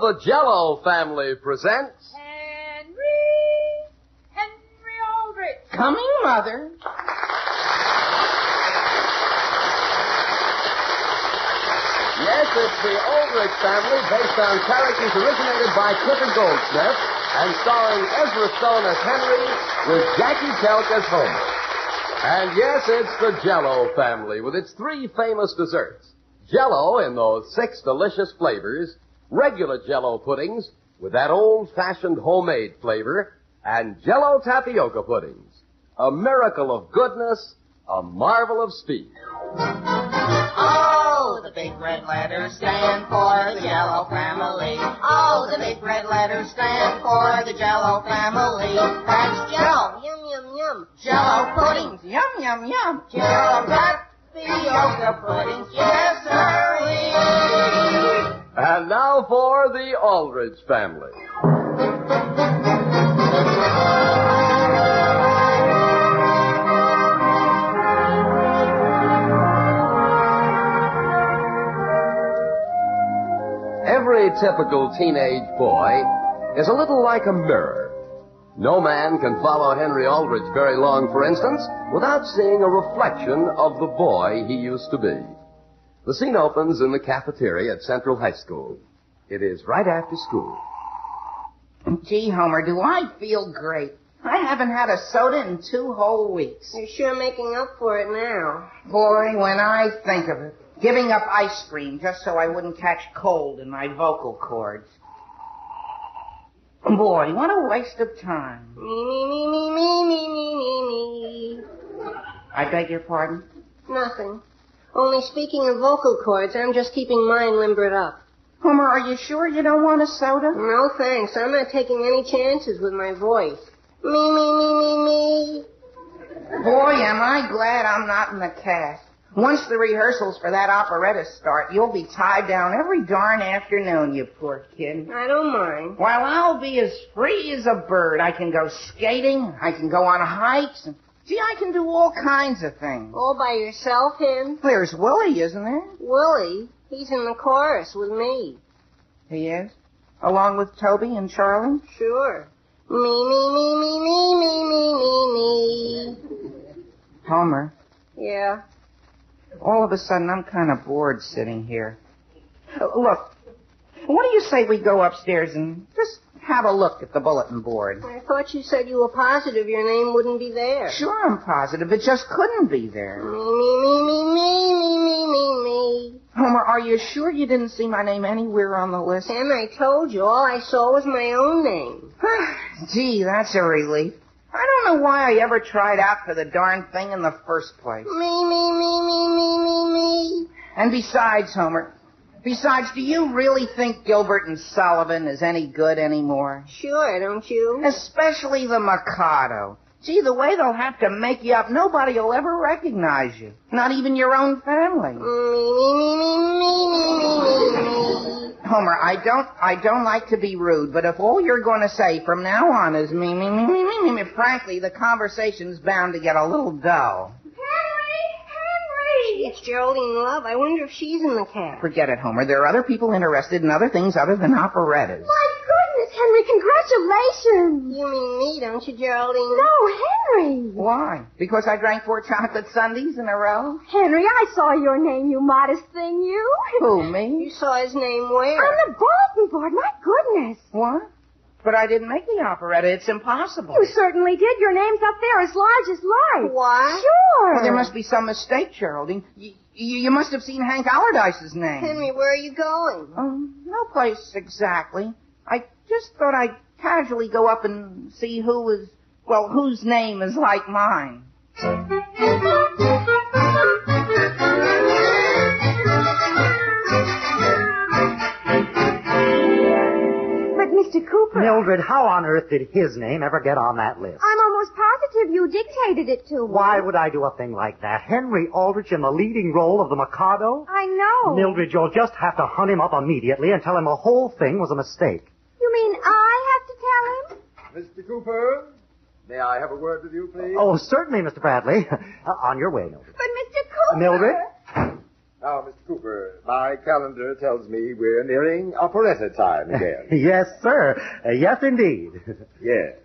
the Jell-O family presents... Henry Aldrich. Coming, Mother. Yes, it's the Aldrich family, based on characters originated by Clifford Goldsmith and starring Ezra Stone as Henry with Jackie Kelk as Homer. And yes, it's the Jell-O family with its three famous desserts. Jell-O in those 6 delicious flavors, regular Jell-O puddings with that old-fashioned homemade flavor, and Jell-O tapioca puddings. A miracle of goodness, a marvel of speed. Oh, the big red letters stand for the Jell-O family. Oh, the big red letters stand for the Jell-O family. That's Jell-O. Yum, yum, yum. Jell-O puddings. Yum, yum, yum. Jell-O tapioca puddings. Yes, sirree. And now for the Aldrich family. Every typical teenage boy is a little like a mirror. No man can follow Henry Aldrich very long, for instance, without seeing a reflection of the boy he used to be. The scene opens in the cafeteria at Central High School. It is right after school. Gee, Homer, do I feel great. I haven't had a soda in 2 whole weeks. You're sure making up for it now. Boy, when I think of it. Giving up ice cream just so I wouldn't catch cold in my vocal cords. Boy, what a waste of time. Me. I beg your pardon? Nothing. Only speaking of vocal cords, I'm just keeping mine limbered up. Homer, are you sure you don't want a soda? No, thanks. I'm not taking any chances with my voice. Me. Boy, am I glad I'm not in the cast. Once the rehearsals for that operetta start, you'll be tied down every darn afternoon, you poor kid. I don't mind. While I'll be as free as a bird, I can go skating, I can go on hikes, and gee, I can do all kinds of things. All by yourself, Hen? There's Willie, isn't there? Willie? He's in the chorus with me. He is? Along with Toby and Charlie? Sure. Me. Homer. Yeah. All of a sudden, I'm kind of bored sitting here. Look, what do you say we go upstairs and just have a look at the bulletin board? I thought you said you were positive your name wouldn't be there. Sure, I'm positive. It just couldn't be there. Me. Homer, are you sure you didn't see my name anywhere on the list? Hen, I told you. All I saw was my own name. Gee, that's a relief. I don't know why I ever tried out for the darn thing in the first place. Me. And besides, Homer, do you really think Gilbert and Sullivan is any good anymore? Sure, don't you? Especially the Mikado. Gee, the way they'll have to make you up, nobody will ever recognize you. Not even your own family. Homer, I don't like to be rude, but if all you're going to say from now on is me, frankly, the conversation's bound to get a little dull. Henry! It's Geraldine Love. I wonder if she's in the cab. Forget it, Homer. There are other people interested in other things other than operettas. My goodness, Henry, congratulations. You mean me, don't you, Geraldine? No, Henry. Why? Because I drank 4 chocolate sundaes in a row? Henry, I saw your name, you modest thing, you. Who, me? You saw his name where? On the bulletin board, my goodness. What? But I didn't make the operetta. It's impossible. You certainly did. Your name's up there as large as life. What? Sure. Well, there must be some mistake, Geraldine. You must have seen Hank Allardyce's name. Henry, where are you going? No place exactly. I just thought I'd casually go up and see whose name is like mine. Mr. Cooper. Mildred, how on earth did his name ever get on that list? I'm almost positive you dictated it to me. Why would I do a thing like that? Henry Aldrich in the leading role of the Mikado? I know. Mildred, you'll just have to hunt him up immediately and tell him the whole thing was a mistake. You mean I have to tell him? Mr. Cooper, may I have a word with you, please? Oh, certainly, Mr. Bradley. On your way, Mildred. But Mr. Cooper. Mildred? Now, Mr. Cooper, my calendar tells me we're nearing operetta time again. Yes, sir. Yes, indeed. Yes.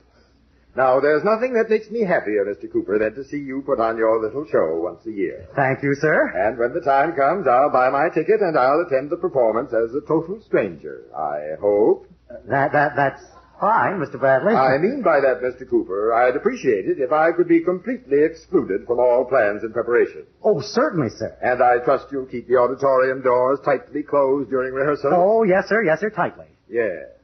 Now, there's nothing that makes me happier, Mr. Cooper, than to see you put on your little show once a year. Thank you, sir. And when the time comes, I'll buy my ticket and I'll attend the performance as a total stranger, I hope. That's fine, Mr. Bradley. I mean by that, Mr. Cooper, I'd appreciate it if I could be completely excluded from all plans and preparation. Oh, certainly, sir. And I trust you'll keep the auditorium doors tightly closed during rehearsal? Oh, yes, sir, tightly. Yes.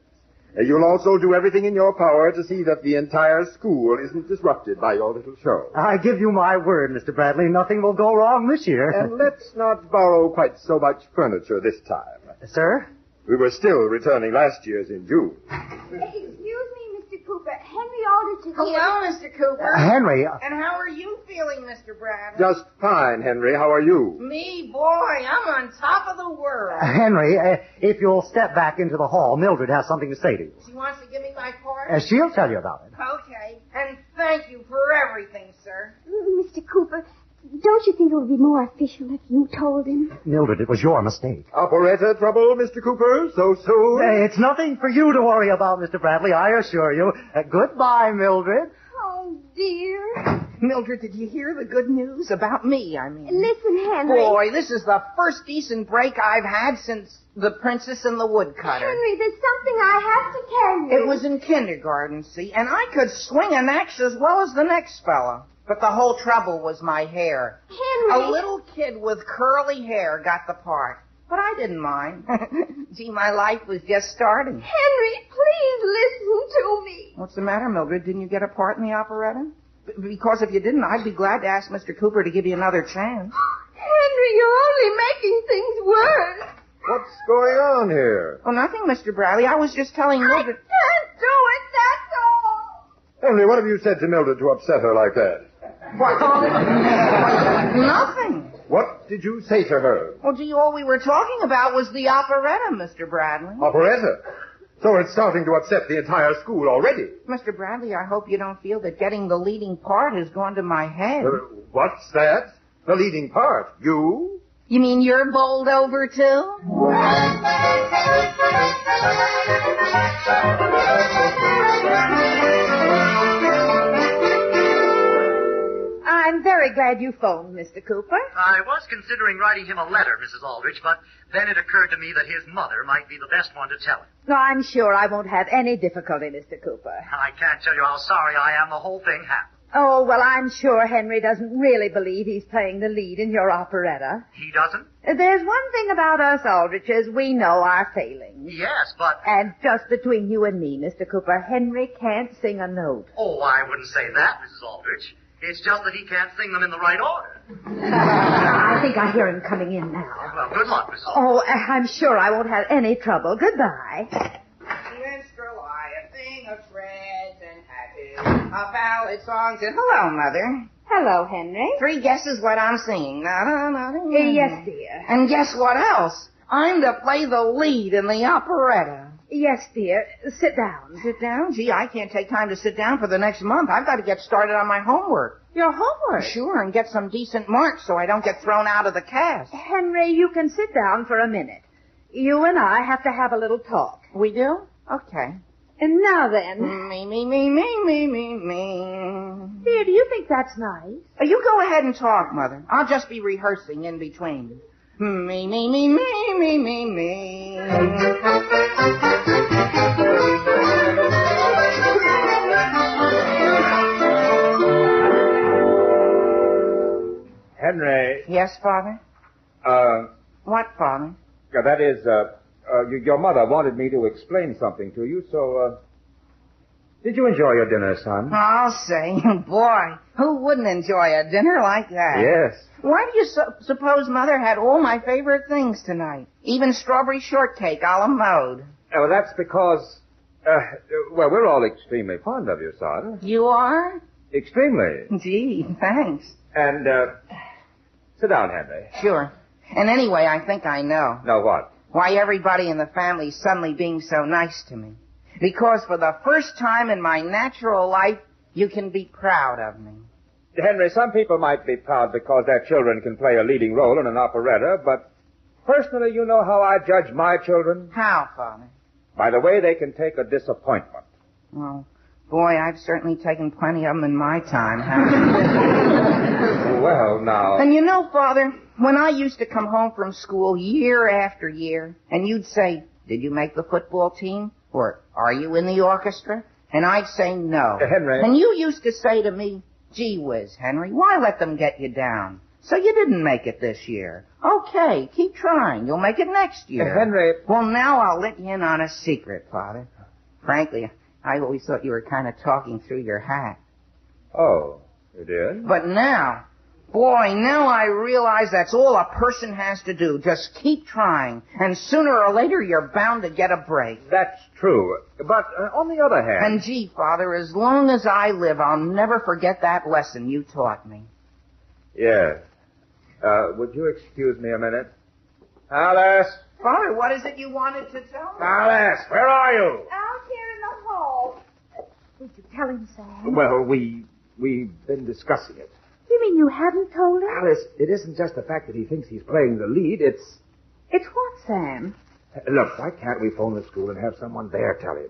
You'll also do everything in your power to see that the entire school isn't disrupted by your little show. I give you my word, Mr. Bradley, nothing will go wrong this year. And let's not borrow quite so much furniture this time. Sir? We were still returning last year's in June. Excuse me, Mr. Cooper. Henry Aldrich is here. Hello, Mr. Cooper. Henry. And how are you feeling, Mr. Bradley? Just fine, Henry. How are you? Me, boy, I'm on top of the world. Henry, if you'll step back into the hall, Mildred has something to say to you. She wants to give me my part? She'll tell you about it. Okay. And thank you for everything, sir. Mr. Cooper, don't you think it would be more official if you told him? Mildred, it was your mistake. Operetta trouble, Mr. Cooper? So soon? It's nothing for you to worry about, Mr. Bradley, I assure you. Goodbye, Mildred. Oh, dear. Mildred, did you hear the good news? About me, I mean. Listen, Henry. Boy, this is the first decent break I've had since The Princess and the Woodcutter. Henry, there's something I have to tell you. It was in kindergarten, see, and I could swing an axe as well as the next fella. But the whole trouble was my hair. Henry. A little kid with curly hair got the part. But I didn't mind. Gee, my life was just starting. Henry, please listen to me. What's the matter, Mildred? Didn't you get a part in the operetta? Because if you didn't, I'd be glad to ask Mr. Cooper to give you another chance. Henry, you're only making things worse. What's going on here? Oh, nothing, Mr. Bradley. I was just telling I Mildred... can't do it, that's all. Henry, what have you said to Mildred to upset her like that? What? Nothing. What did you say to her? Well, gee, all we were talking about was the operetta, Mr. Bradley. Operetta? So it's starting to upset the entire school already. Mr. Bradley, I hope you don't feel that getting the leading part has gone to my head. What's that? The leading part? You? You mean you're bowled over, too? I'm very glad you phoned, Mr. Cooper. I was considering writing him a letter, Mrs. Aldrich, but then it occurred to me that his mother might be the best one to tell him. No, I'm sure I won't have any difficulty, Mr. Cooper. I can't tell you how sorry I am the whole thing happened. Oh, well, I'm sure Henry doesn't really believe he's playing the lead in your operetta. He doesn't? There's one thing about us Aldriches, we know our failings. Yes, but... And just between you and me, Mr. Cooper, Henry can't sing a note. Oh, I wouldn't say that, Mrs. Aldrich. It's just that he can't sing them in the right order. I think I hear him coming in now. Well, good luck, Mrs. Aldrich. Oh, I'm sure I won't have any trouble. Goodbye. Minstrel, I, a thing of shreds and hatches, of ballad songs, and hello, Mother. Hello, Henry. 3 guesses what I'm singing. Yes, dear. And guess what else? I'm to play the lead in the operetta. Yes, dear. Sit down. Sit down? Gee, I can't take time to sit down for the next month. I've got to get started on my homework. Your homework? Sure, and get some decent marks so I don't get thrown out of the cast. Henry, you can sit down for a minute. You and I have to have a little talk. We do? Okay. And now then. Me. Dear, do you think that's nice? You go ahead and talk, Mother. I'll just be rehearsing in between. Me. Henry. Yes, Father? What, Father? That is, your mother wanted me to explain something to you, so, did you enjoy your dinner, son? I'll say, boy, who wouldn't enjoy a dinner like that? Yes. Why do you suppose Mother had all my favorite things tonight? Even strawberry shortcake a la mode. Well, that's because, we're all extremely fond of you, son. You are? Extremely. Gee, thanks. And, sit down, Henry. Sure. And anyway, I think I know. Know what? Why everybody in the family's suddenly being so nice to me. Because for the first time in my natural life, you can be proud of me. Henry, some people might be proud because their children can play a leading role in an operetta, but personally, you know how I judge my children? How, Father? By the way they can take a disappointment. Oh, boy, I've certainly taken plenty of them in my time, haven't Well, now... And you know, Father, when I used to come home from school year after year, and you'd say, did you make the football team? Or, are you in the orchestra? And I'd say no. Henry... And you used to say to me, gee whiz, Henry, why let them get you down? So you didn't make it this year. Okay, keep trying. You'll make it next year. Henry... Well, now I'll let you in on a secret, Father. Frankly, I always thought you were kind of talking through your hat. Oh, you did? But now, boy, now I realize that's all a person has to do. Just keep trying. And sooner or later, you're bound to get a break. That's true. But on the other hand... And gee, Father, as long as I live, I'll never forget that lesson you taught me. Yes. Would you excuse me a minute? Alice! Father, what is it you wanted to tell me? Alice, where are you? Out here in the hall. Did you tell him, Sam? Well, we've been discussing it. You mean you haven't told him? Alice, it isn't just the fact that he thinks he's playing the lead, it's... It's what, Sam? Look, why can't we phone the school and have someone there tell him?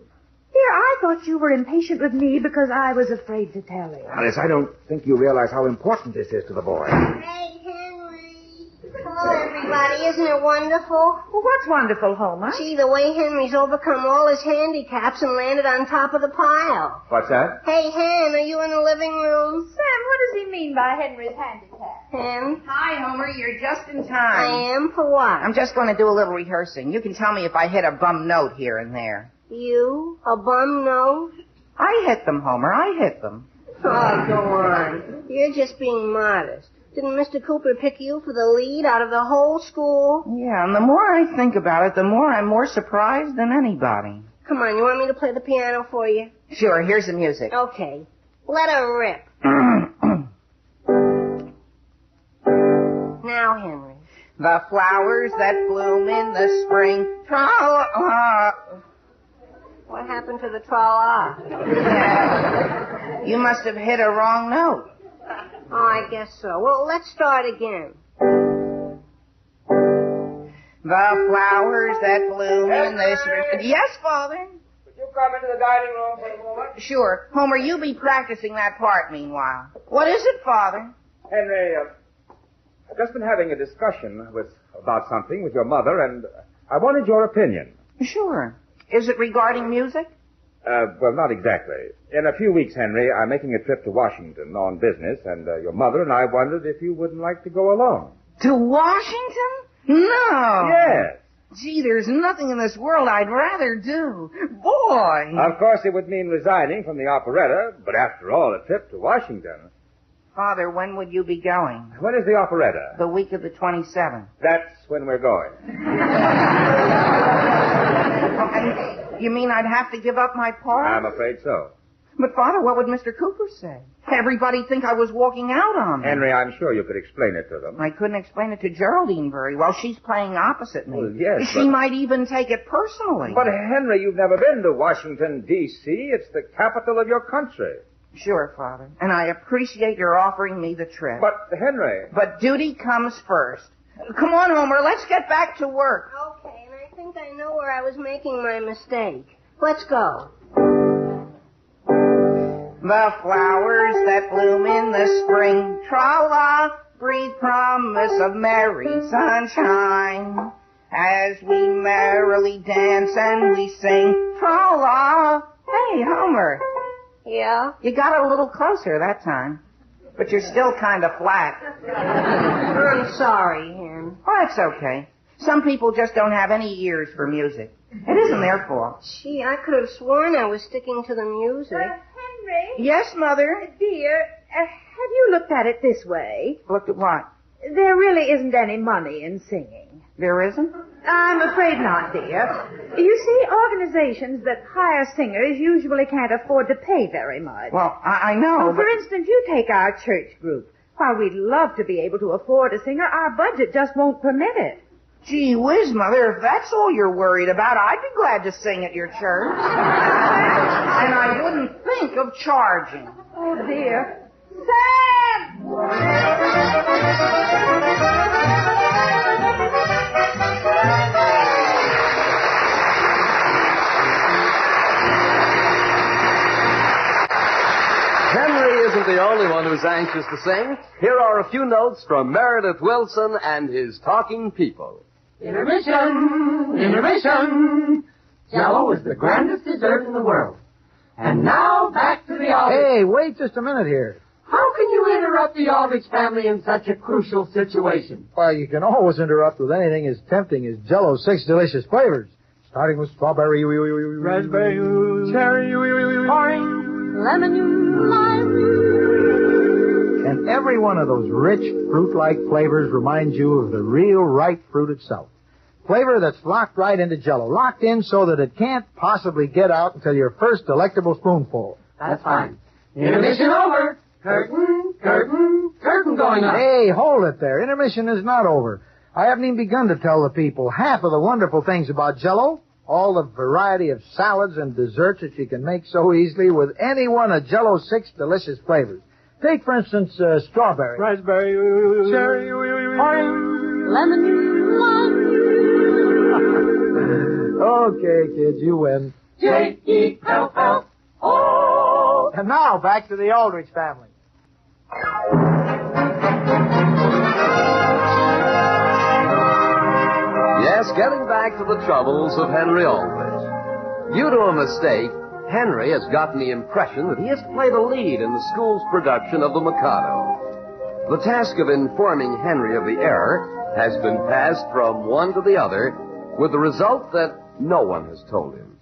Dear, I thought you were impatient with me because I was afraid to tell him. Alice, I don't think you realize how important this is to the boy. Hey, Henry. Hello, everybody. Isn't it wonderful? Well, what's wonderful, Homer? Gee, the way Henry's overcome all his handicaps and landed on top of the pile. What's that? Hey, Hen, are you in the living room? Sam, what does he mean by Henry's handicap? Hen? Hi, Homer. You're just in I time. am? For what? I'm just going to do a little rehearsing. You can tell me if I hit a bum note here and there. You? A bum nose? I hit them, Homer. I hit them. Oh, go on. You're just being modest. Didn't Mr. Cooper pick you for the lead out of the whole school? Yeah, and the more I think about it, the more I'm more surprised than anybody. Come on, you want me to play the piano for you? Sure, here's the music. Okay. Let her rip. Now, Henry. The flowers that bloom in the spring. What happened to the tra-la? You must have hit a wrong note. Oh, I guess so. Well, let's start again. The flowers that bloom in the spring. Yes, Father? Would you come into the dining room for a moment? Sure. Homer, you be practicing that part meanwhile. What is it, Father? Henry, I've just been having a discussion about something with your mother, and I wanted your opinion. Sure. Is it regarding music? Well, not exactly. In a few weeks, Henry, I'm making a trip to Washington on business, and your mother and I wondered if you wouldn't like to go along. To Washington? No. Yes. Gee, there's nothing in this world I'd rather do. Boy. Of course, it would mean resigning from the operetta, but after all, a trip to Washington. Father, when would you be going? When is the operetta? The week of the 27th. That's when we're going. And you mean I'd have to give up my part? I'm afraid so. But, Father, what would Mr. Cooper say? Everybody'd think I was walking out on him. Henry, I'm sure you could explain it to them. I couldn't explain it to Geraldine very well. She's playing opposite me. Well, yes, She might even take it personally. But, Henry, you've never been to Washington, D.C. It's the capital of your country. Sure, Father. And I appreciate your offering me the trip. But, Henry... But duty comes first. Come on, Homer. Let's get back to work. Okay, and I think I know where I was making my mistake. Let's go. The flowers that bloom in the spring, tra-la, breathe promise of merry sunshine. As we merrily dance and we sing, tra-la. Hey, Homer. Yeah? You got a little closer that time. But you're still kind of flat. I'm sorry, Hen. Oh, that's okay. Some people just don't have any ears for music. It isn't their fault. Gee, I could have sworn I was sticking to the music. Henry? Yes, Mother? Dear, have you looked at it this way? Looked at what? There really isn't any money in singing. There isn't? I'm afraid not, dear. You see, organizations that hire singers usually can't afford to pay very much. Well, I know, For instance, you take our church group. While we'd love to be able to afford a singer, our budget just won't permit it. Gee whiz, Mother, if that's all you're worried about, I'd be glad to sing at your church. And I wouldn't think of charging. Oh, dear. Sam! isn't the only one who's anxious to sing. Here are a few notes from Meredith Wilson and his talking people. Intermission! Intermission! Jell-O is the grandest dessert in the world. And now, back to the Aldrich. Hey, wait just a minute here. How can you interrupt the Aldrich family in such a crucial situation? Well, you can always interrupt with anything as tempting as Jell-O's 6 delicious flavors. Starting with strawberry, raspberry, cherry, orange, lemon, lime. And every one of those rich, fruit-like flavors reminds you of the real ripe fruit itself. Flavor that's locked right into Jell-O, locked in so that it can't possibly get out until your first delectable spoonful. That's fine. Intermission over. Curtain, curtain, curtain going up. Hey, hold it there. Intermission is not over. I haven't even begun to tell the people half of the wonderful things about Jell-O, all the variety of salads and desserts that you can make so easily with any one of Jell-O's 6 delicious flavors. Take, for instance, strawberry, raspberry, cherry, orange, lemon, lime. Okay, kids, you win. J-E-L-L-O. And now, back to the Aldrich family. Yes, getting back to the troubles of Henry Aldrich. Due to a mistake, Henry has gotten the impression that he has to play the lead in the school's production of The Mikado. The task of informing Henry of the error has been passed from one to the other, with the result that no one has told him.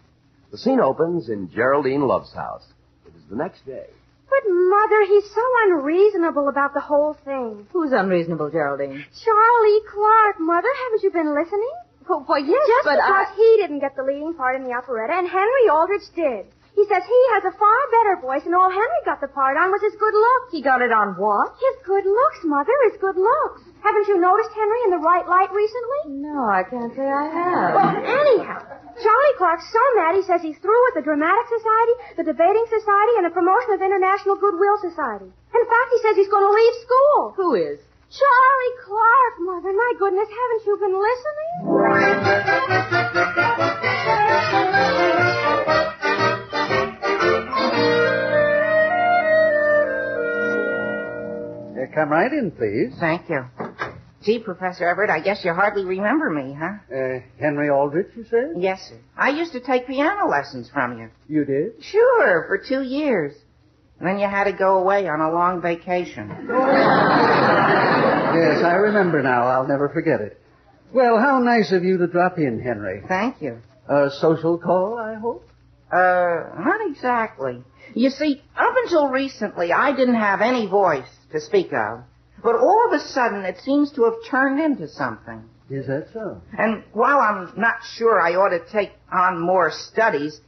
The scene opens in Geraldine Love's house. It is the next day. But, Mother, he's so unreasonable about the whole thing. Who's unreasonable, Geraldine? Charlie Clark, Mother. Haven't you been listening? Well, yes, Just but because he didn't get the leading part in the operetta, and Henry Aldrich did. He says he has a far better voice, and all Henry got the part on was his good looks. He got it on what? His good looks, Mother, his good looks. Haven't you noticed Henry in the right light recently? No, I can't say I have. Well, anyhow, Charlie Clark's so mad he says he's through with the Dramatic Society, the Debating Society, and the promotion of International Goodwill Society. In fact, he says he's going to leave school. Who is? Charlie Clark, Mother. My goodness, haven't you been listening? Come right in, please. Thank you. Gee, Professor Everett, I guess you hardly remember me, huh? Henry Aldrich, you said? Yes, sir. I used to take piano lessons from you. You did? Sure, for 2 years. And then you had to go away on a long vacation. Yes, I remember now. I'll never forget it. Well, how nice of you to drop in, Henry. Thank you. A social call, I hope? Not exactly. You see, up until recently, I didn't have any voice to speak of. But all of a sudden, it seems to have turned into something. Is that so? And while I'm not sure I ought to take on more studies,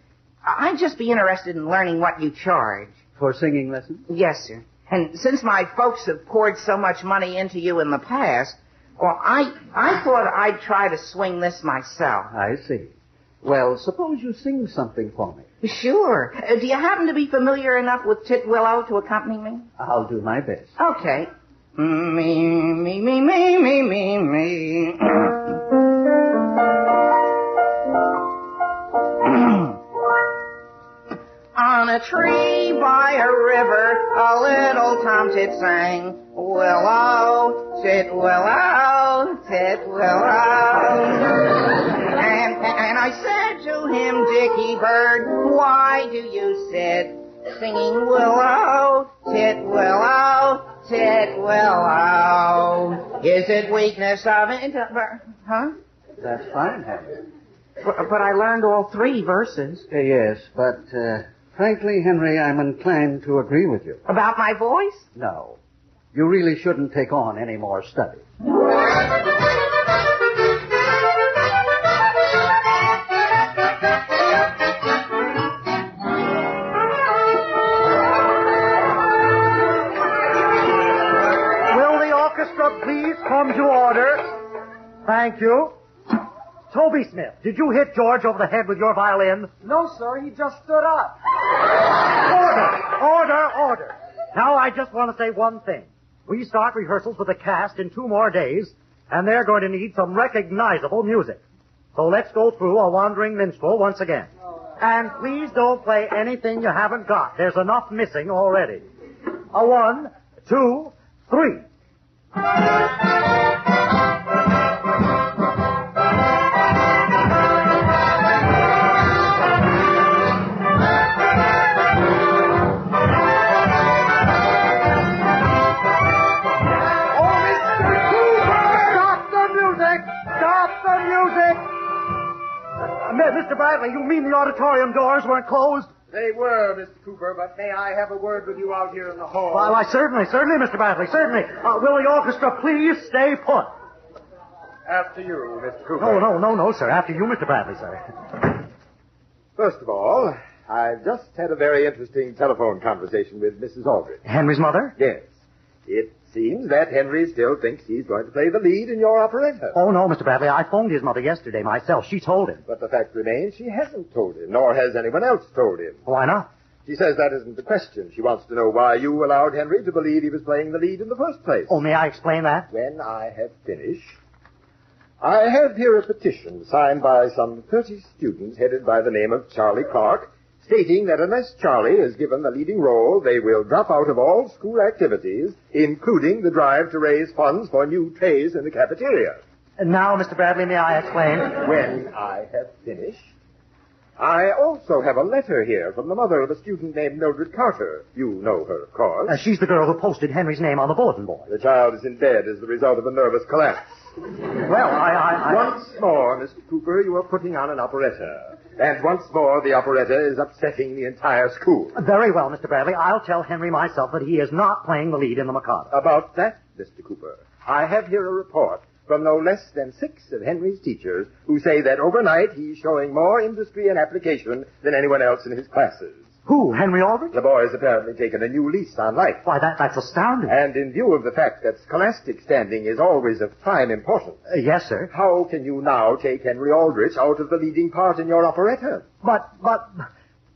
I'd just be interested in learning what you charge. For singing lessons? Yes, sir. And since my folks have poured so much money into you in the past, well, I thought I'd try to swing this myself. I see. Well, suppose you sing something for me. Sure. Do you happen to be familiar enough with Titwillow to accompany me? I'll do my best. Okay. Me. On a tree by a river, a little tomtit sang, Willow, titwillow, titwillow. And I said to him, Dickie Bird, why do you sit singing willow, titwillow, titwillow? Is it weakness of huh? That's fine, Henry. But I learned all 3 verses. Yes, but, frankly, Henry, I'm inclined to agree with you. About my voice? No. You really shouldn't take on any more study. Please come to order. Thank you. Toby Smith, did you hit George over the head with your violin? No, sir. He just stood up. Order. Now, I just want to say one thing. We start rehearsals with the cast in 2 more days, and they're going to need some recognizable music. So let's go through A Wandering Minstrel once again. And please don't play anything you haven't got. There's enough missing already. A 1, 2, 3. Mr. Bradley, you mean the auditorium doors weren't closed? They were, Mr. Cooper, but may I have a word with you out here in the hall? Why, certainly, Mr. Bradley, certainly. Will the orchestra please stay put? After you, Mr. Cooper. No, sir. After you, Mr. Bradley, sir. First of all, I've just had a very interesting telephone conversation with Mrs. Aldrich. Henry's mother? Yes. It seems that Henry still thinks he's going to play the lead in your operetta. Oh, no, Mr. Bradley. I phoned his mother yesterday myself. She told him. But the fact remains she hasn't told him, nor has anyone else told him. Why not? She says that isn't the question. She wants to know why you allowed Henry to believe he was playing the lead in the first place. Oh, may I explain that? When I have finished, I have here a petition signed by some 30 students headed by the name of Charlie Clark, stating that unless Charlie is given the leading role, they will drop out of all school activities, including the drive to raise funds for new trays in the cafeteria. And now, Mr. Bradley, may I explain? When I have finished, I also have a letter here from the mother of a student named Mildred Carter. You know her, of course. She's the girl who posted Henry's name on the bulletin board. The child is in bed as the result of a nervous collapse. Well, I... Once more, Mr. Cooper, you are putting on an operetta. And once more, the operetta is upsetting the entire school. Very well, Mr. Bradley. I'll tell Henry myself that he is not playing the lead in the Mikado. About that, Mr. Cooper, I have here a report from no less than 6 of Henry's teachers who say that overnight he's showing more industry and application than anyone else in his classes. Who, Henry Aldrich? The boy's apparently taken a new lease on life. Why, that's astounding. And in view of the fact that scholastic standing is always of prime importance. Yes, sir. How can you now take Henry Aldrich out of the leading part in your operetta? But,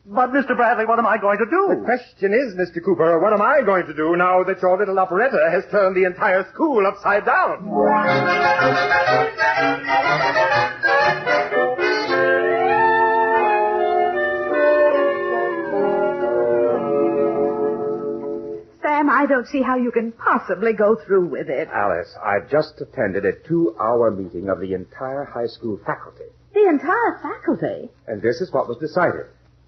Mr. Bradley, what am I going to do? The question is, Mr. Cooper, what am I going to do now that your little operetta has turned the entire school upside down? Sam, I don't see how you can possibly go through with it. Alice, I've just attended a 2-hour meeting of the entire high school faculty. The entire faculty? And this is what was decided.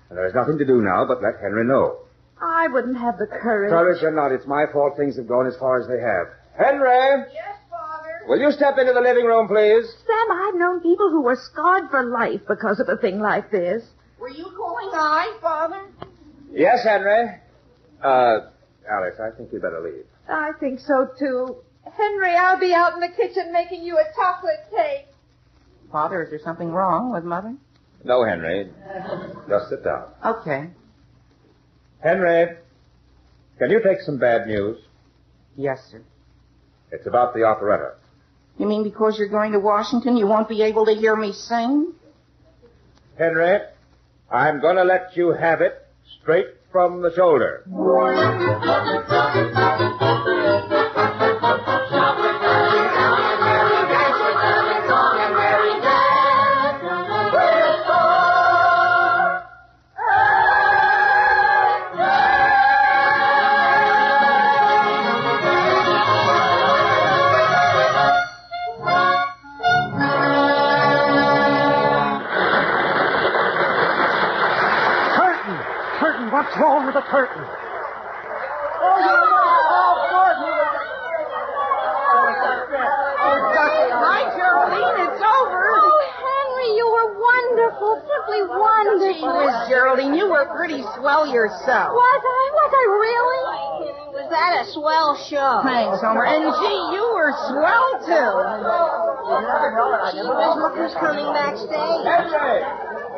And there is nothing to do now but let Henry know. I wouldn't have the courage. Courage or not, it's my fault things have gone as far as they have. Henry! Yes, Father? Will you step into the living room, please? Sam, I've known people who were scarred for life because of a thing like this. Were you calling I, Father? Yes, Henry. Alice, I think you'd better leave. I think so, too. Henry, I'll be out in the kitchen making you a chocolate cake. Father, is there something wrong with Mother? No, Henry. Just sit down. Okay. Henry, can you take some bad news? Yes, sir. It's about the operetta. You mean because you're going to Washington, you won't be able to hear me sing? Henry, I'm going to let you have it straight from the shoulder. What's wrong with the curtain? Hi, Geraldine. It's over. Oh, Henry, you were wonderful. Simply wonderful. Gee whiz, Geraldine, you were pretty swell yourself. Was I really? Was that a swell show? Thanks, Homer. And gee, you were swell, too. Gee whiz, look who's coming backstage.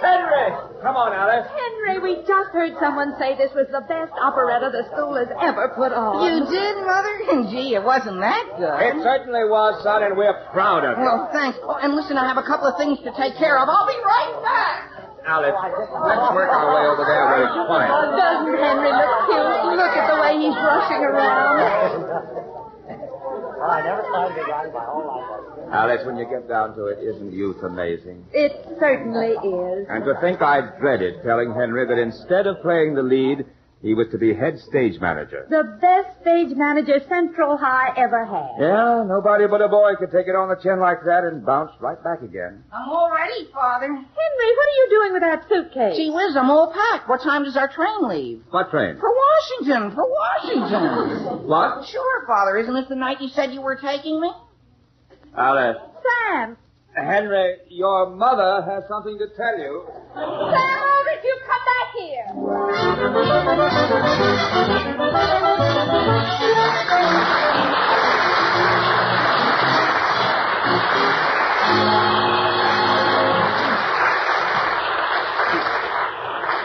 Henry! Come on, Alice. Henry, we just heard someone say this was the best operetta the school has ever put on. You did, Mother? And gee, it wasn't that good. It certainly was, son, and we're proud of it. Well, thanks. Oh, and listen, I have a couple of things to take care of. I'll be right back. Alice, let's work our way over there where it's quiet. Doesn't Henry look cute? Look at the way he's rushing around. Well, I never tried to be right my whole life. Alice, when you get down to it, isn't youth amazing? It certainly is. And to think I dreaded telling Henry that instead of playing the lead, He was to be head stage manager. The best stage manager Central High ever had. Yeah, nobody but a boy could take it on the chin like that and bounce right back again. I'm all ready, Father. Henry, what are you doing with that suitcase? Gee whiz, I'm all packed. What time does our train leave? What train? For Washington. What? Sure, Father. Isn't this the night you said you were taking me? Alice. Sam. Henry, your mother has something to tell you. Sam Aldrich, you come back here.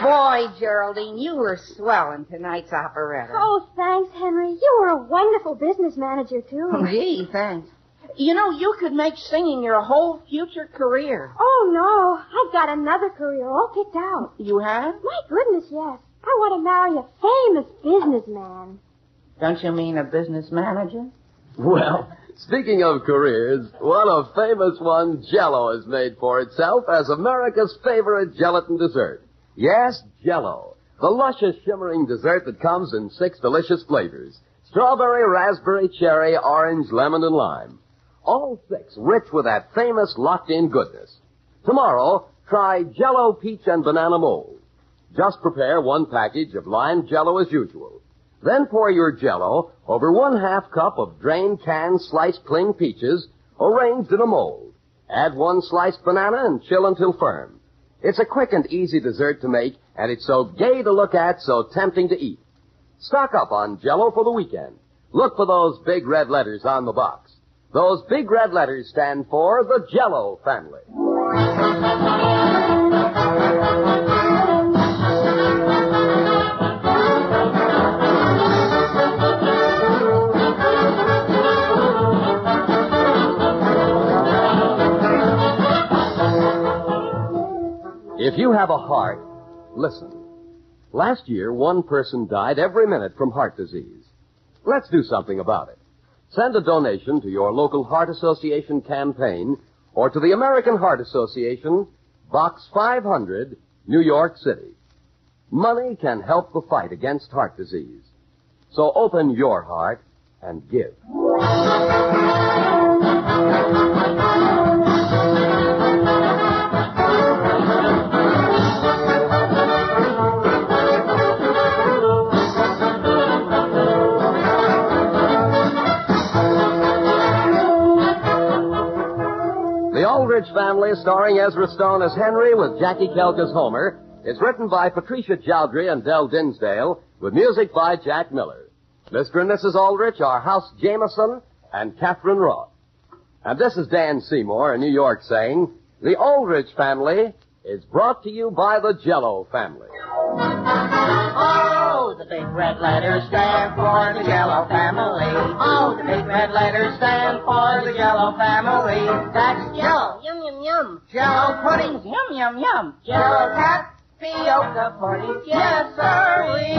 Boy, Geraldine, you were swell in tonight's operetta. Oh, thanks, Henry. You were a wonderful business manager, too. Gee, thanks. You know, you could make singing your whole future career. Oh, no. I've got another career all picked out. You have? My goodness, yes. I want to marry a famous businessman. Don't you mean a business manager? Well, speaking of careers, what a famous one Jell-O has made for itself as America's favorite gelatin dessert. Yes, Jell-O, the luscious, shimmering dessert that comes in 6 delicious flavors: strawberry, raspberry, cherry, orange, lemon, and lime. All 6 rich with that famous locked-in goodness. Tomorrow, try Jell-O Peach and Banana Mold. Just prepare 1 package of lime Jell-O as usual. Then pour your Jell-O over 1/2 cup of drained, canned, sliced cling peaches arranged in a mold. Add 1 sliced banana and chill until firm. It's a quick and easy dessert to make, and it's so gay to look at, so tempting to eat. Stock up on Jell-O for the weekend. Look for those big red letters on the box. Those big red letters stand for the Jell-O family. If you have a heart, listen. Last year, 1 person died every minute from heart disease. Let's do something about it. Send a donation to your local Heart Association campaign or to the American Heart Association, Box 500, New York City. Money can help the fight against heart disease. So open your heart and give. The Aldrich Family, starring Ezra Stone as Henry with Jackie Kelk as Homer, is written by Patricia Jowdry and Del Dinsdale, with music by Jack Miller. Mr. and Mrs. Aldrich are House Jameson and Catherine Roth. And this is Dan Seymour in New York saying, The Aldrich Family is brought to you by the Jell-O family. Oh, the big red letters stand for the Jell-O family. Oh, the big red letters stand for the Jell-O family. That's Jell-O. Yum, yum, yum. Jell-O puddings, yum, yum, yum. Jell-O tapioca puddings, yes, sirree.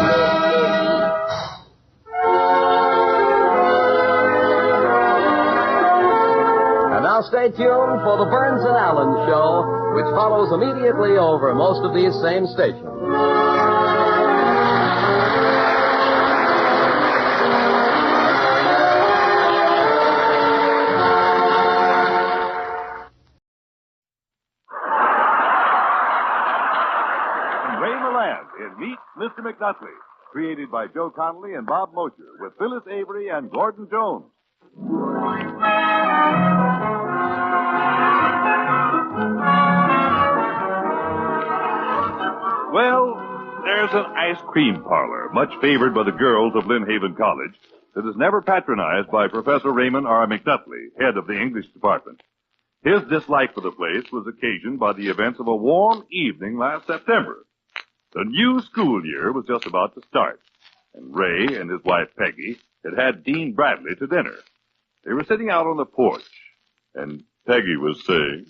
And now stay tuned for the Burns and Allen Show, which follows immediately over most of these same stations. Ray Milland in Meet Mr. McNutley, created by Joe Connolly and Bob Mosher, with Phyllis Avery and Gordon Jones. Well, there's an ice cream parlor, much favored by the girls of Lynn Haven College, that is never patronized by Professor Raymond R. McNutley, head of the English department. His dislike for the place was occasioned by the events of a warm evening last September. The new school year was just about to start, and Ray and his wife Peggy had Dean Bradley to dinner. They were sitting out on the porch, and Peggy was saying,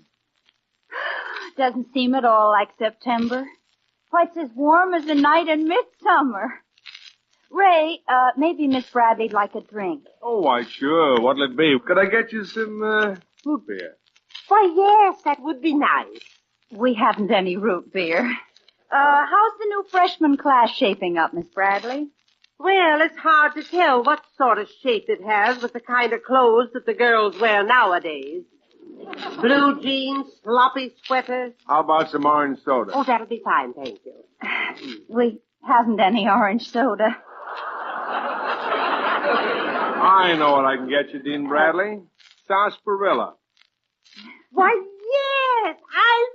Doesn't seem at all like September. Why, it's as warm as the night in midsummer. Ray, maybe Miss Bradley'd like a drink. Oh, why, sure. What'll it be? Could I get you some, root beer? Why, yes, that would be nice. We haven't any root beer. How's the new freshman class shaping up, Miss Bradley? Well, it's hard to tell what sort of shape it has with the kind of clothes that the girls wear nowadays. Blue jeans, sloppy sweaters. How about some orange soda? Oh, that'll be fine, thank you. We haven't any orange soda. I know what I can get you, Dean Bradley. Sarsaparilla. Why, yes, I'm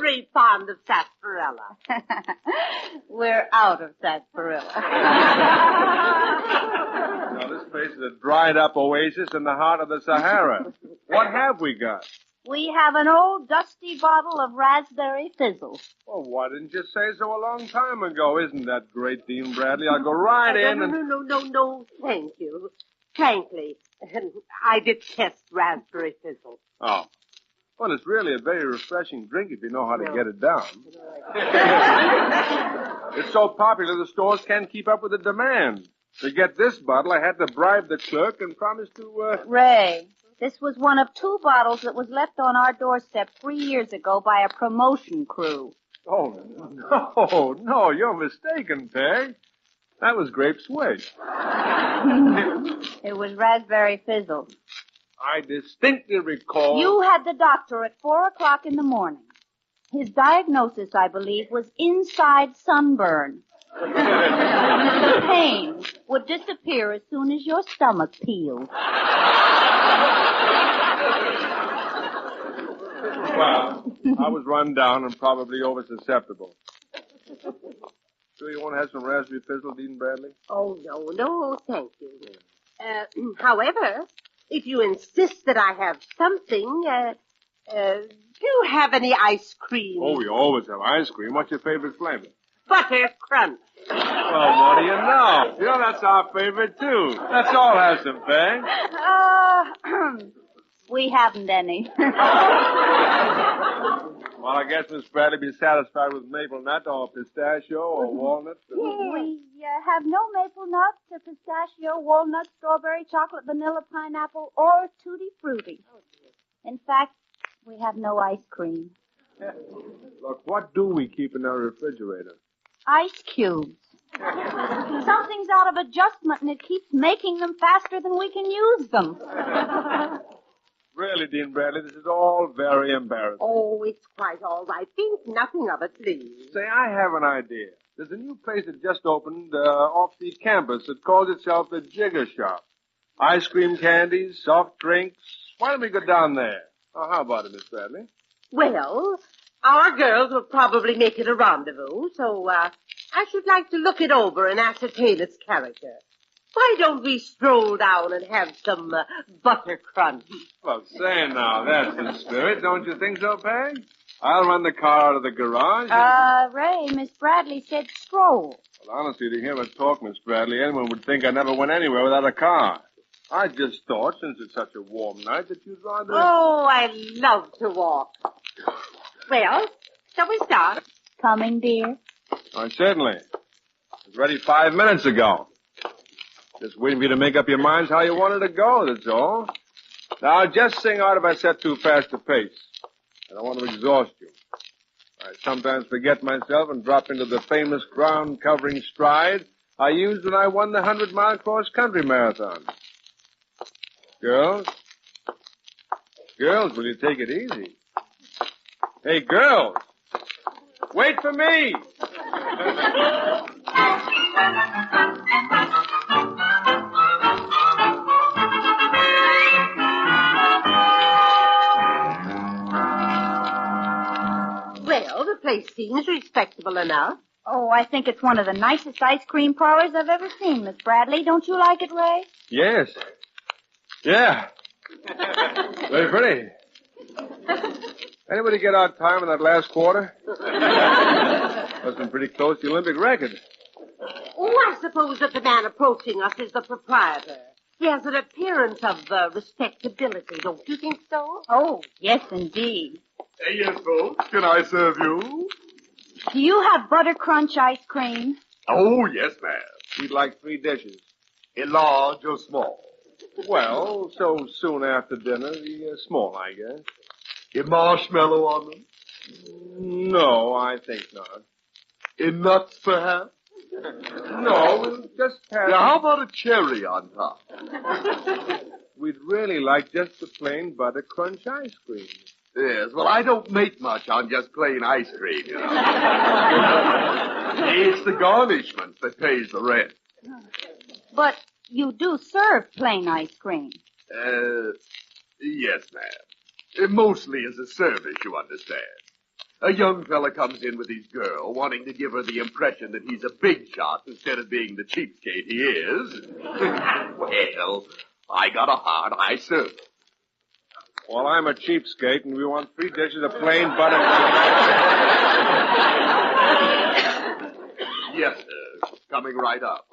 very fond of sarsaparilla. We're out of sarsaparilla. Now, this place is a dried-up oasis in the heart of the Sahara. What have we got? We have an old dusty bottle of raspberry fizzle. Well, why didn't you say so a long time ago? Isn't that great, Dean Bradley? I'll go right in and... No, thank you. Frankly, I detest raspberry fizzle. Oh. Well, it's really a very refreshing drink if you know how to get it down. It's so popular the stores can't keep up with the demand. To get this bottle, I had to bribe the clerk and promise to, Ray, this was one of 2 bottles that was left on our doorstep 3 years ago by a promotion crew. Oh, no, you're mistaken, Peg. That was grape swish. It was raspberry fizzle. I distinctly recall... You had the doctor at 4:00 in the morning. His diagnosis, I believe, was inside sunburn. The pain would disappear as soon as your stomach peeled. Well, I was run down and probably over-susceptible. Sure you want to have some raspberry fizzle, Dean Bradley? Oh, no, thank you. However, if you insist that I have something, do you have any ice cream? Oh, we always have ice cream. What's your favorite flavor? Butter crunch. Well, what do you know? You know, that's our favorite, too. Let's all have some, Peg. We haven't any. Well, I guess Miss Bradley be satisfied with maple nut or pistachio or walnut. We have no maple nut, pistachio, walnut, strawberry, chocolate, vanilla, pineapple, or tutti frutti. In fact, we have no ice cream. Look, what do we keep in our refrigerator? Ice cubes. Something's out of adjustment and it keeps making them faster than we can use them. Really, Dean Bradley, this is all very embarrassing. Oh, it's quite all right. Think nothing of it, please. Say, I have an idea. There's a new place that just opened off the campus that calls itself the Jigger Shop. Ice cream, candies, soft drinks. Why don't we go down there? Oh, how about it, Miss Bradley? Well, our girls will probably make it a rendezvous, so I should like to look it over and ascertain its character. Why don't we stroll down and have some butter crunch? Well, say now, that's the spirit. Don't you think so, Peg? I'll run the car out of the garage. Ray, Miss Bradley said stroll. Well, honestly, to hear her talk, Miss Bradley, anyone would think I never went anywhere without a car. I just thought, since it's such a warm night, that you'd rather... Oh, I love to walk. Well, shall we start? Coming, dear? Oh, certainly. I was ready 5 minutes ago. Just waiting for you to make up your minds how you wanted to go, that's all. Now, just sing out if I set too fast a pace. I don't want to exhaust you. I sometimes forget myself and drop into the famous ground-covering stride I used when I won the 100-mile cross-country marathon. Girls? Girls, will you take it easy? Hey, girls! Wait for me! Well, the place seems respectable enough. Oh, I think it's one of the nicest ice cream parlors I've ever seen, Miss Bradley. Don't you like it, Ray? Yes. Yeah. Very pretty. Anybody get out time in that last quarter? Must have been pretty close to the Olympic record. Oh, I suppose that the man approaching us is the proprietor. He has an appearance of respectability, don't you think so? Oh, yes, indeed. Yes, folks. Can I serve you? Do you have butter crunch ice cream? Oh, yes, ma'am. We'd like 3 dishes. In large or small? Well, so soon after dinner, the small, I guess. In marshmallow on them? No, I think not. In nuts, perhaps? No, just have... Now, how about a cherry on top? We'd really like just the plain butter crunch ice cream. Yes, well, I don't make much on just plain ice cream, you know. It's the garnishments that pays the rent. But you do serve plain ice cream. Yes, ma'am. Mostly as a service, you understand. A young fella comes in with his girl, wanting to give her the impression that he's a big shot instead of being the cheapskate he is. Well, I got a heart, I serve. Well, I'm a cheapskate, and we want 3 dishes of plain butter. Yes, sir. Coming right up.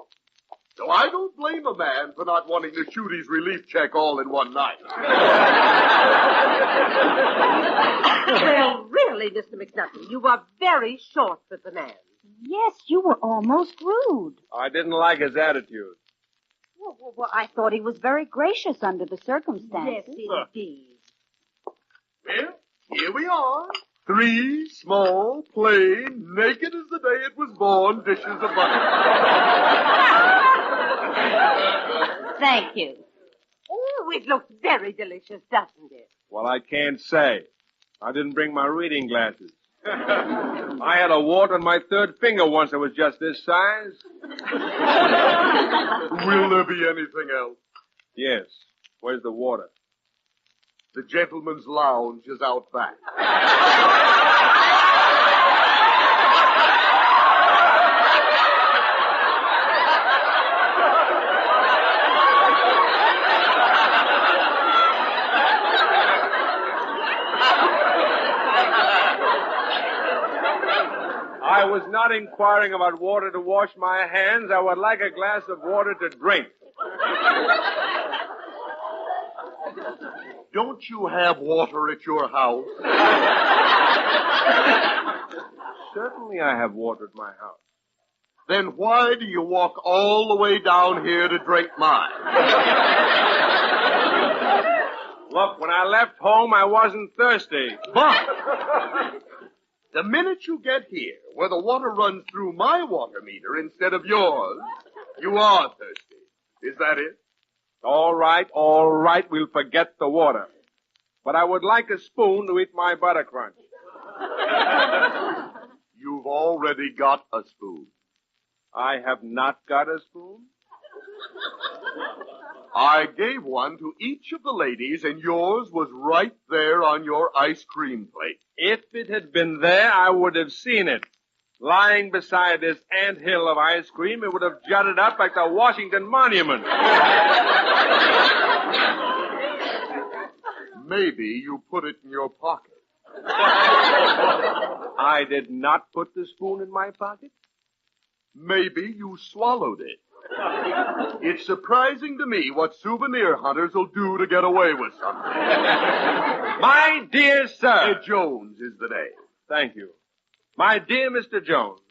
So I don't blame a man for not wanting to shoot his relief check all in one night. Well, really, Mr. McNutten, you are very short with the man. Yes, you were almost rude. I didn't like his attitude. Well, I thought he was very gracious under the circumstances. Yes, indeed. Well, here we are. 3 small, plain, naked as the day it was born dishes of butter. Thank you. Oh, it looks very delicious, doesn't it? Well, I can't say. I didn't bring my reading glasses. I had a wart on my 3rd finger once that was just this size. Will there be anything else? Yes. Where's the water? The gentleman's lounge is out back. I was not inquiring about water to wash my hands. I would like a glass of water to drink. Don't you have water at your house? Certainly I have water at my house. Then why do you walk all the way down here to drink mine? Look, when I left home, I wasn't thirsty. But the minute you get here, where the water runs through my water meter instead of yours, you are thirsty. Is that it? All right, we'll forget the water. But I would like a spoon to eat my butter crunch. You've already got a spoon. I have not got a spoon? I gave one to each of the ladies, and yours was right there on your ice cream plate. If it had been there, I would have seen it. Lying beside this anthill of ice cream, it would have jutted up like the Washington Monument. Maybe you put it in your pocket. I did not put the spoon in my pocket. Maybe you swallowed it. It's surprising to me what souvenir hunters will do to get away with something. My dear sir. Jones is the name. Thank you. My dear Mr. Jones,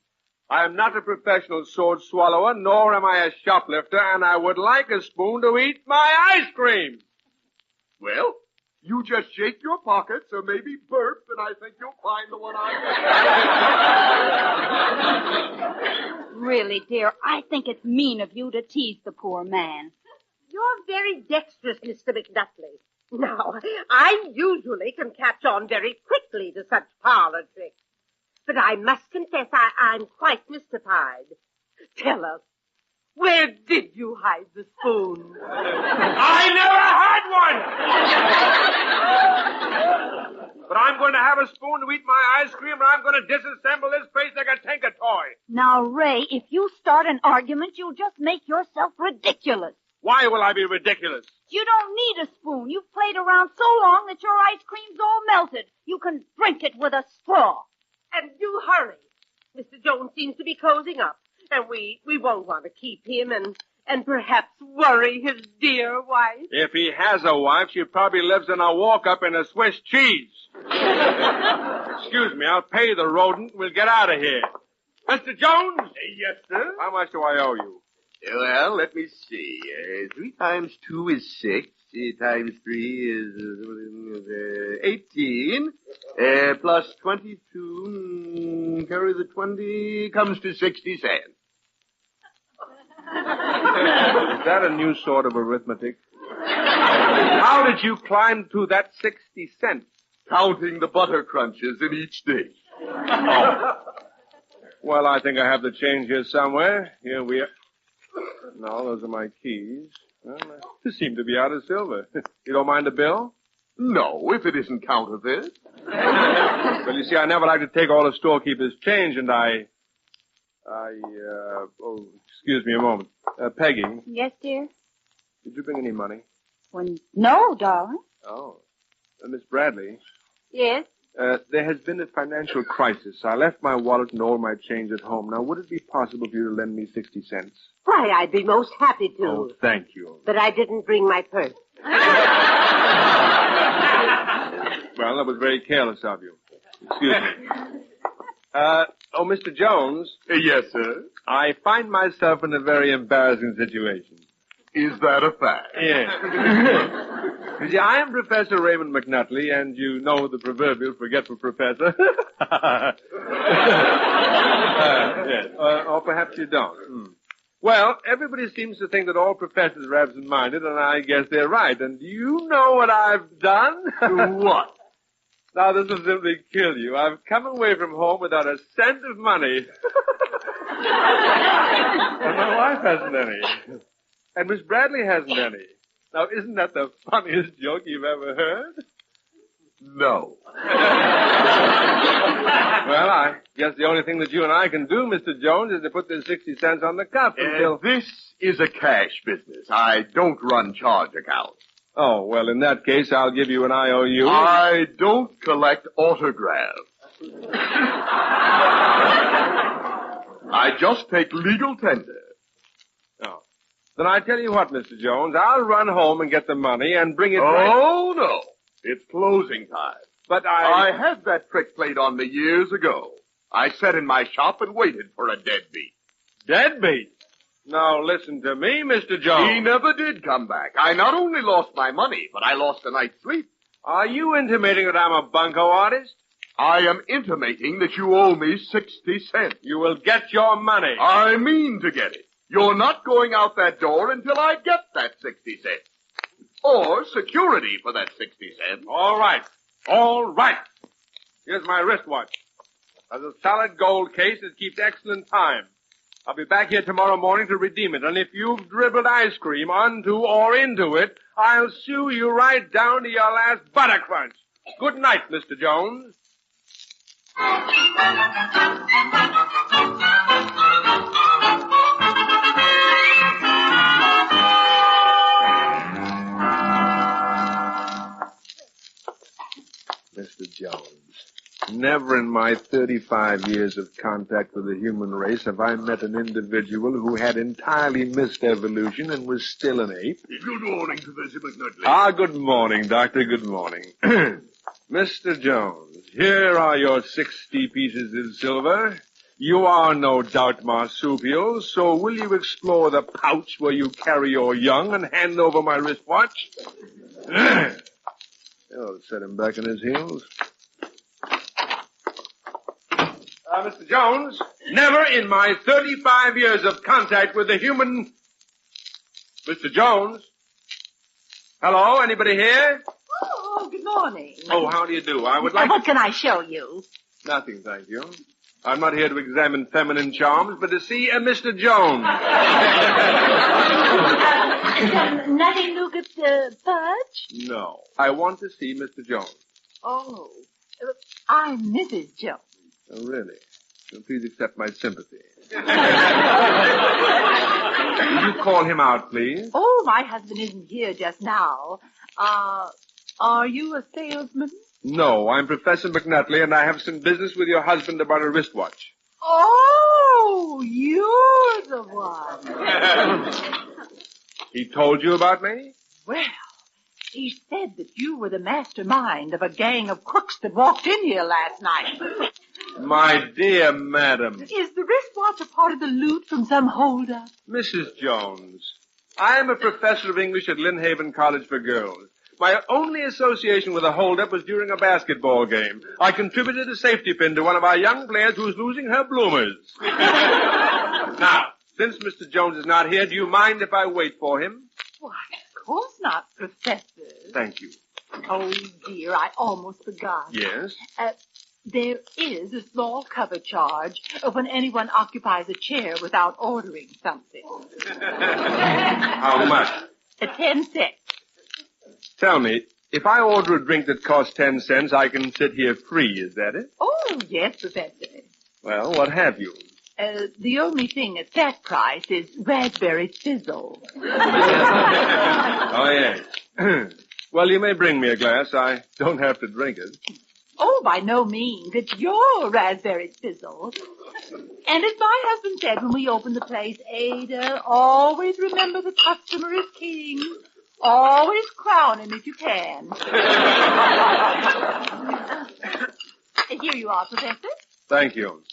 I am not a professional sword swallower, nor am I a shoplifter, and I would like a spoon to eat my ice cream. Well, you just shake your pockets or maybe burp, and I think you'll find the one I want. Really, dear, I think it's mean of you to tease the poor man. You're very dexterous, Mr. McNutley. Now, I usually can catch on very quickly to such parlor tricks. But I must confess I'm quite mystified. Tell us, where did you hide the spoon? I never had one! But I'm going to have a spoon to eat my ice cream, and I'm going to disassemble this place like a Tinker toy. Now, Ray, if you start an argument, you'll just make yourself ridiculous. Why will I be ridiculous? You don't need a spoon. You've played around so long that your ice cream's all melted. You can drink it with a straw. And do hurry. Mr. Jones seems to be closing up, and we won't want to keep him and perhaps worry his dear wife. If he has a wife, she probably lives in a walk-up in a Swiss cheese. Excuse me, I'll pay the rodent. We'll get out of here. Mr. Jones? Yes, sir? How much do I owe you? Well, let me see. 3 times 2 is 6. Times 3 is 18. Plus 22. 10, carry the 20, comes to 60 cents. Is that a new sort of arithmetic? How did you climb to that 60 cents? Counting the butter crunches in each dish. Oh. Well, I think I have the change here somewhere. Here we are. No, those are my keys. Well, I seem to be out of silver. You don't mind a bill? No, if it isn't counterfeit. Well, you see, I never like to take all the storekeeper's change, and oh, excuse me a moment. Peggy, Yes, dear? did you bring any money? No, darling. Oh. Miss Bradley, Yes? there has been a financial crisis. I left my wallet and all my change at home. Now, would it be possible for you to lend me 60 cents? Why, I'd be most happy to. Oh, thank you. But I didn't bring my purse. Well, that was very careless of you. Excuse me. Mr. Jones. Yes, sir? I find myself in a very embarrassing situation. Is that a fact? Yes. You see, I am Professor Raymond McNutley, and you know the proverbial forgetful professor. Yes. Or perhaps you don't. Well, everybody seems to think that all professors are absent-minded, and I guess they're right. And do you know what I've done? What? Now, this will simply kill you. I've come away from home without a cent of money. And my wife hasn't any. And Miss Bradley hasn't any. Now, isn't that the funniest joke you've ever heard? No. Well, I guess the only thing that you and I can do, Mr. Jones, is to put this 60 cents on the cuff until... This is a cash business. I don't run charge accounts. Oh, well, in that case, I'll give you an IOU. I don't collect autographs. I just take legal tender. Oh. Then I tell you what, Mr. Jones, I'll run home and get the money and bring it Oh, no. It's closing time. But I had that trick played on me years ago. I sat in my shop and waited for a deadbeat. Deadbeat? Now, listen to me, Mr. Jones. He never did come back. I not only lost my money, but I lost a night's sleep. Are you intimating that I'm a bunco artist? I am intimating that you owe me 60 cents. You will get your money. I mean to get it. You're not going out that door until I get that 60 cents. Or security for that 60 cents. All right. All right. Here's my wristwatch. There's a solid gold case that keeps excellent time. I'll be back here tomorrow morning to redeem it, and if you've dribbled ice cream onto or into it, I'll sue you right down to your last butter crunch. Good night, Mr. Jones. Mr. Jones, never in my 35 years of contact with the human race have I met an individual who had entirely missed evolution and was still an ape. Good morning, Professor McNutley. Good morning, Doctor. Good morning. Mr. Jones, here are your 60 pieces of silver. You are no doubt marsupials, so will you explore the pouch where you carry your young and hand over my wristwatch? I'll set him back on his heels. Mr. Jones, never in my 35 years of contact with the human... Mr. Jones? Hello, anybody here? Oh, good morning. Oh, how do you do? I would like... What can I show you? Nothing, thank you. I'm not here to examine feminine charms, but to see Mr. Jones. Some nutty nougat fudge? No. I want to see Mr. Jones. Oh, I'm Mrs. Jones. Oh, really? Well, please accept my sympathy. Will you call him out, please? Oh, my husband isn't here just now. Are you a salesman? No, I'm Professor McNutley, and I have some business with your husband about a wristwatch. Oh, you're the one. He told you about me? Well, he said that you were the mastermind of a gang of crooks that walked in here last night. My dear madam. Is the wristwatch a part of the loot from some holdup? Mrs. Jones, I am a professor of English at Lynn Haven College for Girls. My only association with a holdup was during a basketball game. I contributed a safety pin to one of our young players who was losing her bloomers. Now, since Mr. Jones is not here, do you mind if I wait for him? Why, of course not, Professor. Thank you. Oh, dear, I almost forgot. Yes? There is a small cover charge when anyone occupies a chair without ordering something. How much? 10 cents. Tell me, if I order a drink that costs 10 cents, I can sit here free, is that it? Oh, yes, Professor. Well, what have you? The only thing at that price is raspberry fizzle. Oh, yes. Well, you may bring me a glass. I don't have to drink it. Oh, by no means. It's your raspberry fizzle. And as my husband said when we opened the place, Ada, always remember the customer is king. Always crown him if you can. Here you are, Professor. Thank you.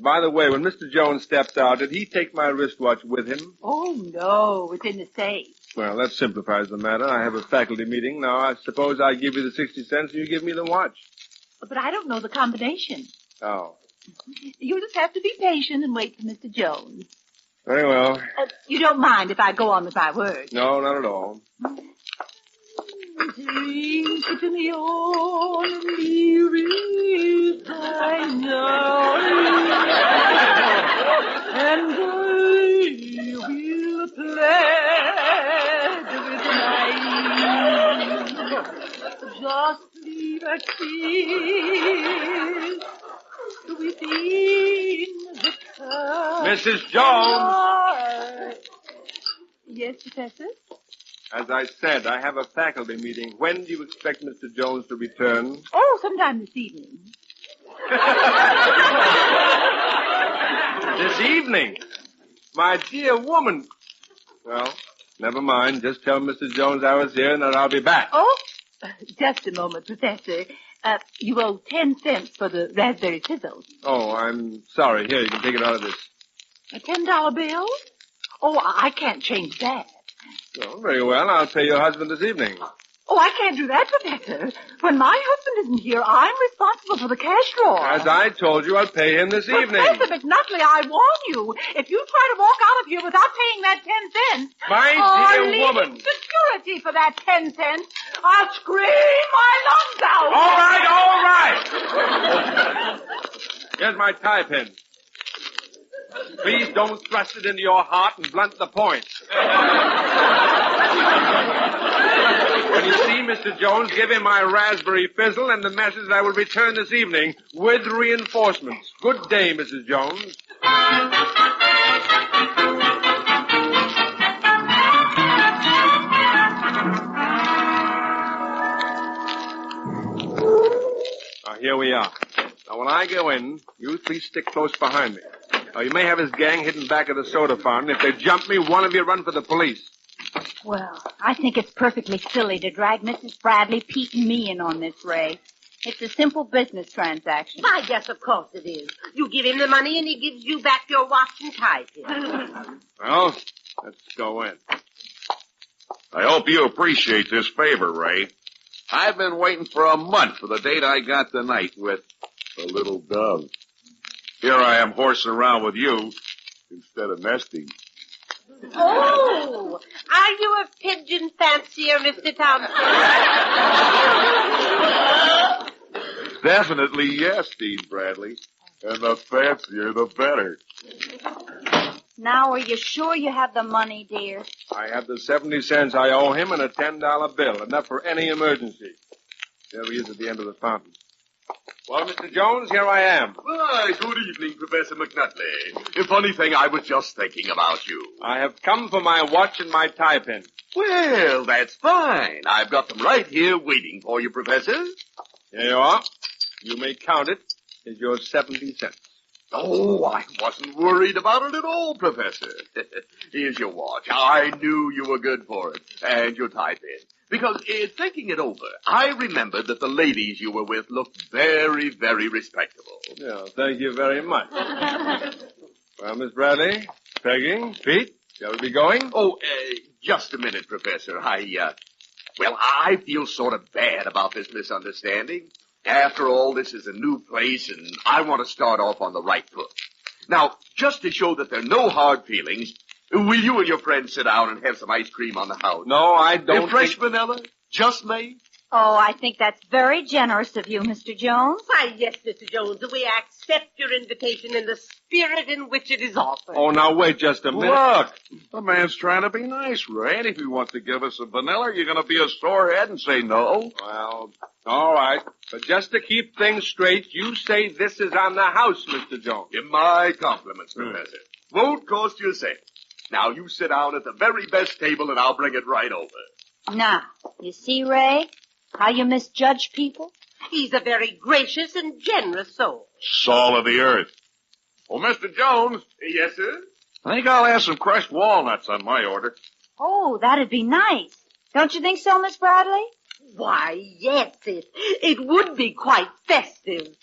By the way, when Mr. Jones stepped out, did he take my wristwatch with him? Oh, no, it's in the safe. Well, that simplifies the matter. I have a faculty meeting. Now, I suppose I give you the 60 cents and you give me the watch. But I don't know the combination. Oh. You'll just have to be patient and wait for Mr. Jones. Very well. You don't mind if I go on with my work? No, not at all. Drink it to me all lyrics I know, and I will pledge with my just leave a kiss within the cup. Mrs. Jones! Yes, Professor? As I said, I have a faculty meeting. When do you expect Mr. Jones to return? Oh, sometime this evening. This evening? My dear woman. Well, never mind. Just tell Mr. Jones I was here and that I'll be back. Oh, just a moment, Professor. You owe 10 cents for the raspberry fizzle. Oh, I'm sorry. Here, you can take it out of this. A $10 bill? Oh, I can't change that. Oh, very well. I'll pay your husband this evening. Oh, I can't do that, Professor. When my husband isn't here, I'm responsible for the cash drawer. As I told you, I'll pay him this evening. Professor McNutley, I warn you. If you try to walk out of here without paying that 10 cents... My dear woman. security for that 10 cents, I'll scream my lungs out. All right. Here's my tie pin. Please don't thrust it into your heart and blunt the point. When you see Mr. Jones, give him my raspberry fizzle and the message I will return this evening with reinforcements. Good day, Mrs. Jones. Now, here we are. Now, when I go in, you please stick close behind me. Now, you may have his gang hidden back at the soda fountain. If they jump me, one of you run for the police. Well, I think it's perfectly silly to drag Mrs. Bradley, Pete, and me in on this, Ray. It's a simple business transaction. Why, yes, of course it is. You give him the money and he gives you back your watch and tie pin. Well, let's go in. I hope you appreciate this favor, Ray. I've been waiting for a month for the date I got tonight with the little dove. Here I am horsing around with you instead of nesting. Oh, are you a pigeon fancier, Mr. Thompson? Definitely yes, Dean Bradley. And the fancier, the better. Now, are you sure you have the money, dear? I have the 70 cents I owe him and a $10 bill, enough for any emergency. There he is at the end of the fountain. Well, Mr. Jones, here I am. Why, good evening, Professor McNutley. A funny thing, I was just thinking about you. I have come for my watch and my tie pin. Well, that's fine. I've got them right here waiting for you, Professor. Here you are. You may count it as your 70 cents. Oh, I wasn't worried about it at all, Professor. Here's your watch. I knew you were good for it. And your tie pin. Because, thinking it over, I remembered that the ladies you were with looked very, very respectable. Yeah, thank you very much. Well, Miss Bradley, Peggy, Pete, shall we be going? Oh, just a minute, Professor. Well, I feel sort of bad about this misunderstanding. After all, this is a new place, and I want to start off on the right foot. Now, just to show that there are no hard feelings, will you and your friends sit down and have some ice cream on the house? No, I don't. Fresh vanilla? Just made? Oh, I think that's very generous of you, Mr. Jones. Why, yes, Mr. Jones, we accept your invitation in the spirit in which it is offered. Oh, now wait just a minute. Look, the man's trying to be nice, Ray. And if he wants to give us some vanilla, you're going to be a sorehead and say no. Well, all right. But just to keep things straight, you say this is on the house, Mr. Jones. Give my compliments, Professor. Won't cost you a cent. Now, you sit down at the very best table, and I'll bring it right over. Now, you see, Ray, how you misjudge people? He's a very gracious and generous soul. Salt of the earth. Oh, Mr. Jones. Yes, sir? I think I'll have some crushed walnuts on my order. Oh, that'd be nice. Don't you think so, Miss Bradley? Why, yes, it would be quite festive.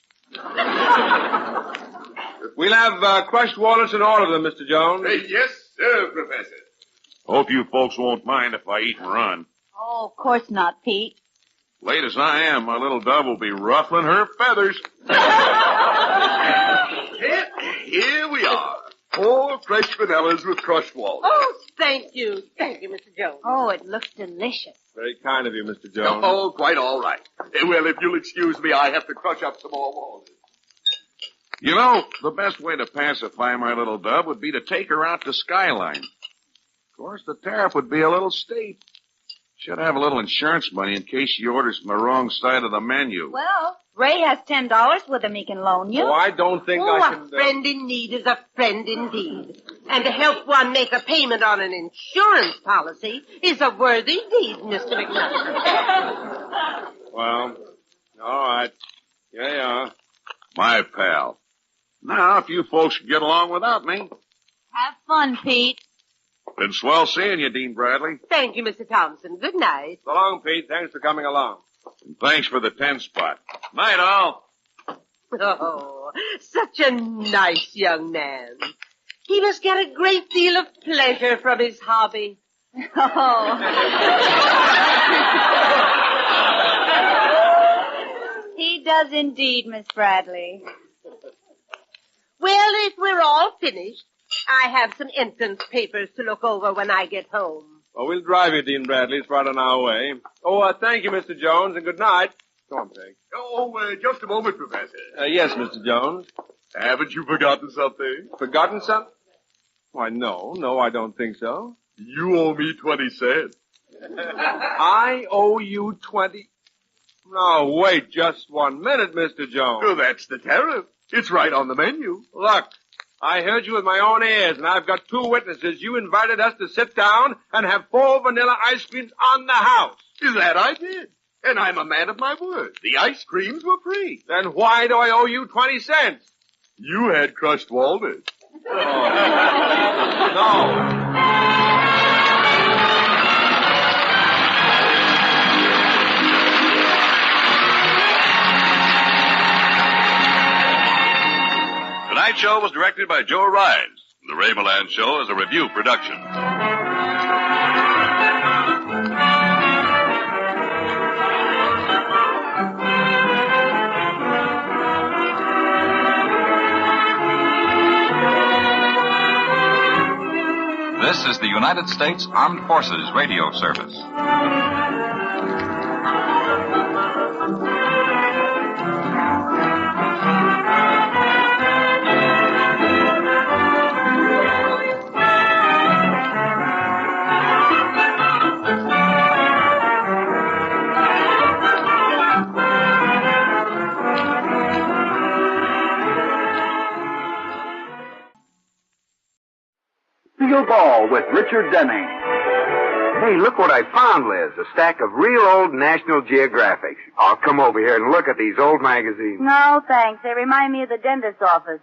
We'll have crushed walnuts and all of them, Mr. Jones. Yes, sir, Professor. Hope you folks won't mind if I eat and run. Oh, of course not, Pete. Late as I am, my little dove will be ruffling her feathers. Here we are. 4 fresh vanillas with crushed walnuts. Oh, thank you. Thank you, Mr. Jones. Oh, it looks delicious. Very kind of you, Mr. Jones. Oh, quite all right. Well, if you'll excuse me, I have to crush up some more walnuts. You know, the best way to pacify my little dove would be to take her out to Skyline. Of course, the tariff would be a little steep. Should have a little insurance money in case she orders from the wrong side of the menu. Well, Ray has $10 with him he can loan you. Oh, I don't think I can... A friend in need is a friend indeed. And to help one make a payment on an insurance policy is a worthy deed, Mr. McNutt. Well, all right. Yeah, yeah. My pal. Now, if you folks can get along without me. Have fun, Pete. Been swell seeing you, Dean Bradley. Thank you, Mr. Thompson. Good night. So long, Pete. Thanks for coming along. And thanks for the 10 spot. Night, all. Oh, such a nice young man. He must get a great deal of pleasure from his hobby. Oh. He does indeed, Miss Bradley. Well, if we're all finished, I have some entrance papers to look over when I get home. Well, we'll drive you, Dean Bradley. It's right on our way. Oh, thank you, Mr. Jones, and good night. Go on, Peg. Oh, just a moment, Professor. Yes, Mr. Jones. Haven't you forgotten something? Forgotten something? Why, no, I don't think so. You owe me 20 cents. I owe you 20? No, wait just 1 minute, Mr. Jones. Oh, that's the tariff. It's right on the menu. Look, I heard you with my own ears, and I've got 2 witnesses. You invited us to sit down and have 4 vanilla ice creams on the house. That I did. And I'm a man of my word. The ice creams were free. Then why do I owe you 20 cents? You had crushed walnuts. Oh. No. Tonight's show was directed by Joe Rise. The Ray Milland Show is a review production. This is the United States Armed Forces Radio Service. Field Ball with Richard Denning. Hey, look what I found, Liz. A stack of real old National Geographics. Oh, come over here and look at these old magazines. No, thanks. They remind me of the dentist's office.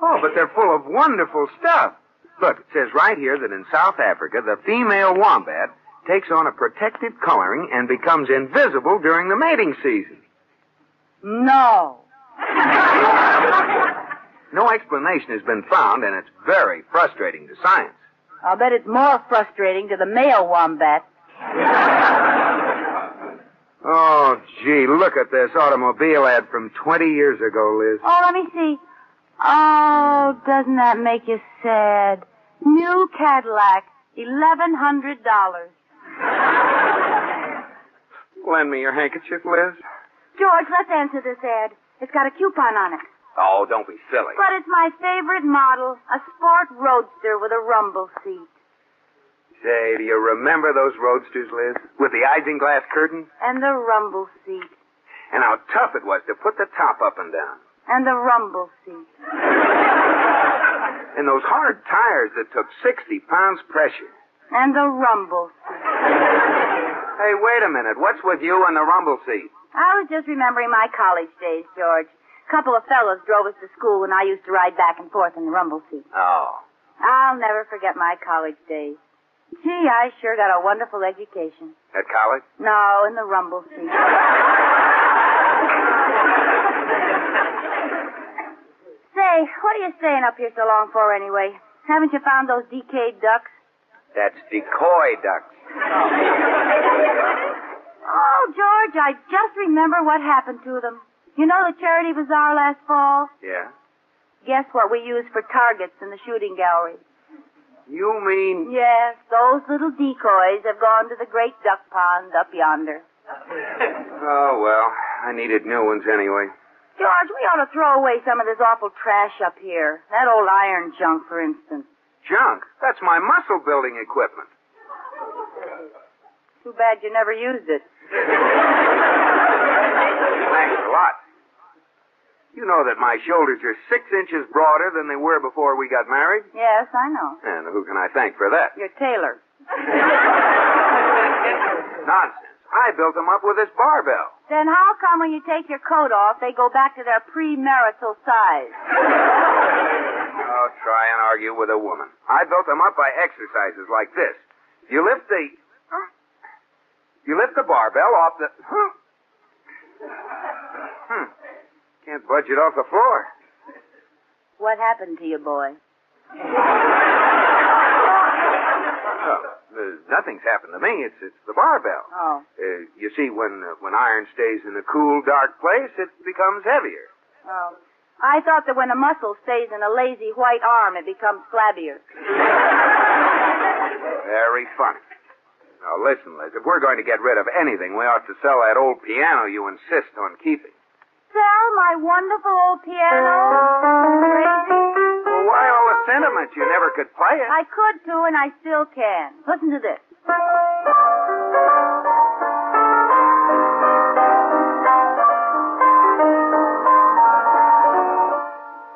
Oh, but they're full of wonderful stuff. Look, it says right here that in South Africa, the female wombat takes on a protective coloring and becomes invisible during the mating season. No. No explanation has been found, and it's very frustrating to science. I'll bet it's more frustrating to the male wombat. gee, look at this automobile ad from 20 years ago, Liz. Oh, let me see. Oh, doesn't that make you sad? New Cadillac, $1,100. Lend me your handkerchief, Liz. George, let's answer this ad. It's got a coupon on it. Oh, don't be silly. But it's my favorite model, a sport roadster with a rumble seat. Say, do you remember those roadsters, Liz? With the isinglass curtains? And the rumble seat. And how tough it was to put the top up and down. And the rumble seat. And those hard tires that took 60 pounds pressure. And the rumble seat. Hey, wait a minute. What's with you and the rumble seat? I was just remembering my college days, George. A couple of fellows drove us to school and I used to ride back and forth in the rumble seat. Oh. I'll never forget my college days. Gee, I sure got a wonderful education. At college? No, in the rumble seat. Say, what are you staying up here so long for anyway? Haven't you found those decayed ducks? That's decoy ducks. Oh, George, I just remember what happened to them. You know the charity bazaar last fall? Yeah? Guess what we used for targets in the shooting gallery? You mean... Yes, those little decoys have gone to the great duck pond up yonder. Oh, well, I needed new ones anyway. George, we ought to throw away some of this awful trash up here. That old iron junk, for instance. Junk? That's my muscle building equipment. Too bad you never used it. Thanks a lot. You know that my shoulders are 6 inches broader than they were before we got married? Yes, I know. And who can I thank for that? Your tailor. Nonsense. I built them up with this barbell. Then how come when you take your coat off, they go back to their premarital size? Oh, try and argue with a woman. I built them up by exercises like this. You lift the barbell off the... Can't budge it off the floor. What happened to you, boy? Nothing's happened to me. It's the barbell. Oh. You see, when iron stays in a cool, dark place, it becomes heavier. Oh. I thought that when a muscle stays in a lazy white arm, it becomes flabbier. Very funny. Now, listen, Liz, if we're going to get rid of anything, we ought to sell that old piano you insist on keeping. Sell my wonderful old piano? Crazy? Well, why all the sentiment? You never could play it. I could, too, and I still can. Listen to this.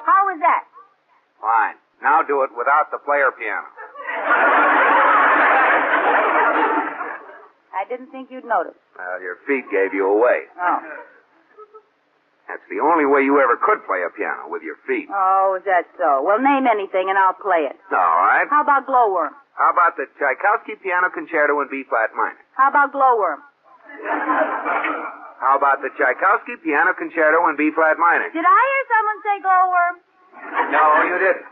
How was that? Fine. Now do it without the player piano. I didn't think you'd notice. Well, your feet gave you away. Oh. That's the only way you ever could play a piano, with your feet. Oh, is that so? Well, name anything and I'll play it. All right. How about Glowworm? How about the Tchaikovsky Piano Concerto in B-flat minor? How about Glowworm? How about the Tchaikovsky Piano Concerto in B-flat minor? Did I hear someone say Glowworm? No, you didn't.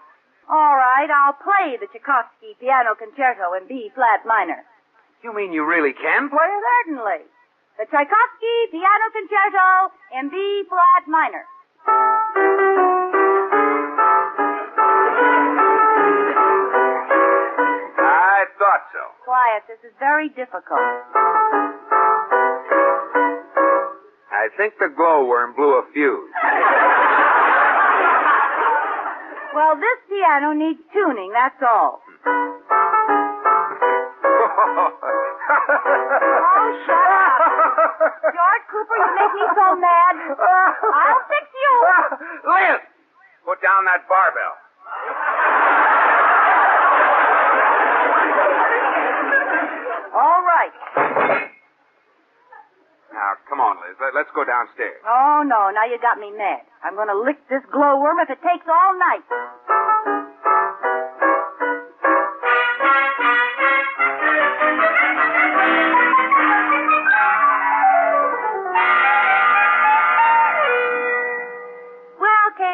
All right, I'll play the Tchaikovsky Piano Concerto in B-flat minor. You mean you really can play it? Certainly. The Tchaikovsky Piano Concerto in B-flat minor. I thought so. Quiet, this is very difficult. I think the glowworm blew a fuse. Well, this piano needs tuning, that's all. Oh, shut up. George Cooper, you make me so mad. I'll fix you. Liz, put down that barbell. All right. Now, come on, Liz. Let's go downstairs. Oh, no, now you got me mad. I'm going to lick this glowworm if it takes all night.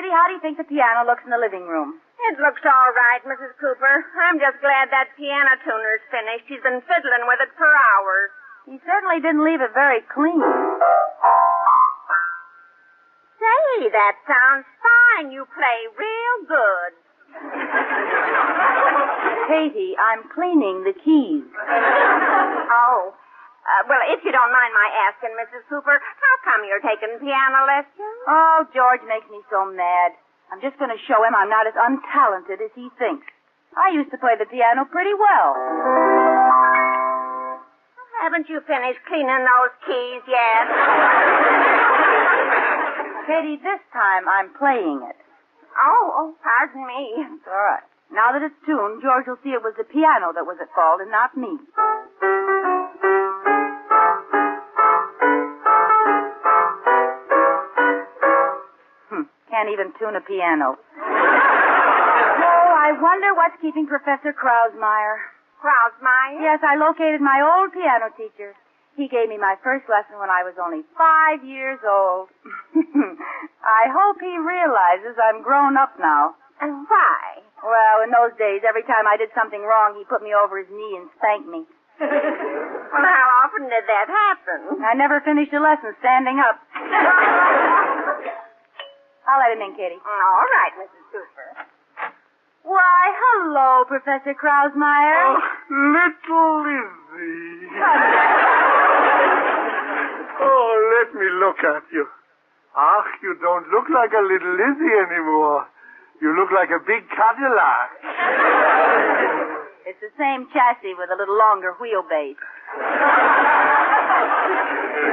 How do you think the piano looks in the living room? It looks all right, Mrs. Cooper. I'm just glad that piano tuner's finished. He's been fiddling with it for hours. He certainly didn't leave it very clean. that sounds fine. You play real good. Katie, I'm cleaning the keys. Oh. Well, if you don't mind my asking, Mrs. Cooper, how come you're taking piano lessons? Oh, George makes me so mad. I'm just going to show him I'm not as untalented as he thinks. I used to play the piano pretty well. Haven't you finished cleaning those keys yet? Katie, this time I'm playing it. Oh, pardon me. It's all right. Now that it's tuned, George will see it was the piano that was at fault and not me. Can't even tune a piano. Oh, I wonder what's keeping Professor Krausmeyer. Krausmeyer? Yes, I located my old piano teacher. He gave me my first lesson when I was only 5 years old. I hope he realizes I'm grown up now. And why? Well, in those days, every time I did something wrong, he put me over his knee and spanked me. Well, how often did that happen? I never finished a lesson standing up. I'll let him in, Kitty. All right, Mrs. Cooper. Why, hello, Professor Krausmeyer. Oh, little Lizzie. Oh, let me look at you. Ach, you don't look like a little Lizzie anymore. You look like a big Cadillac. It's the same chassis with a little longer wheelbase.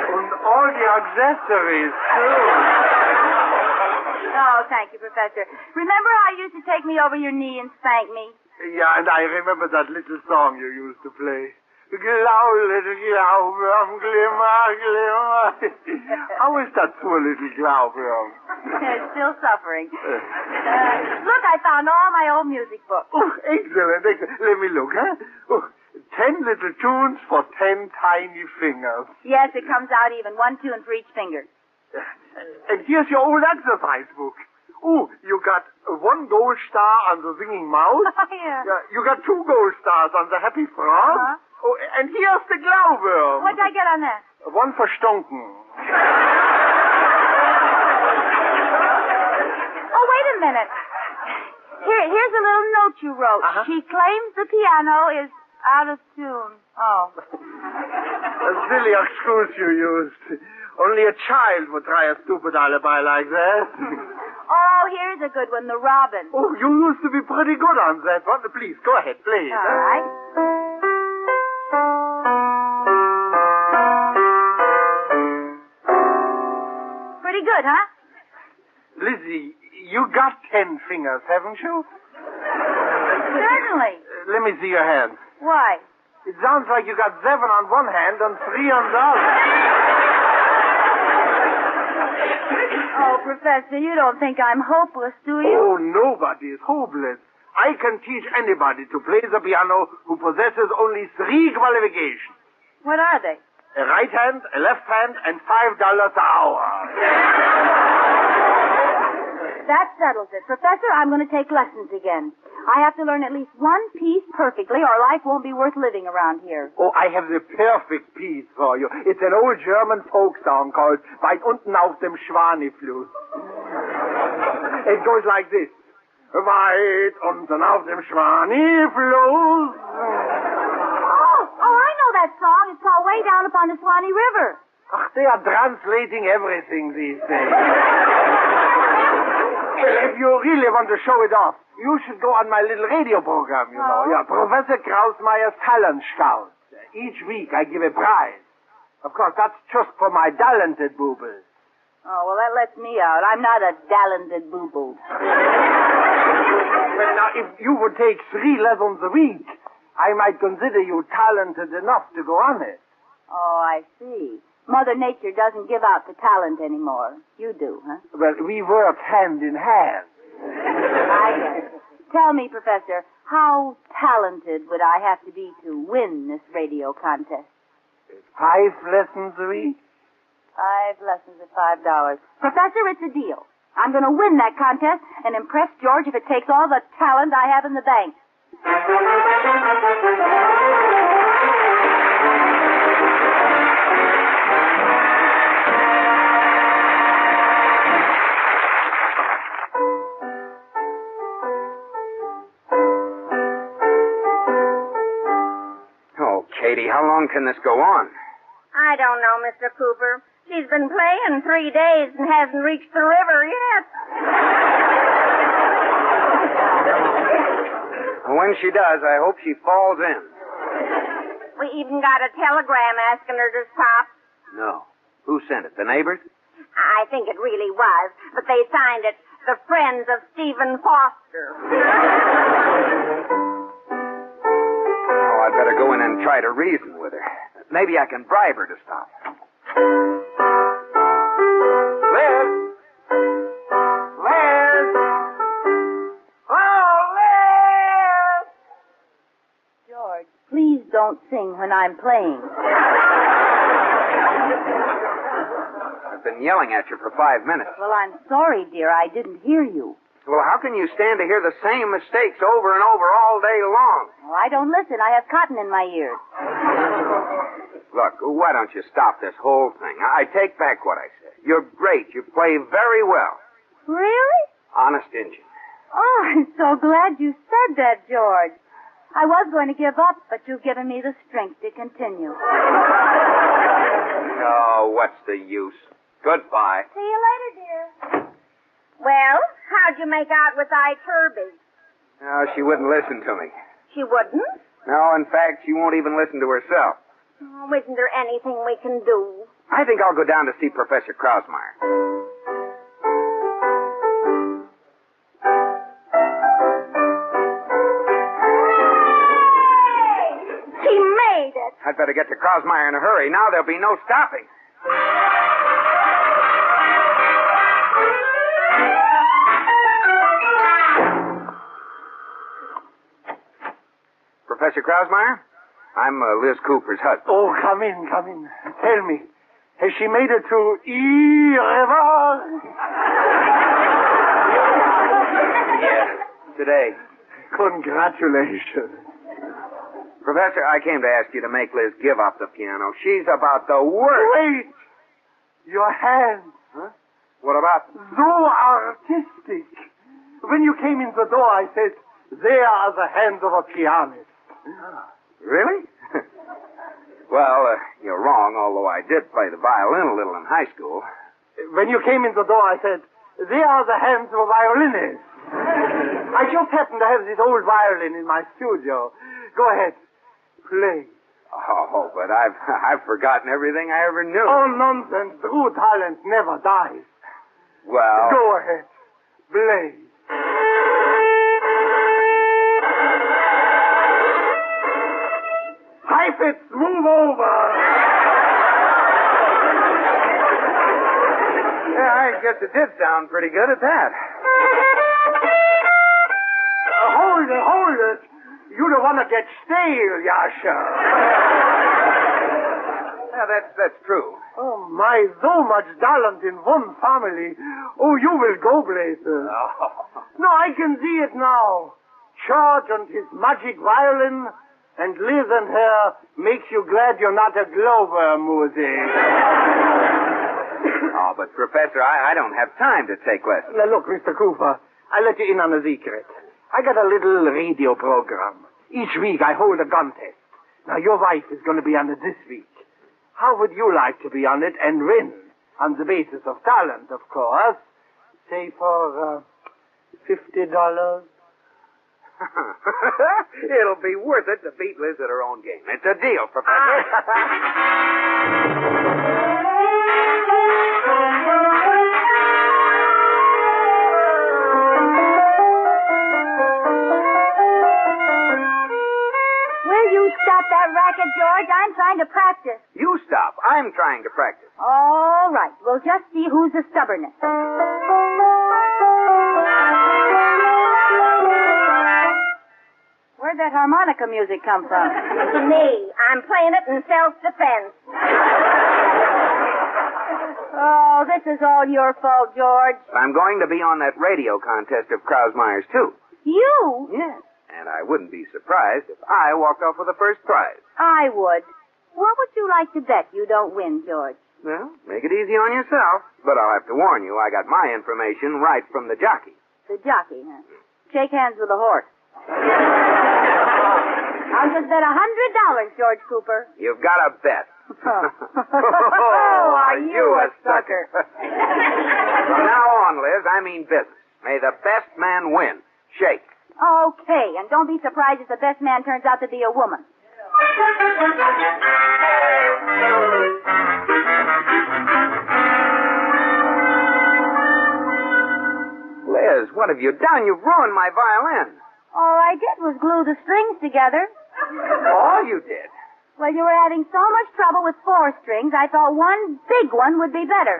And all the accessories, too. Oh, thank you, Professor. Remember how you used to take me over your knee and spank me? Yeah, and I remember that little song you used to play. Glaube, Glaube, glimmer, glimmer. How is that poor little Glaube? It's still suffering. Look, I found all my old music books. Oh, excellent, excellent. Let me look, huh? Oh, 10 little tunes for 10 tiny fingers. Yes, it comes out even. 1 tune for each finger. And here's your old exercise book. Oh, you got 1 gold star on the singing mouse. Yeah. You got 2 gold stars on the happy frog. Uh-huh. Oh, and here's the Glaube. What'd I get on that? 1 for stunken. Oh, wait a minute. Here's a little note you wrote. Uh-huh. She claims the piano is out of tune. Oh. A silly excuse you used. Only a child would try a stupid alibi like that. Oh, here's a good one, the robin. Oh, you used to be pretty good on that one. Please, go ahead, play it. All right. Pretty good, huh? Lizzie, you got 10 fingers, haven't you? Certainly. Let me see your hand. Why? It sounds like you got 7 on one hand and 3 on the other. Oh, Professor, you don't think I'm hopeless, do you? Oh, nobody is hopeless. I can teach anybody to play the piano who possesses only 3 qualifications. What are they? A right hand, a left hand, and $5 an hour. That settles it. Professor, I'm going to take lessons again. I have to learn at least 1 piece perfectly, or life won't be worth living around here. Oh, I have the perfect piece for you. It's an old German folk song called Weit unten auf dem Schwanefluss. It goes like this. Weit unten auf dem Schwanefluss. Oh, I know that song. It's called Way Down Upon the Swanee River. Ach, they are translating everything these days. Well, if you really want to show it off, you should go on my little radio program, you know. Yeah, Professor Krausmeyer's Talent Scout. Each week I give a prize. Of course, that's just for my talented boobles. Oh, well, that lets me out. I'm not a talented boo-boo. But now, if you would take 3 lessons a week, I might consider you talented enough to go on it. Oh, I see. Mother Nature doesn't give out the talent anymore. You do, huh? Well, we work hand in hand. I get it. Tell me, Professor, how talented would I have to be to win this radio contest? 5 lessons a week? 5 lessons at $5. Professor, it's a deal. I'm going to win that contest and impress George if it takes all the talent I have in the bank. long can this go on? I don't know, Mr. Cooper. She's been playing 3 days and hasn't reached the river yet. When she does, I hope she falls in. We even got a telegram asking her to stop. No. Who sent it? The neighbors? I think it really was, but they signed it, the Friends of Stephen Foster. Oh, I'd better go in and try to reason with her. Maybe I can bribe her to stop. Liz! Liz! Oh, Liz! George, please don't sing when I'm playing. I've been yelling at you for 5 minutes. Well, I'm sorry, dear. I didn't hear you. Well, how can you stand to hear the same mistakes over and over all day long? Well, I don't listen. I have cotton in my ears. Look, why don't you stop this whole thing? I take back what I said. You're great. You play very well. Really? Honest Injun. Oh, I'm so glad you said that, George. I was going to give up, but you've given me the strength to continue. Oh, what's the use? Goodbye. See you later, dear. Well, how'd you make out with Iturby? No, she wouldn't listen to me. She wouldn't? No, in fact, she won't even listen to herself. Oh, isn't there anything we can do? I think I'll go down to see Professor Krausmeyer. She made it. I'd better get to Krausmeyer in a hurry. Now there'll be no stopping. Professor Krausmeyer? I'm Liz Cooper's husband. Oh, come in. Tell me, has she made it to River? Yes, today. Congratulations. Professor, I came to ask you to make Liz give up the piano. She's about the worst. Wait! Your hands. Huh? What about them? So artistic. When you came in the door, I said, there are the hands of a pianist. Really? Well, you're wrong, although I did play the violin a little in high school. When you came in the door, I said, there are the hands of a violinist. I just happen to have this old violin in my studio. Go ahead. Play. Oh, but I've forgotten everything I ever knew. Oh, nonsense. True talent never dies. Well... Go ahead. Play. Heifetz, move over. Yeah, I guess it did sound pretty good at that. Hold it. You don't want to get stale, Yasha. Yeah, that's true. Oh, my, so much talent in one family. Oh, you will go places. Oh. No, I can see it now. George and his magic violin, and Liz and her makes you glad you're not a Glover music. Oh, but Professor, I don't have time to take lessons. Now, look, Mr. Cooper, I'll let you in on a secret. I got a little radio program. Each week I hold a contest. Now, your wife is going to be on it this week. How would you like to be on it and win? On the basis of talent, of course. Say for, $50. It'll be worth it to beat Liz at her own game. It's a deal, Professor. Will you stop that racket, George? I'm trying to practice. You stop. I'm trying to practice. All right. We'll just see who's the stubbornest. Where'd that harmonica music come from? Me. I'm playing it in self-defense. Oh, this is all your fault, George. I'm going to be on that radio contest of Krausmeyer's, too. You? Yes. And I wouldn't be surprised if I walked off with the first prize. I would. What would you like to bet you don't win, George? Well, make it easy on yourself. But I'll have to warn you, I got my information right from the jockey. The jockey, huh? Shake hands with the horse. I'll just bet $100, George Cooper. You've got a bet. Oh, are you a sucker? From now on, Liz, I mean business. May the best man win. Shake. Okay, and don't be surprised if the best man turns out to be a woman. Liz, what have you done? You've ruined my violin. All I did was glue the strings together. All you did? Well, you were having so much trouble with 4 strings, I thought one big one would be better.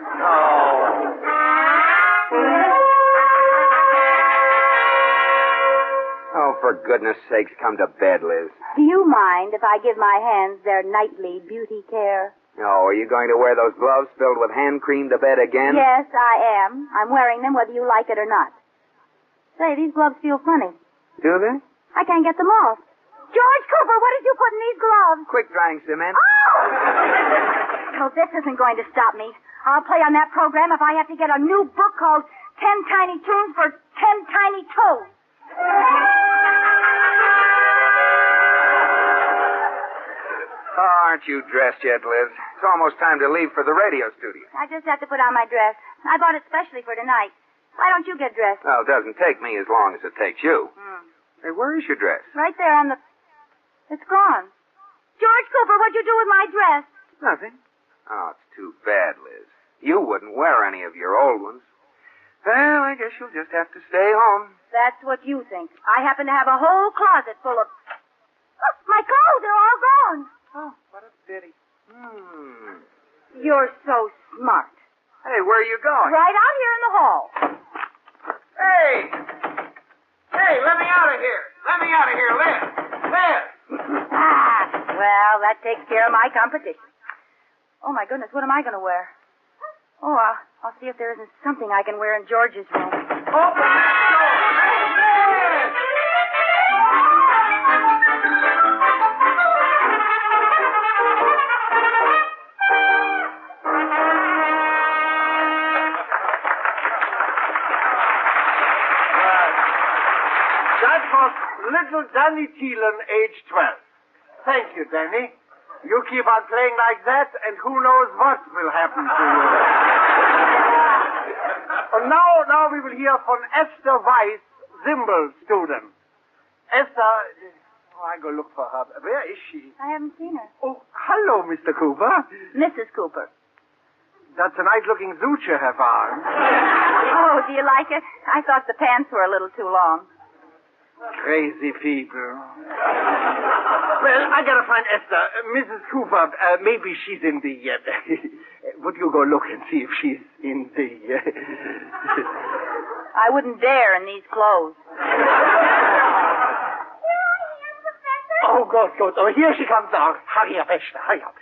Oh, for goodness sakes, come to bed, Liz. Do you mind if I give my hands their nightly beauty care? Oh, are you going to wear those gloves filled with hand cream to bed again? Yes, I am. I'm wearing them whether you like it or not. Say, these gloves feel funny. Do they? I can't get them off. George Cooper, what did you put in these gloves? Quick drying cement. Oh, this isn't going to stop me. I'll play on that program if I have to get a new book called 10 Tiny Tunes for 10 Tiny Toes. Oh, aren't you dressed yet, Liz? It's almost time to leave for the radio studio. I just have to put on my dress. I bought it specially for tonight. Why don't you get dressed? Well, it doesn't take me as long as it takes you. Hey, where is your dress? Right there on the... It's gone. George Cooper, what'd you do with my dress? Nothing. Oh, it's too bad, Liz. You wouldn't wear any of your old ones. Well, I guess you'll just have to stay home. That's what you think. I happen to have a whole closet full of... Oh, my clothes are all gone. Oh, what a pity. You're so smart. Hey, where are you going? Right out here in the hall. Hey! Hey, let me out of here! Let me out of here, Liz! Liz! Well, that takes care of my competition. Oh, my goodness, what am I going to wear? Oh, I'll see if there isn't something I can wear in George's room. Open that door! That was little Danny Thielen, age 12. Thank you, Danny. You keep on playing like that, and who knows what will happen to you. And now we will hear from Esther Weiss, Zimbel student. Esther, I go look for her. Where is she? I haven't seen her. Oh, hello, Mr. Cooper. Mrs. Cooper. That's a nice-looking suit you have on. Oh, do you like it? I thought the pants were a little too long. Crazy people. Well, I gotta find Esther. Mrs. Cooper, maybe she's in the... would you go look and see if she's in the... I wouldn't dare in these clothes. Oh, good. Oh, here she comes now. Hurry up, Esther, hurry up.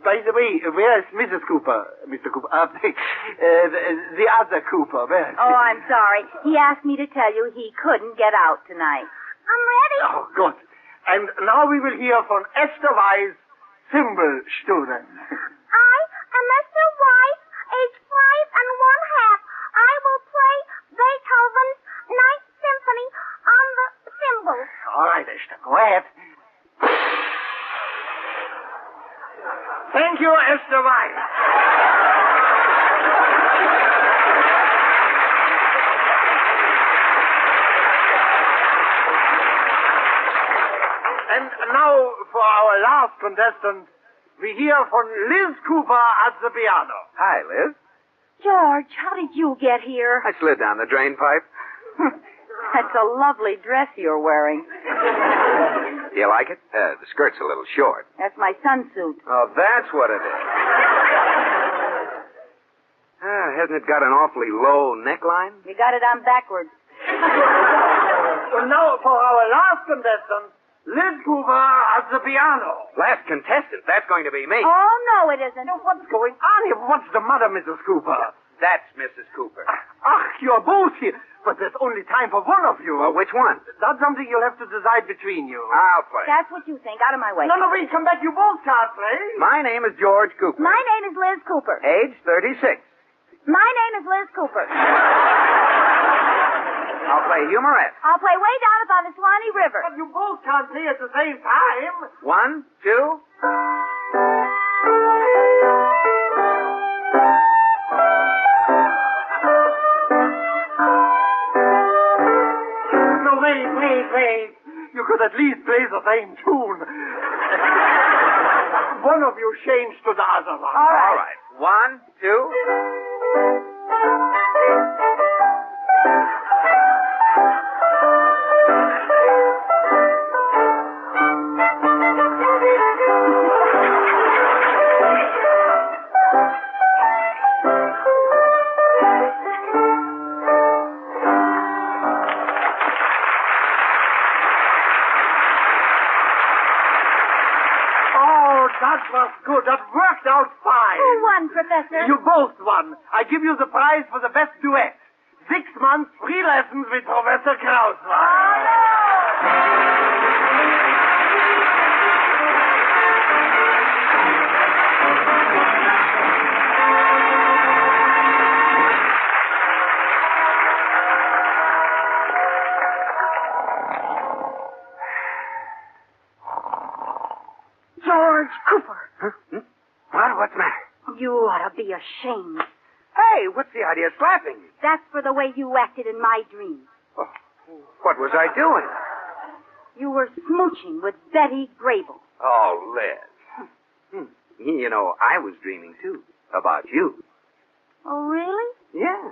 By the way, where is Mrs. Cooper? Mr. Cooper? The other Cooper, where? Oh, I'm sorry. He asked me to tell you he couldn't get out tonight. I'm ready. Oh, good. And now we will hear from Esther Weiss, Zimbel student. I am Esther Weiss, age 5 1/2. I will play Beethoven's Ninth Symphony on the cymbals. All right, Esther, go ahead. Thank you, Esther Weiss. And now, for our last contestant, we hear from Liz Cooper at the piano. Hi, Liz. George, how did you get here? I slid down the drain pipe. That's a lovely dress you're wearing. Do you like it? The skirt's a little short. That's my son's suit. Oh, that's what it is. Hasn't it got an awfully low neckline? You got it on backwards. Well, now, for our last contestant, Liz Cooper at the piano. Last contestant? That's going to be me. Oh, no, it isn't. What's going on here? What's the matter, Mrs. Cooper? That's Mrs. Cooper. You're both here. But there's only time for one of you. Well, which one? That's something you'll have to decide between you. I'll play. That's what you think. Out of my way. No, wait, come back. You both can't play. My name is George Cooper. My name is Liz Cooper. Age 36. My name is Liz Cooper. I'll play humorette. I'll play way down by the Swanee River. But you both can't play at the same time. 1, 2. No, wait. You could at least play the same tune. One of you change to the other one. All right. 1, 2. That was good. That worked out fine. Who won, Professor? You both won. I give you the prize for the best duet. 6 months free lessons with Professor Krauswein. George Cooper. Huh? What's the matter? You ought to be ashamed. Hey, what's the idea of slapping me? That's for the way you acted in my dream. Oh, what was I doing? You were smooching with Betty Grable. Oh, Liz. You know, I was dreaming, too, about you. Oh, really? Yeah.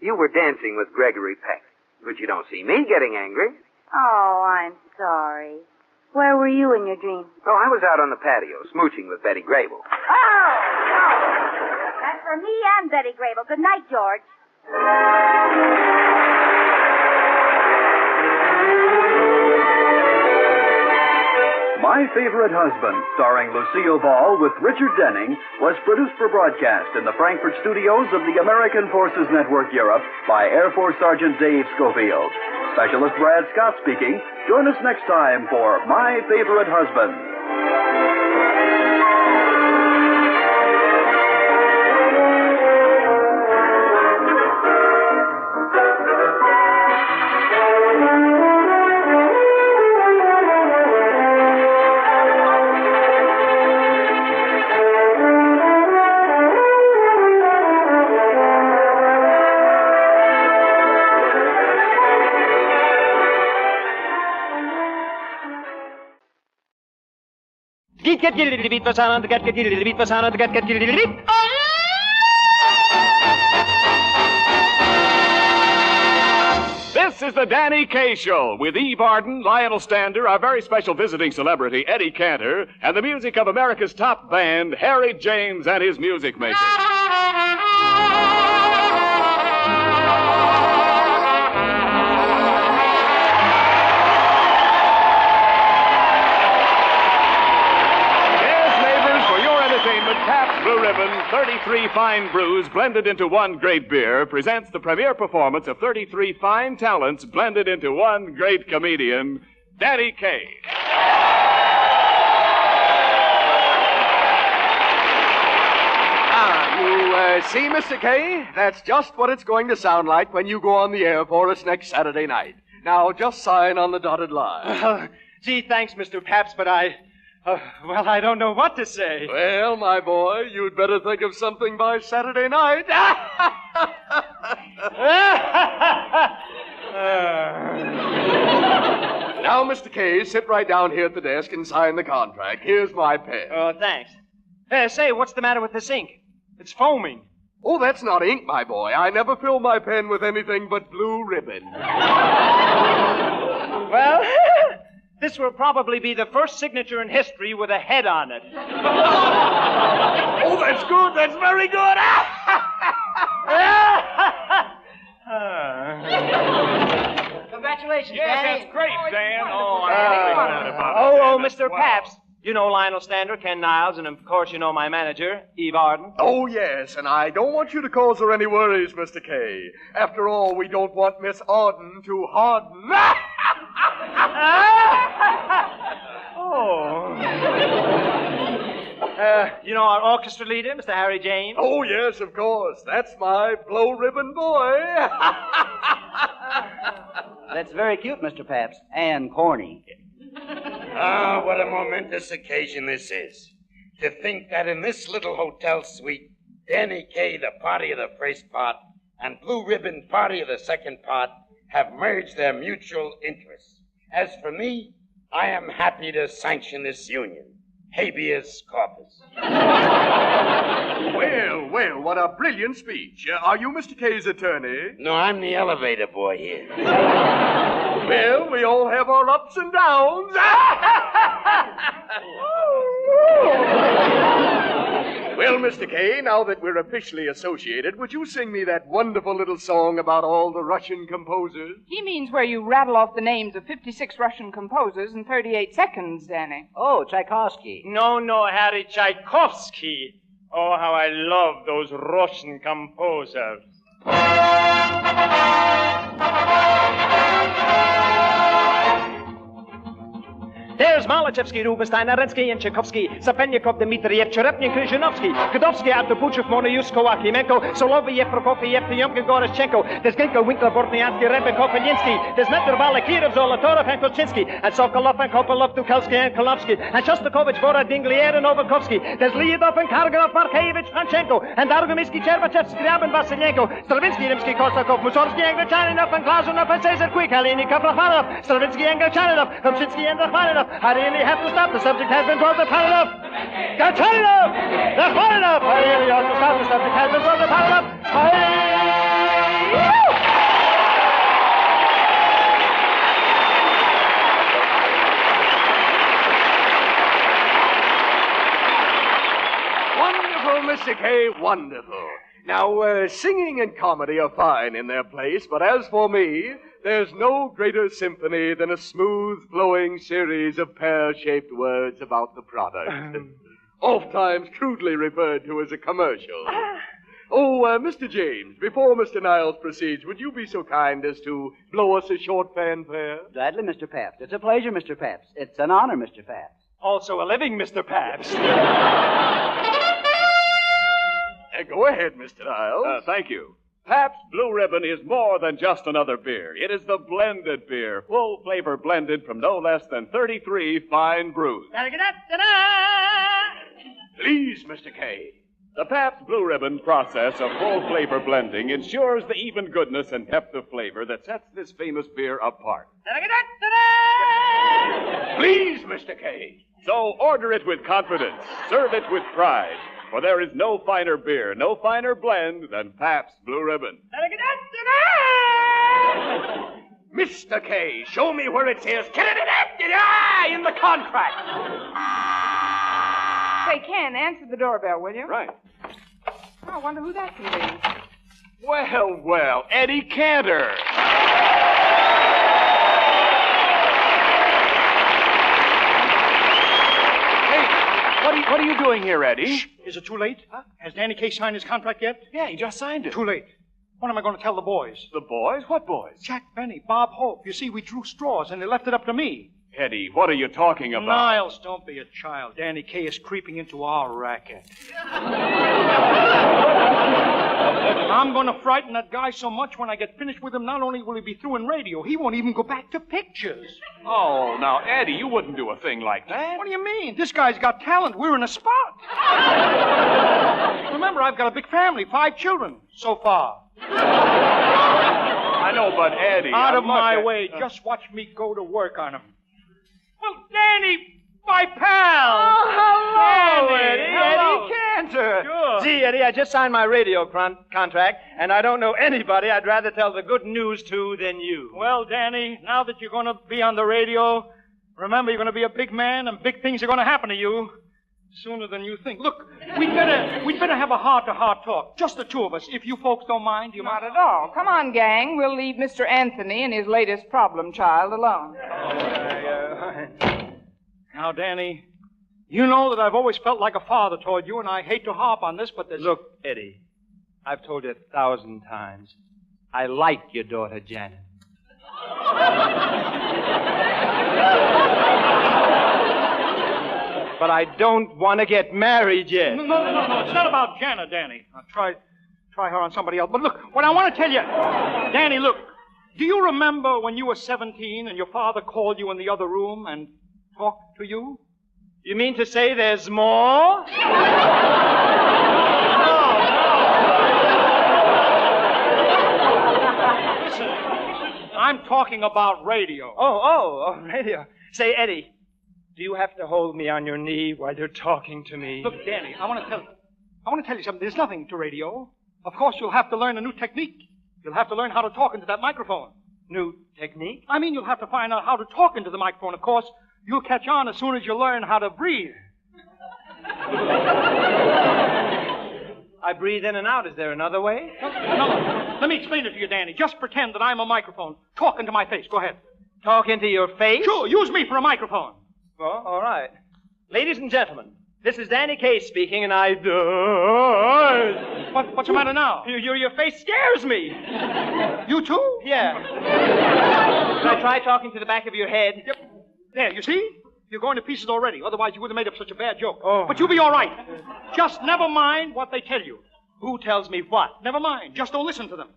You were dancing with Gregory Peck, but you don't see me getting angry. Oh, I'm sorry. Where were you in your dream? Oh, I was out on the patio, smooching with Betty Grable. Oh! That's for me and Betty Grable. Good night, George. My Favorite Husband, starring Lucille Ball with Richard Denning, was produced for broadcast in the Frankfurt studios of the American Forces Network Europe by Air Force Sergeant Dave Schofield. Specialist Brad Scott speaking. Join us next time for My Favorite Husband. This is the Danny Kaye Show with Eve Arden, Lionel Stander, our very special visiting celebrity, Eddie Cantor, and the music of America's top band, Harry James and his Music Makers. Pabst Blue Ribbon, 33 fine brews blended into one great beer, presents the premiere performance of 33 fine talents blended into one great comedian, Danny Kaye. You see, Mr. Kaye? That's just what it's going to sound like when you go on the air for us next Saturday night. Now, just sign on the dotted line. Gee, thanks, Mr. Pabst, but I don't know what to say. Well, my boy, you'd better think of something by Saturday night. Now, Mr. Kaye, sit right down here at the desk and sign the contract. Here's my pen. Oh, thanks. Say, what's the matter with this ink? It's foaming. Oh, that's not ink, my boy. I never fill my pen with anything but blue ribbon. Well, this will probably be the first signature in history with a head on it. Oh, that's good. That's very good. Congratulations, Yes, Danny. that's great, Dan. Oh, I'm really glad about it. Mr. Pabst. You know Lionel Stander, Ken Niles, and of course you know my manager, Eve Arden. Oh, yes, and I don't want you to cause her any worries, Mr. Kaye. After all, we don't want Miss Arden to harden. You know our orchestra leader, Mr. Harry James? Oh, yes, of course. That's my blow ribbon boy. That's very cute, Mr. Pabst, and corny. Ah, what a momentous occasion this is. To think that in this little hotel suite, Danny Kaye, the party of the first part, and Blue Ribbon, party of the second part, have merged their mutual interests. As for me, I am happy to sanction this union. Habeas corpus. Well, well, what a brilliant speech. Are you Mr. Kaye's attorney? No, I'm the elevator boy here. Well, we all have our ups and downs. Well, Mr. Kaye, now that we're officially associated, would you sing me that wonderful little song about all the Russian composers? He means where you rattle off the names of 56 Russian composers in 38 seconds, Danny. Oh, Tchaikovsky. No, Harry, Tchaikovsky. Oh, how I love those Russian composers. There's Malachevsky, Rubinstein, Arensky, and Tchaikovsky, Sapenyakov, Dmitriev, Cherepnik, Zhinovsky, Godovsky, Artupuchev, Monoyuskov, Akimenko, Soloviev, Prokofiev, Tyomkin, Goroschenko. There's Genko, Winkler, Bortniansky, Rebekov, and Yinsky. There's Metrvala, Kirov, Zolotorov, and Kochinsky, and Sokolov, and Kopolov, Tukhelsky, and Kolovsky, and Shostakovich, Vorod, Dinglier, and Novakovsky. There's Lyudov, and Karganov, Markevich, Panchenko, and Dargomisky, Cherbachev, Skriabin, Vasilenko, Stravinsky, Rimsky, Kosakov, Mussorgsky, Anglachanov, and Glazunov, and Cesar Quick, Halinikov, Rafanov, Stravinsky, Anglachanov, Kopchinsky, and Rachmaninoff. I really have to stop. The subject has been brought to Rachmaninoff. Rachmaninoff! Rachmaninoff! I really have to stop. The subject has been brought to Rachmaninoff. Wonderful, Mr. Kaye, wonderful. Now, singing and comedy are fine in their place, but as for me, there's no greater symphony than a smooth, flowing series of pear-shaped words about the product. Oftentimes crudely referred to as a commercial. Mr. James, before Mr. Niles proceeds, would you be so kind as to blow us a short fanfare? Gladly, Mr. Pabst. It's a pleasure, Mr. Pabst. It's an honor, Mr. Pabst. Also a living Mr. Pabst. Go ahead, Mr. Niles. Thank you. Pabst Blue Ribbon is more than just another beer. It is the blended beer, full flavor blended from no less than 33 fine brews. Please, Mr. Kaye. The Pabst Blue Ribbon process of full flavor blending ensures the even goodness and depth of flavor that sets this famous beer apart. Please, Mr. Kaye. So order it with confidence. Serve it with pride. For there is no finer beer, no finer blend than Pabst Blue Ribbon. Mr. Kaye, show me where it says in the contract. Say, Ken, answer the doorbell, will you? Right. I wonder who that can be. Well, Eddie Cantor. What are you doing here, Eddie? Shh. Is it too late? Huh? Has Danny Kaye signed his contract yet? Yeah, he just signed it. Too late. What am I going to tell the boys? The boys? What boys? Jack Benny, Bob Hope. You see, we drew straws, and they left it up to me. Eddie, what are you talking about? Niles, don't be a child. Danny Kaye is creeping into our racket. I'm going to frighten that guy so much when I get finished with him, not only will he be through in radio, he won't even go back to pictures. Oh, now, Eddie, you wouldn't do a thing like that. What do you mean? This guy's got talent. We're in a spot. Remember, I've got a big family, 5 children so far. I know, but Eddie... Out of my way. Just watch me go to work on him. Well, Danny, my pal. Oh, hello, Eddie. Hello. Eddie Cantor. Sure. Gee, Eddie, I just signed my radio contract, and I don't know anybody I'd rather tell the good news to than you. Well, Danny, now that you're going to be on the radio, remember you're going to be a big man, and big things are going to happen to you sooner than you think. Look, we'd better have a heart-to-heart talk, just the two of us. If you folks don't mind, you Not at all. Come on, gang. We'll leave Mr. Anthony and his latest problem child alone. Now, Danny, you know that I've always felt like a father toward you, and I hate to harp on this, but there's... Look, Eddie, I've told you 1,000 times. I like your daughter, Janet. But I don't want to get married yet. No. It's not about Janet, Danny. I'll try her on somebody else. But look, what I want to tell you... Danny, look. Do you remember when you were 17 and your father called you in the other room and talked to you? You mean to say there's more? Listen, I'm talking about radio. Oh, radio. Say, Eddie, do you have to hold me on your knee while you're talking to me? Look, Danny, I want to tell you something. There's nothing to radio. Of course, you'll have to learn a new technique. You'll have to learn how to talk into that microphone. New technique? I mean, you'll have to find out how to talk into the microphone. Of course, you'll catch on as soon as you learn how to breathe. I breathe in and out. Is there another way? No. Let me explain it to you, Danny. Just pretend that I'm a microphone. Talk into my face. Go ahead. Talk into your face? Sure, use me for a microphone. Oh, all right. Ladies and gentlemen, this is Danny Case speaking, and I... What's the matter now? Your face scares me. You too? Yeah. Can I try talking to the back of your head? Yep. There, you see? You're going to pieces already. Otherwise, you wouldn't have made up such a bad joke. Oh. But you'll be all right. Just never mind what they tell you. Who tells me what? Never mind. Just don't listen to them.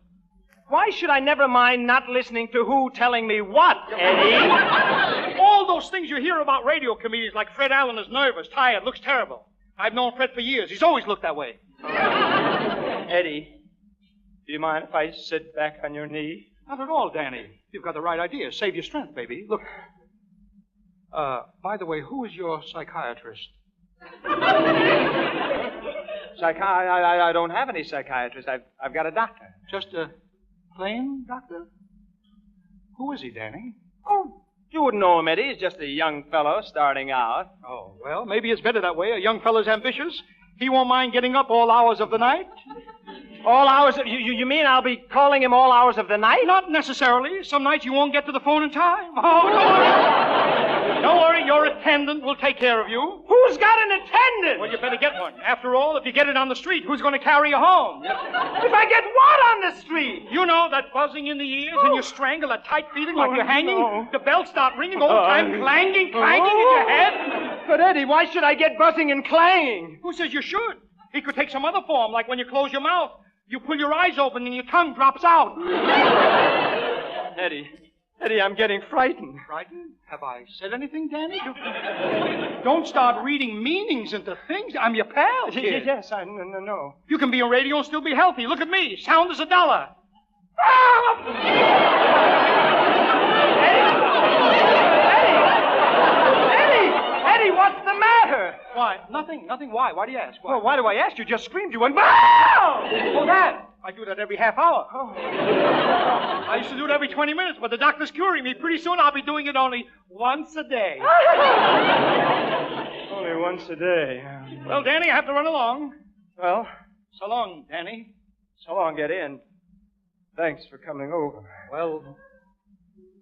Why should I never mind not listening to who telling me what, Eddie? All those things you hear about radio comedians, like Fred Allen is nervous, tired, looks terrible. I've known Fred for years. He's always looked that way. Eddie, do you mind if I sit back on your knee? Not at all, Danny. You've got the right idea. Save your strength, baby. Look. By the way, who is your psychiatrist? I don't have any psychiatrist. I've got a doctor. Just a plain doctor? Who is he, Danny? Oh, you wouldn't know him, Eddie. He's just a young fellow starting out. Oh, well, maybe it's better that way. A young fellow's ambitious. He won't mind getting up all hours of the night. All hours of... You mean I'll be calling him all hours of the night? Not necessarily. Some nights you won't get to the phone in time. Oh, don't worry. Don't worry. Your attendant will take care of you. Who's got an attendant? Well, you better get one. After all, if you get it on the street, who's going to carry you home? If I get what on the street? You know, that buzzing in the ears and you strangle, that tight feeling like you're hanging. No. The bells start ringing all the time, clanging in your head. But, Eddie, why should I get buzzing and clanging? Who says you should? It could take some other form, like when you close your mouth. You pull your eyes open and your tongue drops out. Eddie, I'm getting frightened. Frightened? Have I said anything, Danny? Don't start reading meanings into things. I'm your pal, kid. Yes, I know. You can be on radio and still be healthy. Look at me. Sound as a dollar. Eddie, what's the matter? Why? Nothing. Why? Why do you ask? Why? Well, why do I ask? You just screamed. You went, "Wow!" Oh, that. I do that every half hour. Oh. I used to do it every 20 minutes, but the doctor's curing me. Pretty soon I'll be doing it only once a day. Only once a day. Well, Danny, I have to run along. Well? So long, Danny. So long, Eddie, and thanks for coming over. Well,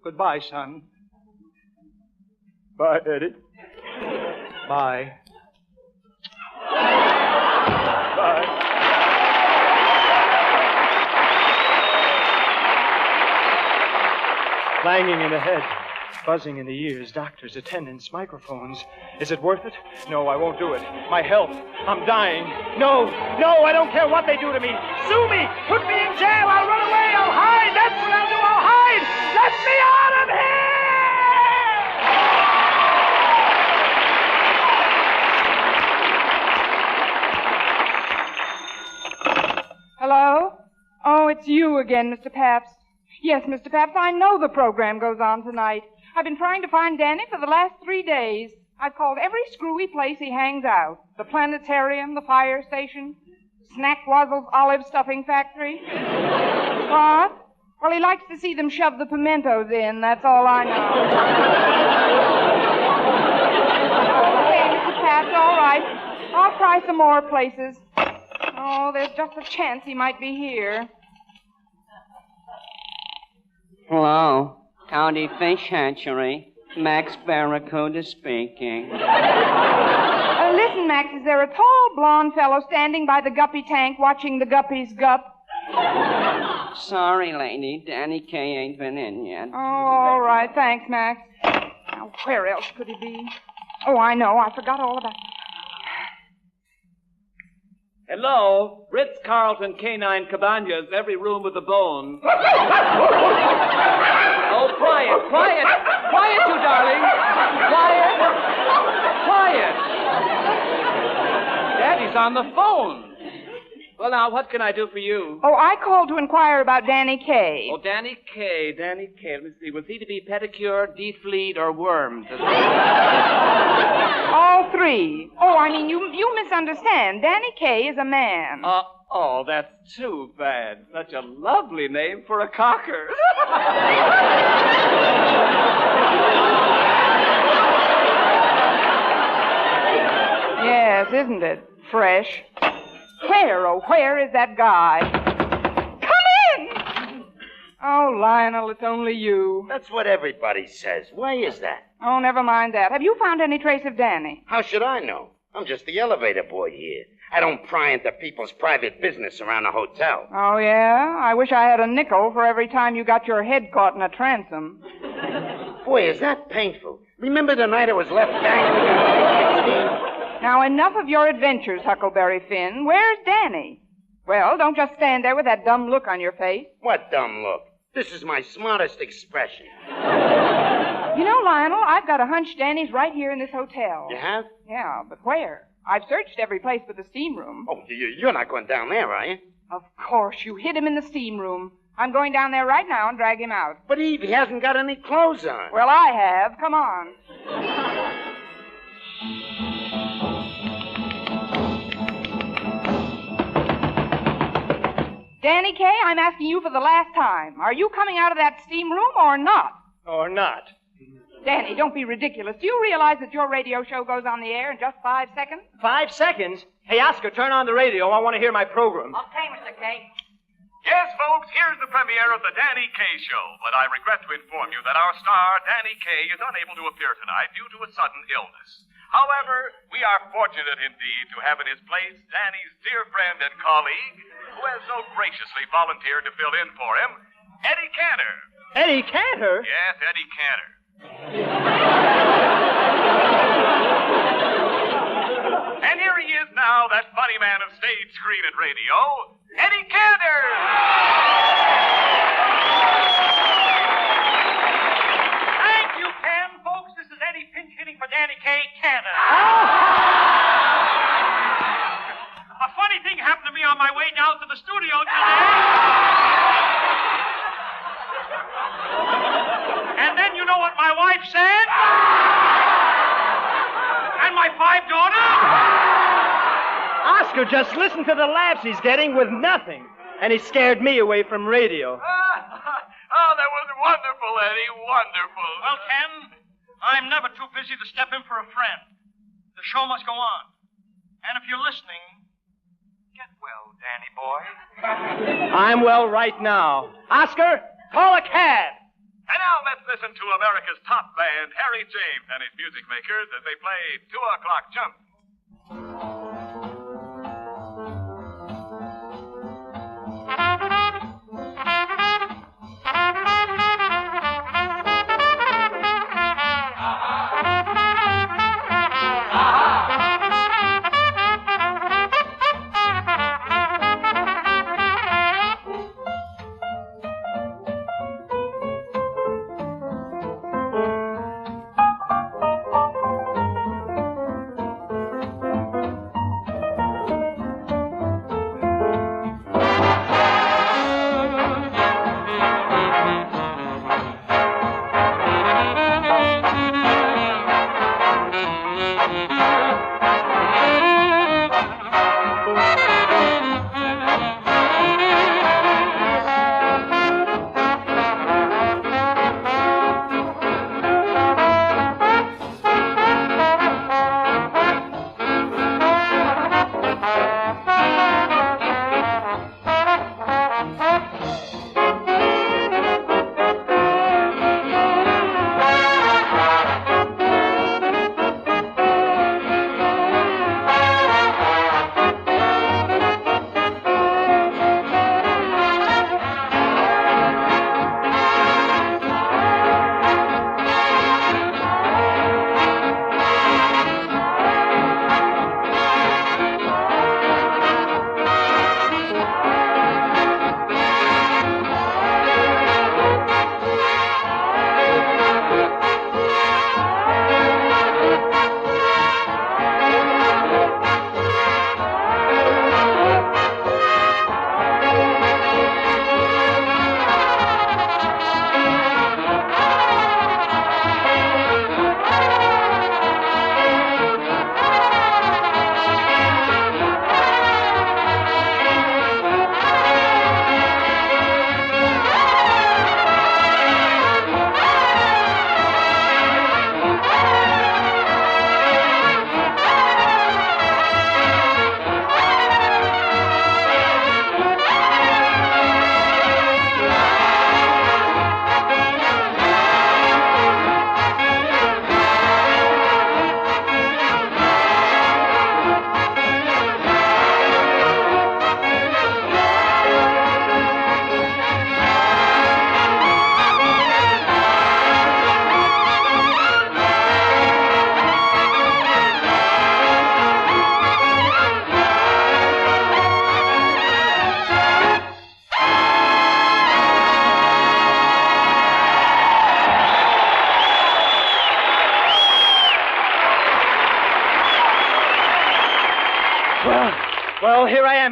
goodbye, son. Bye, Eddie. Bye. Bye. Clanging in the head, buzzing in the ears, doctors, attendants, microphones. Is it worth it? No, I won't do it. My health. I'm dying. No, I don't care what they do to me. Sue me. Put me in jail. I'll run away. I'll hide. That's what I'll do. I'll hide. Let me out of here! Hello? Oh, it's you again, Mr. Pabst. Yes, Mr. Pabst, I know the program goes on tonight. I've been trying to find Danny for the last 3 days. I've called every screwy place he hangs out. The planetarium, the fire station, Snack Wazzle's olive stuffing factory. What? Well, he likes to see them shove the pimentos in, that's all I know. Okay, Mr. Pabst, all right. I'll try some more places. Oh, there's just a chance he might be here. Hello, County Fish Hatchery. Max Barracuda speaking. Listen, Max, is there a tall, blonde fellow standing by the guppy tank watching the guppies gup? Sorry, lady. Danny K. ain't been in yet. Oh, all right. Thanks, Max. Now, where else could he be? Oh, I know. I forgot all about it. Hello, Ritz-Carlton Canine Cabanas, every room with a bone. Oh, quiet, quiet. Quiet, you darling. Quiet. Quiet. Daddy's on the phone. Well, now, what can I do for you? Oh, I called to inquire about Danny Kaye. Oh, Danny Kaye. Let me see. Was he to be pedicured, defleed, or wormed? All three. Oh, I mean, you misunderstand. Danny Kaye is a man. Oh, that's too bad. Such a lovely name for a cocker. Yes, isn't it? Fresh. Where is that guy? Come in! Oh, Lionel, it's only you. That's what everybody says. Why is that? Oh, never mind that. Have you found any trace of Danny? How should I know? I'm just the elevator boy here. I don't pry into people's private business around a hotel. Oh, yeah? I wish I had a nickel for every time you got your head caught in a transom. Boy, is that painful. Remember the night I was left dangling in 16? Now, enough of your adventures, Huckleberry Finn. Where's Danny? Well, don't just stand there with that dumb look on your face. What dumb look? This is my smartest expression. You know, Lionel, I've got a hunch Danny's right here in this hotel. You have? Yeah, but where? I've searched every place but the steam room. Oh, you're not going down there, are you? Of course, you hid him in the steam room. I'm going down there right now and drag him out. But Eve, he hasn't got any clothes on. Well, I have. Come on. Danny Kaye, I'm asking you for the last time. Are you coming out of that steam room or not? Or not? Danny, don't be ridiculous. Do you realize that your radio show goes on the air in just 5 seconds? 5 seconds? Hey, Oscar, turn on the radio. I want to hear my program. Okay, Mr. Kaye. Yes, folks, here's the premiere of the Danny Kaye Show. But I regret to inform you that our star, Danny Kaye, is unable to appear tonight due to a sudden illness. However, we are fortunate indeed to have in his place Danny's dear friend and colleague, who has so graciously volunteered to fill in for him, Eddie Cantor. Eddie Cantor? Yes, Eddie Cantor. And here he is now, that funny man of stage, screen, and radio, Eddie Cantor! Thank you, Ken. Folks, this is Eddie pinch hitting for Danny Kaye, Cantor. A funny thing happened to me on my way down to the studio today. And then you know what my wife said? And my 5 daughters? Oscar, just listen to the laughs he's getting with nothing. And he scared me away from radio. Oh, that was wonderful, Eddie, wonderful. Well, Ken, I'm never too busy to step in for a friend. The show must go on. And if you're listening, get well, Danny boy. I'm well right now. Oscar, call a cab. And now let's listen to America's top band, Harry James and his music makers, as they play 2 o'clock jump.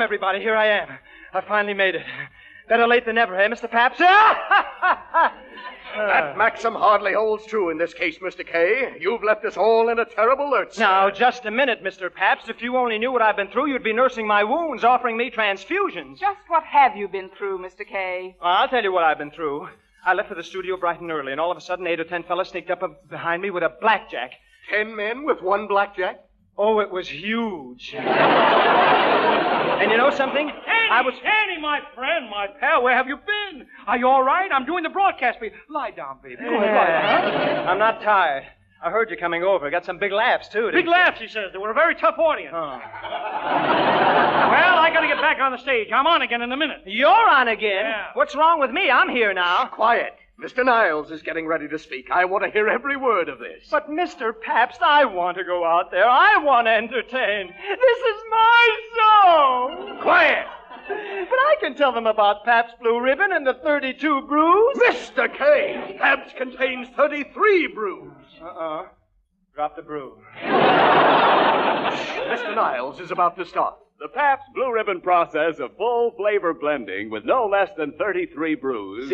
everybody. Here I am. I finally made it. Better late than never, eh, Mr. Pabst? That maxim hardly holds true in this case, Mr. K. You've left us all in a terrible lurch. Now, just a minute, Mr. Pabst. If you only knew what I've been through, you'd be nursing my wounds, offering me transfusions. Just what have you been through, Mr. K? Well, I'll tell you what I've been through. I left for the studio bright and early, and all of a sudden 8 or 10 fellas sneaked up behind me with a blackjack. 10 men with one blackjack? Oh, it was huge. And you know something? Annie, my friend, my pal, where have you been? Are you all right? I'm doing the broadcast for you. Lie down, baby. Go ahead, lie down. I'm not tired. I heard you coming over. Got some big laughs, too. Big laughs, he says. They were a very tough audience. Oh. Well, I got to get back on the stage. I'm on again in a minute. You're on again? Yeah. What's wrong with me? I'm here now. Quiet. Mr. Niles is getting ready to speak. I want to hear every word of this. But, Mr. Pabst, I want to go out there. I want to entertain. This is my show. Quiet. But I can tell them about Pabst Blue Ribbon and the 32 brews. Mr. K, Pabst contains 33 brews. Drop the brew. Mr. Niles is about to start. The Pabst Blue Ribbon process of full flavor blending with no less than 33 brews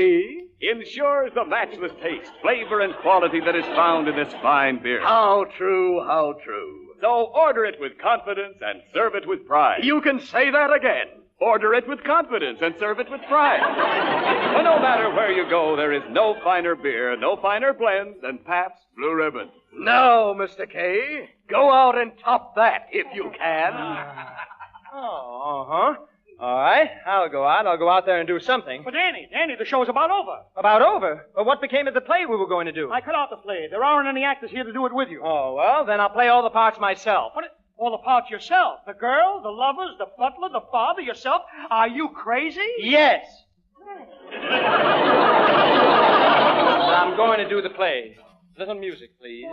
ensures the matchless taste, flavor, and quality that is found in this fine beer. How true, how true. So order it with confidence and serve it with pride. You can say that again. Order it with confidence and serve it with pride. But no matter where you go, there is no finer beer, no finer blend than Pabst Blue Ribbon. No, Mr. K. Go out and top that if you can. All right. I'll go out there and do something. But Danny, the show's about over. About over? Well, what became of the play we were going to do? I cut out the play. There aren't any actors here to do it with you. Oh, well, then I'll play all the parts myself. What? All the parts yourself? The girl, the lovers, the butler, the father, yourself? Are you crazy? Yes. I'm going to do the play. Little music, please.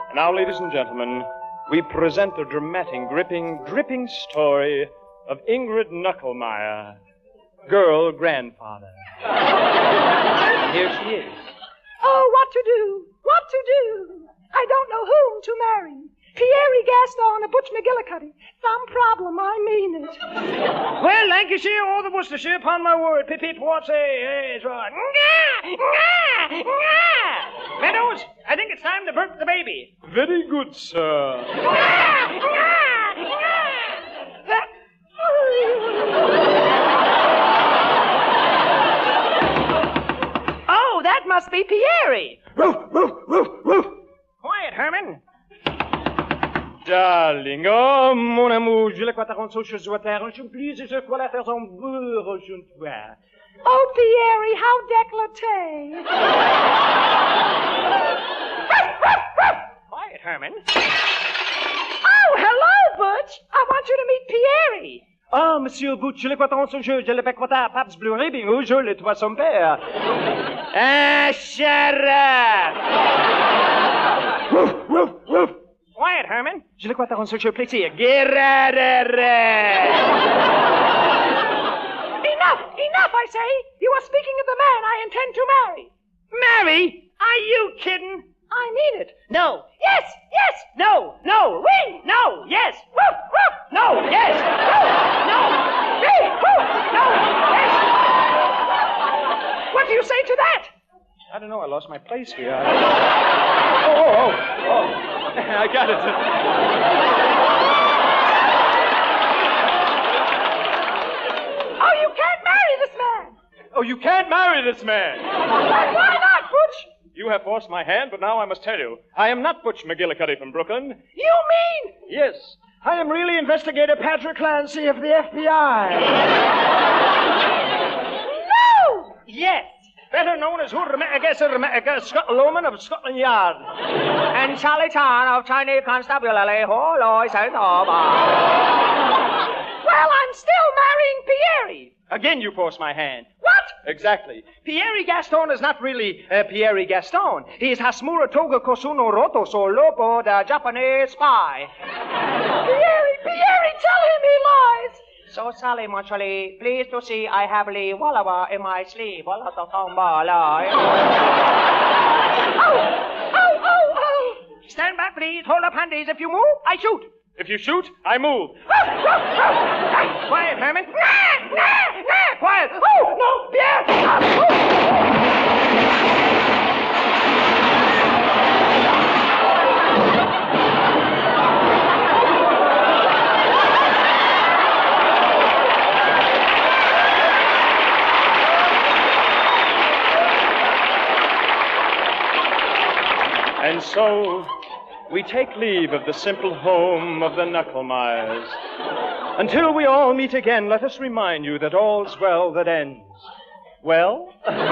And now, ladies and gentlemen, we present the dramatic, gripping, dripping story of Ingrid Knucklemeyer, girl grandfather. Here she is. Oh, what to do? What to do? I don't know whom to marry. Pierre Gaston or Butch McGillicuddy. Some problem, I mean it. Well, Lancashire or the Worcestershire, upon my word. Pip, what's it's right. Meadows, I think it's time to birth the baby. Very good, sir. Oh, that must be Pierre. Roof, roof, roof, roof. Quiet, Herman. Darling, oh, mon amour, je le crois ta ronde sur joie terre, je plus, je crois la faire en beurre, je ne vois. Oh, Pierre, how décolleté. Quiet, Herman. Oh, hello, Butch. I want you to meet Pierre. Ah, Monsieur Butch, je le crois ton jeu, je le bec à Pabst Blue Ribbon, ou je le toi son père. Ah, shut up! Woof, woof, woof. Quiet, Herman. Je le crois ton jeu, plaisir. Get out of there! Enough, I say. You are speaking of the man I intend to marry. Marry? Are you kidding? I mean it. No. Yes. No. Ring. No. Yes. Woof, woof. No. Yes. No. Ring. Woof. No. Yes. What do you say to that? I don't know. I lost my place here. Oh. I got it. Oh, you can't marry this man. Oh, you can't marry this man. Why not, Butch? You have forced my hand, but now I must tell you, I am not Butch McGillicuddy from Brooklyn. You mean? Yes. I am really Investigator Patrick Clancy of the FBI. No! Yes. Better known as Scotland Loman of Scotland Yard. And Charlie Tan of Chinese Constabulary. Well, I'm still marrying Pierre. Again, you force my hand. What? Exactly. Pierre Gaston is not really Pierre Gaston. He is Hasmura Toga Kosuno Roto Solopo, the Japanese spy. Pierre, tell him he lies. So, Sally Montreal, pleased to see I have Lee Wallawa in my sleeve. Oh! Stand back, please. Hold up handies. If you move, I shoot. If you shoot, I move. Quiet, Herman. Quiet. Oh, no, Pierre! And so, we take leave of the simple home of the Knucklemires. Until we all meet again, let us remind you that all's well that ends well. Very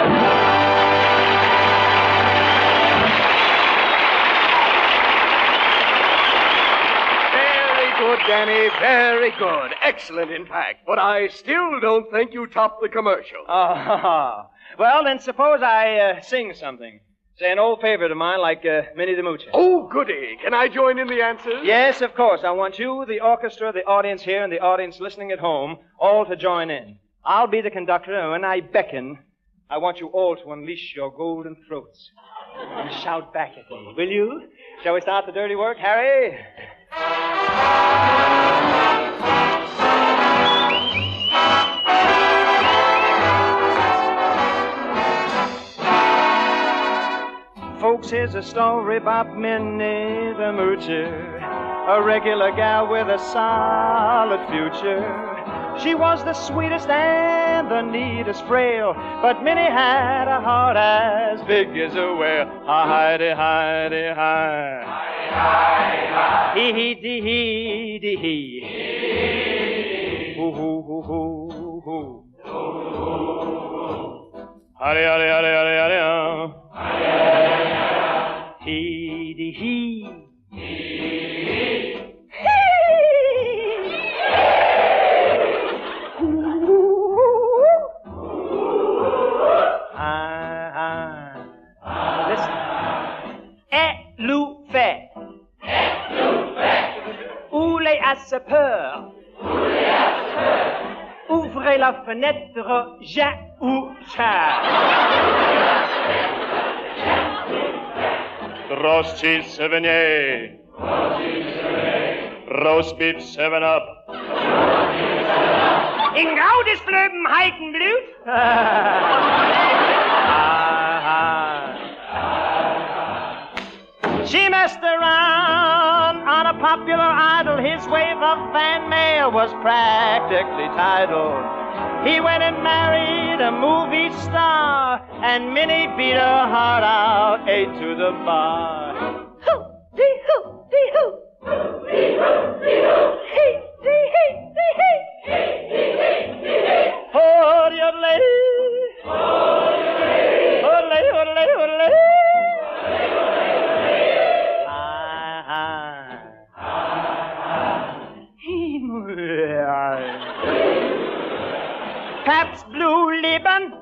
good, Danny. Very good. Excellent, in fact. But I still don't think you topped the commercial. Oh, well, then suppose I sing something. Say an old favorite of mine like Minnie the Moocher. Oh, goody. Can I join in the answers? Yes, of course. I want you, the orchestra, the audience here, and the audience listening at home, all to join in. I'll be the conductor, and when I beckon, I want you all to unleash your golden throats and shout back at me. Will you? Shall we start the dirty work, Harry? Folks, here's a story about Minnie the Moocher, a regular gal with a solid future. She was the sweetest and the neatest frail, but Minnie had a heart as big as a whale. Hi-hi-de, hi-de, hi. Hi-hi-hi. Hee-hee-dee-hee, dee-hee. Hoo-hoo-hoo-hoo-hoo. Howdy-howdy-howdy-howdy-howdy. Hee-dee-hee. Listen. Louvet. Où les sapeurs? Ouvrez la fenêtre, Jean ou chat. Roast cheese, Sevigny. Roast beef, 7-Up. In Gaudes Blöben Heikenblut. She messed around on a popular idol. His wave of fan mail was practically tidal. He went and married a movie star, and Minnie beat her heart out, ate to the bar. Hoo-dee-hoo, dee-hoo. Hoo-dee-hoo, dee-hoo. Hee-dee-hee, dee-hee. Hee-dee-hee, Hoo-dee-hoo-dee. Hoo-dee-hoo-dee. Hoo-dee-hoo-dee. Pabst Blue Ribbon.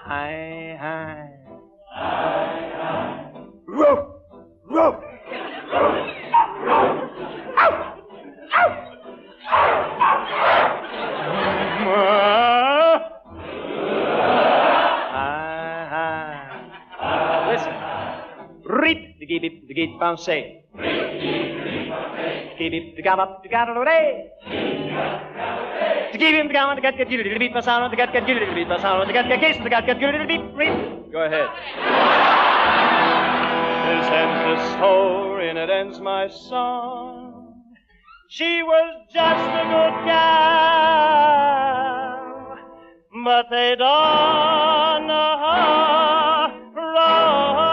Hi, hi. Rope, rope. Listen. Reap the gee the gate bounce say. Gee the gab up the gather away. To give him the gamma, the get you little beat, sound, the get you little beat, sound, the get case, the get you little beat, reap. Go ahead. This ends the story and it ends my song. She was just a good gal, but they done her wrong.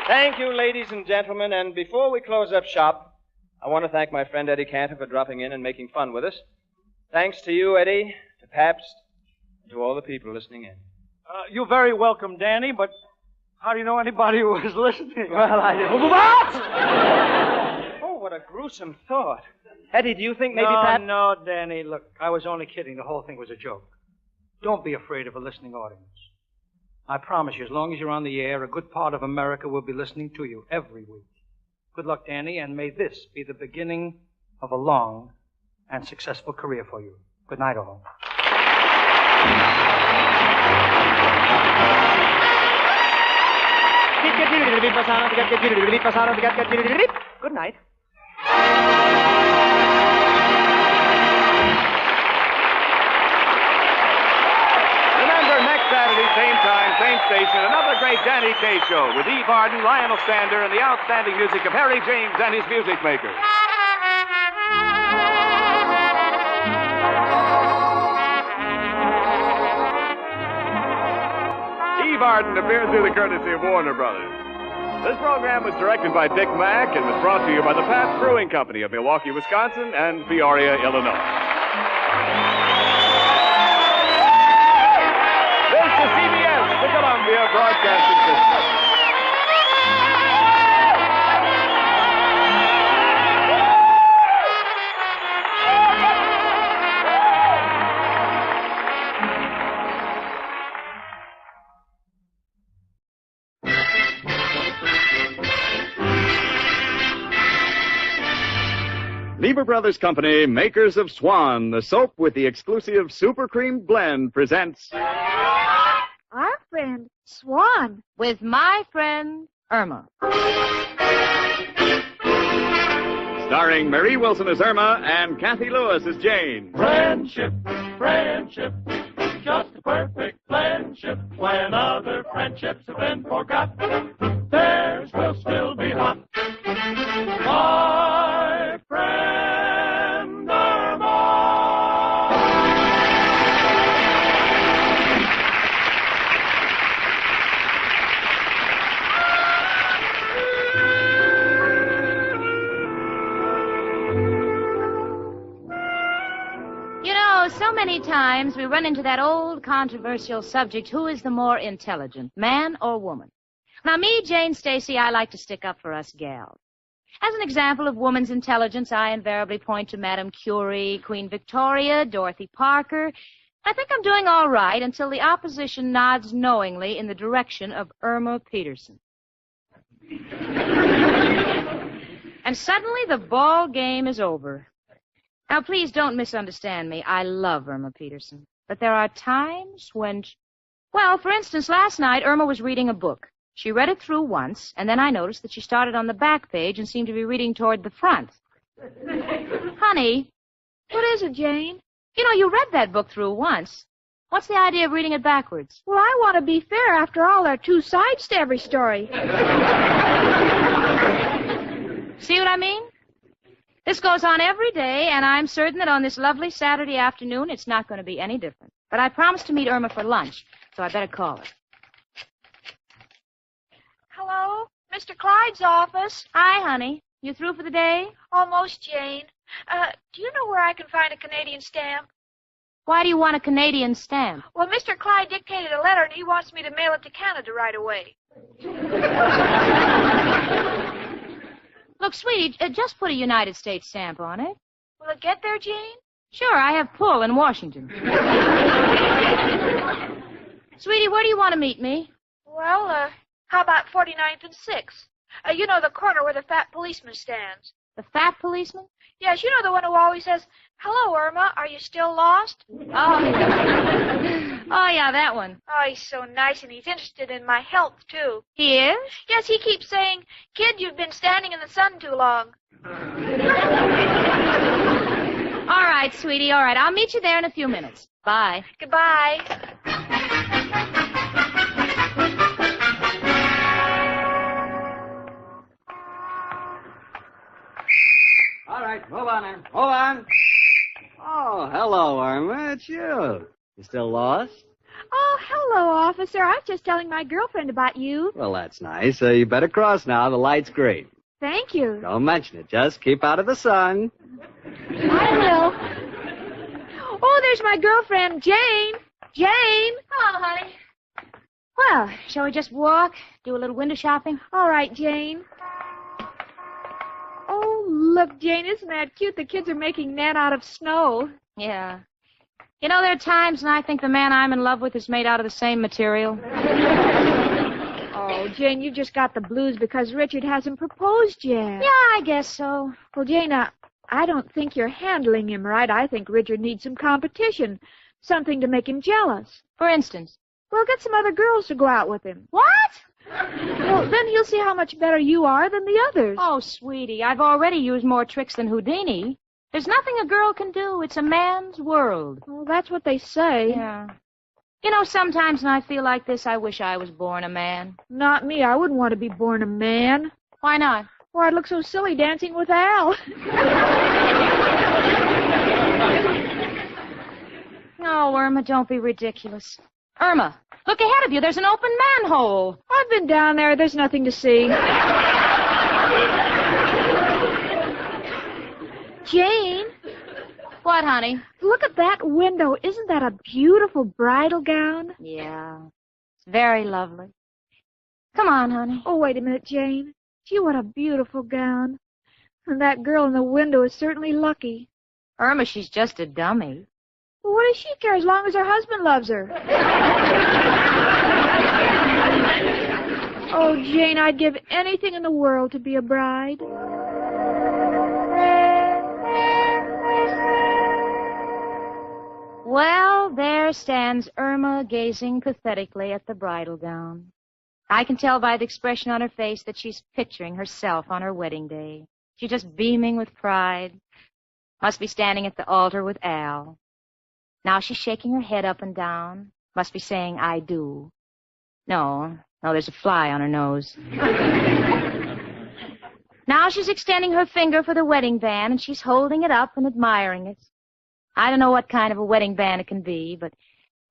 Thank you, ladies and gentlemen. And before we close up shop, I want to thank my friend Eddie Cantor for dropping in and making fun with us. Thanks to you, Eddie, to Pabst, and to all the people listening in. You're very welcome, Danny, but how do you know anybody who was listening? Well, I didn't. What? Oh, what a gruesome thought. Eddie, do you think maybe Pabst... No, Danny, look, I was only kidding. The whole thing was a joke. Don't be afraid of a listening audience. I promise you, as long as you're on the air, a good part of America will be listening to you every week. Good luck, Danny, and may this be the beginning of a long and successful career for you. Good night, all. Good night. Remember, next Saturday, same time, same station, another great Danny Kaye show with Eve Arden, Lionel Stander, and the outstanding music of Harry James and his music makers. Eve Arden appeared through the courtesy of Warner Brothers. This program was directed by Dick Mack and was brought to you by the Pabst Brewing Company of Milwaukee, Wisconsin, and Peoria, Illinois. This is CBS, the Columbia Broadcasting System. Lever Brothers Company, makers of Swan, the soap with the exclusive Super Cream blend, presents Our friend Swan with my friend Irma. starring Mary Wilson as Irma and Kathy Lewis as Jane. Friendship, friendship, just a perfect friendship. When other friendships have been forgot, theirs will still be hot. My friend Irma. You know, so many times we run into that old controversial subject, who is the more intelligent, man or woman? Now, me, Jane Stacy, I like to stick up for us gals. As an example of woman's intelligence, I invariably point to Madame Curie, Queen Victoria, Dorothy Parker. I think I'm doing all right until the opposition nods knowingly in the direction of Irma Peterson. And suddenly the ball game is over. Now, please don't misunderstand me. I love Irma Peterson. But there are times when... Well, for instance, last night Irma was reading a book. She read it through once, and then I noticed that she started on the back page and seemed to be reading toward the front. Honey. What is it, Jane? You know, you read that book through once. What's the idea of reading it backwards? Well, I want to be fair. After all, there are two sides to every story. See what I mean? This goes on every day, and I'm certain that on this lovely Saturday afternoon, it's not going to be any different. But I promised to meet Irma for lunch, so I better call her. Hello? Mr. Clyde's office. Hi, honey. You through for the day? Almost, Jane. Do you know where I can find a Canadian stamp? Why do you want a Canadian stamp? Well, Mr. Clyde dictated a letter, and he wants me to mail it to Canada right away. Look, sweetie, just put a United States stamp on it. Will it get there, Jane? Sure, I have pull in Washington. Sweetie, where do you want to meet me? Well, how about 49th and 6th? You know, the corner where the fat policeman stands. The fat policeman? Yes, you know the one who always says, "Hello, Irma, are you still lost?" Oh, oh yeah, that one. Oh, he's so nice, and he's interested in my health, too. He is? Yes, he keeps saying, "Kid, you've been standing in the sun too long." All right, sweetie, all right. I'll meet you there in a few minutes. Bye. Goodbye. All right, hold on there. Hold on. Oh, hello, Irma. It's you. You still lost? Oh, hello, officer. I was just telling my girlfriend about you. Well, that's nice. You better cross now. The light's green. Thank you. Don't mention it. Just keep out of the sun. I will. Oh, there's my girlfriend, Jane. Jane. Hello, honey. Well, Shall we just walk, do a little window shopping? all right, Jane. Oh, look, Jane, isn't that cute? The kids are making Nan out of snow. Yeah. You know, there are times when I think the man I'm in love with is made out of the same material. Oh, Jane, you just got the blues because Richard hasn't proposed yet. Yeah, I guess so. Well, Jane, I don't think you're handling him right. I think Richard needs some competition, something to make him jealous. For instance? Well, get some other girls to go out with him. What? Well, then he'll see how much better you are than the others. Oh, sweetie, I've already used more tricks than Houdini. There's nothing a girl can do. It's a man's world. Well, that's what they say. Yeah. You know, sometimes when I feel like this, I wish I was born a man. Not me. I wouldn't want to be born a man. Why not? Well, I'd look so silly dancing with Al. No, Irma, don't be ridiculous. Irma, look ahead of you. There's an open manhole. I've been down there. There's nothing to see. Jane. What, honey? Look at that window. Isn't that a beautiful bridal gown? Yeah. It's very lovely. Come on, honey. Oh, wait a minute, Jane. Gee, what a beautiful gown. And that girl in the window is certainly lucky. Irma, she's just a dummy. Well, what does she care as long as her husband loves her? Oh, Jane, I'd give anything in the world to be a bride. Well, there stands Irma gazing pathetically at the bridal gown. I can tell by the expression on her face that she's picturing herself on her wedding day. She's just beaming with pride. Must be standing at the altar with Al. Now she's shaking her head up and down. Must be saying, I do. No, there's a fly on her nose. Now she's extending her finger for the wedding band, and she's holding it up and admiring it. I don't know what kind of a wedding band it can be, but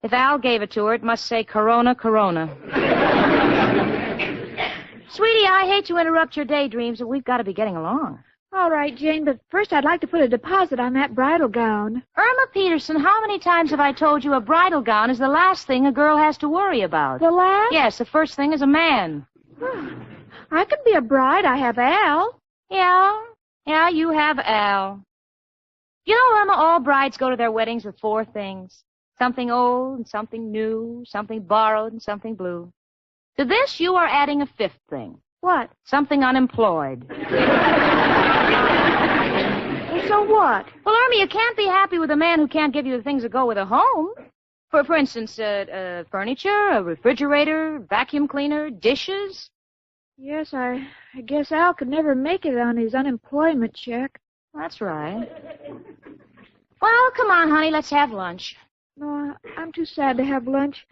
if Al gave it to her, it must say Corona, Corona. Sweetie, I hate to interrupt your daydreams, but we've got to be getting along. All right, Jane, but first I'd like to put a deposit on that bridal gown. Irma Peterson, how many times have I told you a bridal gown is the last thing a girl has to worry about? The last? Yes, the first thing is a man. I could be a bride. I have Al. Yeah, you have Al. You know, Irma, all brides go to their weddings with 4 things. Something old and something new, something borrowed and something blue. To this, you are adding a 5th thing. What? Something unemployed. So what? Well, Irma, you can't be happy with a man who can't give you the things that go with a home. For instance, furniture, a refrigerator, vacuum cleaner, dishes. Yes, I guess Al could never make it on his unemployment check. That's right. Well, come on, honey, let's have lunch. No, I'm too sad to have lunch.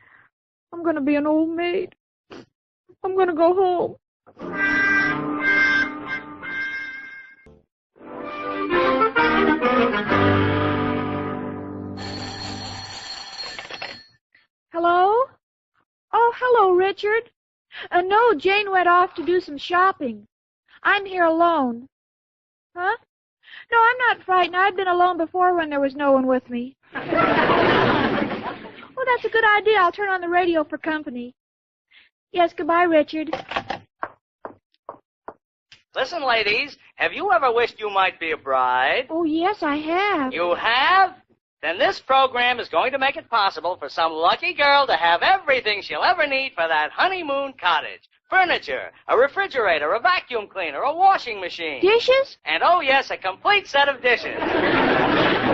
I'm going to be an old maid. I'm going to go home. Hello? Oh, hello, Richard. No, Jane went off to do some shopping. I'm here alone. Huh? No, I'm not frightened. I've been alone before when there was no one with me. Well, that's a good idea. I'll turn on the radio for company. Yes, goodbye, Richard. Listen, ladies, have you ever wished you might be a bride? Oh, yes, I have. You have? Then this program is going to make it possible for some lucky girl to have everything she'll ever need for that honeymoon cottage. Furniture, a refrigerator, a vacuum cleaner, a washing machine. Dishes? And, oh, yes, a complete set of dishes.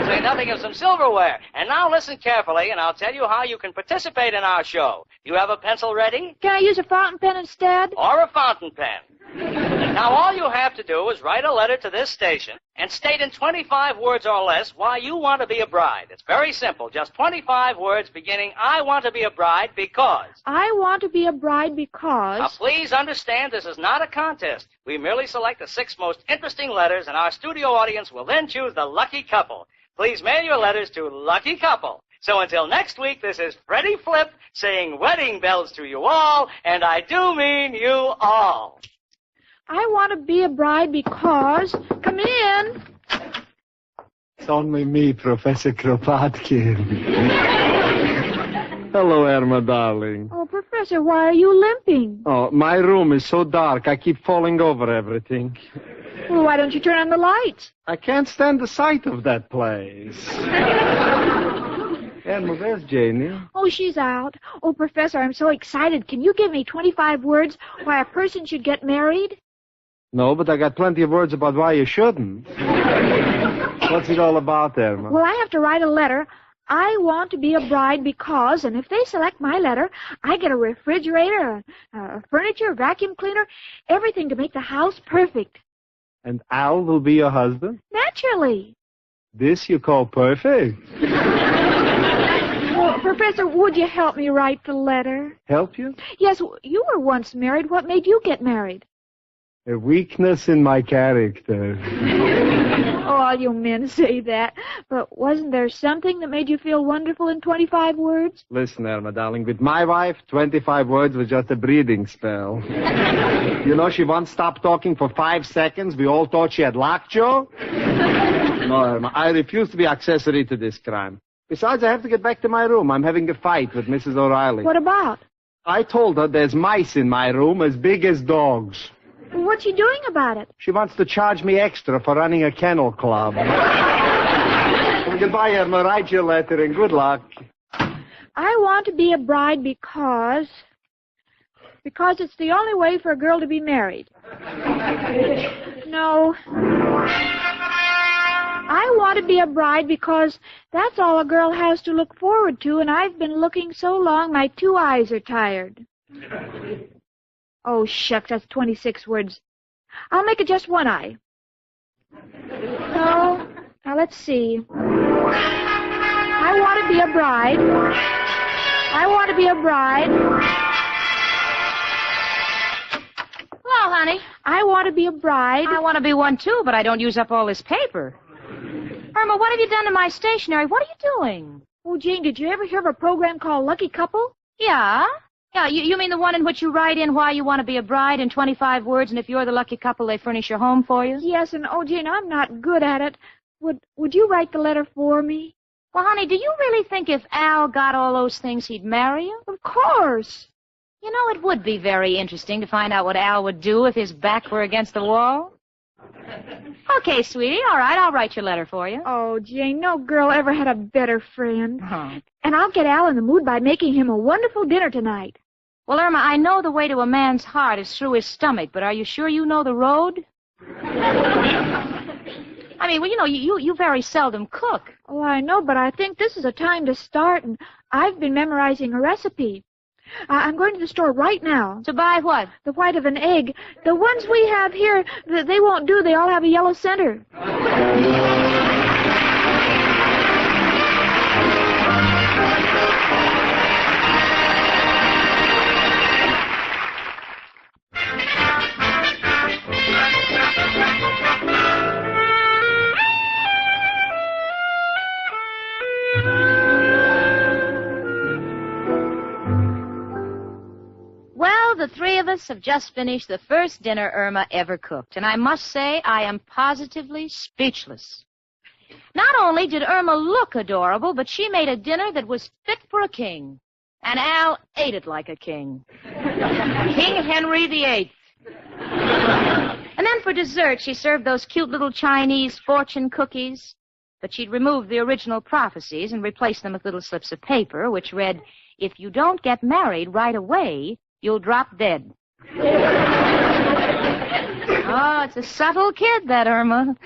Say nothing of some silverware. And now listen carefully, and I'll tell you how you can participate in our show. You have a pencil ready? Can I use a fountain pen instead? Or a fountain pen. Now, all you have to do is write a letter to this station and state in 25 words or less why you want to be a bride. It's very simple. Just 25 words beginning, I want to be a bride because. I want to be a bride because. Now, please understand this is not a contest. We merely select the 6 most interesting letters, and our studio audience will then choose the lucky couple. Please mail your letters to Lucky Couple. So until next week, this is Freddie Flip saying wedding bells to you all, and I do mean you all. I want to be a bride because... Come in. It's only me, Professor Kropotkin. Hello, Irma, darling. Oh, Professor, why are you limping? Oh, my room is so dark, I keep falling over everything. Well, why don't you turn on the lights? I can't stand the sight of that place. Irma, where's Janie? Oh, she's out. Oh, Professor, I'm so excited. Can you give me 25 words why a person should get married? No, but I got plenty of words about why you shouldn't. What's it all about, Irma? Well, I have to write a letter. I want to be a bride because, and if they select my letter, I get a refrigerator, furniture, a vacuum cleaner, everything to make the house perfect. And Al will be your husband? Naturally. This you call perfect? Well, Professor, would you help me write the letter? Help you? Yes, you were once married. What made you get married? A weakness in my character. Oh, all you men say that. But wasn't there something that made you feel wonderful in 25 words? Listen, Irma, darling, with my wife, 25 words was just a breathing spell. You know, she once stopped talking for 5 seconds. We all thought she had lockjaw. No, Irma, I refuse to be accessory to this crime. Besides, I have to get back to my room. I'm having a fight with Mrs. O'Reilly. What about? I told her there's mice in my room as big as dogs. What's she doing about it? She wants to charge me extra for running a kennel club. Well, goodbye, Irma. Write your letter and good luck. I want to be a bride because it's the only way for a girl to be married. No. I want to be a bride because that's all a girl has to look forward to, and I've been looking so long my 2 eyes are tired. Oh, shucks, that's 26 words. I'll make it just 1 eye. No. Now, let's see. I want to be a bride. I want to be a bride. Hello, honey. I want to be a bride. I want to be one, too, but I don't use up all this paper. Irma, what have you done to my stationery? What are you doing? Oh, Jane, did you ever hear of a program called Lucky Couple? Yeah? Yeah, you mean the one in which you write in why you want to be a bride in 25 words, and if you're the lucky couple, they furnish your home for you? Yes, and oh, Jane, I'm not good at it. Would you write the letter for me? Well, honey, do you really think if Al got all those things, he'd marry you? Of course. You know, it would be very interesting to find out what Al would do if his back were against the wall. Okay, sweetie, all right, I'll write your letter for you. Oh, Jane, no girl ever had a better friend. And I'll get Al in the mood by making him a wonderful dinner tonight. Well, Irma, I know the way to a man's heart is through his stomach, but are you sure you know the road? I mean, well, you know, you very seldom cook. Oh, I know, but I think this is a time to start, and I've been memorizing a recipe. I'm going to the store right now. To buy what? The white of an egg. The ones we have here, they won't do. They all have a yellow center. The 3 of us have just finished the first dinner Irma ever cooked, and I must say I am positively speechless. Not only did Irma look adorable, but she made a dinner that was fit for a king, and Al ate it like a king. King Henry VIII. And then for dessert, she served those cute little Chinese fortune cookies, but she'd removed the original prophecies and replaced them with little slips of paper, which read, "If you don't get married right away, you'll drop dead." Oh, it's a subtle kid, that Irma.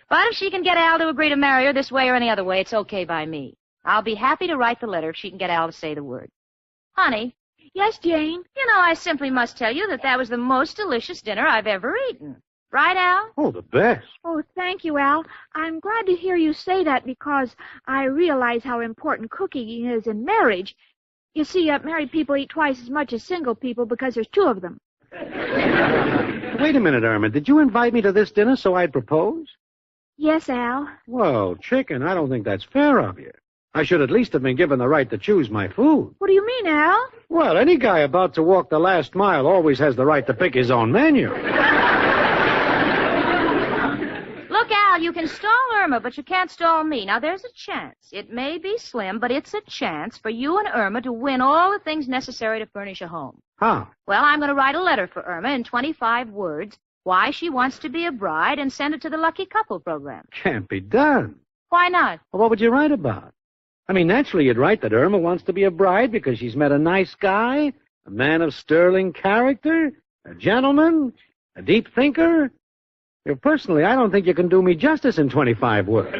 But if she can get Al to agree to marry her this way or any other way, it's okay by me. I'll be happy to write the letter if she can get Al to say the word. Honey. Yes, Jane? You know, I simply must tell you that was the most delicious dinner I've ever eaten. Right, Al? Oh, the best. Oh, thank you, Al. I'm glad to hear you say that because I realize how important cooking is in marriage. You see, married people eat twice as much as single people because there's 2 of them. Wait a minute, Irma. Did you invite me to this dinner so I'd propose? Yes, Al. Well, chicken, I don't think that's fair of you. I should at least have been given the right to choose my food. What do you mean, Al? Well, any guy about to walk the last mile always has the right to pick his own menu. Look, Al, you can stall Irma, but you can't stall me. Now, there's a chance. It may be slim, but it's a chance for you and Irma to win all the things necessary to furnish a home. How? Well, I'm going to write a letter for Irma in 25 words, why she wants to be a bride, and send it to the Lucky Couple program. Can't be done. Why not? Well, what would you write about? I mean, naturally you'd write that Irma wants to be a bride because she's met a nice guy, a man of sterling character, a gentleman, a deep thinker. Personally, I don't think you can do me justice in 25 words.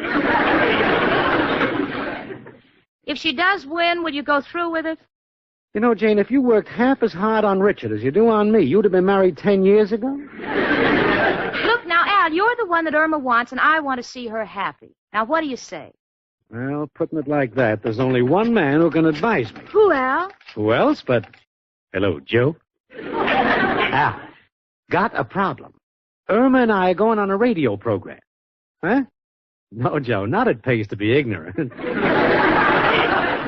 If she does win, will you go through with it? You know, Jane, if you worked half as hard on Richard as you do on me, you'd have been married 10 years ago. Look, now, Al, you're the one that Irma wants, and I want to see her happy. Now, what do you say? Well, putting it like that, there's only one man who can advise me. Who, Al? Who else but... Hello, Joe. Al, got a problem. Irma and I are going on a radio program. Huh? No, Joe, not it pays to be ignorant.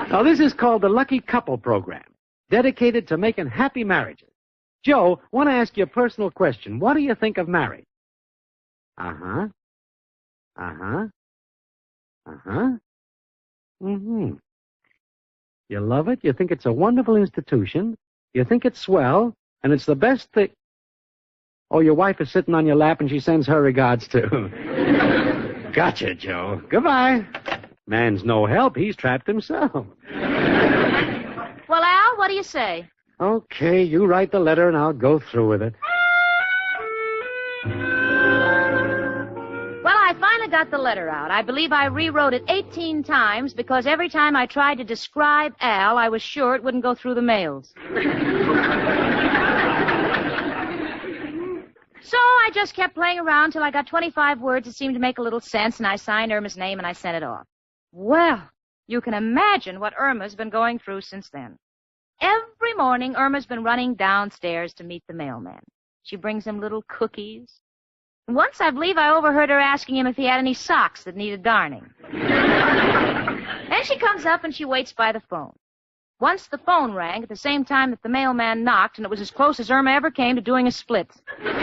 Now, this is called the Lucky Couple Program, dedicated to making happy marriages. Joe, want to ask you a personal question. What do you think of marriage? Uh-huh. Uh-huh. Uh-huh. Mm-hmm. You love it? You think it's a wonderful institution? You think it's swell? And it's the best thing... Oh, your wife is sitting on your lap and she sends her regards, too. Gotcha, Joe. Goodbye. Man's no help. He's trapped himself. Well, Al, what do you say? Okay, you write the letter and I'll go through with it. Well, I finally got the letter out. I believe I rewrote it 18 times because every time I tried to describe Al, I was sure it wouldn't go through the mails. So I just kept playing around till I got 25 words that seemed to make a little sense, and I signed Irma's name and I sent it off. Well, you can imagine what Irma's been going through since then. Every morning, Irma's been running downstairs to meet the mailman. She brings him little cookies. Once, I believe I overheard her asking him if he had any socks that needed darning. Then she comes up and she waits by the phone. Once the phone rang at the same time that the mailman knocked, and it was as close as Irma ever came to doing a split. Well,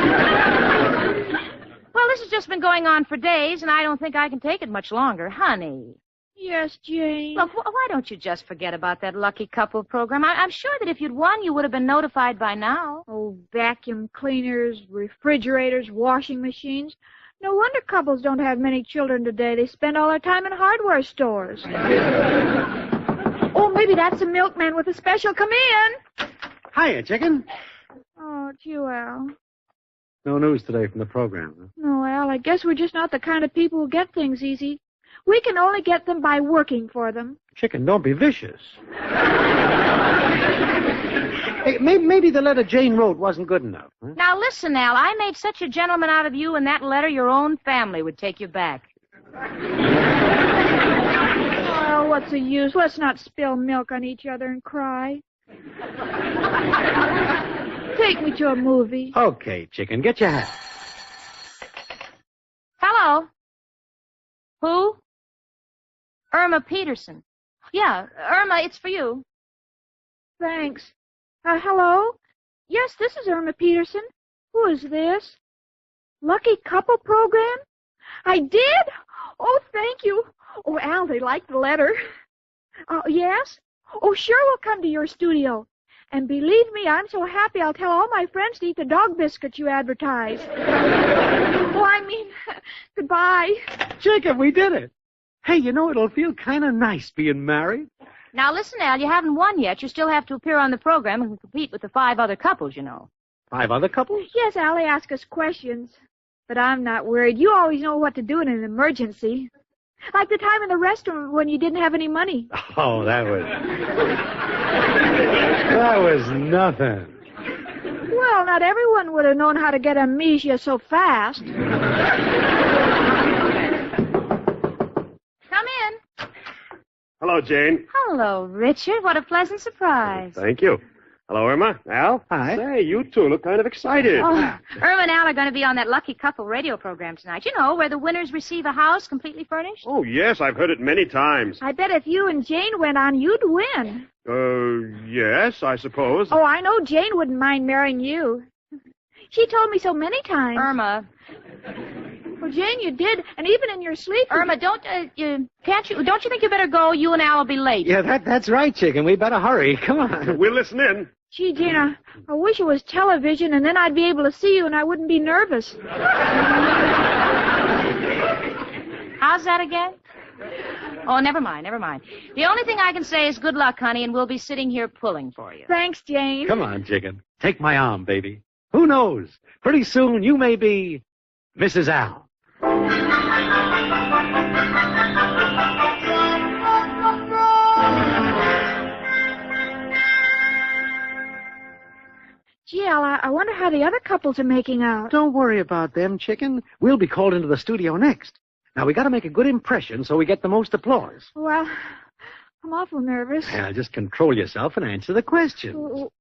this has just been going on for days, and I don't think I can take it much longer. Honey. Yes, Jane. Look, why don't you just forget about that Lucky Couple program? I'm sure that if you'd won, you would have been notified by now. Oh, vacuum cleaners, refrigerators, washing machines. No wonder couples don't have many children today. They spend all their time in hardware stores. Oh, maybe that's a milkman with a special. Come in. Hiya, chicken. Oh, it's you, Al. No news today from the program, huh? No, Al, I guess we're just not the kind of people who get things easy. We can only get them by working for them. Chicken, don't be vicious. Hey, maybe the letter Jane wrote wasn't good enough. Huh? Now, listen, Al, I made such a gentleman out of you in that letter your own family would take you back. Oh, what's the use? Let's not spill milk on each other and cry. Take me to a movie. Okay, chicken, get your hat. Hello? Who? Irma Peterson. Yeah, Irma, it's for you. Thanks. Hello? Yes, this is Irma Peterson. Who is this? Lucky Couple Program? I did? Oh, thank you. Oh, Al, they liked the letter. Yes? Oh, sure, we'll come to your studio. And believe me, I'm so happy I'll tell all my friends to eat the dog biscuits you advertise. Oh, I mean, goodbye. Jacob, we did it. Hey, you know, it'll feel kind of nice being married. Now, listen, Al, you haven't won yet. You still have to appear on the program and compete with the 5 other couples, you know. 5 other couples? Yes, Al, they ask us questions. But I'm not worried. You always know what to do in an emergency. Like the time in the restaurant when you didn't have any money. Oh, that was nothing. Well, not everyone would have known how to get amnesia so fast. Come in. Hello, Jane. Hello, Richard. What a pleasant surprise. Thank you. Hello, Irma. Al? Hi. Say, you two look kind of excited. Oh, Irma and Al are going to be on that Lucky Couple radio program tonight. You know, where the winners receive a house completely furnished. Oh, yes, I've heard it many times. I bet if you and Jane went on, you'd win. Yes, I suppose. Oh, I know Jane wouldn't mind marrying you. She told me so many times. Irma. Well, Jane, you did, and even in your sleep. Irma, don't you think you better go? You and Al will be late. Yeah, that's right, chicken. We better hurry. Come on. We'll listen in. Gee, Gina, I wish it was television, and then I'd be able to see you, and I wouldn't be nervous. How's that again? Oh, never mind, never mind. The only thing I can say is good luck, honey, and we'll be sitting here pulling for you. Thanks, Jane. Come on, chicken. Take my arm, baby. Who knows? Pretty soon you may be Mrs. Al. Gee, Al, I wonder how the other couples are making out. Don't worry about them, chicken. We'll be called into the studio next. Now, we got to make a good impression so we get the most applause. Well, I'm awful nervous. Now, just control yourself and answer the question.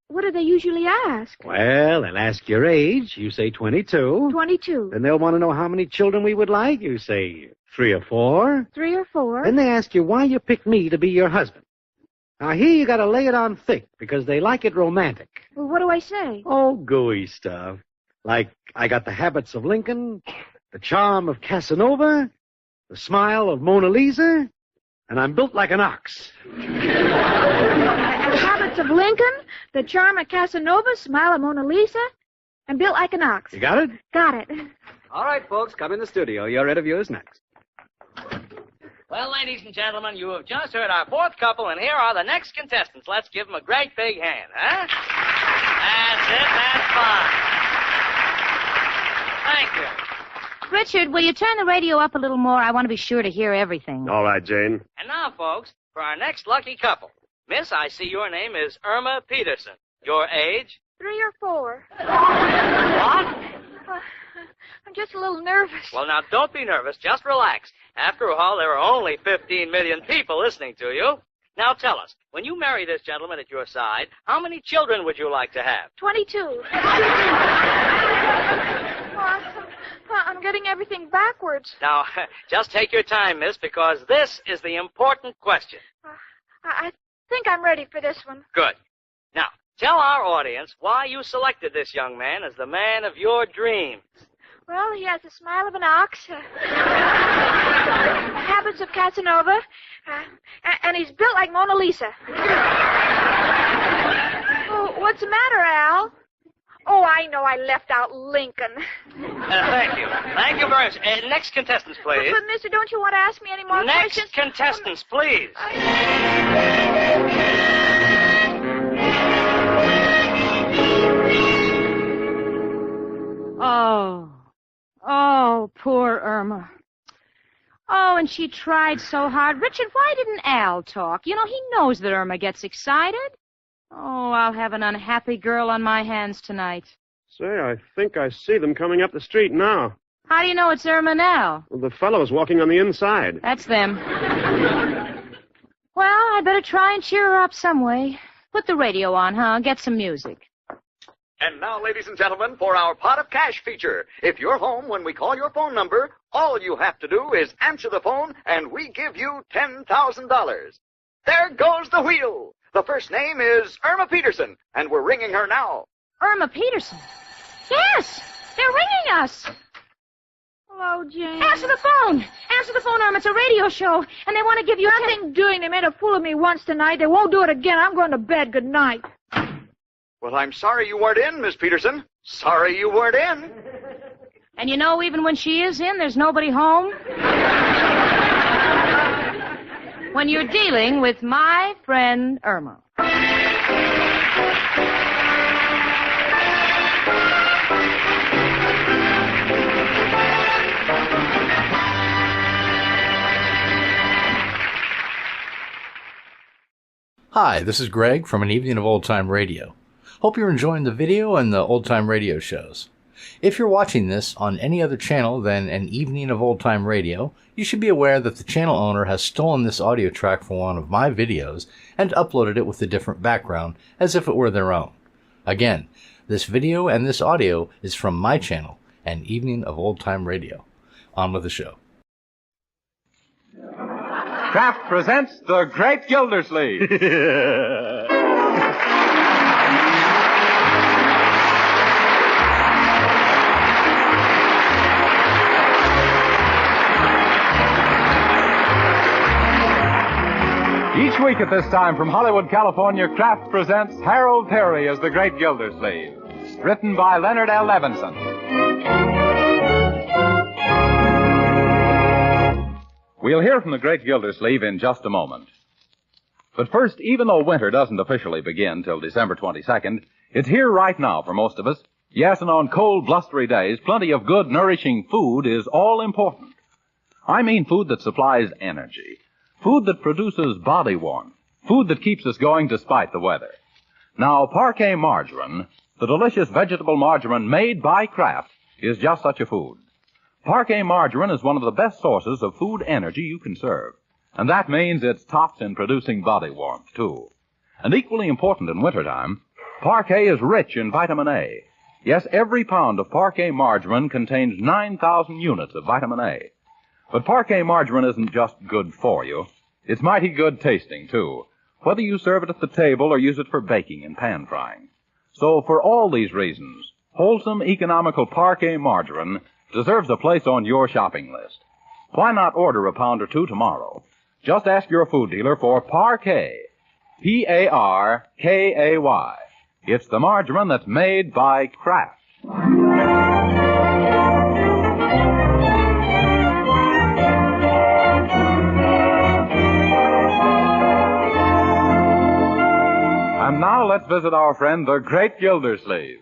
What do they usually ask? Well, they'll ask your age. You say 22. 22. Then they'll want to know how many children we would like. You say 3 or 4. 3 or 4. Then they ask you why you picked me to be your husband. Now, here you got to lay it on thick because they like it romantic. Well, what do I say? Oh, gooey stuff. Like, I got the habits of Lincoln, the charm of Casanova, the smile of Mona Lisa, and I'm built like an ox. The habits of Lincoln, the charm of Casanova, smile of Mona Lisa, and built like an ox. You got it? Got it. All right, folks, come in the studio. Your interview is next. Well, ladies and gentlemen, you have just heard our fourth couple, and here are the next contestants. Let's give them a great big hand, huh? That's it. That's fine. Thank you. Richard, will you turn the radio up a little more? I want to be sure to hear everything. All right, Jane. And now, folks, for our next lucky couple. Miss, I see your name is Irma Peterson. Your age? 3 or 4. What? I'm just a little nervous. Well, now, don't be nervous. Just relax. After all, there are only 15 million people listening to you. Now, tell us, when you marry this gentleman at your side, how many children would you like to have? 22. I'm getting everything backwards. Now, just take your time, miss, because this is the important question. I think I'm ready for this one. Good. Now, tell our audience why you selected this young man as the man of your dreams. Well, he has the smile of an ox, habits of Casanova, and he's built like Mona Lisa. Oh, what's the matter, Al? Oh, I know I left out Lincoln. Thank you. Thank you very much. Next contestants, please. But, mister, don't you want to ask me any more questions? Next contestants, please. Oh, poor Irma. Oh, and she tried so hard. Richard, why didn't Al talk? You know, he knows that Irma gets excited. Oh, I'll have an unhappy girl on my hands tonight. Say, I think I see them coming up the street now. How do you know it's Irma now? Well, the fellow's walking on the inside. That's them. Well, I better try and cheer her up some way. Put the radio on, huh? Get some music. And now, ladies and gentlemen, for our Pot of Cash feature. If you're home when we call your phone number, all you have to do is answer the phone, and we give you $10,000. There goes the wheel. The first name is Irma Peterson, and we're ringing her now. Irma Peterson? Yes! They're ringing us! Hello, Jane. Answer the phone! Answer the phone, Irma. It's a radio show, and they want to give you nothing doing. They made a fool of me once tonight. They won't do it again. I'm going to bed. Good night. Well, I'm sorry you weren't in, Miss Peterson. Sorry you weren't in. And you know, even when she is in, there's nobody home. When you're dealing with my friend Irma. Hi, this is Greg from An Evening of Old Time Radio. Hope you're enjoying the video and the old time radio shows. If you're watching this on any other channel than An Evening of Old Time Radio, you should be aware that the channel owner has stolen this audio track from one of my videos and uploaded it with a different background as if it were their own. Again, this video and this audio is from my channel, An Evening of Old Time Radio. On with the show. Kraft presents The Great Gildersleeve. Each week at this time from Hollywood, California, Kraft presents Harold Perry as The Great Gildersleeve. Written by Leonard L. Levinson. We'll hear from the great Gildersleeve in just a moment. But first, even though winter doesn't officially begin till December 22nd, it's here right now for most of us. Yes, and on cold, blustery days, plenty of good, nourishing food is all important. I mean food that supplies energy, food that produces body warmth, food that keeps us going despite the weather. Now, Parquet margarine, the delicious vegetable margarine made by Kraft, is just such a food. Parquet margarine is one of the best sources of food energy you can serve. And that means it's tops in producing body warmth, too. And equally important in wintertime, Parquet is rich in vitamin A. Yes, every pound of Parquet margarine contains 9,000 units of vitamin A. But Parquet margarine isn't just good for you. It's mighty good tasting, too, whether you serve it at the table or use it for baking and pan frying. So for all these reasons, wholesome, economical Parquet margarine deserves a place on your shopping list. Why not order a pound or two tomorrow? Just ask your food dealer for Parquet. P-A-R-K-A-Y. It's the margarine that's made by Kraft. And now let's visit our friend, the great Gildersleeve.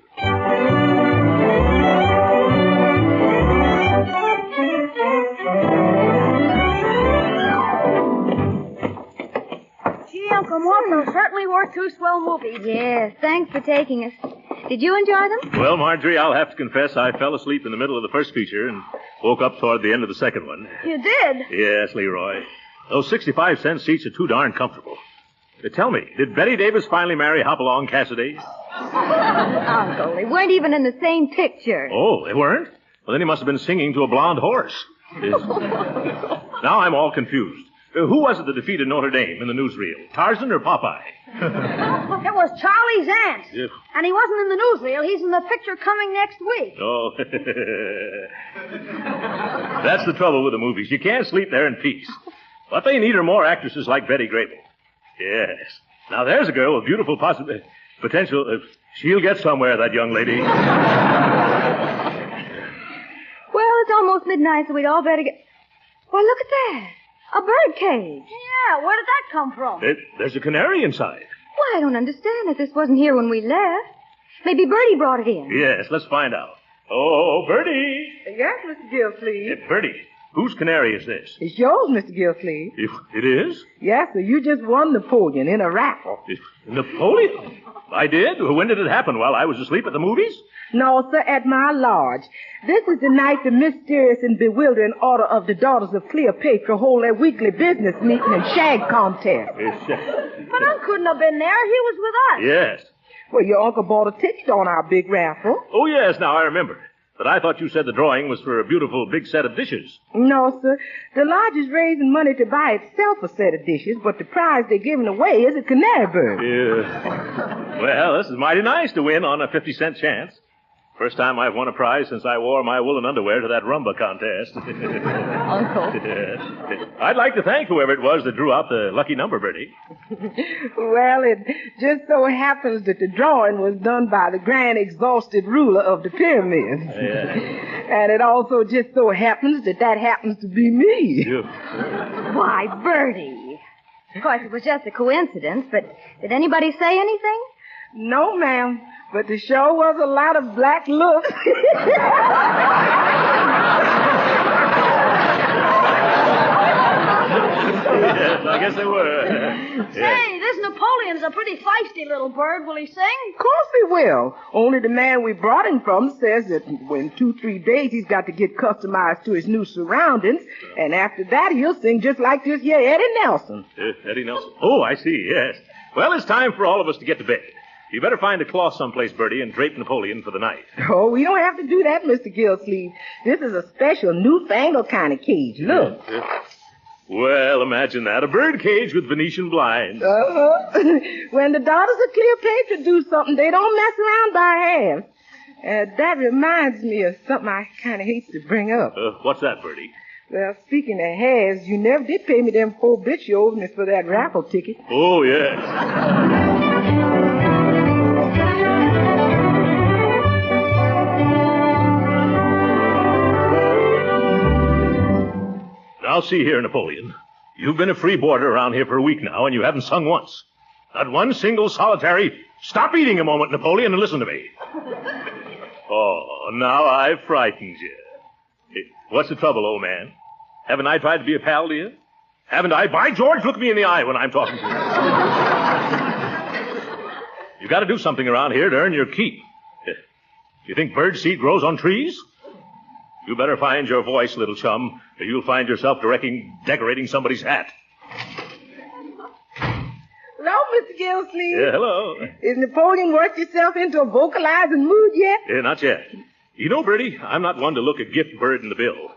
Uncle Mort, those certainly were two swell movies. Yes, thanks for taking us. Did you enjoy them? Well, Marjorie, I'll have to confess I fell asleep in the middle of the first feature and woke up toward the end of the second one. You did? Yes, Leroy. Those 65-cent seats are too darn comfortable. Tell me, did Betty Davis finally marry Hopalong Cassidy? Uncle, they weren't even in the same picture. Oh, they weren't? Well, then he must have been singing to a blonde horse. Now I'm all confused. Who was it that defeated Notre Dame in the newsreel? Tarzan or Popeye? It was Charlie's aunt. Yeah. And he wasn't in the newsreel. He's in the picture coming next week. Oh. That's the trouble with the movies. You can't sleep there in peace. What they need are more actresses like Betty Grable. Yes. Now, there's a girl with beautiful potential. She'll get somewhere, that young lady. Well, it's almost midnight, so we'd all better get... Why, look at that. A bird cage. Yeah, where did that come from? There's a canary inside. Why, I don't understand it. This wasn't here when we left. Maybe Bertie brought it in. Yes, let's find out. Oh, Bertie. Yes, Mr. Gilsleeve. Bertie, whose canary is this? It's yours, Mr. Gilsleeve. It is? Yes, sir. You just won Napoleon in a raffle. Napoleon? I did? When did it happen? While I was asleep at the movies? No, sir, at my lodge. This is the night the mysterious and bewildering order of the Daughters of Cleopatra hold their weekly business meeting and shag contest. But Unc couldn't have been there. He was with us. Yes. Well, your uncle bought a ticket on our big raffle. Oh, yes, now I remember. But I thought you said the drawing was for a beautiful big set of dishes. No, sir. The lodge is raising money to buy itself a set of dishes, but the prize they're giving away is a canary bird. Yeah. Well, this is mighty nice to win on a 50-cent chance. First time I've won a prize since I wore my woolen underwear to that rumba contest. Uncle. I'd like to thank whoever it was that drew out the lucky number, Bertie. Well, it just so happens that the drawing was done by the grand exhausted ruler of the pyramids. Yeah. And it also just so happens that happens to be me. Why, Bertie. Of course, it was just a coincidence, but did anybody say anything? No, ma'am. But the show was a lot of black looks. Yes, I guess they were. Say, this Napoleon's a pretty feisty little bird. Will he sing? Of course he will. Only the man we brought him from says that in 2-3 days he's got to get customized to his new surroundings, and after that he'll sing just like this here Eddie Nelson. Eddie Nelson? Oh, I see, yes. Well, it's time for all of us to get to bed. You better find a cloth someplace, Bertie, and drape Napoleon for the night. Oh, we don't have to do that, Mr. Gilsleeve. This is a special, newfangled kind of cage. Look. Well, imagine that. A bird cage with Venetian blinds. When the Daughters of Cleopatra do something, they don't mess around by halves. That reminds me of something I kind of hate to bring up. What's that, Bertie? Well, speaking of halves, you never did pay me them 4 bits you owed me for that raffle ticket. Oh, yes. Now, Now, see here, Napoleon. You've been a free boarder around here for a week now, and you haven't sung once. Not one single solitary... Stop eating a moment, Napoleon, and listen to me. Oh, now I've frightened you. What's the trouble, old man? Haven't I tried to be a pal to you? Haven't I? By George, look me in the eye when I'm talking to you. You've got to do something around here to earn your keep. You think bird seed grows on trees? You better find your voice, little chum, or you'll find yourself decorating somebody's hat. Hello, Mr. Gillsleeve. Yeah, hello. Is Napoleon worked yourself into a vocalizing mood yet? Yeah, not yet. You know, Bertie, I'm not one to look a gift bird in the bill.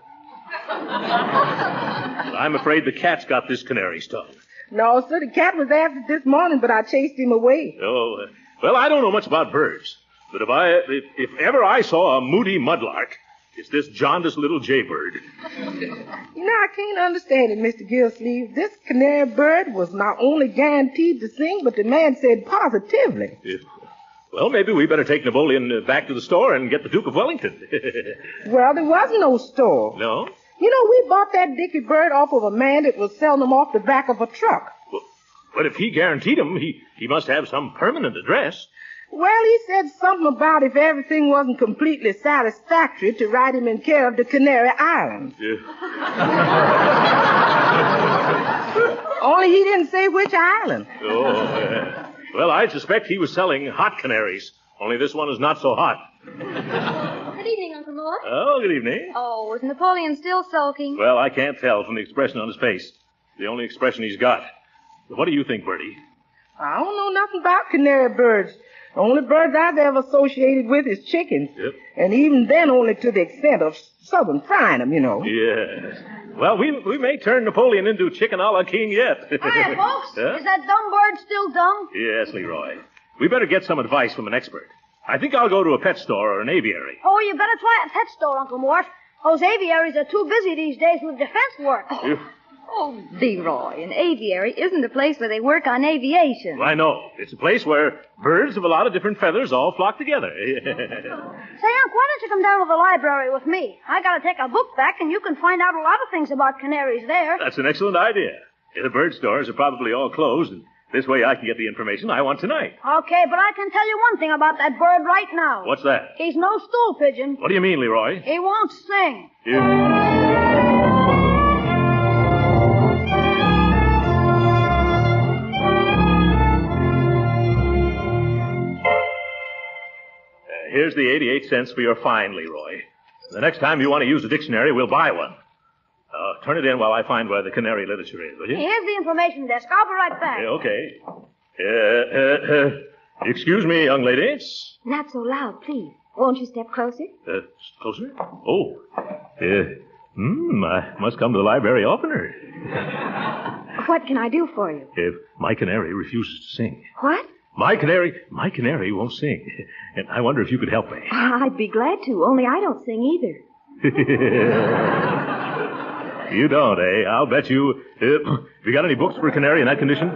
I'm afraid the cat's got this canary stung. No, sir, the cat was after it this morning, but I chased him away. Oh, well, I don't know much about birds, but if ever I saw a moody mudlark, it's this jaundiced little jaybird. You know, I can't understand it, Mr. Gillsleeve. This canary bird was not only guaranteed to sing, but the man said positively. Well, maybe we better take Napoleon back to the store and get the Duke of Wellington. Well, there was no store. No? You know, we bought that dicky bird off of a man that was selling them off the back of a truck. But if he guaranteed him, he must have some permanent address. Well, he said something about if everything wasn't completely satisfactory to write him in care of the Canary Islands. Only he didn't say which island. Well, I suspect he was selling hot canaries, only this one is not so hot. Good evening, Uncle Mort. Oh, good evening. Oh, is Napoleon still sulking? Well, I can't tell from the expression on his face. The only expression he's got. What do you think, Bertie? I don't know nothing about canary birds. The only birds I've ever associated with is chickens. Yep. And even then only to the extent of southern frying them, you know. Yes. Well, we may turn Napoleon into chicken a la king yet. Hi, folks. Huh? Is that dumb bird still dumb? Yes, Leroy. We better get some advice from an expert. I think I'll go to a pet store or an aviary. Oh, you better try a pet store, Uncle Mort. Those aviaries are too busy these days with defense work. Oh, Leroy, an aviary isn't a place where they work on aviation. I know. It's a place where birds of a lot of different feathers all flock together. Say, Unc, why don't you come down to the library with me? I gotta take a book back, and you can find out a lot of things about canaries there. That's an excellent idea. The bird stores are probably all closed, and this way I can get the information I want tonight. Okay, but I can tell you one thing about that bird right now. What's that? He's no stool pigeon. What do you mean, Leroy? He won't sing. Here's the 88 cents for your fine, Leroy. The next time you want to use a dictionary, we'll buy one. Turn it in while I find where the canary literature is, will you? Here's the information desk. I'll be right back. Okay. Excuse me, young lady. Not so loud, please. Won't you step closer? Closer? Oh. I must come to the library oftener. What can I do for you? If my canary refuses to sing. What? My canary won't sing. And I wonder if you could help me. I'd be glad to, only I don't sing either. You don't, eh? I'll bet you. Have you got any books for a canary in that condition?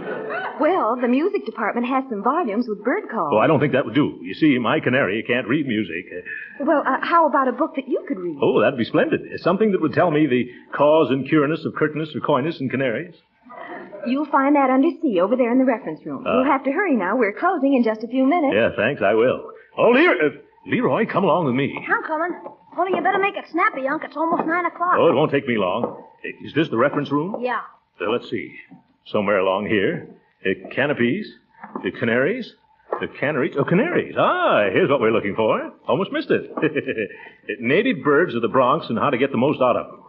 Well, the music department has some volumes with bird calls. Oh, I don't think that would do. You see, my canary can't read music. Well, how about a book that you could read? Oh, that'd be splendid. Something that would tell me the cause and cureness of curtness or coyness in canaries. You'll find that under C over there in the reference room. You'll have to hurry now. We're closing in just a few minutes. Yeah, thanks, I will. Oh, Leroy, come along with me. I'm coming. Only you better make it snappy, Unc. It's almost 9 o'clock. Oh, it won't take me long. Is this the reference room? Yeah. Let's see. Somewhere along here. Canopies. The canaries. The canaries. Oh, canaries. Ah, here's what we're looking for. Almost missed it. Native birds of the Bronx and how to get the most out of them.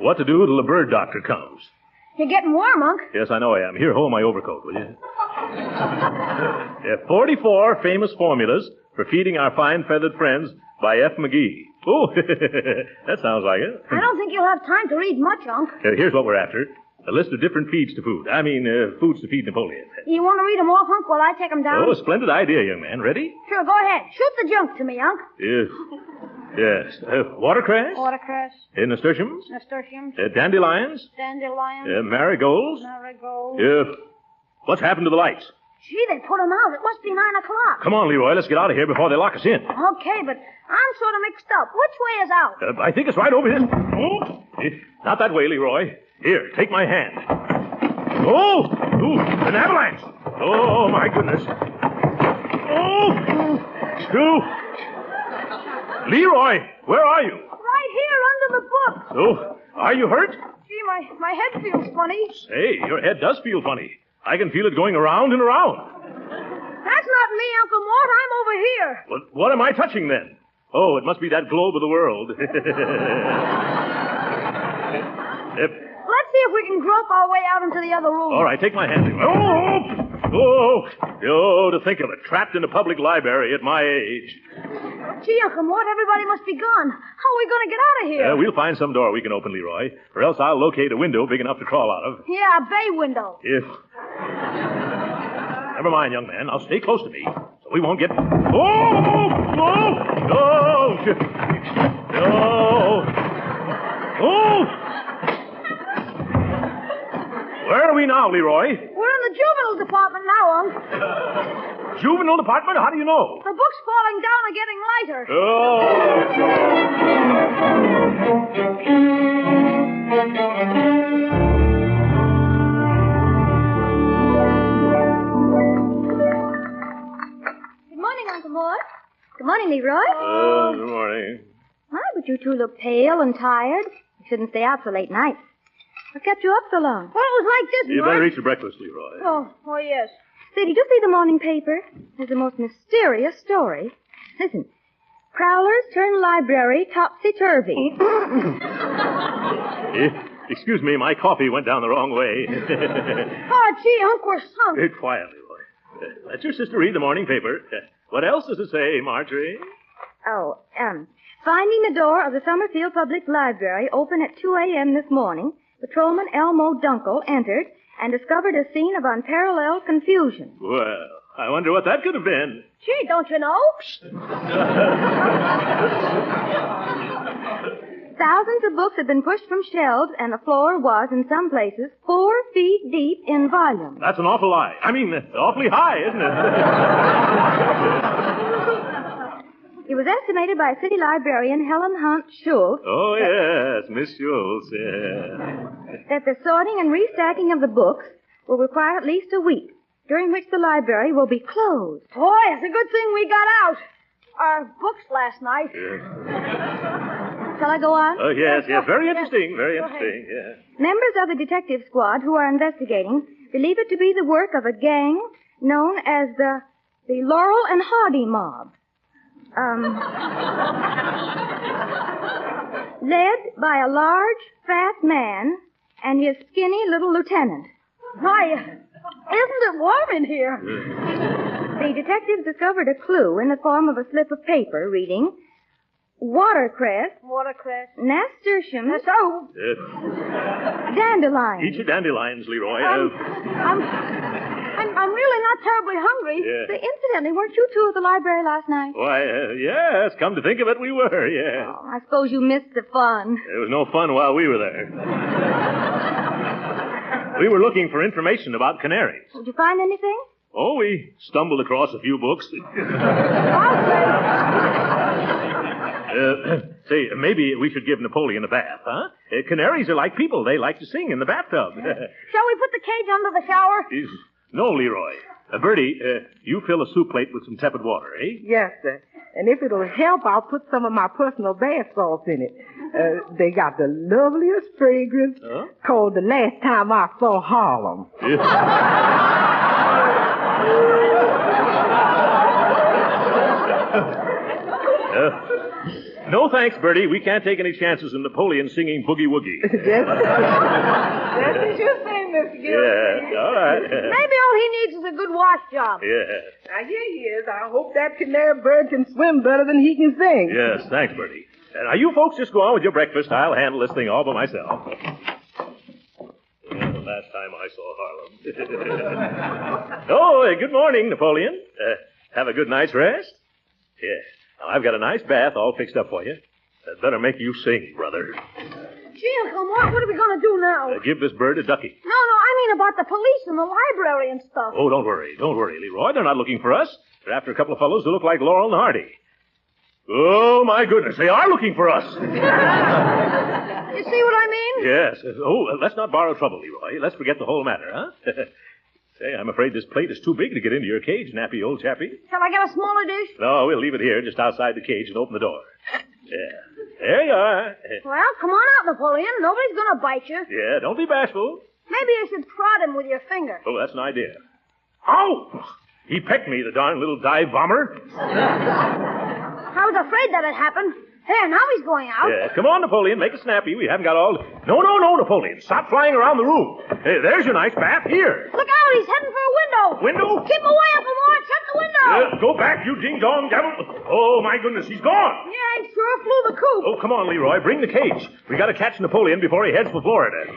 What to do till the bird doctor comes. You're getting warm, Unc. Yes, I know I am. Here, hold my overcoat, will you? 44 famous formulas for feeding our fine feathered friends by F. McGee. Oh, that sounds like it. I don't think you'll have time to read much, Unc. Here's what we're after. A list of different feeds to food. Foods to feed Napoleon. You want to read them off, Unc, while I take them down? Oh, splendid idea, young man. Ready? Sure, go ahead. Shoot the junk to me, Unc. Yes. Watercress? Watercress. Nasturtiums? Nasturtiums. Dandelions? Dandelions. Marigolds? Marigolds. What's happened to the lights? Gee, they put him out. It must be 9 o'clock. Come on, Leroy. Let's get out of here before they lock us in. Okay, but I'm sort of mixed up. Which way is out? I think it's right over this. Oh, not that way, Leroy. Here, take my hand. Oh! Ooh, an avalanche! Oh, my goodness. Oh! Leroy, where are you? Right here under the book. Oh, are you hurt? Gee, my head feels funny. Say, your head does feel funny. I can feel it going around and around. That's not me, Uncle Mort. I'm over here. What am I touching then? Oh, it must be that globe of the world. Let's see if we can grope our way out into the other room. All right, take my hand. Oh, to think of it, trapped in a public library at my age. Gee, Uncle Mort, everybody must be gone. How are we going to get out of here? We'll find some door we can open, Leroy, or else I'll locate a window big enough to crawl out of. Yeah, a bay window. Never mind, young man. I'll stay close to me, so we won't get... No! Where are we now, Leroy? We're in the juvenile department now, Unc. Juvenile department? How do you know? The book's falling down and getting lighter. Good morning, Uncle Mort. Good morning, Leroy. Good morning. My, but you two look pale and tired. You shouldn't stay out so late nights. What kept you up so long? Well, it was like this, You Mort. better eat your breakfast, Leroy. Oh, yes. Say, did you see the morning paper? There's the most mysterious story. Listen. Prowlers turn library topsy-turvy. Excuse me, my coffee went down the wrong way. Oh, gee, Unc, we're sunk. Quiet, Leroy. Let your sister read the morning paper. What else does it say, Marjorie? Finding the door of the Summerfield Public Library open at 2 a.m. this morning, Patrolman Elmo Dunkel entered and discovered a scene of unparalleled confusion. Well, I wonder what that could have been. Gee, don't you know? Thousands of books had been pushed from shelves, and the floor was, in some places, 4 feet deep in volume. That's an awful lie. I mean, awfully high, isn't it? It was estimated by city librarian Helen Hunt Schultz. Oh, yes, Miss Schultz, yeah. That the sorting and restacking of the books will require at least a week, during which the library will be closed. Boy, it's a good thing we got out. Our books last night. Shall I go on? Oh, yes. Very interesting, very interesting, yeah. Members of the detective squad who are investigating believe it to be the work of a gang known as the Laurel and Hardy Mob. Led by a large, fat man and his skinny little lieutenant. My, isn't it warm in here? The detectives discovered a clue in the form of a slip of paper reading, watercress, nasturtium, dandelions. Eat your dandelions, Leroy. I'm really not terribly hungry. Yeah. Say, incidentally, weren't you two at the library last night? Why, yes, come to think of it, we were, yeah. Oh, I suppose you missed the fun. There was no fun while we were there. We were looking for information about canaries. Did you find anything? Oh, we stumbled across a few books. Say, maybe we should give Napoleon a bath, huh? Canaries are like people. They like to sing in the bathtub. Shall we put the cage under the shower? No, Leroy. Bertie, you fill a soup plate with some tepid water, eh? Yes, sir. And if it'll help, I'll put some of my personal bath salts in it. They got the loveliest fragrance called The Last Time I Saw Harlem. No thanks, Bertie. We can't take any chances in Napoleon singing Boogie Woogie. That's what you say, Mr. Gildersleeve. Yeah, all right. Maybe all he needs is a good wash job. Yeah. Now, here he is. I hope that canary bird can swim better than he can sing. Yes, thanks, Bertie. Now, you folks just go on with your breakfast. I'll handle this thing all by myself. The last time I saw Harlem. Oh, good morning, Napoleon. Have a good night's rest? Yeah. Now, I've got a nice bath all fixed up for you. That better make you sing, brother. Gee, Uncle Mort, what are we going to do now? Give this bird a ducky. No, I mean about the police and the library and stuff. Oh, don't worry, Leroy. They're not looking for us. They're after a couple of fellows who look like Laurel and Hardy. Oh, my goodness, they are looking for us. You see what I mean? Yes. Oh, let's not borrow trouble, Leroy. Let's forget the whole matter, huh? Say, I'm afraid this plate is too big to get into your cage, nappy old chappie. Shall I get a smaller dish? No, we'll leave it here just outside the cage and open the door. Yeah. There you are. Well, come on out, Napoleon. Nobody's going to bite you. Yeah, don't be bashful. Maybe you should prod him with your finger. Oh, that's an idea. Ow! He pecked me, the darn little dive bomber. I was afraid that had happened. There, now he's going out. Yeah, come on, Napoleon. Make it snappy. We haven't got all... No, Napoleon. Stop flying around the room. Hey, there's your nice bath. Here. Look out, he's heading for a window. Window? Keep away, Uncle Mort. Shut the window. Go back, you ding-dong devil. Oh, my goodness, he's gone. Yeah, he sure flew the coop. Oh, come on, Leroy. Bring the cage. We got to catch Napoleon before he heads for Florida.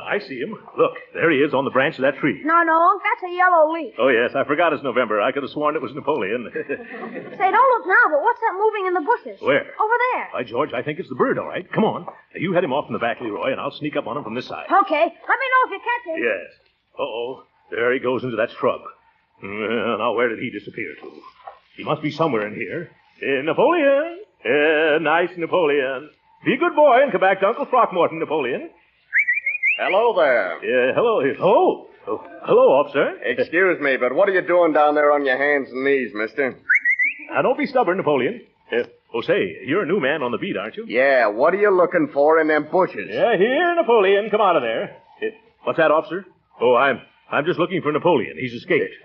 I see him. Look, there he is on the branch of that tree. No, Unc, that's a yellow leaf. Oh, yes, I forgot it's November. I could have sworn it was Napoleon. Say, don't look now, but what's that moving in the bushes? Where? Over there. By George, I think it's the bird, all right. Come on. You head him off in the back, Leroy, and I'll sneak up on him from this side. Okay. Let me know if you catch him. Yes. Uh-oh. There he goes into that shrub. Now, where did he disappear to? He must be somewhere in here. Napoleon. Nice Napoleon. Be a good boy and come back to Uncle Throckmorton, Napoleon. Hello there. Hello. Oh, hello, officer. Excuse me, but what are you doing down there on your hands and knees, mister? Now, don't be stubborn, Napoleon. Say, you're a new man on the beat, aren't you? Yeah, what are you looking for in them bushes? Yeah, here, Napoleon. Come out of there. What's that, officer? Oh, I'm just looking for Napoleon. He's escaped.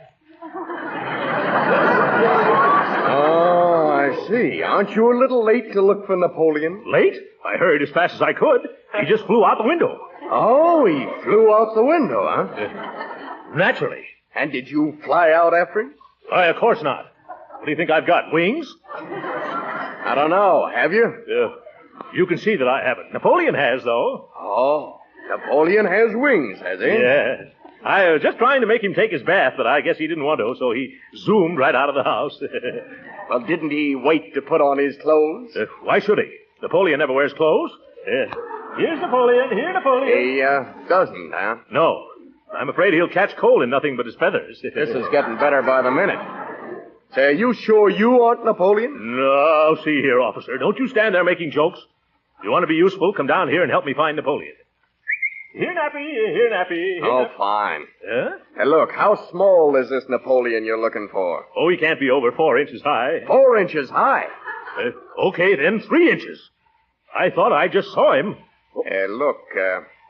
Oh, I see. Aren't you a little late to look for Napoleon? Late? I hurried as fast as I could. He just flew out the window. Oh, he flew out the window, huh? Naturally. And did you fly out after him? Why, of course not. What do you think I've got, wings? I don't know. Have you? You can see that I haven't. Napoleon has, though. Oh, Napoleon has wings, has he? Yeah. I was just trying to make him take his bath, but I guess he didn't want to, so he zoomed right out of the house. Well, didn't he wait to put on his clothes? Why should he? Napoleon never wears clothes. Here's Napoleon. Here, Napoleon. He doesn't, huh? No. I'm afraid he'll catch cold in nothing but his feathers. This is getting better by the minute. Say, are you sure you aren't Napoleon? No, see here, officer. Don't you stand there making jokes. If you want to be useful, come down here and help me find Napoleon. Here, Nappy. Oh, fine. Huh? Hey, look, how small is this Napoleon you're looking for? Oh, he can't be over 4 inches high. 4 inches high? Okay, then 3 inches. I thought I just saw him. Look,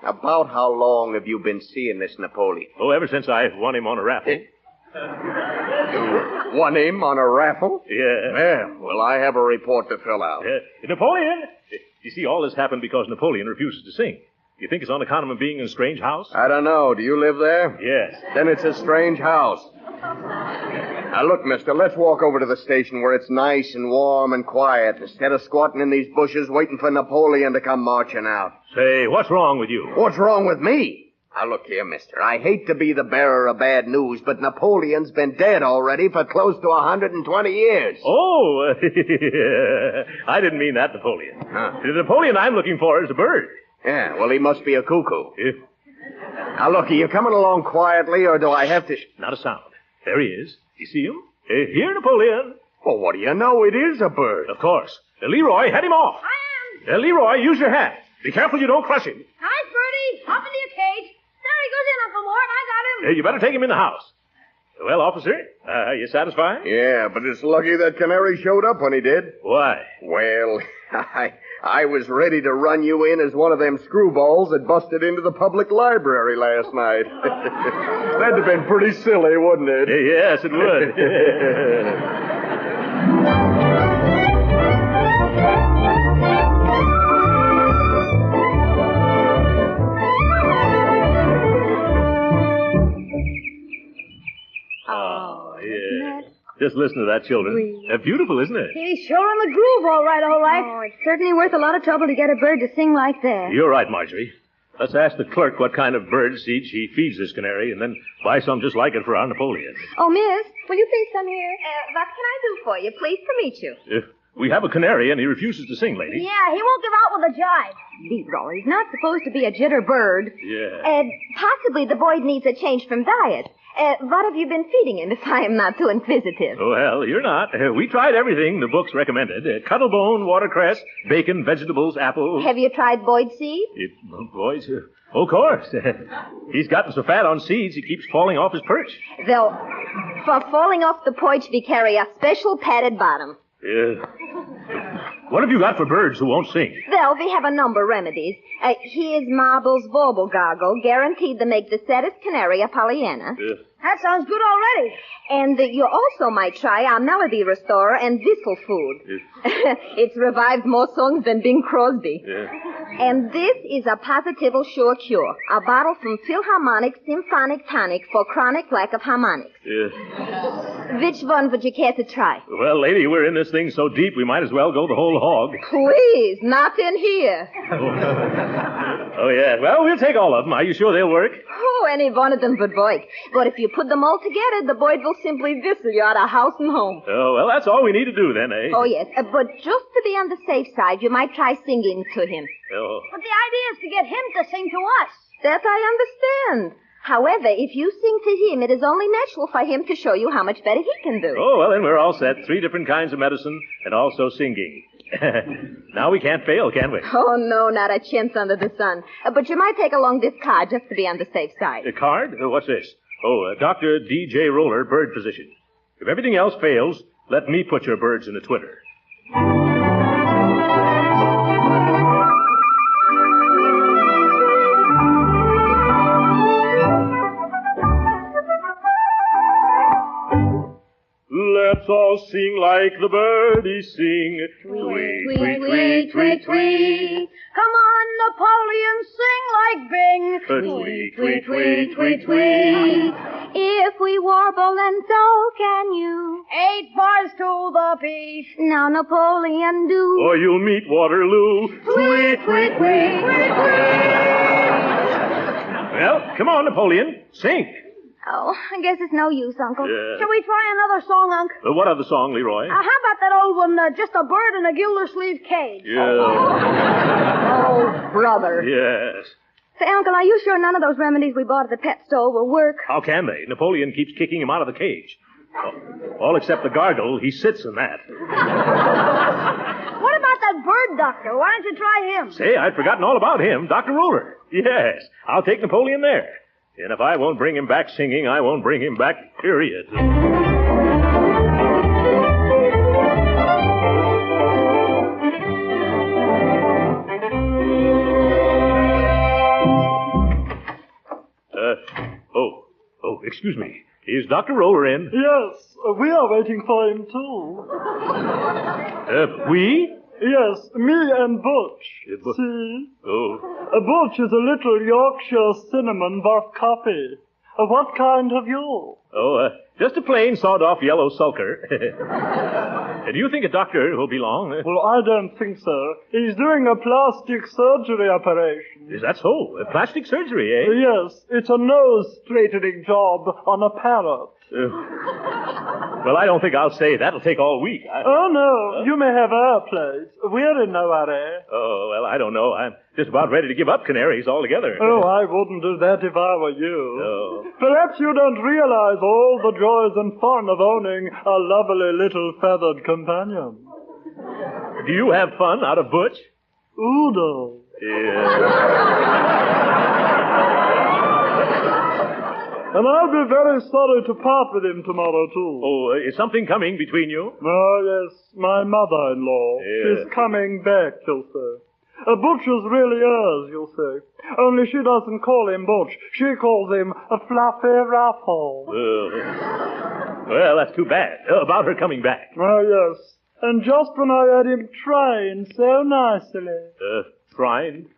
about how long have you been seeing this Napoleon? Oh, ever since I won him on a raffle. You won him on a raffle? Yeah. Well, I have a report to fill out. Napoleon! You see, all this happened because Napoleon refuses to sing. You think it's on account of him being in a strange house? I don't know. Do you live there? Yes. Then it's a strange house. Now, look, mister, let's walk over to the station where it's nice and warm and quiet instead of squatting in these bushes waiting for Napoleon to come marching out. Say, what's wrong with you? What's wrong with me? Now, look here, mister. I hate to be the bearer of bad news, but Napoleon's been dead already for close to 120 years. Oh, I didn't mean that, Napoleon. Huh? The Napoleon I'm looking for is a bird. Yeah, well, he must be a cuckoo. Now, look, are you coming along quietly, or do I have to... Not a sound. There he is. You see him? Here, Napoleon. Well, what do you know? It is a bird. Of course. Leroy, head him off. I am. Leroy, use your hat. Be careful you don't crush him. Hi, Birdie. Hop into your cage. There he goes in, Uncle Mort. I got him. You better take him in the house. Well, officer, you satisfied? Yeah, but it's lucky that canary showed up when he did. Why? Well, I was ready to run you in as one of them screwballs that busted into the public library last night. That'd have been pretty silly, wouldn't it? Yes, it would. Just listen to that, children. Beautiful, isn't it? He's sure in the groove, all right. Oh, it's certainly worth a lot of trouble to get a bird to sing like that. You're right, Marjorie. Let's ask the clerk what kind of bird seed she feeds this canary, and then buy some just like it for our Napoleon. Oh, miss, will you please come here? What can I do for you? Pleased to meet you. If we have a canary and he refuses to sing, lady. Yeah, he won't give out with a jive. Leroy, he's not supposed to be a jitter bird. Yeah. Possibly the boy needs a change from diet. What have you been feeding him, if I am not too inquisitive? Oh, well, you're not. We tried everything the books recommended. Cuttlebone, watercress, bacon, vegetables, apples. Have you tried Boyd seed? Boys, of course. He's gotten so fat on seeds, he keeps falling off his perch. Though, for falling off the porch, we carry a special padded bottom. What have you got for birds who won't sing? Well, we have a number of remedies. Here's Marble's Bauble Gargle, guaranteed to make the saddest canary a Pollyanna. That sounds good already. And you also might try our Melody Restorer and Whistle Food. It's revived more songs than Bing Crosby. And this is a Positival Sure Cure, a bottle from Philharmonic Symphonic Tonic for chronic lack of harmonics. Which one would you care to try? Well, lady, we're in this thing so deep, we might as well go the whole hog. Please, not in here. Oh, yeah. Well, we'll take all of them. Are you sure they'll work? Oh, any one of them would work. But if you put them all together, the Boyd will simply whistle you out of house and home. Oh, well, that's all we need to do then, eh? Oh, yes. But just to be on the safe side, you might try singing to him. Oh. But the idea is to get him to sing to us. That I understand. However, if you sing to him, it is only natural for him to show you how much better he can do. Oh, well, then we're all set. 3 different kinds of medicine and also singing. Now we can't fail, can we? Oh, no, not a chance under the sun. But you might take along this card just to be on the safe side. A card? What's this? Oh, Dr. D.J. Roller, bird physician. If everything else fails, let me put your birds in the twitter. Let's all sing like the birdies sing. Tweet, tweet, tweet, tweet, tweet. Come on, Napoleon, sing like Bing. Tweet, tweet, tweet, tweet, tweet. If we warble, and so can you. 8 bars to the piece. Now, Napoleon, do. Or you'll meet Waterloo. Tweet, tweet, tweet, tweet, tweet. Well, come on, Napoleon. Sing. Oh, I guess it's no use, Uncle. Shall we try another song, Unc? What other song, Leroy? How about that old one, Just a Bird in a Gildersleeve Cage? Yeah. Oh, brother. Yes. Say, Uncle, are you sure none of those remedies we bought at the pet store will work? How can they? Napoleon keeps kicking him out of the cage. All except the gargle. He sits in that. What about that bird doctor? Why don't you try him? Say, I'd forgotten all about him. Dr. Roller. Yes. I'll take Napoleon there. And if I won't bring him back singing, I won't bring him back, period. Excuse me. Is Dr. Roller in? Yes, we are waiting for him, too. We? Yes, me and Butch. See? Oh. Butch is a little Yorkshire cinnamon bark coffee. What kind have you? Oh, just a plain sawed-off yellow sulker. Do you think a doctor will be long? Well, I don't think so. He's doing a plastic surgery operation. Is that so? A plastic surgery, eh? Yes, it's a nose-straightening job on a parrot. Well, I don't think I'll stay. That'll take all week. Oh, no. You may have our place. We're in no hurry. Oh, well, I don't know. I'm just about ready to give up canaries altogether. Oh, I wouldn't do that if I were you. Oh. Perhaps you don't realize all the joys and fun of owning a lovely little feathered companion. Do you have fun out of Butch? Udo. Yeah. And I'll be very sorry to part with him tomorrow, too. Oh, is something coming between you? Oh, yes, my mother-in-law. Yeah. She's coming back, you'll say. Butch is really hers, you'll say. Only she doesn't call him Butch. She calls him a Fluffy Ruffle. Well, that's too bad. About her coming back. Oh, yes. And just when I had him trained so nicely. Trained?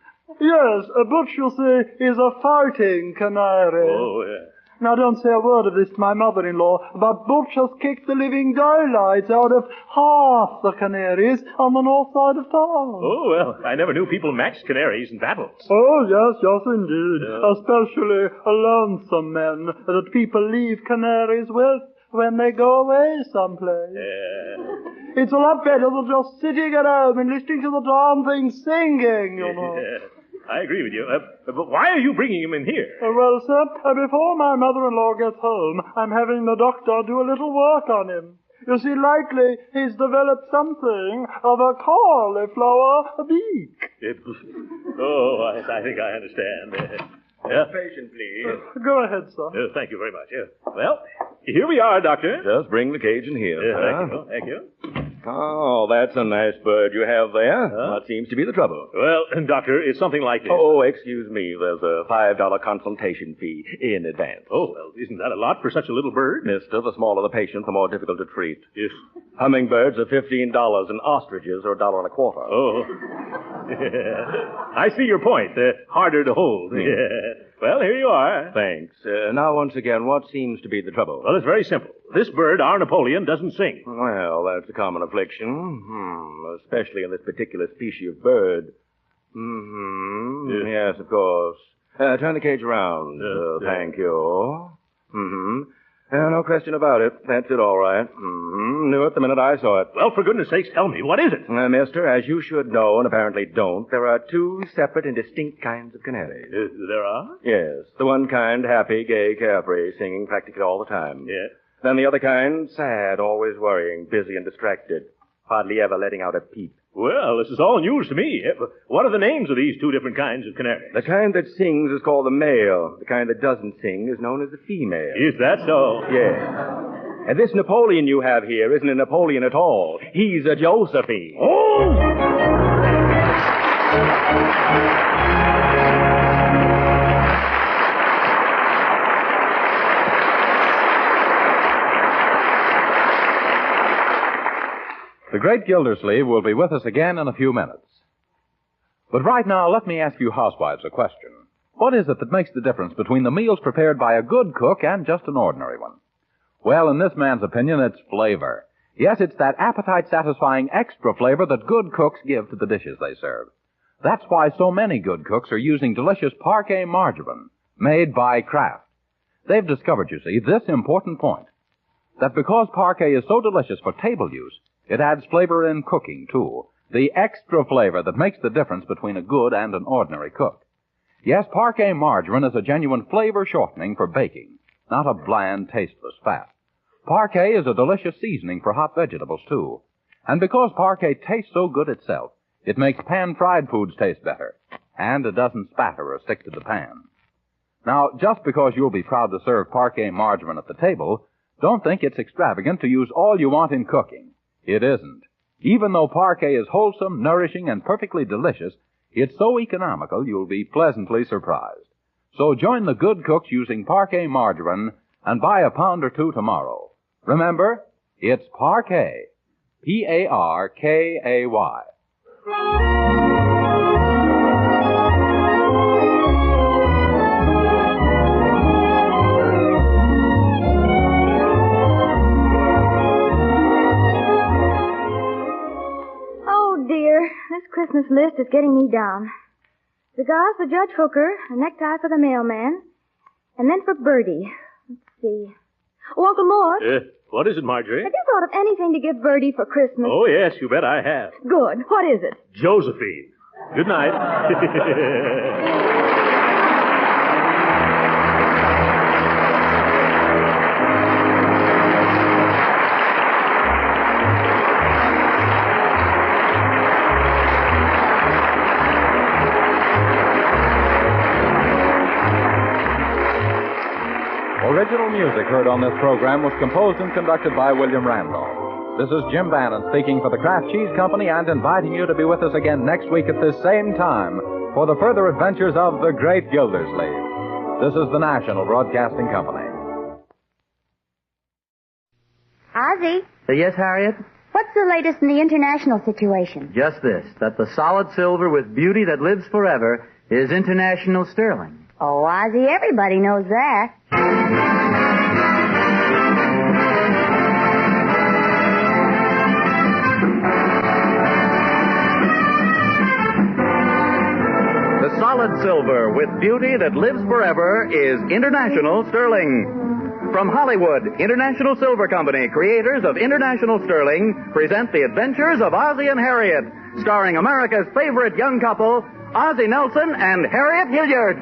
Yes, Butch, you see, is a fighting canary. Oh, yeah. Now, don't say a word of this to my mother-in-law, but Butch has kicked the living daylights out of half the canaries on the north side of town. Oh, well, I never knew people matched canaries in battles. Oh, yes, indeed. Especially lonesome men that people leave canaries with when they go away someplace. It's a lot better than just sitting at home and listening to the darn thing singing, you know. I agree with you. But why are you bringing him in here? Well, sir, before my mother-in-law gets home, I'm having the doctor do a little work on him. You see, likely he's developed something of a cauliflower beak. I think I understand. Patient, please. Go ahead, sir. Thank you very much. Well, here we are, Doctor. Just bring the cage in here. Thank you. Oh, that's a nice bird you have there. What seems to be the trouble? Well, Doctor, it's something like this. Oh, excuse me. There's a $5 consultation fee in advance. Oh, well, isn't that a lot for such a little bird? Mister, the smaller the patient, the more difficult to treat. Yes. Hummingbirds are $15 and ostriches are $1.25. Oh. I see your point. Harder to hold. Well, here you are. Thanks. Now, once again, what seems to be the trouble? Well, it's very simple. This bird, our Napoleon, doesn't sing. Well, that's a common affliction. Especially in this particular species of bird. Yes, of course. Turn the cage around. Thank you. No question about it. That's it, all right. Knew it the minute I saw it. Well, for goodness sakes, tell me, what is it? Mister, as you should know and apparently don't, there are two separate and distinct kinds of canaries. There are? Yes. The one kind, happy, gay, carefree, singing practically all the time. Yes. Then the other kind, sad, always worrying, busy and distracted, hardly ever letting out a peep. Well, this is all news to me. What are the names of these two different kinds of canaries? The kind that sings is called the male. The kind that doesn't sing is known as the female. Is that so? Yes. And this Napoleon you have here isn't a Napoleon at all. He's a Josephine. The great Gildersleeve will be with us again in a few minutes. But right now, let me ask you housewives a question. What is it that makes the difference between the meals prepared by a good cook and just an ordinary one? Well, in this man's opinion, it's flavor. Yes, it's that appetite-satisfying extra flavor that good cooks give to the dishes they serve. That's why so many good cooks are using delicious Parquet margarine, made by Kraft. They've discovered, you see, this important point, that because Parquet is so delicious for table use, it adds flavor in cooking, too. The extra flavor that makes the difference between a good and an ordinary cook. Yes, Parquet margarine is a genuine flavor shortening for baking, not a bland, tasteless fat. Parquet is a delicious seasoning for hot vegetables, too. And because Parquet tastes so good itself, it makes pan-fried foods taste better. And it doesn't spatter or stick to the pan. Now, just because you'll be proud to serve Parquet margarine at the table, don't think it's extravagant to use all you want in cooking. It isn't. Even though Parquet is wholesome, nourishing, and perfectly delicious, it's so economical you'll be pleasantly surprised. So join the good cooks using Parquet margarine and buy a pound or two tomorrow. Remember, it's Parquet. P-A-R-K-A-Y. This Christmas list is getting me down. Cigars for Judge Hooker, a necktie for the mailman, and then for Bertie. Let's see. Oh, Uncle Mort. What is it, Marjorie? Have you thought of anything to give Bertie for Christmas? Oh, yes, you bet I have. Good. What is it? Josephine. Good night. Original music heard on this program was composed and conducted by William Randolph. This is Jim Bannon speaking for the Kraft Cheese Company and inviting you to be with us again next week at this same time for the further adventures of the great Gildersleeve. This is the National Broadcasting Company. Ozzie, Yes, Harriet? what's the latest in the international situation? Just this, that the solid silver with beauty that lives forever is International Sterling. Oh, Ozzie, everybody knows that. solid silver with beauty that lives forever is International Sterling. From Hollywood, International Silver Company, creators of International Sterling, present the adventures of Ozzie and Harriet, starring America's favorite young couple, Ozzie Nelson and Harriet Hilliard.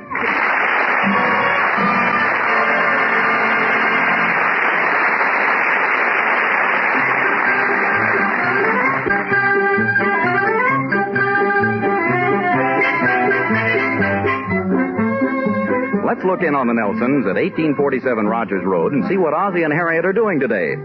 Let's look in on the Nelsons at 1847 Rogers Road and see what Ozzie and Harriet are doing today.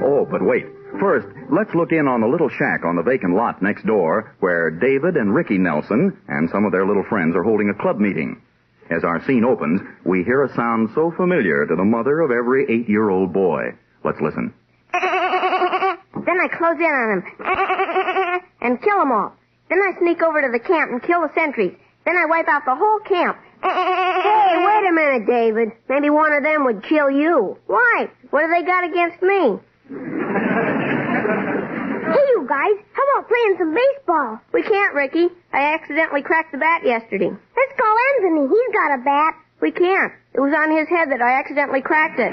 Oh, but wait. First, let's look in on the little shack on the vacant lot next door where David and Ricky Nelson and some of their little friends are holding a club meeting. As our scene opens, we hear a sound so familiar to the mother of every 8-year-old boy. Let's listen. Then I close in on them and kill them all. Then I sneak over to the camp and kill the sentries. Then I wipe out the whole camp. Hey, wait a minute, David. Maybe one of them would kill you. Why? What have they got against me? Hey, you guys, how about playing some baseball? We can't, Ricky. I accidentally cracked the bat yesterday. Let's call Anthony. He's got a bat. We can't. It was on his head that I accidentally cracked it.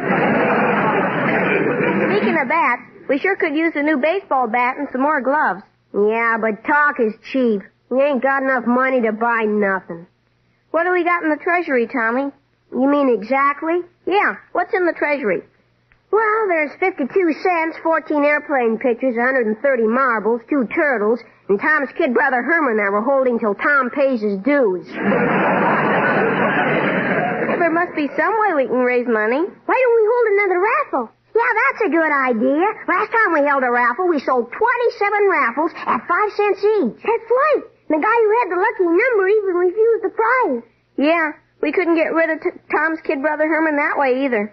Speaking of bats, we sure could use a new baseball bat and some more gloves. Yeah, but talk is cheap. We ain't got enough money to buy nothing. What do we got in the treasury, Tommy? You mean exactly? Yeah, what's in the treasury? Well, there's 52 cents, 14 airplane pictures, 130 marbles, 2 turtles, and Tom's kid brother Herman that we're holding till Tom pays his dues. Well, there must be some way we can raise money. Why don't we hold another raffle? Yeah, that's a good idea. Last time we held a raffle, we sold 27 raffles at 5 cents each. That's right. The guy who had the lucky number even refused the prize. Yeah, we couldn't get rid of Tom's kid brother Herman that way either.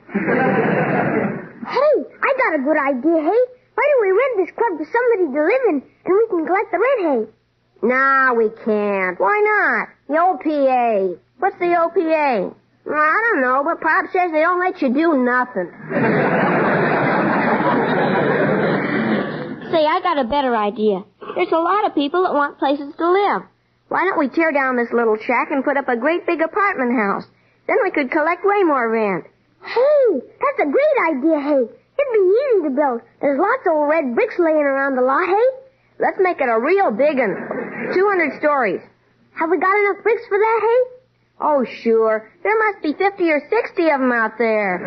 Hey, I got a good idea, hey? Why don't we rent this club to somebody to live in, and we can collect the rent, hey? Nah, we can't. Why not? The OPA. What's the OPA? Well, I don't know, but Pop says they don't let you do nothing. Say, I got a better idea. There's a lot of people that want places to live. Why don't we tear down this little shack and put up a great big apartment house? Then we could collect way more rent. Hey, that's a great idea, hey. It'd be easy to build. There's lots of red bricks laying around the lot, hey? Let's make it a real big one. 200 stories. Have we got enough bricks for that, hey? Oh, sure. There must be 50 or 60 of them out there.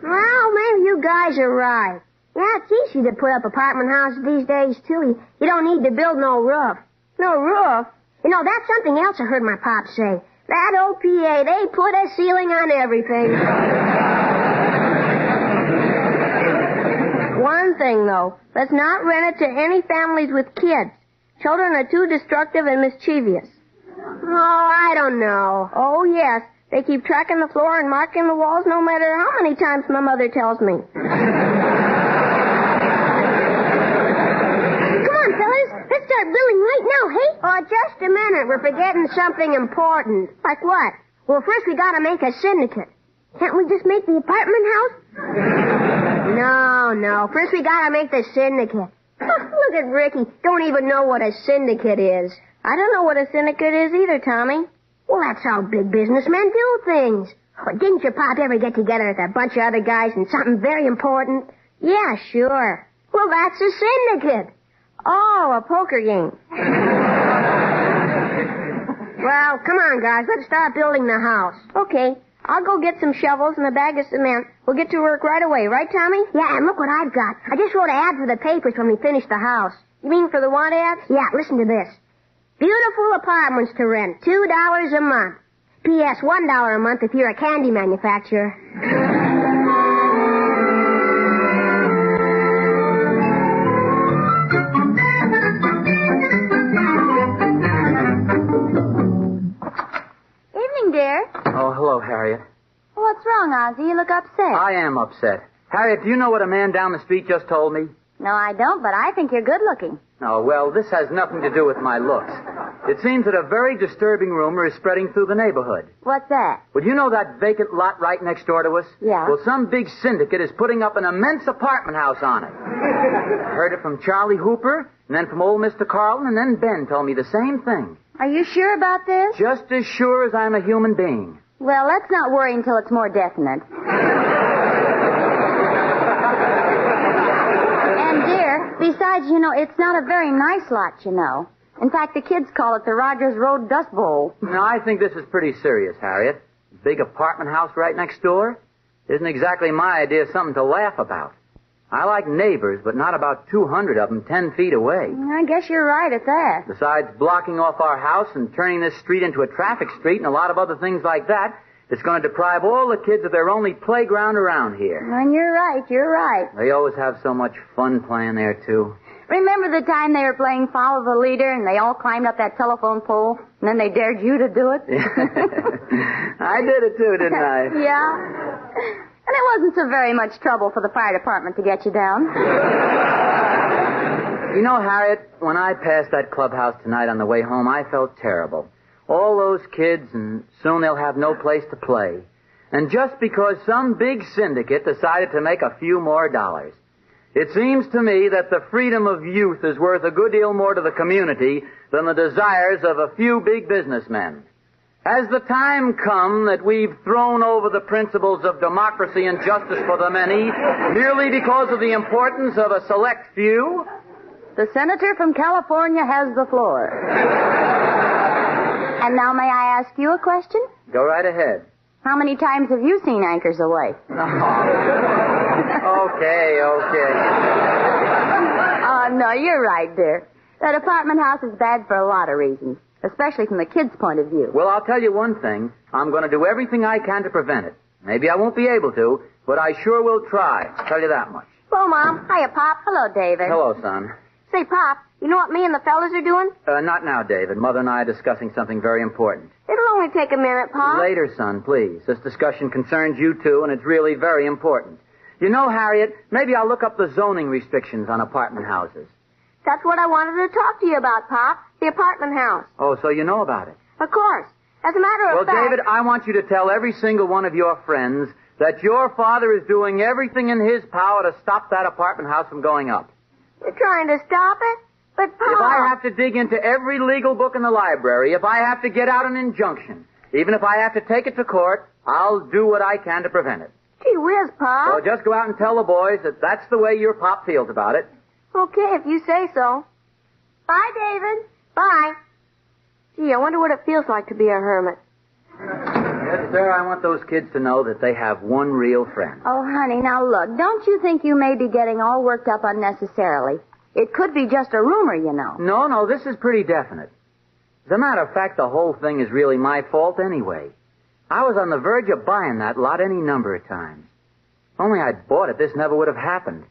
Well, maybe you guys are right. Yeah, it's easy to put up apartment houses these days, too. You don't need to build no roof. No roof? You know, that's something else I heard my pop say. That OPA, they put a ceiling on everything. One thing, though. Let's not rent it to any families with kids. Children are too destructive and mischievous. Oh, I don't know. Oh, yes. They keep tracking the floor and marking the walls no matter how many times my mother tells me. Let's start building right now, hey? Oh, just a minute. We're forgetting something important. Like what? Well, first we gotta make a syndicate. Can't we just make the apartment house? No. First we gotta make the syndicate. Look at Ricky. Don't even know what a syndicate is. I don't know what a syndicate is either, Tommy. Well, that's how big businessmen do things. But didn't your pop ever get together with a bunch of other guys and something very important? Yeah, sure. Well, that's a syndicate. Oh, a poker game. Well, come on, guys. Let's start building the house. Okay. I'll go get some shovels and a bag of cement. We'll get to work right away, right, Tommy? Yeah, and look what I've got. I just wrote an ad for the papers when we finish the house. You mean for the want ads? Yeah, listen to this. Beautiful apartments to rent, $2 a month. P.S. $1 a month if you're a candy manufacturer. Dear. Oh, hello, Harriet. What's wrong, Ozzie? You look upset. I am upset. Harriet, do you know what a man down the street just told me? No, I don't, but I think you're good looking. Oh, well, this has nothing to do with my looks. It seems that a very disturbing rumor is spreading through the neighborhood. What's that? Well, you know that vacant lot right next door to us? Yeah. Well, some big syndicate is putting up an immense apartment house on it. I heard it from Charlie Hooper, and then from old Mr. Carlton, and then Ben told me the same thing. Are you sure about this? Just as sure as I'm a human being. Well, let's not worry until it's more definite. And, dear, besides, it's not a very nice lot, In fact, the kids call it the Rogers Road Dust Bowl. Now, I think this is pretty serious, Harriet. Big apartment house right next door? Isn't exactly my idea of something to laugh about. I like neighbors, but not about 200 of them 10 feet away. I guess you're right at that. Besides blocking off our house and turning this street into a traffic street and a lot of other things like that, it's going to deprive all the kids of their only playground around here. And you're right. They always have so much fun playing there, too. Remember the time they were playing Follow the Leader and they all climbed up that telephone pole and then they dared you to do it? I did it, too, didn't I? Yeah. And it wasn't so very much trouble for the fire department to get you down. You know, Harriet, when I passed that clubhouse tonight on the way home, I felt terrible. All those kids, and soon they'll have no place to play. And just because some big syndicate decided to make a few more dollars. It seems to me that the freedom of youth is worth a good deal more to the community than the desires of a few big businessmen. Has the time come that we've thrown over the principles of democracy and justice for the many merely because of the importance of a select few? The senator from California has the floor. And now may I ask you a question? Go right ahead. How many times have you seen Anchors Away? Okay. No, you're right, dear. That apartment house is bad for a lot of reasons, especially from the kids' point of view. Well, I'll tell you one thing. I'm going to do everything I can to prevent it. Maybe I won't be able to, but I sure will try. I'll tell you that much. Hello, Mom. Hiya, Pop. Hello, David. Hello, son. Say, Pop, you know what me and the fellas are doing? Not now, David. Mother and I are discussing something very important. It'll only take a minute, Pop. Later, son, please. This discussion concerns you, too, and it's really very important. You know, Harriet, maybe I'll look up the zoning restrictions on apartment houses. That's what I wanted to talk to you about, Pop. The apartment house. Oh, so you know about it? Of course. As a matter of fact... Well, David, I want you to tell every single one of your friends that your father is doing everything in his power to stop that apartment house from going up. You're trying to stop it? But, Pop... If I have to dig into every legal book in the library, if I have to get out an injunction, even if I have to take it to court, I'll do what I can to prevent it. Gee whiz, Pop. So just go out and tell the boys that that's the way your pop feels about it. Okay, if you say so. Bye, David. Bye. Gee, I wonder what it feels like to be a hermit. Yes, sir, I want those kids to know that they have one real friend. Oh, honey, now look, don't you think you may be getting all worked up unnecessarily? It could be just a rumor, No, this is pretty definite. As a matter of fact, the whole thing is really my fault anyway. I was on the verge of buying that lot any number of times. If only I'd bought it, this never would have happened.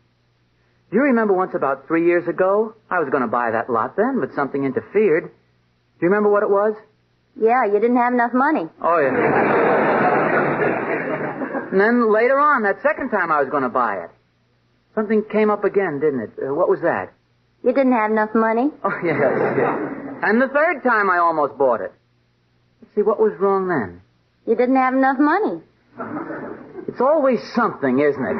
Do you remember once about 3 years ago? I was going to buy that lot then, but something interfered. Do you remember what it was? Yeah, you didn't have enough money. Oh, yeah. And then later on, that second time I was going to buy it, something came up again, didn't it? What was that? You didn't have enough money? Oh, yes. And the third time I almost bought it. Let's see, what was wrong then? You didn't have enough money. It's always something, isn't it?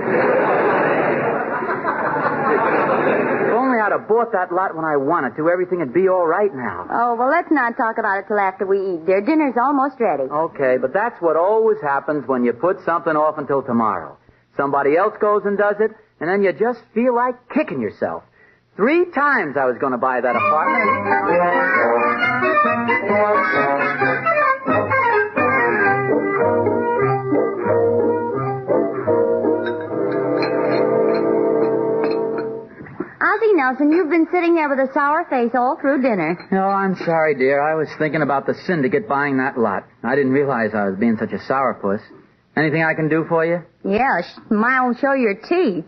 If only I'd have bought that lot when I wanted to, everything would be all right now. Oh, well, let's not talk about it till after we eat, dear. Dinner's almost ready. Okay, but that's what always happens when you put something off until tomorrow. Somebody else goes and does it, and then you just feel like kicking yourself. 3 times I was going to buy that apartment. Ozzie Nelson, you've been sitting there with a sour face all through dinner. Oh, I'm sorry, dear. I was thinking about the syndicate buying that lot. I didn't realize I was being such a sourpuss. Anything I can do for you? Yeah, smile show your teeth.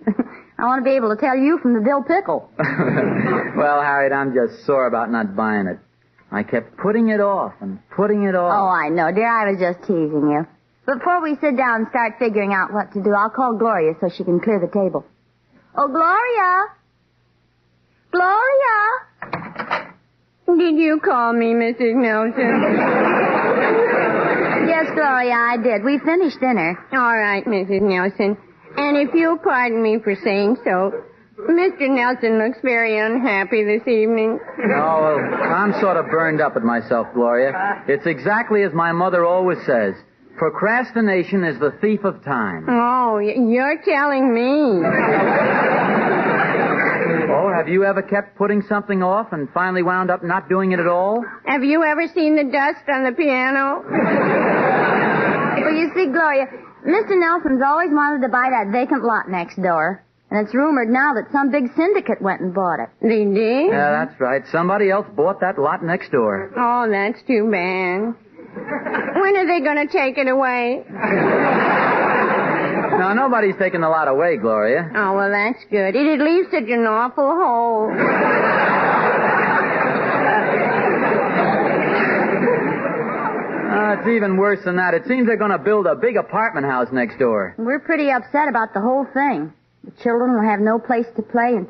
I want to be able to tell you from the dill pickle. Well, Harriet, I'm just sore about not buying it. I kept putting it off and putting it off. Oh, I know, dear. I was just teasing you. Before we sit down and start figuring out what to do, I'll call Gloria so she can clear the table. Oh, Gloria! Gloria! Did you call me, Mrs. Nelson? Yes, Gloria, I did. We finished dinner. All right, Mrs. Nelson. And if you'll pardon me for saying so, Mr. Nelson looks very unhappy this evening. Oh, well, I'm sort of burned up at myself, Gloria. It's exactly as my mother always says. Procrastination is the thief of time. Oh, you're telling me. Oh, have you ever kept putting something off and finally wound up not doing it at all? Have you ever seen the dust on the piano? Well, you see, Gloria, Mr. Nelson's always wanted to buy that vacant lot next door. And it's rumored now that some big syndicate went and bought it. They did? Yeah, that's right. Somebody else bought that lot next door. Oh, that's too bad. When are they going to take it away? No, nobody's taking the lot away, Gloria. Oh, well, that's good. It'd leave such an awful hole. It's even worse than that. It seems they're going to build a big apartment house next door. We're pretty upset about the whole thing. The children will have no place to play, and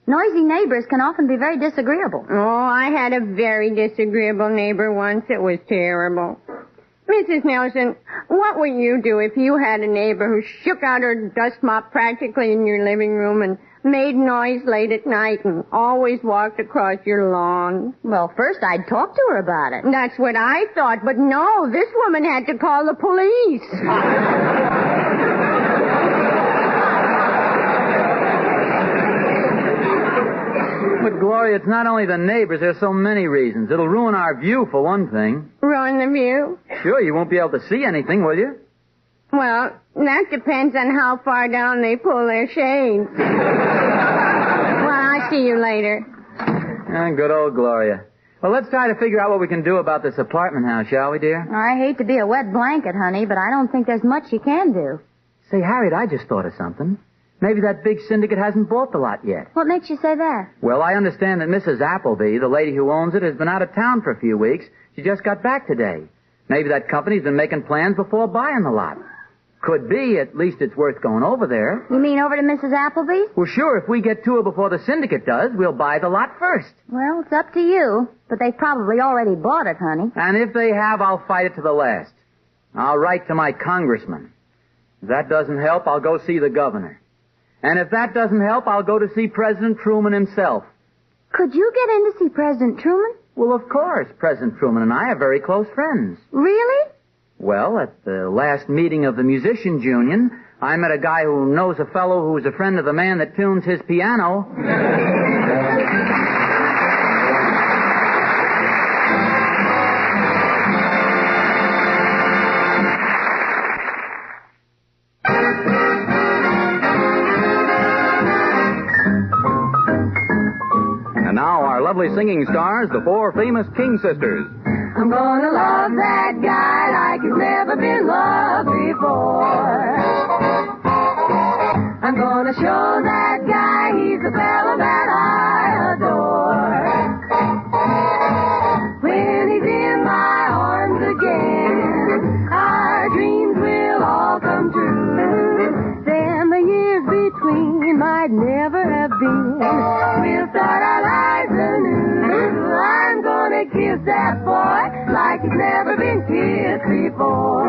noisy neighbors can often be very disagreeable. Oh, I had a very disagreeable neighbor once. It was terrible. Mrs. Nelson, what would you do if you had a neighbor who shook out her dust mop practically in your living room and made noise late at night and always walked across your lawn? Well, first I'd talk to her about it. That's what I thought, but no, this woman had to call the police. But, Gloria, it's not only the neighbors. There's so many reasons. It'll ruin our view, for one thing. Ruin the view? Sure, you won't be able to see anything, will you? Well, that depends on how far down they pull their shades. Well, I'll see you later. Good old Gloria. Well, let's try to figure out what we can do about this apartment house, shall we, dear? I hate to be a wet blanket, honey, but I don't think there's much you can do. Say, Harriet, I just thought of something. Maybe that big syndicate hasn't bought the lot yet. What makes you say that? Well, I understand that Mrs. Appleby, the lady who owns it, has been out of town for a few weeks. She just got back today. Maybe that company's been making plans before buying the lot. Could be. At least it's worth going over there. You mean over to Mrs. Appleby's? Well, sure. If we get to her before the syndicate does, we'll buy the lot first. Well, it's up to you. But they've probably already bought it, honey. And if they have, I'll fight it to the last. I'll write to my congressman. If that doesn't help, I'll go see the governor. And if that doesn't help, I'll go to see President Truman himself. Could you get in to see President Truman? Well, of course. President Truman and I are very close friends. Really? Well, at the last meeting of the Musicians' Union, I met a guy who knows a fellow who's a friend of the man that tunes his piano. Lovely singing stars, the four famous King sisters. I'm gonna love that guy like he's never been loved before. I'm gonna show that guy he's the fella that I adore. When he's in my arms again, our dreams will all come true. Then the years between might never have been. We'll start our lives anew. I'm gonna kiss that boy like he's never been kissed before.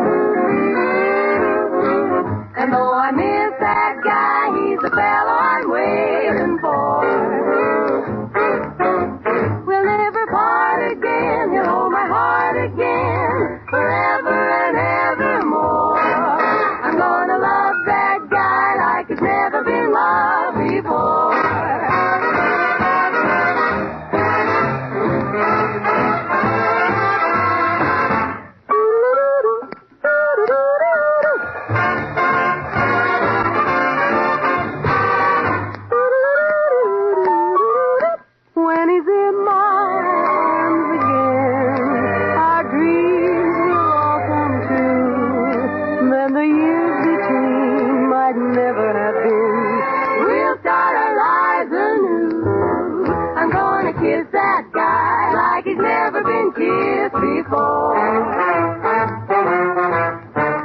And though I miss that guy, he's the fellow I'm waiting for. We'll never part again, he'll hold my heart again, forever and evermore. I'm gonna love that guy like he's never been loved before.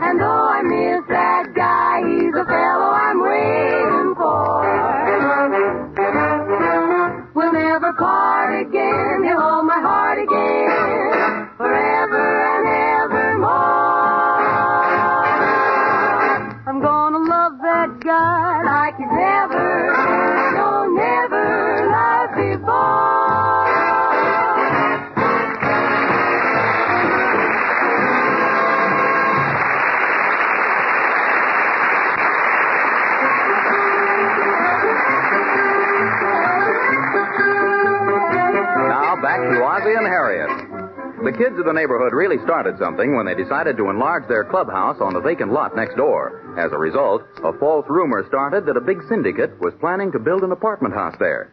And though I miss that guy, he's the fellow I'm waiting for. We'll never part again, he'll hold my heart again, forever and evermore. I'm gonna love that guy like he's never known. kids of the neighborhood really started something when they decided to enlarge their clubhouse on the vacant lot next door. As a result, a false rumor started that a big syndicate was planning to build an apartment house there.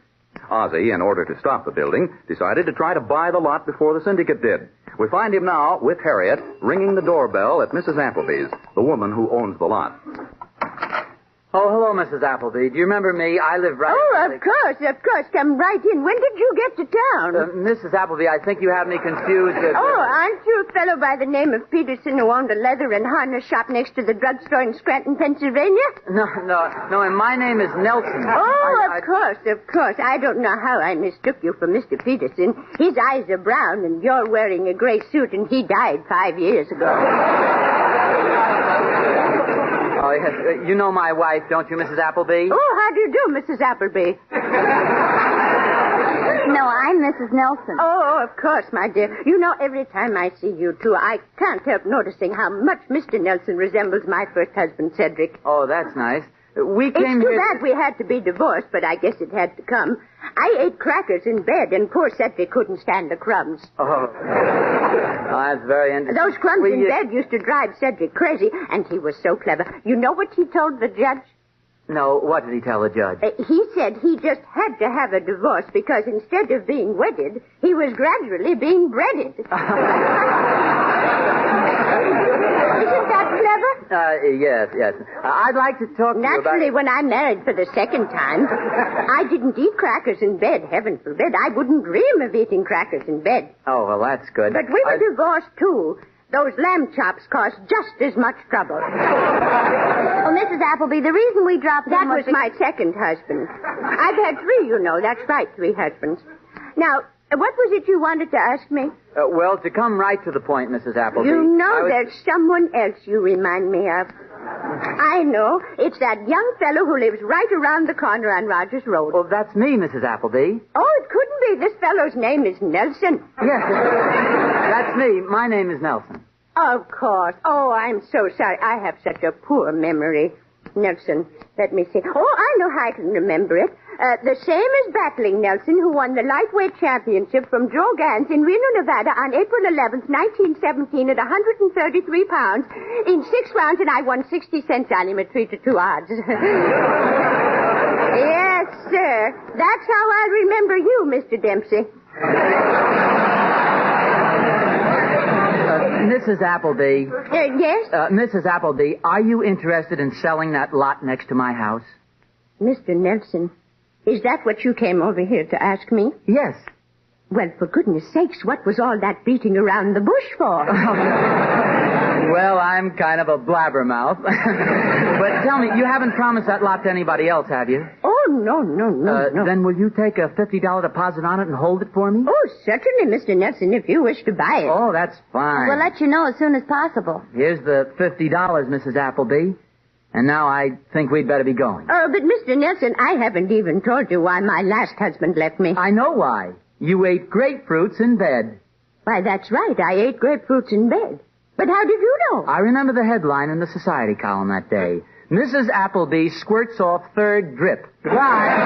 Ozzie, in order to stop the building, decided to try to buy the lot before the syndicate did. We find him now, with Harriet, ringing the doorbell at Mrs. Appleby's, the woman who owns the lot. Oh, hello, Mrs. Appleby. Do you remember me? I live right... Oh, of course. Come right in. When did you get to town? Mrs. Appleby, I think you have me confused. Oh, aren't you a fellow by the name of Peterson who owned a leather and harness shop next to the drugstore in Scranton, Pennsylvania? No, and my name is Nelson. Oh, of course. I don't know how I mistook you for Mr. Peterson. His eyes are brown, and you're wearing a gray suit, and he died 5 years ago. Oh, yes. You know my wife, don't you, Mrs. Appleby? Oh, how do you do, Mrs. Appleby? No, I'm Mrs. Nelson. Oh, of course, my dear. You know, every time I see you two, I can't help noticing how much Mr. Nelson resembles my first husband, Cedric. Oh, that's nice. It's too bad we had to be divorced, but I guess it had to come. I ate crackers in bed, and poor Cedric couldn't stand the crumbs. Oh, that's very interesting. Those crumbs in bed used to drive Cedric crazy, and he was so clever. You know what he told the judge? No, what did he tell the judge? He said he just had to have a divorce because instead of being wedded, he was gradually being breaded. Isn't that clever? Yes. I'd like to talk to you about... Naturally, when I married for the second time, I didn't eat crackers in bed. Heaven forbid. I wouldn't dream of eating crackers in bed. Oh, well, that's good. But we were divorced, too. Those lamb chops cost just as much trouble. Well, Mrs. Appleby, the reason we dropped in That was my second husband. I've had 3, you know. That's right, 3 husbands. Now, what was it you wanted to ask me? Well, to come right to the point, Mrs. Appleby... You know there's someone else you remind me of. I know. It's that young fellow who lives right around the corner on Rogers Road. Well, that's me, Mrs. Appleby. Oh, it couldn't be. This fellow's name is Nelson. Yes, that's me. My name is Nelson. Of course. Oh, I'm so sorry. I have such a poor memory. Nelson, let me see. Oh, I know how I can remember it. The same as Battling Nelson, who won the lightweight championship from Joe Gans in Reno, Nevada on April 11th, 1917 at 133 pounds in 6 rounds, and I won 60 cents on him at 3-2 odds. Yes, sir. That's how I'll remember you, Mr. Dempsey. Mrs. Appleby. Yes? Mrs. Appleby, are you interested in selling that lot next to my house? Mr. Nelson, is that what you came over here to ask me? Yes. Well, for goodness sakes, what was all that beating around the bush for? Well, I'm kind of a blabbermouth. But tell me, you haven't promised that lot to anybody else, have you? Oh, no. Then will you take a $50 deposit on it and hold it for me? Oh, certainly, Mr. Nelson, if you wish to buy it. Oh, that's fine. We'll let you know as soon as possible. Here's the $50, Mrs. Appleby. And now I think we'd better be going. Oh, but Mr. Nelson, I haven't even told you why my last husband left me. I know why. You ate grapefruits in bed. Why, that's right. I ate grapefruits in bed. But how did you know? I remember the headline in the society column that day. Mrs. Appleby squirts off 3rd drip. Goodbye.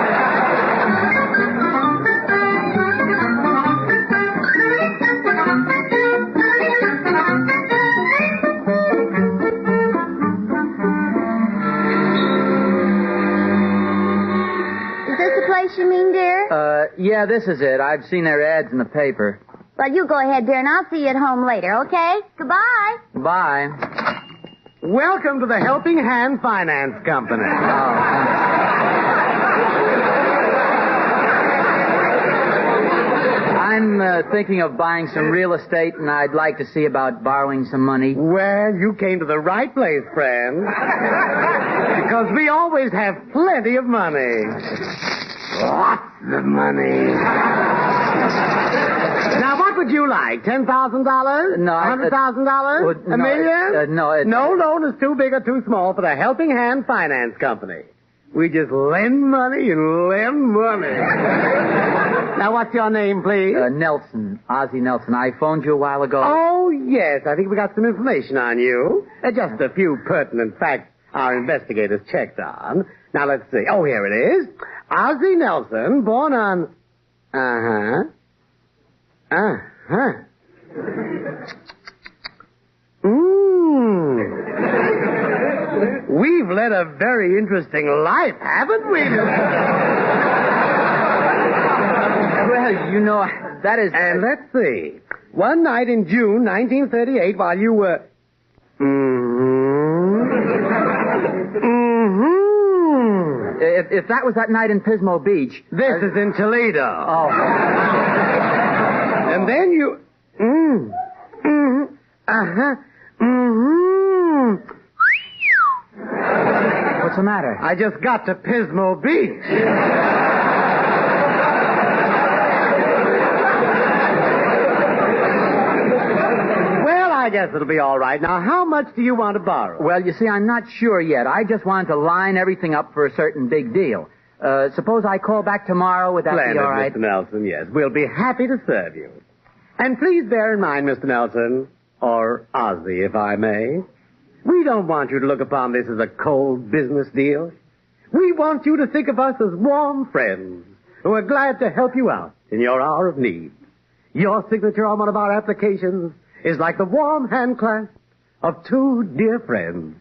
You mean, dear? Yeah, this is it. I've seen their ads in the paper. Well, you go ahead, dear, and I'll see you at home later, okay? Goodbye. Bye. Welcome to the Helping Hand Finance Company. I'm thinking of buying some real estate, and I'd like to see about borrowing some money. Well, you came to the right place, friend. Because we always have plenty of money. Lots of money. Now, what would you like? $10,000? No, $100,000? No, $1 million? No. No loan is too big or too small for the Helping Hand Finance Company. We just lend money and lend money. Now, what's your name, please? Nelson. Ozzie Nelson. I phoned you a while ago. Oh, yes. I think we got some information on you. Just a few pertinent facts our investigators checked on. Now, let's see. Oh, here it is. Ozzie Nelson, born on... We've led a very interesting life, haven't we? Well, you know, that is... And let's see. One night in June 1938, while you were... If that was that night in Pismo Beach... This is in Toledo. Oh. And then you... What's the matter? I just got to Pismo Beach. Well, I guess it'll be all right. Now, how much do you want to borrow? Well, you see, I'm not sure yet. I just wanted to line everything up for a certain big deal. Suppose I call back tomorrow. Would that be all right? Mr. Nelson, yes. We'll be happy to serve you. And please bear in mind, Mr. Nelson, or Ozzy, if I may, we don't want you to look upon this as a cold business deal. We want you to think of us as warm friends who are glad to help you out in your hour of need. Your signature on one of our applications is like the warm hand clasp of two dear friends.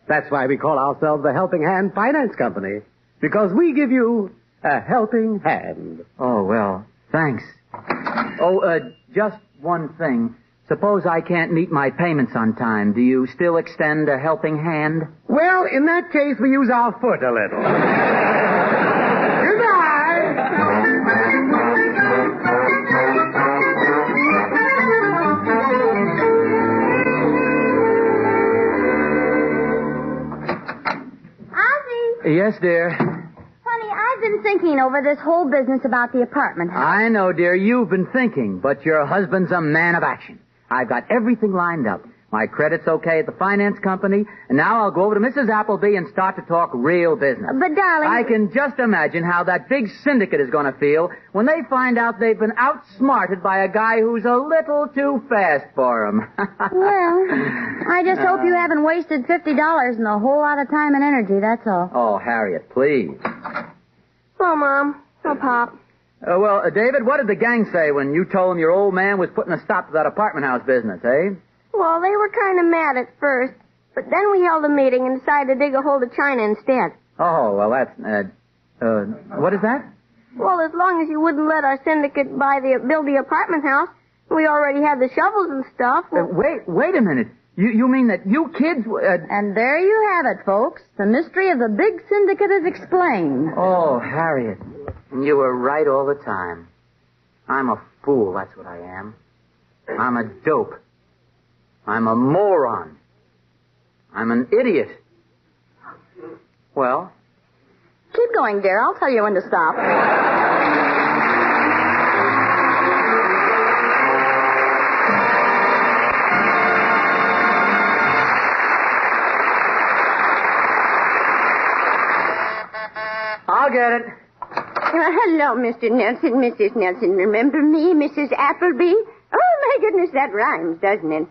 That's why we call ourselves the Helping Hand Finance Company, because we give you a helping hand. Oh, well, thanks. Just one thing. Suppose I can't meet my payments on time. Do you still extend a helping hand? Well, in that case, we use our foot a little. Goodbye. Ozzy! Yes, dear. Honey, I've been thinking over this whole business about the apartment house. I know, dear, you've been thinking, but your husband's a man of action. I've got everything lined up. My credit's okay at the finance company, and now I'll go over to Mrs. Appleby and start to talk real business. But, darling... I can just imagine how that big syndicate is going to feel when they find out they've been outsmarted by a guy who's a little too fast for them. Well, I just hope you haven't wasted $50 and a whole lot of time and energy, that's all. Oh, Harriet, please. Oh, Mom. Oh, Pop. David, what did the gang say when you told them your old man was putting a stop to that apartment house business, eh? Well, they were kind of mad at first, but then we held a meeting and decided to dig a hole to China instead. Oh, well, that's, what is that? Well, as long as you wouldn't let our syndicate build the apartment house, we already had the shovels and stuff. Wait a minute. You mean that you kids... And there you have it, folks. The mystery of the big syndicate is explained. Oh, Harriet, you were right all the time. I'm a fool, that's what I am. I'm a dope. I'm a moron. I'm an idiot. Well? Keep going, dear. I'll tell you when to stop. I'll get it. Hello, Mr. Nelson, Mrs. Nelson. Remember me, Mrs. Appleby? Oh, my goodness, that rhymes, doesn't it?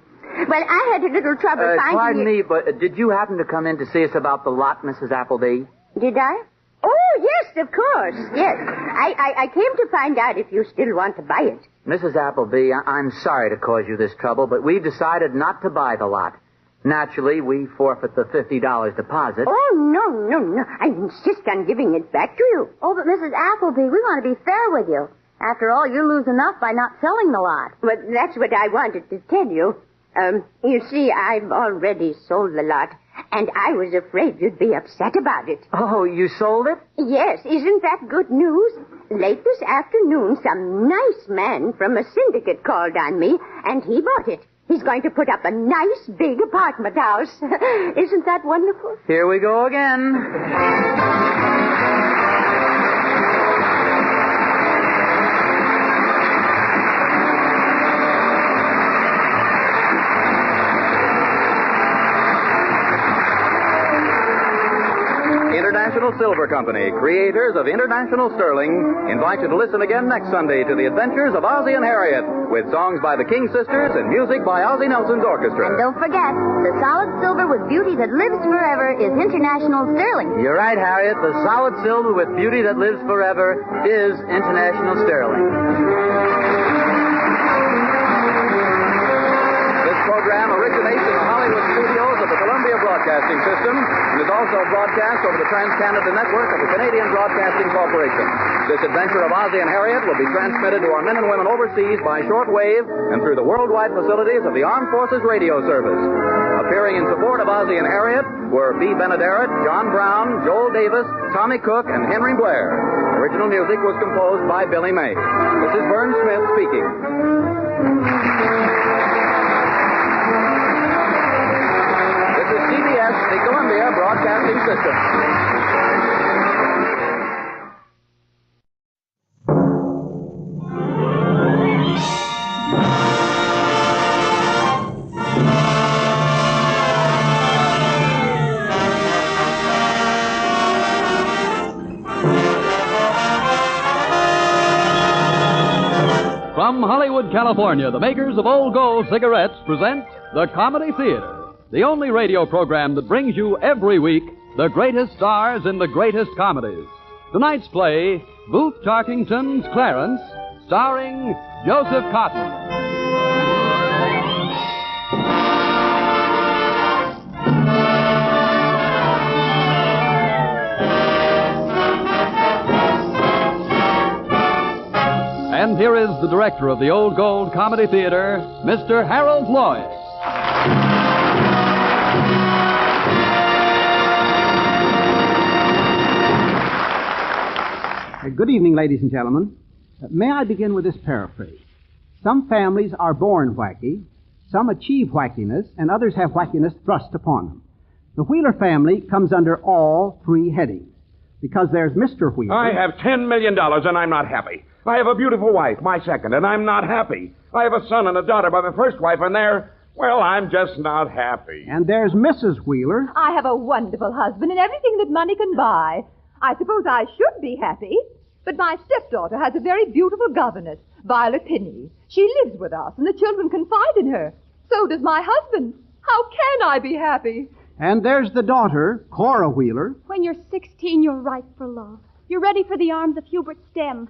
Well, I had a little trouble finding... Pardon me, but did you happen to come in to see us about the lot, Mrs. Appleby? Did I? Oh, yes, of course, yes. I came to find out if you still want to buy it. Mrs. Appleby, I'm sorry to cause you this trouble, but we've decided not to buy the lot. Naturally, we forfeit the $50 deposit. Oh, no. I insist on giving it back to you. Oh, but Mrs. Appleby, we want to be fair with you. After all, you lose enough by not selling the lot. Well, that's what I wanted to tell you. You see, I've already sold the lot, and I was afraid you'd be upset about it. Oh, you sold it? Yes, isn't that good news? Late this afternoon, some nice man from a syndicate called on me, and he bought it. He's going to put up a nice big apartment house. Isn't that wonderful? Here we go again. International Silver Company, creators of International Sterling, invite you to listen again next Sunday to the adventures of Ozzie and Harriet, with songs by the King Sisters and music by Ozzie Nelson's orchestra. And don't forget, the solid silver with beauty that lives forever is International Sterling. You're right, Harriet. The solid silver with beauty that lives forever is International Sterling. program originates in the Hollywood studios of the Columbia Broadcasting System and is also broadcast over the Trans-Canada Network of the Canadian Broadcasting Corporation. This adventure of Ozzie and Harriet will be transmitted to our men and women overseas by shortwave and through the worldwide facilities of the Armed Forces Radio Service. Appearing in support of Ozzie and Harriet were B. Benaderet, John Brown, Joel Davis, Tommy Cook, and Henry Blair. Original music was composed by Billy May. This is Vern Smith speaking. This is CBS, the Columbia Broadcasting System. From Hollywood, California, the makers of Old Gold cigarettes present The Comedy Theater, the only radio program that brings you every week the greatest stars in the greatest comedies. Tonight's play, Booth Tarkington's Clarence, starring Joseph Cotton. And here is the director of the Old Gold Comedy Theater, Mr. Harold Lloyd. Good evening, ladies and gentlemen. May I begin with this paraphrase? Some families are born wacky, some achieve wackiness, and others have wackiness thrust upon them. The Wheeler family comes under all three headings, because there's Mr. Wheeler. I have $10 million, and I'm not happy. I have a beautiful wife, my second, and I'm not happy. I have a son and a daughter by my first wife, and I'm just not happy. And there's Mrs. Wheeler. I have a wonderful husband and everything that money can buy. I suppose I should be happy, but my stepdaughter has a very beautiful governess, Violet Pinney. She lives with us, and the children confide in her. So does my husband. How can I be happy? And there's the daughter, Cora Wheeler. When you're 16, you're ripe for love. You're ready for the arms of Hubert Stem.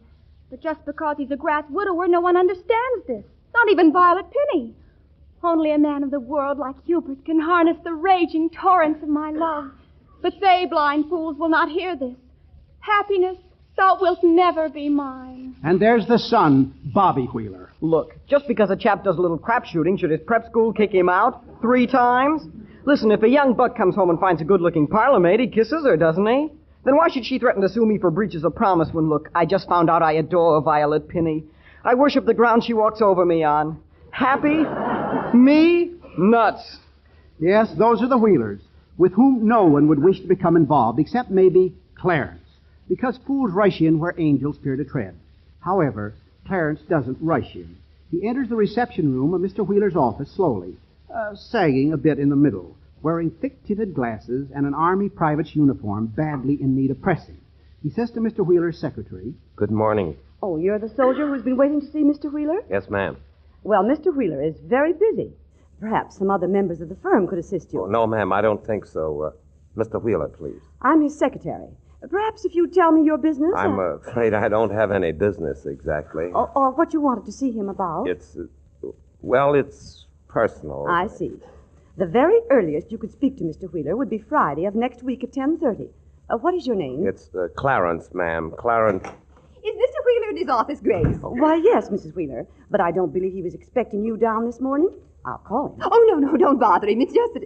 But just because he's a grass widower, no one understands this. Not even Violet Pinney. Only a man of the world like Hubert can harness the raging torrents of my love. But they, blind fools, will not hear this. Happiness, thou wilt never be mine. And there's the son, Bobby Wheeler. Look, just because a chap does a little crap shooting, should his prep school kick him out 3 times? Listen, if a young buck comes home and finds a good-looking parlor maid, he kisses her, doesn't he? Then why should she threaten to sue me for breaches of promise when, look, I just found out I adore Violet Pinney. I worship the ground she walks over me on. Happy? Me? Nuts. Yes, those are the Wheelers, with whom no one would wish to become involved, except maybe Clarence, because fools rush in where angels fear to tread. However, Clarence doesn't rush in. He enters the reception room of Mr. Wheeler's office slowly, sagging a bit in the middle, wearing thick-tinted glasses and an Army private's uniform badly in need of pressing. He says to Mr. Wheeler's secretary, Good morning. Oh, you're the soldier who's been waiting to see Mr. Wheeler? Yes, ma'am. Well, Mr. Wheeler is very busy. Perhaps some other members of the firm could assist you. Oh, no, ma'am, I don't think so. Mr. Wheeler, please. I'm his secretary. Perhaps if you tell me your business... I'm afraid I don't have any business exactly. Or what you wanted to see him about. It's personal. I see. The very earliest you could speak to Mr. Wheeler would be Friday of next week at 10:30. What is your name? It's Clarence, ma'am. Clarence. Is Mr. Wheeler in his office, Grace? Why, yes, Mrs. Wheeler. But I don't believe he was expecting you down this morning. I'll call him. Oh, no, don't bother him. It's just that...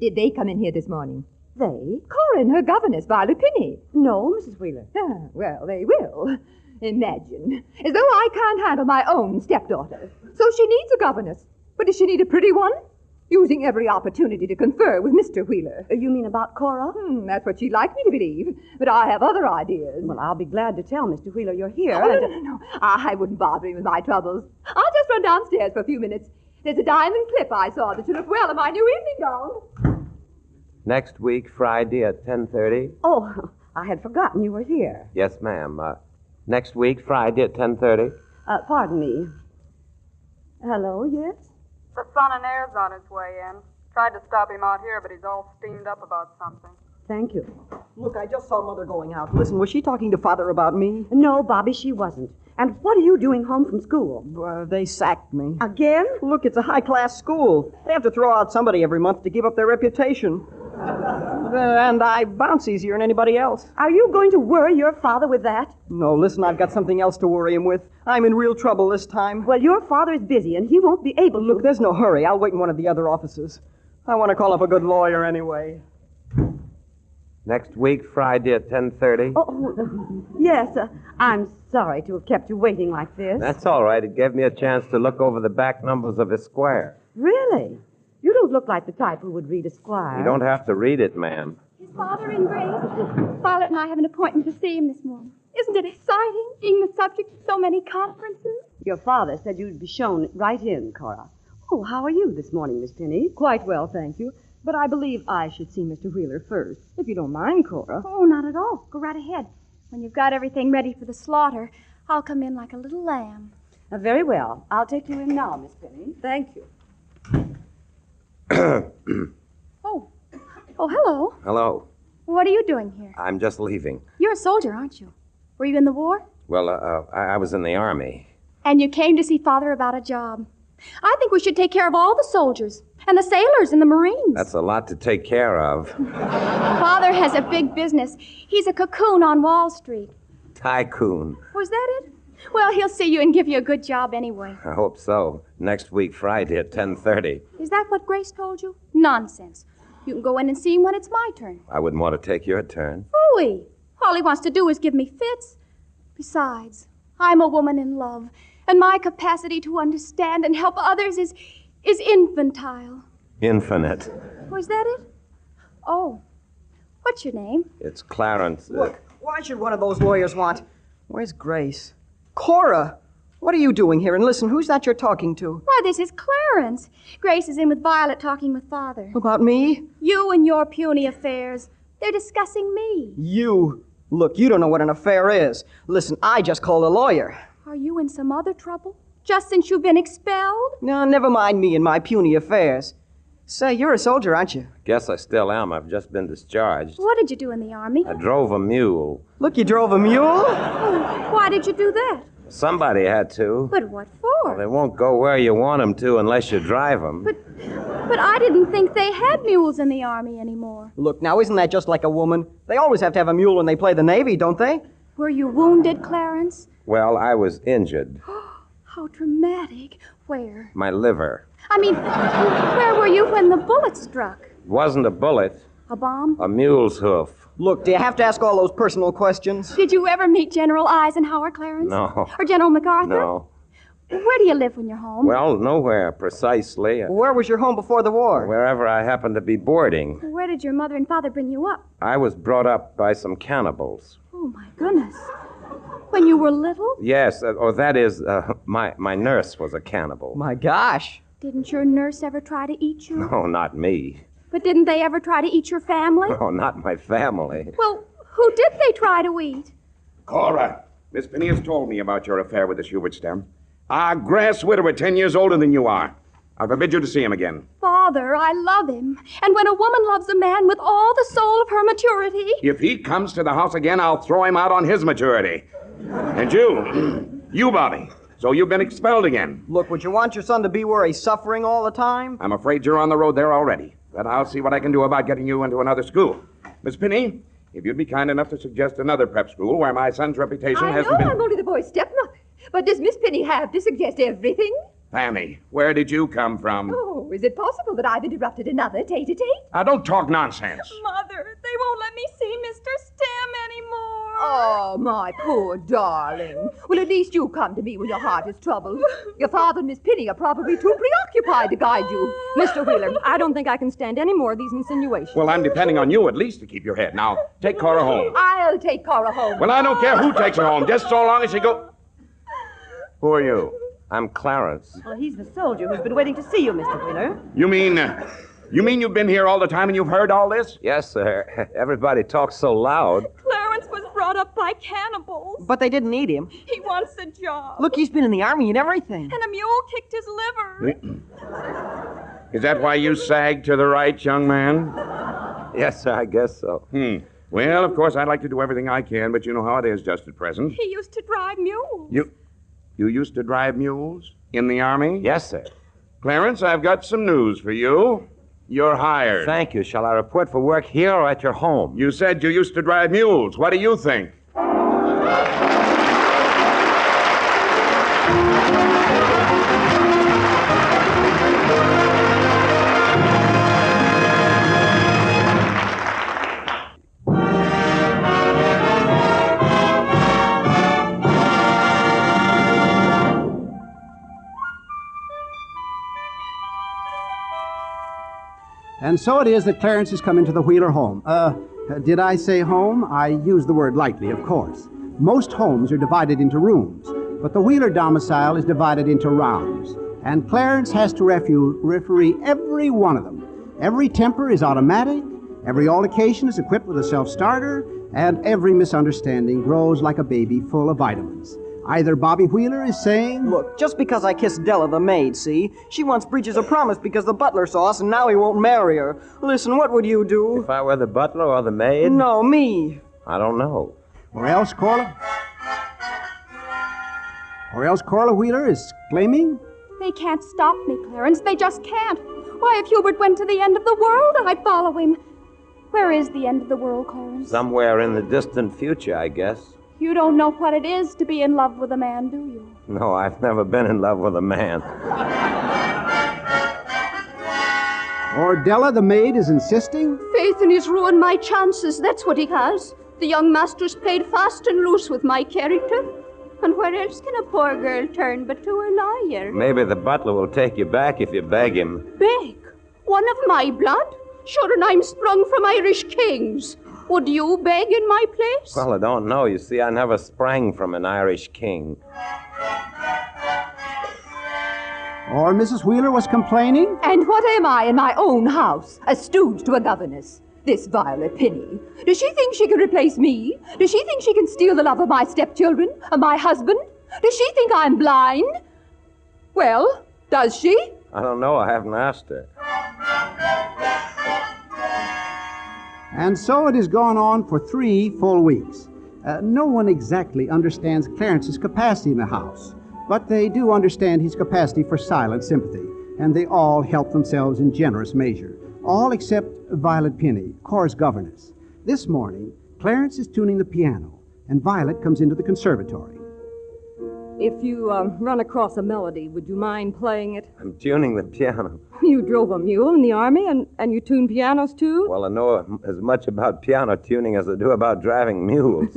Did they come in here this morning? They? Cora and her governess, Violet Pinney. No, Mrs. Wheeler. Ah, well, they will. Imagine. As though I can't handle my own stepdaughter. So she needs a governess. But does she need a pretty one? Using every opportunity to confer with Mr. Wheeler. You mean about Cora? That's what she'd like me to believe. But I have other ideas. Well, I'll be glad to tell Mr. Wheeler you're here. Oh, no. I wouldn't bother him with my troubles. I'll just run downstairs for a few minutes. There's a diamond clip I saw that should look well in my new evening gown. Next week, Friday at 10:30. Oh, I had forgotten you were here. Yes, ma'am. Next week, Friday at 10:30. Pardon me. Hello, yes? The son and heir's on his way in. Tried to stop him out here, but he's all steamed up about something. Thank you. Look, I just saw Mother going out. Listen, was she talking to Father about me? No, Bobby, she wasn't. And what are you doing home from school? They sacked me. Again? Look, it's a high-class school. They have to throw out somebody every month to give up their reputation. And I bounce easier than anybody else. Are you going to worry your father with that? No, listen, I've got something else to worry him with. I'm in real trouble this time. Well, your father is busy, and he won't be able to... Look, there's no hurry. I'll wait in one of the other offices. I want to call up a good lawyer anyway. Next week, Friday at 10:30. Oh, yes. I'm sorry to have kept you waiting like this. That's all right. It gave me a chance to look over the back numbers of Esquire. Really? You don't look like the type who would read Esquire. You don't have to read it, ma'am. Is Father in, Grace? Violet and I have an appointment to see him this morning. Isn't it exciting, being the subject of so many conferences? Your father said you'd be shown right in, Cora. Oh, how are you this morning, Miss Penny? Quite well, thank you. But I believe I should see Mr. Wheeler first, if you don't mind, Cora. Oh, not at all. Go right ahead. When you've got everything ready for the slaughter, I'll come in like a little lamb. Very well. I'll take you in now, Miss Penny. Thank you. Oh, hello. Hello. What are you doing here? I'm just leaving. You're a soldier, aren't you? Were you in the war? Well, I was in the Army. And you came to see Father about a job. I think we should take care of all the soldiers and the sailors and the Marines. That's a lot to take care of. Father has a big business. He's a cocoon on Wall Street. Tycoon. Was that it? Well, he'll see you and give you a good job anyway. I hope so. Next week, Friday at 10:30. Is that what Grace told you? Nonsense. You can go in and see him when it's my turn. I wouldn't want to take your turn. Ooh-wee. All he wants to do is give me fits. Besides, I'm a woman in love, and my capacity to understand and help others is infantile. Infinite. Was that it? Oh. What's your name? It's Clarence. Look, why should one of those lawyers want... Where's Grace? Cora! What are you doing here? And listen, who's that you're talking to? Why, this is Clarence. Grace is in with Violet talking with Father. About me? You and your puny affairs. They're discussing me. You? Look, you don't know what an affair is. Listen, I just called a lawyer. Are you in some other trouble? Just since you've been expelled? No, never mind me and my puny affairs. Say, you're a soldier, aren't you? Guess I still am. I've just been discharged. What did you do in the Army? I drove a mule. Look, you drove a mule? Oh, why did you do that? Somebody had to. But what for? Well, they won't go where you want them to unless you drive them. But I didn't think they had mules in the Army anymore. Look, now, isn't that just like a woman? They always have to have a mule when they play the Navy, don't they? Were you wounded, Clarence? Well, I was injured. How dramatic. Where? My liver. I mean, where were you when the bullet struck? It wasn't a bullet. A bomb? A mule's hoof. Look, do you have to ask all those personal questions? Did you ever meet General Eisenhower, Clarence? No. Or General MacArthur? No. Where do you live when you're home? Well, nowhere precisely. Where was your home before the war? Wherever I happened to be boarding. Where did your mother and father bring you up? I was brought up by some cannibals. Oh, my goodness. When you were little? Yes, that is, my nurse was a cannibal. My gosh. Didn't your nurse ever try to eat you? No, not me. But didn't they ever try to eat your family? No, not my family. Well, who did they try to eat? Cora, Miss Penny has told me about your affair with this Hubert Stem. A grass widower 10 years older than you are. I forbid you to see him again. Father, I love him. And when a woman loves a man with all the soul of her maturity... If he comes to the house again, I'll throw him out on his maturity. And you, Bobby. So you've been expelled again. Look, would you want your son to be where he's suffering all the time? I'm afraid you're on the road there already. But I'll see what I can do about getting you into another school. Miss Penny, if you'd be kind enough to suggest another prep school where my son's reputation hasn't been... I'm only the boy's stepmother. But does Miss Penny have to suggest everything? Fanny, where did you come from? Oh, is it possible that I've interrupted another tete-a-tete? Now, don't talk nonsense. Mother, they won't let me see Mr. Stem anymore. Oh, my poor darling. Well, at least you come to me when your heart is troubled. Your father and Miss Penny are probably too preoccupied to guide you. Mr. Wheeler, I don't think I can stand any more of these insinuations. Well, I'm depending on you at least to keep your head. Now, take Cora home. I'll take Cora home. Well, I don't care who takes her home, just so long as she go... Who are you? I'm Clarence. Well, he's the soldier who's been waiting to see you, Mr. Wheeler. You mean you've been here all the time and you've heard all this? Yes, sir. Everybody talks so loud. Clarence was brought up by cannibals. But they didn't eat him. He wants a job. Look, he's been in the Army and everything. And a mule kicked his liver. Is that why you sagged to the right, young man? Yes, sir, I guess so. Well, of course, I'd like to do everything I can, but you know how it is just at present. He used to drive mules. You used to drive mules? In the Army? Yes, sir. Clarence, I've got some news for you. You're hired. Thank you. Shall I report for work here or at your home? You said you used to drive mules. What do you think? And so it is that Clarence has come into the Wheeler home. Did I say home? I use the word lightly, of course. Most homes are divided into rooms, but the Wheeler domicile is divided into rounds. And Clarence has to referee every one of them. Every temper is automatic, every altercation is equipped with a self-starter, and every misunderstanding grows like a baby full of vitamins. Either Bobby Wheeler is saying... Look, just because I kissed Della the maid, see? She once breaches a promise because the butler saw us, and now he won't marry her. Listen, what would you do? If I were the butler or the maid? No, me. I don't know. Or else Corla Wheeler is claiming... They can't stop me, Clarence. They just can't. Why, if Hubert went to the end of the world, I'd follow him. Where is the end of the world, Clarence? Somewhere in the distant future, I guess. You don't know what it is to be in love with a man, do you? No, I've never been in love with a man. Or Della the maid is insisting... Faith in his ruined my chances, that's what he has. The young master's played fast and loose with my character. And where else can a poor girl turn but to a lawyer? Maybe the butler will take you back if you beg him. Beg? One of my blood? Sure, and I'm sprung from Irish kings. Would you beg in my place? Well, I don't know. You see, I never sprang from an Irish king. Or Mrs. Wheeler was complaining... And what am I in my own house? A stooge to a governess. This Violet Penny. Does she think she can replace me? Does she think she can steal the love of my stepchildren? Of my husband? Does she think I'm blind? Well, does she? I don't know. I haven't asked her. And so it has gone on for 3 full weeks. No one exactly understands Clarence's capacity in the house, but they do understand his capacity for silent sympathy, and they all help themselves in generous measure. All except Violet Penny, Cora's governess. This morning, Clarence is tuning the piano, and Violet comes into the conservatory. If you run across a melody, would you mind playing it? I'm tuning the piano. You drove a mule in the Army, and you tune pianos, too? Well, I know as much about piano tuning as I do about driving mules.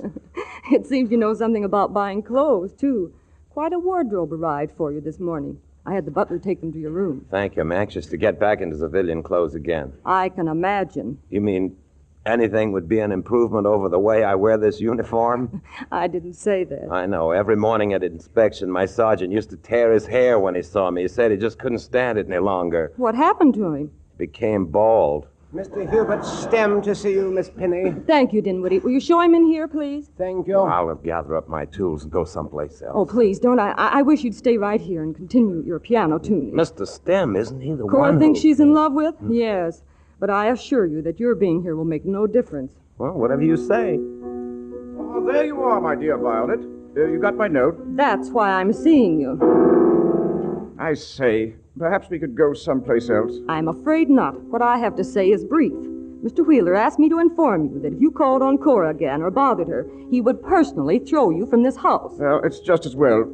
It seems you know something about buying clothes, too. Quite a wardrobe arrived for you this morning. I had the butler take them to your room. Thank you. I'm anxious to get back into civilian clothes again. I can imagine. You mean anything would be an improvement over the way I wear this uniform? I didn't say that. I know. Every morning at inspection, my sergeant used to tear his hair when he saw me. He said he just couldn't stand it any longer. What happened to him? He became bald. Mr. Hubert Stem to see you, Miss Penny. Thank you, Dinwiddie. Will you show him in here, please? Thank you. I'll gather up my tools and go someplace else. Oh, please, don't. I wish you'd stay right here and continue your piano tuning. Mr. Stem, isn't he the Cora one thinks she's in love with? Yes. But I assure you that your being here will make no difference. Well, whatever you say. Oh, there you are, my dear Violet. You got my note? That's why I'm seeing you. I say, perhaps we could go someplace else. I'm afraid not. What I have to say is brief. Mr. Wheeler asked me to inform you that if you called on Cora again or bothered her, he would personally throw you from this house. Well, it's just as well.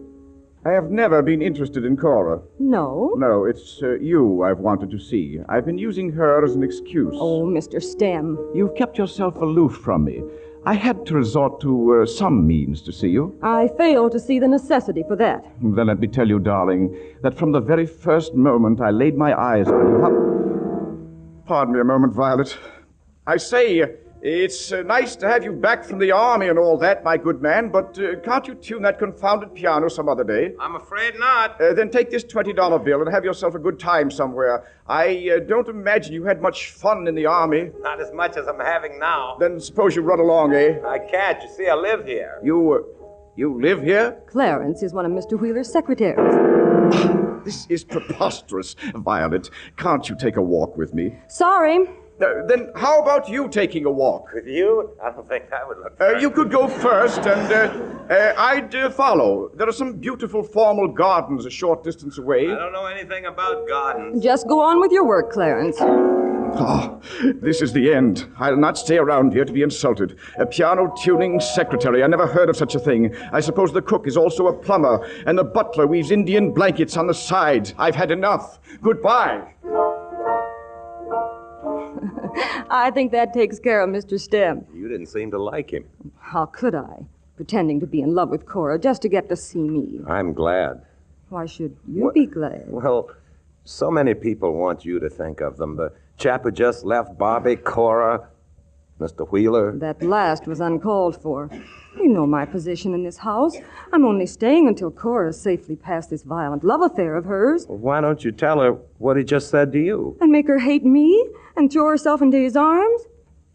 I have never been interested in Cora. No? No, it's you I've wanted to see. I've been using her as an excuse. Oh, Mr. Stem. You've kept yourself aloof from me. I had to resort to some means to see you. I fail to see the necessity for that. Then let me tell you, darling, that from the very first moment I laid my eyes on you... Pardon me a moment, Violet. I say, it's nice to have you back from the army and all that, my good man, but can't you tune that confounded piano some other day? I'm afraid not. Then take this $20 bill and have yourself a good time somewhere. I don't imagine you had much fun in the army. Not as much as I'm having now. Then suppose you run along, eh? I can't. You see, I live here. You live here? Clarence is one of Mr. Wheeler's secretaries. This is preposterous. Violet, can't you take a walk with me? Sorry. Then how about you taking a walk? With you? I don't think I would look. You could go first, and I'd follow. There are some beautiful formal gardens a short distance away. I don't know anything about gardens. Just go on with your work, Clarence. Oh, this is the end. I'll not stay around here to be insulted. A piano tuning secretary. I never heard of such a thing. I suppose the cook is also a plumber, and the butler weaves Indian blankets on the side. I've had enough. Goodbye. I think that takes care of Mr. Stem. You didn't seem to like him. How could I? Pretending to be in love with Cora just to get to see me. I'm glad. Why should you be glad? Well, so many people want you to think of them. The chap who just left, Bobby, Cora, Mr. Wheeler. That last was uncalled for. You know my position in this house. I'm only staying until Cora's safely past this violent love affair of hers. Well, why don't you tell her what he just said to you? And make her hate me and throw herself into his arms?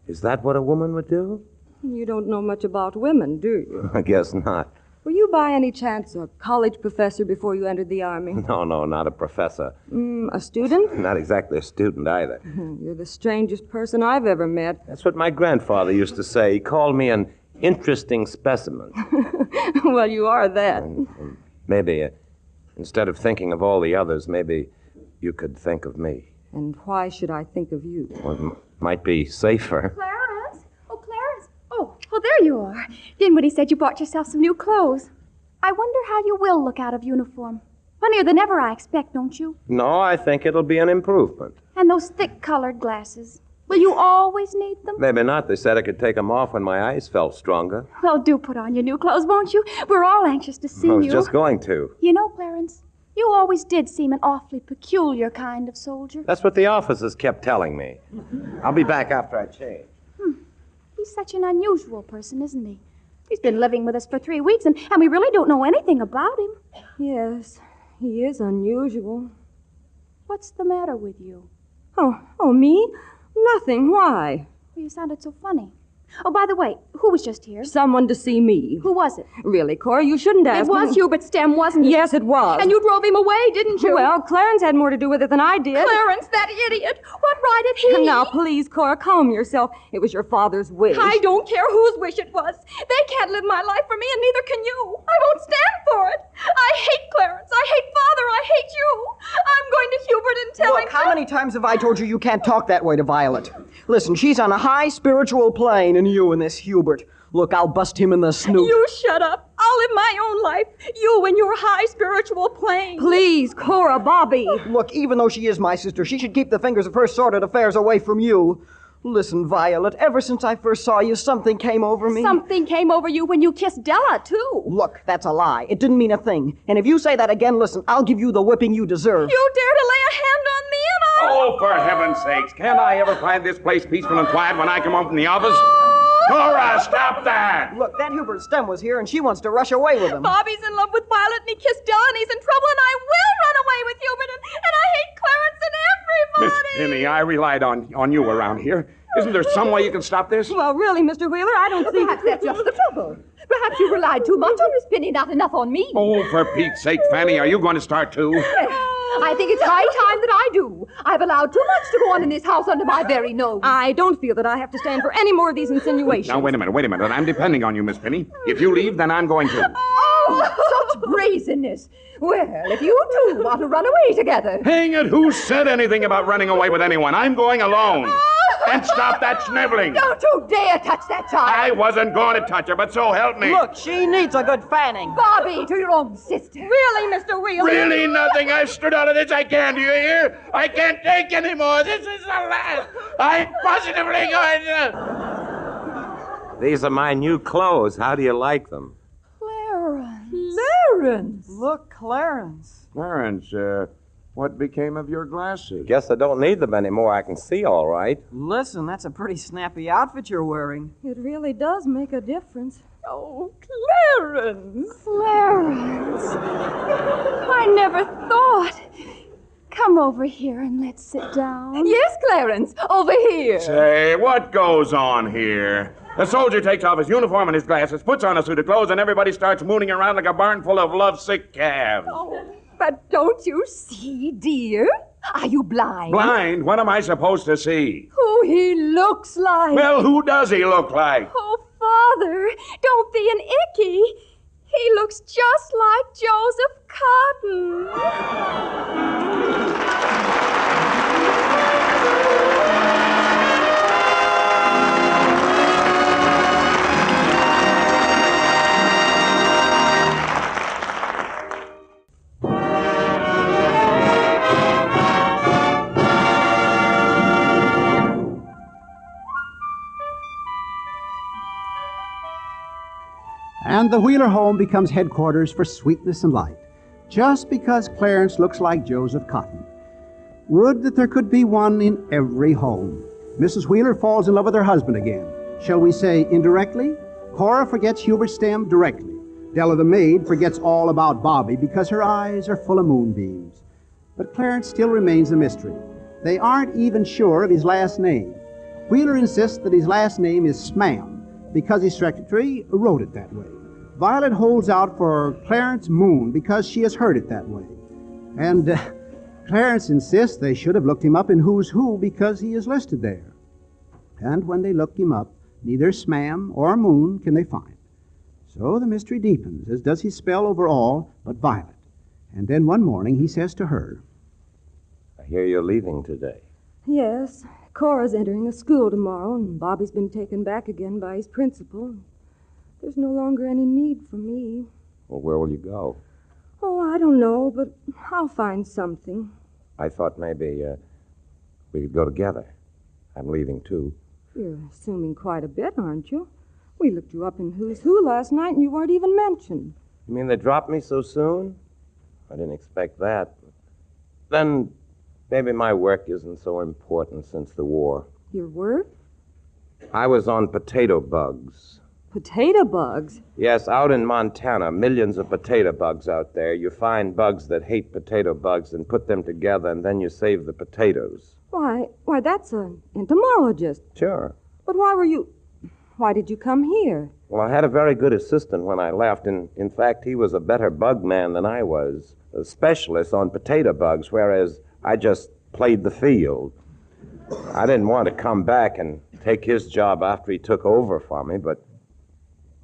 Is that what a woman would do? You don't know much about women, do you? I guess not. Were you by any chance a college professor before you entered the Army? No, not a professor. A student? Not exactly a student either. You're the strangest person I've ever met. That's what my grandfather used to say. He called me an interesting specimen. Well, you are that. And maybe, instead of thinking of all the others, maybe you could think of me. And why should I think of you? Well, it might be safer. Clarence? Oh, Clarence. Oh, there you are. Dinwiddie said you bought yourself some new clothes. I wonder how you will look out of uniform. Funnier than ever, I expect, don't you? No, I think it'll be an improvement. And those thick-colored glasses. Will you always need them? Maybe not. They said I could take them off when my eyes felt stronger. Well, do put on your new clothes, won't you? We're all anxious to see I you. was just going to. You know, Clarence, you always did seem an awfully peculiar kind of soldier. That's what the officers kept telling me. I'll be back after I change. He's such an unusual person, isn't he? He's been living with us for 3 weeks, and we really don't know anything about him. Yes, he is unusual. What's the matter with you? Oh, me? Nothing. Why? Well, you sounded so funny. Oh, by the way, who was just here? Someone to see me. Who was it? Really, Cora, you shouldn't ask. It was Hubert Stem, wasn't it? Yes, it was. And you drove him away, didn't you? Well, Clarence had more to do with it than I did. Clarence, that idiot! What right had he? Now, please, Cora, calm yourself. It was your father's wish. I don't care whose wish it was. They can't live my life for me, and neither can you. I won't stand for it. I hate Clarence. I hate Father. I hate you. I'm going to Hubert and tell him. Look, how many times have I told you can't talk that way to Violet? Listen, she's on a high spiritual plane, and you and this Hubert. Look, I'll bust him in the snoot. You shut up. I'll live my own life. You and your high spiritual plane. Please, Cora, Bobby. Look, even though she is my sister, she should keep the fingers of her sordid affairs away from you. Listen, Violet, ever since I first saw you, something came over me. Something came over you when you kissed Della, too. Look, that's a lie. It didn't mean a thing. And if you say that again, listen, I'll give you the whipping you deserve. You dare to lay a hand on me and I'll... Oh, for heaven's sakes, can't I ever find this place peaceful and quiet when I come home from the office? Cora, stop that! Look, that Hubert Stem was here, and she wants to rush away with him. Bobby's in love with Violet, and he kissed Della, and he's in trouble, and I will run away with Hubert, and I hate Clarence and everybody! Miss Penny, I relied on you around here. Isn't there some way you can stop this? Well, really, Mr. Wheeler, I don't see... Perhaps that's just the trouble. Perhaps you relied too much on Miss Penny, not enough on me. Oh, for Pete's sake, Fanny, are you going to start too? I think it's high time that I do. I've allowed too much to go on in this house under my very nose. I don't feel that I have to stand for any more of these insinuations. Now, wait a minute. I'm depending on you, Miss Penny. If you leave, then I'm going to. Oh, such brazenness. Well, if you two want to run away together. Hang it, who said anything about running away with anyone? I'm going alone. And stop that sniveling. Don't you dare touch that child. I wasn't going to touch her, but so help me. Look, she needs a good fanning. Bobby, to your own sister. Really, Mr. Wheeler? Really nothing. I've stood out of this. I can't. Do you hear? I can't take any more. This is the last. I'm positively going to... These are my new clothes. How do you like them? Clarence. Look, Clarence. Clarence, what became of your glasses? Guess I don't need them anymore. I can see all right. Listen, that's a pretty snappy outfit you're wearing. It really does make a difference. Oh, Clarence. Clarence. I never thought. Come over here and let's sit down. Yes, Clarence, over here. Say, what goes on here? The soldier takes off his uniform and his glasses, puts on a suit of clothes, and everybody starts mooning around like a barn full of lovesick calves. Oh, but don't you see, dear? Are you blind? Blind? What am I supposed to see? Who he looks like. Well, who does he look like? Oh, Father, don't be an icky. He looks just like Joseph Cotton. And the Wheeler home becomes headquarters for sweetness and light, just because Clarence looks like Joseph Cotton. Would that there could be one in every home. Mrs. Wheeler falls in love with her husband again. Shall we say indirectly? Cora forgets Hubert Stem directly. Della the maid forgets all about Bobby because her eyes are full of moonbeams. But Clarence still remains a mystery. They aren't even sure of his last name. Wheeler insists that his last name is Smam because his secretary wrote it that way. Violet holds out for Clarence Moon because she has heard it that way. And Clarence insists they should have looked him up in Who's Who because he is listed there. And when they look him up, neither Smam or Moon can they find. So the mystery deepens, as does his spell over all but Violet. And then one morning he says to her, I hear you're leaving today. Yes, Cora's entering a school tomorrow, and Bobby's been taken back again by his principal. There's no longer any need for me. Well, where will you go? Oh, I don't know, but I'll find something. I thought maybe we could go together. I'm leaving, too. You're assuming quite a bit, aren't you? We looked you up in Who's Who last night, and you weren't even mentioned. You mean they dropped me so soon? I didn't expect that. Then maybe my work isn't so important since the war. Your work? I was on potato bugs. Potato bugs? Yes, out in Montana, millions of potato bugs out there. You find bugs that hate potato bugs and put them together, and then you save the potatoes. Why, that's an entomologist. Sure. But why did you come here? Well, I had a very good assistant when I left, and in fact, he was a better bug man than I was, a specialist on potato bugs, whereas I just played the field. I didn't want to come back and take his job after he took over for me, but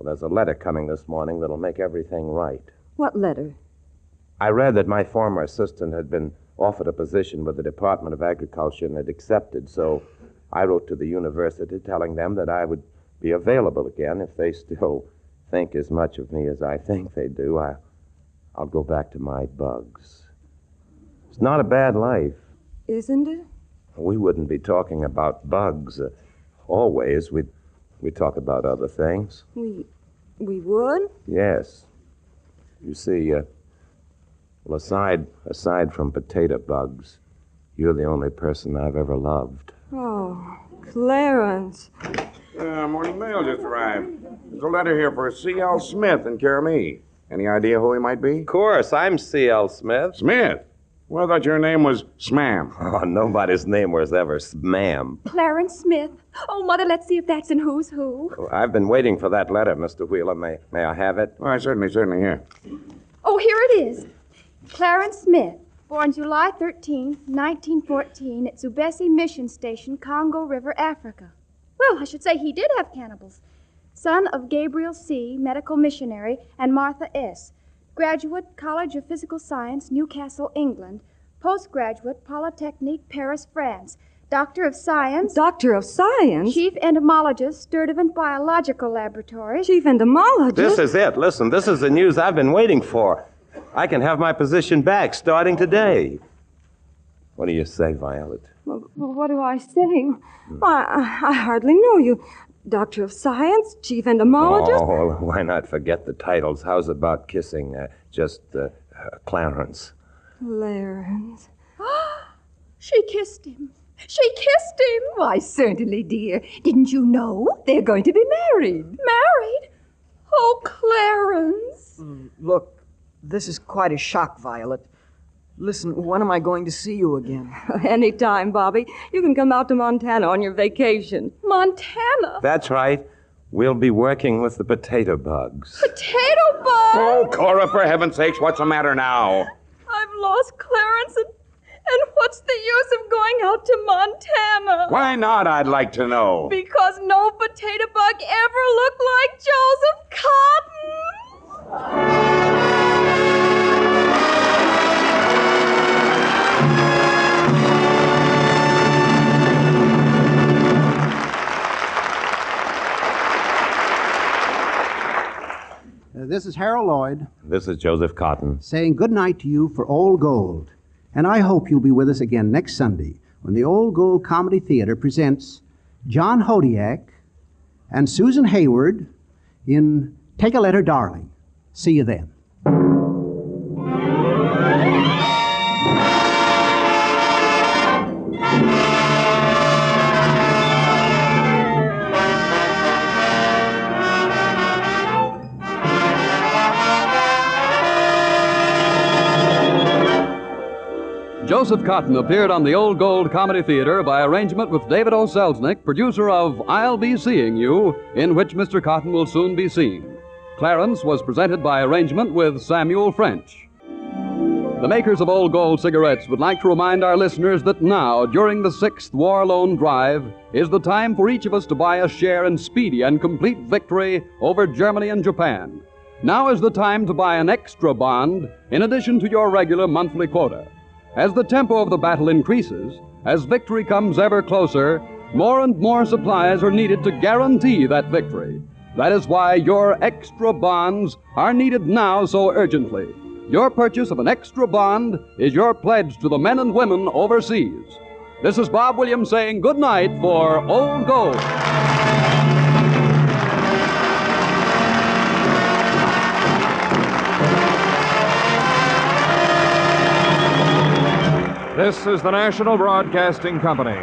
there's a letter coming this morning that'll make everything right. What letter? I read that my former assistant had been offered a position with the Department of Agriculture and had accepted, so I wrote to the university telling them that I would be available again if they still think as much of me as I think they do. I'll go back to my bugs. It's not a bad life. Isn't it? We wouldn't be talking about bugs always. We'd talk about other things. We would? Yes. You see, well, aside from potato bugs, you're the only person I've ever loved. Oh, Clarence. Morning mail just arrived. There's a letter here for C.L. Smith in care of me. Any idea who he might be? Of course, I'm C.L. Smith. Smith? Well, I thought your name was Smam. Oh, nobody's name was ever Smam. Clarence Smith. Oh, Mother, let's see if that's in Who's Who. Oh, I've been waiting for that letter, Mr. Wheeler. May I have it? Why, certainly, here. Oh, here it is. Clarence Smith, born July 13, 1914, at Zubesi Mission Station, Congo River, Africa. Well, I should say he did have cannibals. Son of Gabriel C., medical missionary, and Martha S., graduate, College of Physical Science, Newcastle, England. Postgraduate, Polytechnique, Paris, France. Doctor of Science. Doctor of Science? Chief Entomologist, Sturtevant Biological Laboratory. Chief Entomologist? This is it. Listen, this is the news I've been waiting for. I can have my position back starting today. What do you say, Violet? Well, what do I say? Why, I hardly know you. Doctor of Science, Chief Entomologist? Oh, why not forget the titles? How's about kissing just Clarence? Clarence. She kissed him. She kissed him. Why, certainly, dear. Didn't you know they're going to be married? Married? Oh, Clarence. Look, this is quite a shock, Violet. Listen, when am I going to see you again? Anytime, Bobby. You can come out to Montana on your vacation. Montana? That's right. We'll be working with the potato bugs. Potato bugs? Oh, Cora, for heaven's sakes, what's the matter now? I've lost Clarence, And what's the use of going out to Montana? Why not, I'd like to know? Because no potato bug ever looked like Joseph Cotton. This is Harold Lloyd This is Joseph Cotton. saying good night to you for Old Gold. And I hope you'll be with us again next Sunday when the Old Gold Comedy Theater presents John Hodiak and Susan Hayward in Take a Letter, Darling. See you then. Joseph Cotton appeared on the Old Gold Comedy Theater by arrangement with David O. Selznick, producer of I'll Be Seeing You, in which Mr. Cotton will soon be seen. Clarence was presented by arrangement with Samuel French. The makers of Old Gold cigarettes would like to remind our listeners that now, during the 6th War Loan Drive, is the time for each of us to buy a share in speedy and complete victory over Germany and Japan. Now is the time to buy an extra bond in addition to your regular monthly quota. As the tempo of the battle increases, as victory comes ever closer, more and more supplies are needed to guarantee that victory. That is why your extra bonds are needed now so urgently. Your purchase of an extra bond is your pledge to the men and women overseas. This is Bob Williams saying good night for Old Gold. This is the National Broadcasting Company.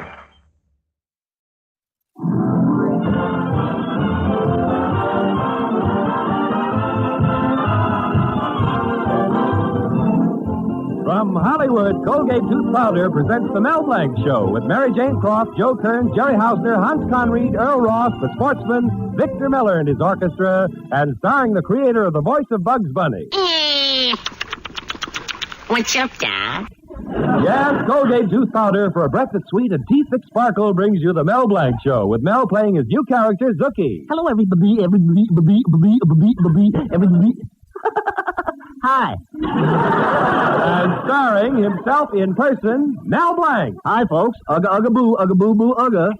From Hollywood, Colgate Tooth Powder presents The Mel Blanc Show with Mary Jane Croft, Joe Kern, Jerry Hausner, Hans Conried, Earl Ross, the Sportsman, Victor Miller and his orchestra, and starring the creator of the voice of Bugs Bunny. What's up, Doc? Yes, Colgate Tooth Powder for a breath that's sweet and teeth that sparkle brings you The Mel Blanc Show with Mel playing his new character, Zookie. Hello, everybody. Hi. And starring himself in person, Mel Blanc. Hi, folks. Ugga boo, ugga.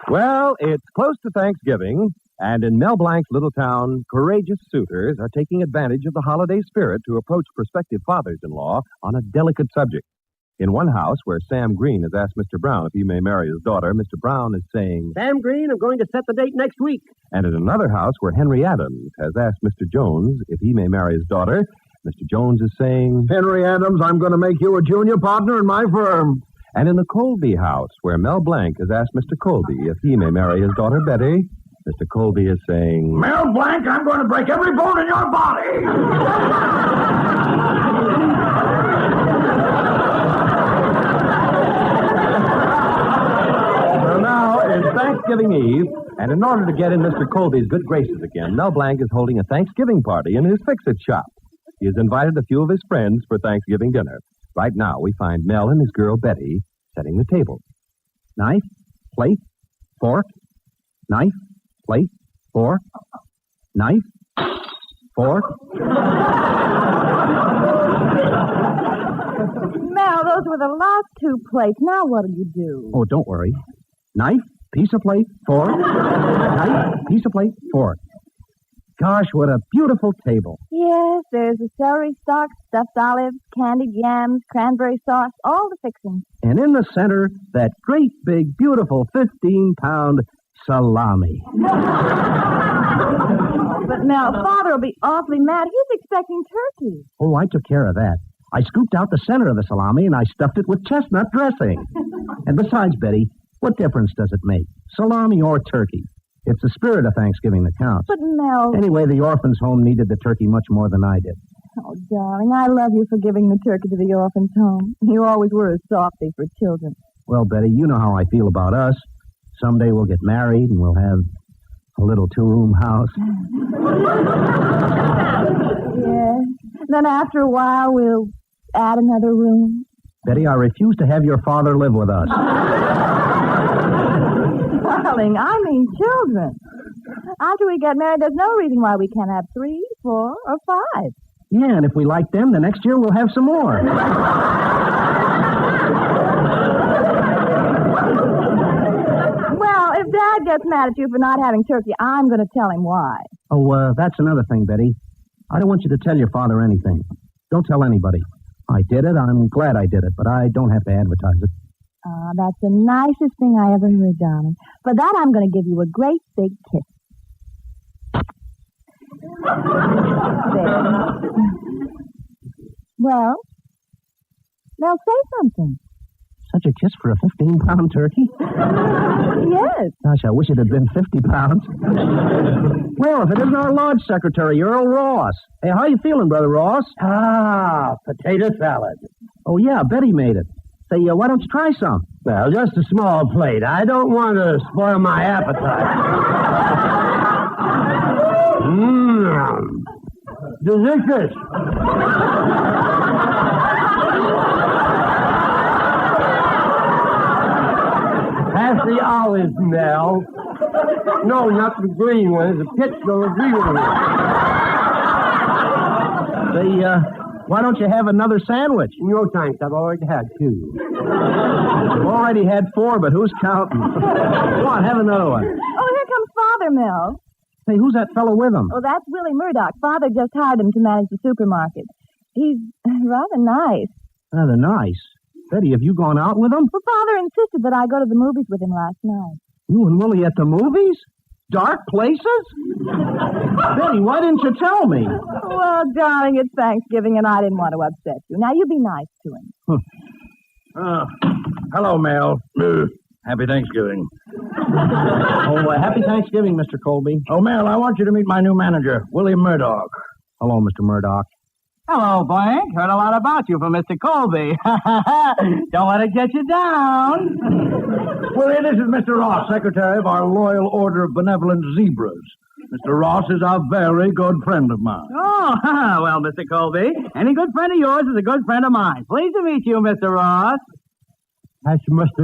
Well, it's close to Thanksgiving, and in Mel Blanc's little town, courageous suitors are taking advantage of the holiday spirit to approach prospective fathers-in-law on a delicate subject. In one house where Sam Green has asked Mr. Brown if he may marry his daughter, Mr. Brown is saying, Sam Green, I'm going to set the date next week. And in another house where Henry Adams has asked Mr. Jones if he may marry his daughter, Mr. Jones is saying, Henry Adams, I'm going to make you a junior partner in my firm. And in the Colby house, where Mel Blanc has asked Mr. Colby if he may marry his daughter Betty, Mr. Colby is saying, Mel Blanc, I'm going to break every bone in your body. So now it's Thanksgiving Eve, and in order to get in Mr. Colby's good graces again, Mel Blanc is holding a Thanksgiving party in his Fix-It shop. He has invited a few of his friends for Thanksgiving dinner. Right now, we find Mel and his girl, Betty, setting the table. Knife, plate, fork, knife, plate, Fork. Knife. Fork. Mel, those were the last 2 plates. Now what'll you do? Oh, don't worry. Knife, piece of plate, fork. Knife, piece of plate, fork. Gosh, what a beautiful table. Yes, there's the celery stalks, stuffed olives, candied yams, cranberry sauce, all the fixings. And in the center, that great big, beautiful 15-pound salami. But Mel, Father will be awfully mad. He's expecting turkey. Oh, I took care of that. I scooped out the center of the salami and I stuffed it with chestnut dressing. And besides, Betty, what difference does it make? Salami or turkey? It's the spirit of Thanksgiving that counts. But Mel... Anyway, the orphans' home needed the turkey much more than I did. Oh, darling, I love you for giving the turkey to the orphans' home. You always were a softy for children. Well, Betty, you know how I feel about us. Someday we'll get married and we'll have a little 2-room house. Yes. Then after a while, we'll add another room. Betty, I refuse to have your father live with us. Darling, I mean children. After we get married, there's no reason why we can't have 3, 4, or 5. Yeah, and if we like them, the next year we'll have some more. Well, if Dad gets mad at you for not having turkey, I'm going to tell him why. Oh, that's another thing, Betty. I don't want you to tell your father anything. Don't tell anybody. I did it. I'm glad I did it, but I don't have to advertise it. That's the nicest thing I ever heard, darling. For that, I'm going to give you a great big kiss. There. Well, now say something. Such a kiss for a 15-pound turkey? Yes. Gosh, I wish it had been 50 pounds. Well, if it isn't our lodge secretary, Earl Ross. Hey, how you feeling, Brother Ross? Potato salad. Oh, yeah, Betty made it. Say, why don't you try some? Well, just a small plate. I don't want to spoil my appetite. Delicious. Pass the olives, Nell. No, not the green ones. The pits will agree with me. Say, why don't you have another sandwich? No thanks. I've already had 2. You've already had 4, but who's counting? Go on, have another one. Oh, here comes Father, Mel. Hey, who's that fellow with him? Oh, that's Willie Murdoch. Father just hired him to manage the supermarket. He's rather nice. Rather nice. Betty, have you gone out with him? Well, Father insisted that I go to the movies with him last night. You and Willie at the movies? Dark places? Betty, why didn't you tell me? Well, darling, it's Thanksgiving, and I didn't want to upset you. Now, you be nice to him. Hello, Mel. Happy Thanksgiving. Happy Thanksgiving, Mr. Colby. Oh, Mel, I want you to meet my new manager, Willie Murdoch. Hello, Mr. Murdoch. Hello, Blank. Heard a lot about you from Mr. Colby. Don't want to get you down. Willie, this is Mr. Ross, secretary of our Loyal Order of Benevolent Zebras. Mr. Ross is a very good friend of mine. Oh, well, Mr. Colby, any good friend of yours is a good friend of mine. Pleased to meet you, Mr. Ross. As you must be.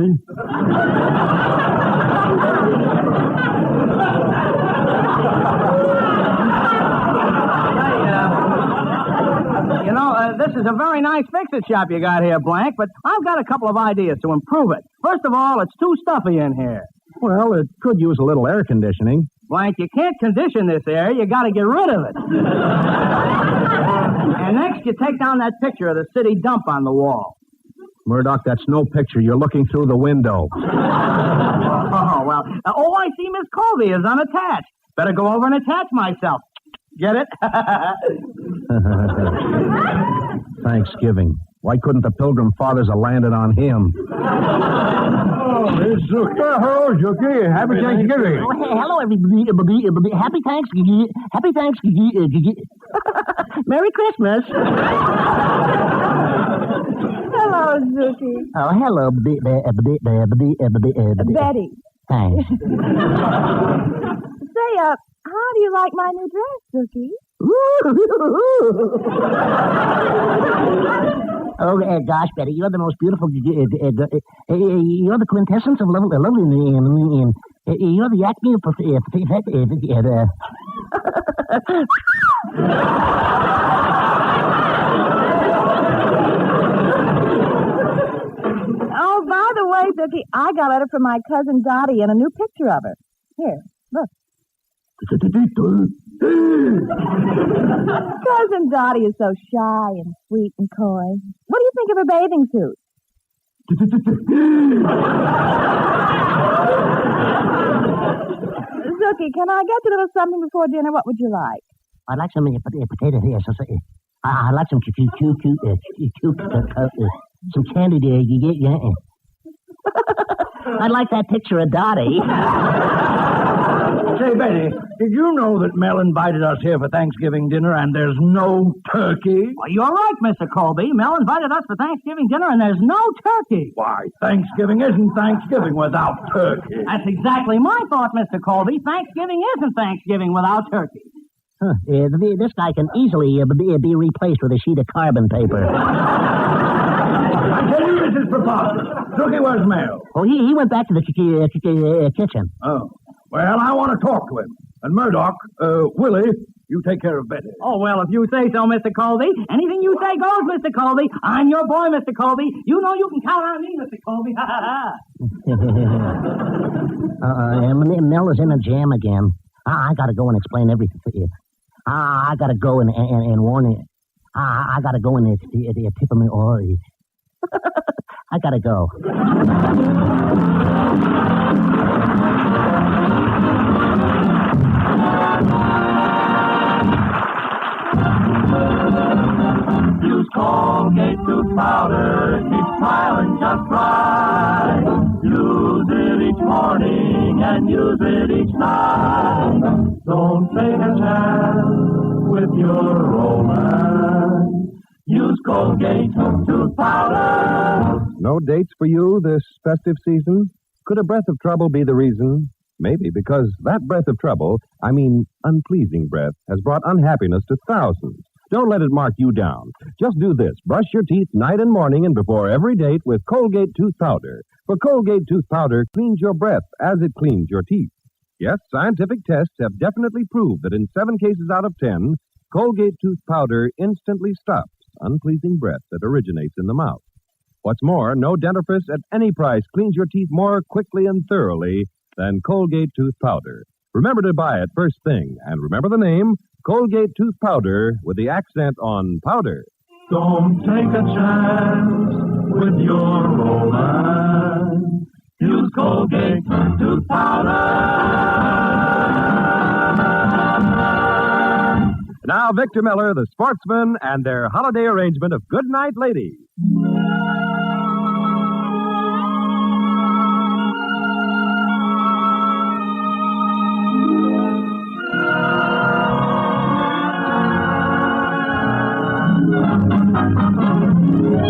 You know, this is a very nice fix-it shop you got here, Blank, but I've got a couple of ideas to improve it. First of all, it's too stuffy in here. Well, it could use a little air conditioning. Blank, you can't condition this air. You got to get rid of it. And next, you take down that picture of the city dump on the wall. Murdoch, that's no picture. You're looking through the window. Oh, well. I see Miss Colby is unattached. Better go over and attach myself. Get it? Thanksgiving. Why couldn't the Pilgrim Fathers have landed on him? Oh, it's Zucker. Hello, Zucker. Happy Thanksgiving. Oh, hey, hello, everybody. Happy Thanksgiving. Happy Thanksgiving. Merry Christmas. Hello, Zookie. Oh, hello, Betty. Thanks. Say, how do you like my new dress, Zookie? Oh, gosh, Betty, you're the most beautiful. You're the quintessence of lovely. You're the acme of Oh, by the way, Dookie, I got a letter from my cousin Dottie and a new picture of her. Here, look. Cousin Dottie is so shy and sweet and coy. What do you think of her bathing suit? Zookie, can I get you a little something before dinner? What would you like? I'd like some potato here. I'd like some some candy there. Yeah. I'd like that picture of Dottie. Say, Betty, did you know that Mel invited us here for Thanksgiving dinner and there's no turkey? Well, you're right, Mr. Colby. Mel invited us for Thanksgiving dinner and there's no turkey. Why, Thanksgiving isn't Thanksgiving without turkey. That's exactly my thought, Mr. Colby. Thanksgiving isn't Thanksgiving without turkey. Huh. This guy can easily be replaced with a sheet of carbon paper. I tell you, this is preposterous. Turkey, where's Mel? Oh, he went back to the kitchen. Oh. Well, I want to talk to him. And Murdoch, Willie, you take care of Betty. Oh, well, if you say so, Mr. Colby. Anything you say goes, Mr. Colby. I'm your boy, Mr. Colby. You know you can count on me, Mr. Colby. Mel is in a jam again. I got to go and explain everything to you. I got to go and warn you. I got to go and tip him or... I got to go. Use Colgate tooth powder, keep smiling just right. Use it each morning and use it each night. Don't take a chance with your romance. Use Colgate tooth powder. No dates for you this festive season? Could a breath of trouble be the reason? Maybe, because that breath of trouble, I mean unpleasing breath, has brought unhappiness to thousands. Don't let it mark you down. Just do this. Brush your teeth night and morning and before every date with Colgate tooth powder. For Colgate tooth powder cleans your breath as it cleans your teeth. Yes, scientific tests have definitely proved that in 7 cases out of 10, Colgate tooth powder instantly stops unpleasing breath that originates in the mouth. What's more, no dentifrice at any price cleans your teeth more quickly and thoroughly than Colgate tooth powder. Remember to buy it first thing, and remember the name, Colgate tooth powder with the accent on powder. Don't take a chance with your romance. Use Colgate tooth powder. Now, Victor Miller, the Sportsman, and their holiday arrangement of Good Night, Ladies.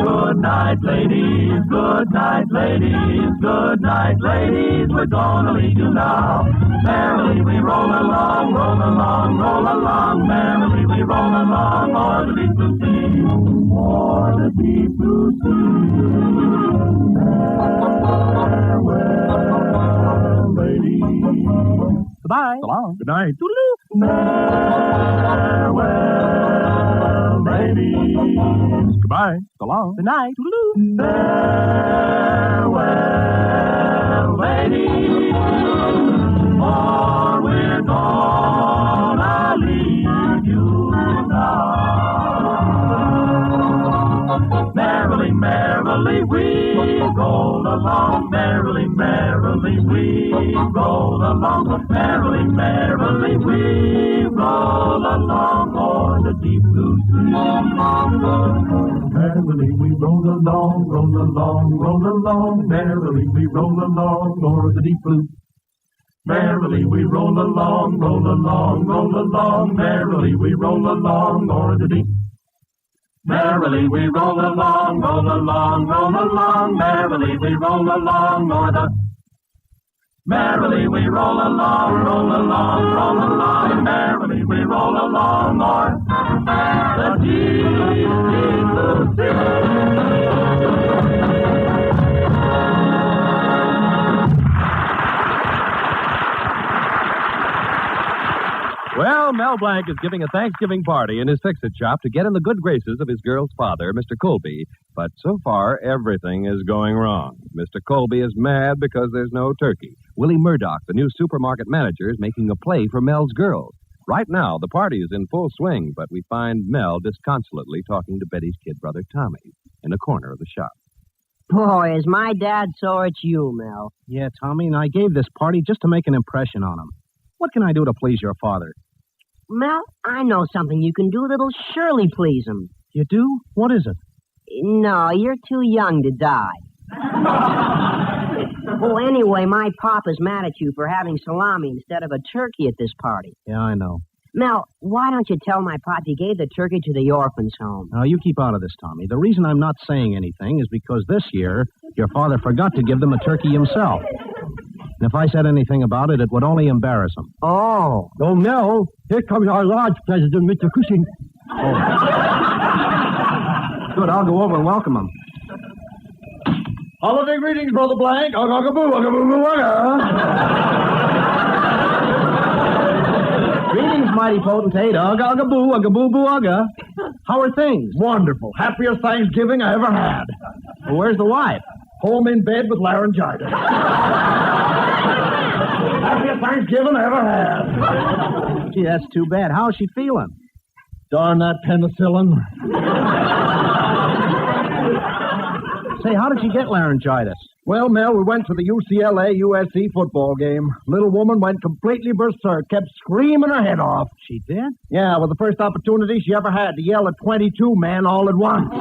Good night, ladies, good night, ladies, good night, ladies, we're gonna leave you now. Merrily we roll along, roll along, roll along, merrily we roll along, o'er the deep blue sea, o'er the deep blue sea. Farewell, ladies. Goodbye. So long. Good night. Farewell, ladies. Goodbye. So long. Good night. Farewell, ladies, for we're gonna leave you now. Merrily, merrily we roll along, merrily, merrily we roll along, merrily, merrily we roll along o'er the deep blue sea. Merrily we roll along, roll along, roll along, merrily we roll along o'er the deep blue. Merrily we roll along, roll along, roll along, merrily we roll along o'er the deep. Merrily we roll along, roll along, roll along, merrily we roll along o'er the. Merrily we roll along, roll along, roll along, merrily we roll along o'er the deep blue sea. Mel Blanc is giving a Thanksgiving party in his fix-it shop to get in the good graces of his girl's father, Mr. Colby. But so far, everything is going wrong. Mr. Colby is mad because there's no turkey. Willie Murdoch, the new supermarket manager, is making a play for Mel's girls. Right now, the party is in full swing, but we find Mel disconsolately talking to Betty's kid brother, Tommy, in a corner of the shop. Boy, is my dad sore at you, Mel. Yeah, Tommy, and I gave this party just to make an impression on him. What can I do to please your father? Mel, I know something you can do that'll surely please him. You do? What is it? No, you're too young to die. Oh, anyway, my papa's mad at you for having salami instead of a turkey at this party. Yeah, I know. Mel, why don't you tell my pop you gave the turkey to the orphans' home? Now, you keep out of this, Tommy. The reason I'm not saying anything is because this year, your father forgot to give them a turkey himself. And if I said anything about it, it would only embarrass him. Oh. Oh, Mel, here comes our lodge president, Mr. Cushing. Oh. Good, I'll go over and welcome him. Holiday greetings, Brother Blank. Ugga-boo, ugga-boo, Greetings, mighty potentate. Ugga-ugga-boo, ugga-boo-boo, ugga. How are things? Wonderful. Happiest Thanksgiving I ever had. Well, where's the wife? Home in bed with laryngitis. Happiest Thanksgiving I ever had. Gee, that's too bad. How's she feeling? Darn that penicillin. Say, how did she get laryngitis? Well, Mel, we went to the UCLA-USC football game. Little woman went completely berserk, kept screaming her head off. She did? Yeah, with the first opportunity she ever had to yell at 22 men all at once.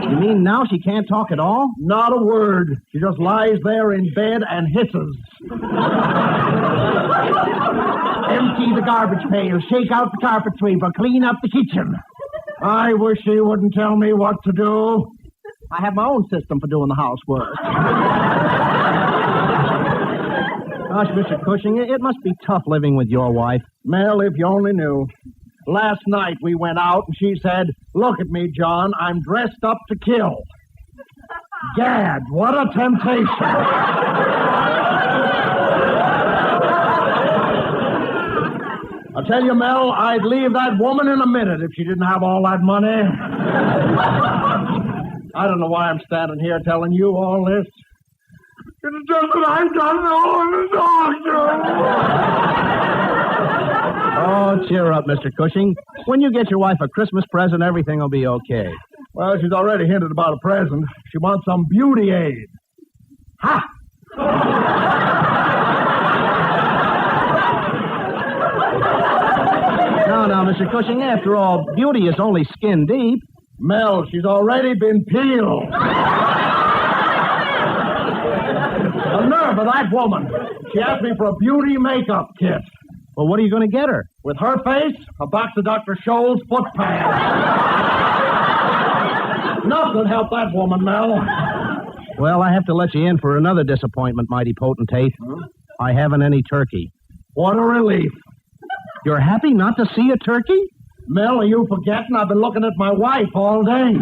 You mean now she can't talk at all? Not a word. She just lies there in bed and hisses. Empty the garbage pail, shake out the carpet sweeper, clean up the kitchen. I wish she wouldn't tell me what to do. I have my own system for doing the housework. Gosh, Mr. Cushing, it must be tough living with your wife. Mel, if you only knew. Last night we went out and she said, "Look at me, John, I'm dressed up to kill." Gad, what a temptation. I tell you, Mel, I'd leave that woman in a minute if she didn't have all that money. I don't know why I'm standing here telling you all this. It's just that I don't know the doctor. Oh, cheer up, Mr. Cushing. When you get your wife a Christmas present, everything will be okay. Well, she's already hinted about a present. She wants some beauty aid. Ha! No, Mr. Cushing, after all, beauty is only skin deep. Mel, she's already been peeled. The nerve of that woman. She asked me for a beauty makeup kit. Well, what are you going to get her? With her face, a box of Dr. Scholl's foot pads. Nothing helped that woman, Mel. Well, I have to let you in for another disappointment, mighty potentate. I haven't any turkey. What a relief. You're happy not to see a turkey? Mel, are you forgetting? I've been looking at my wife all day.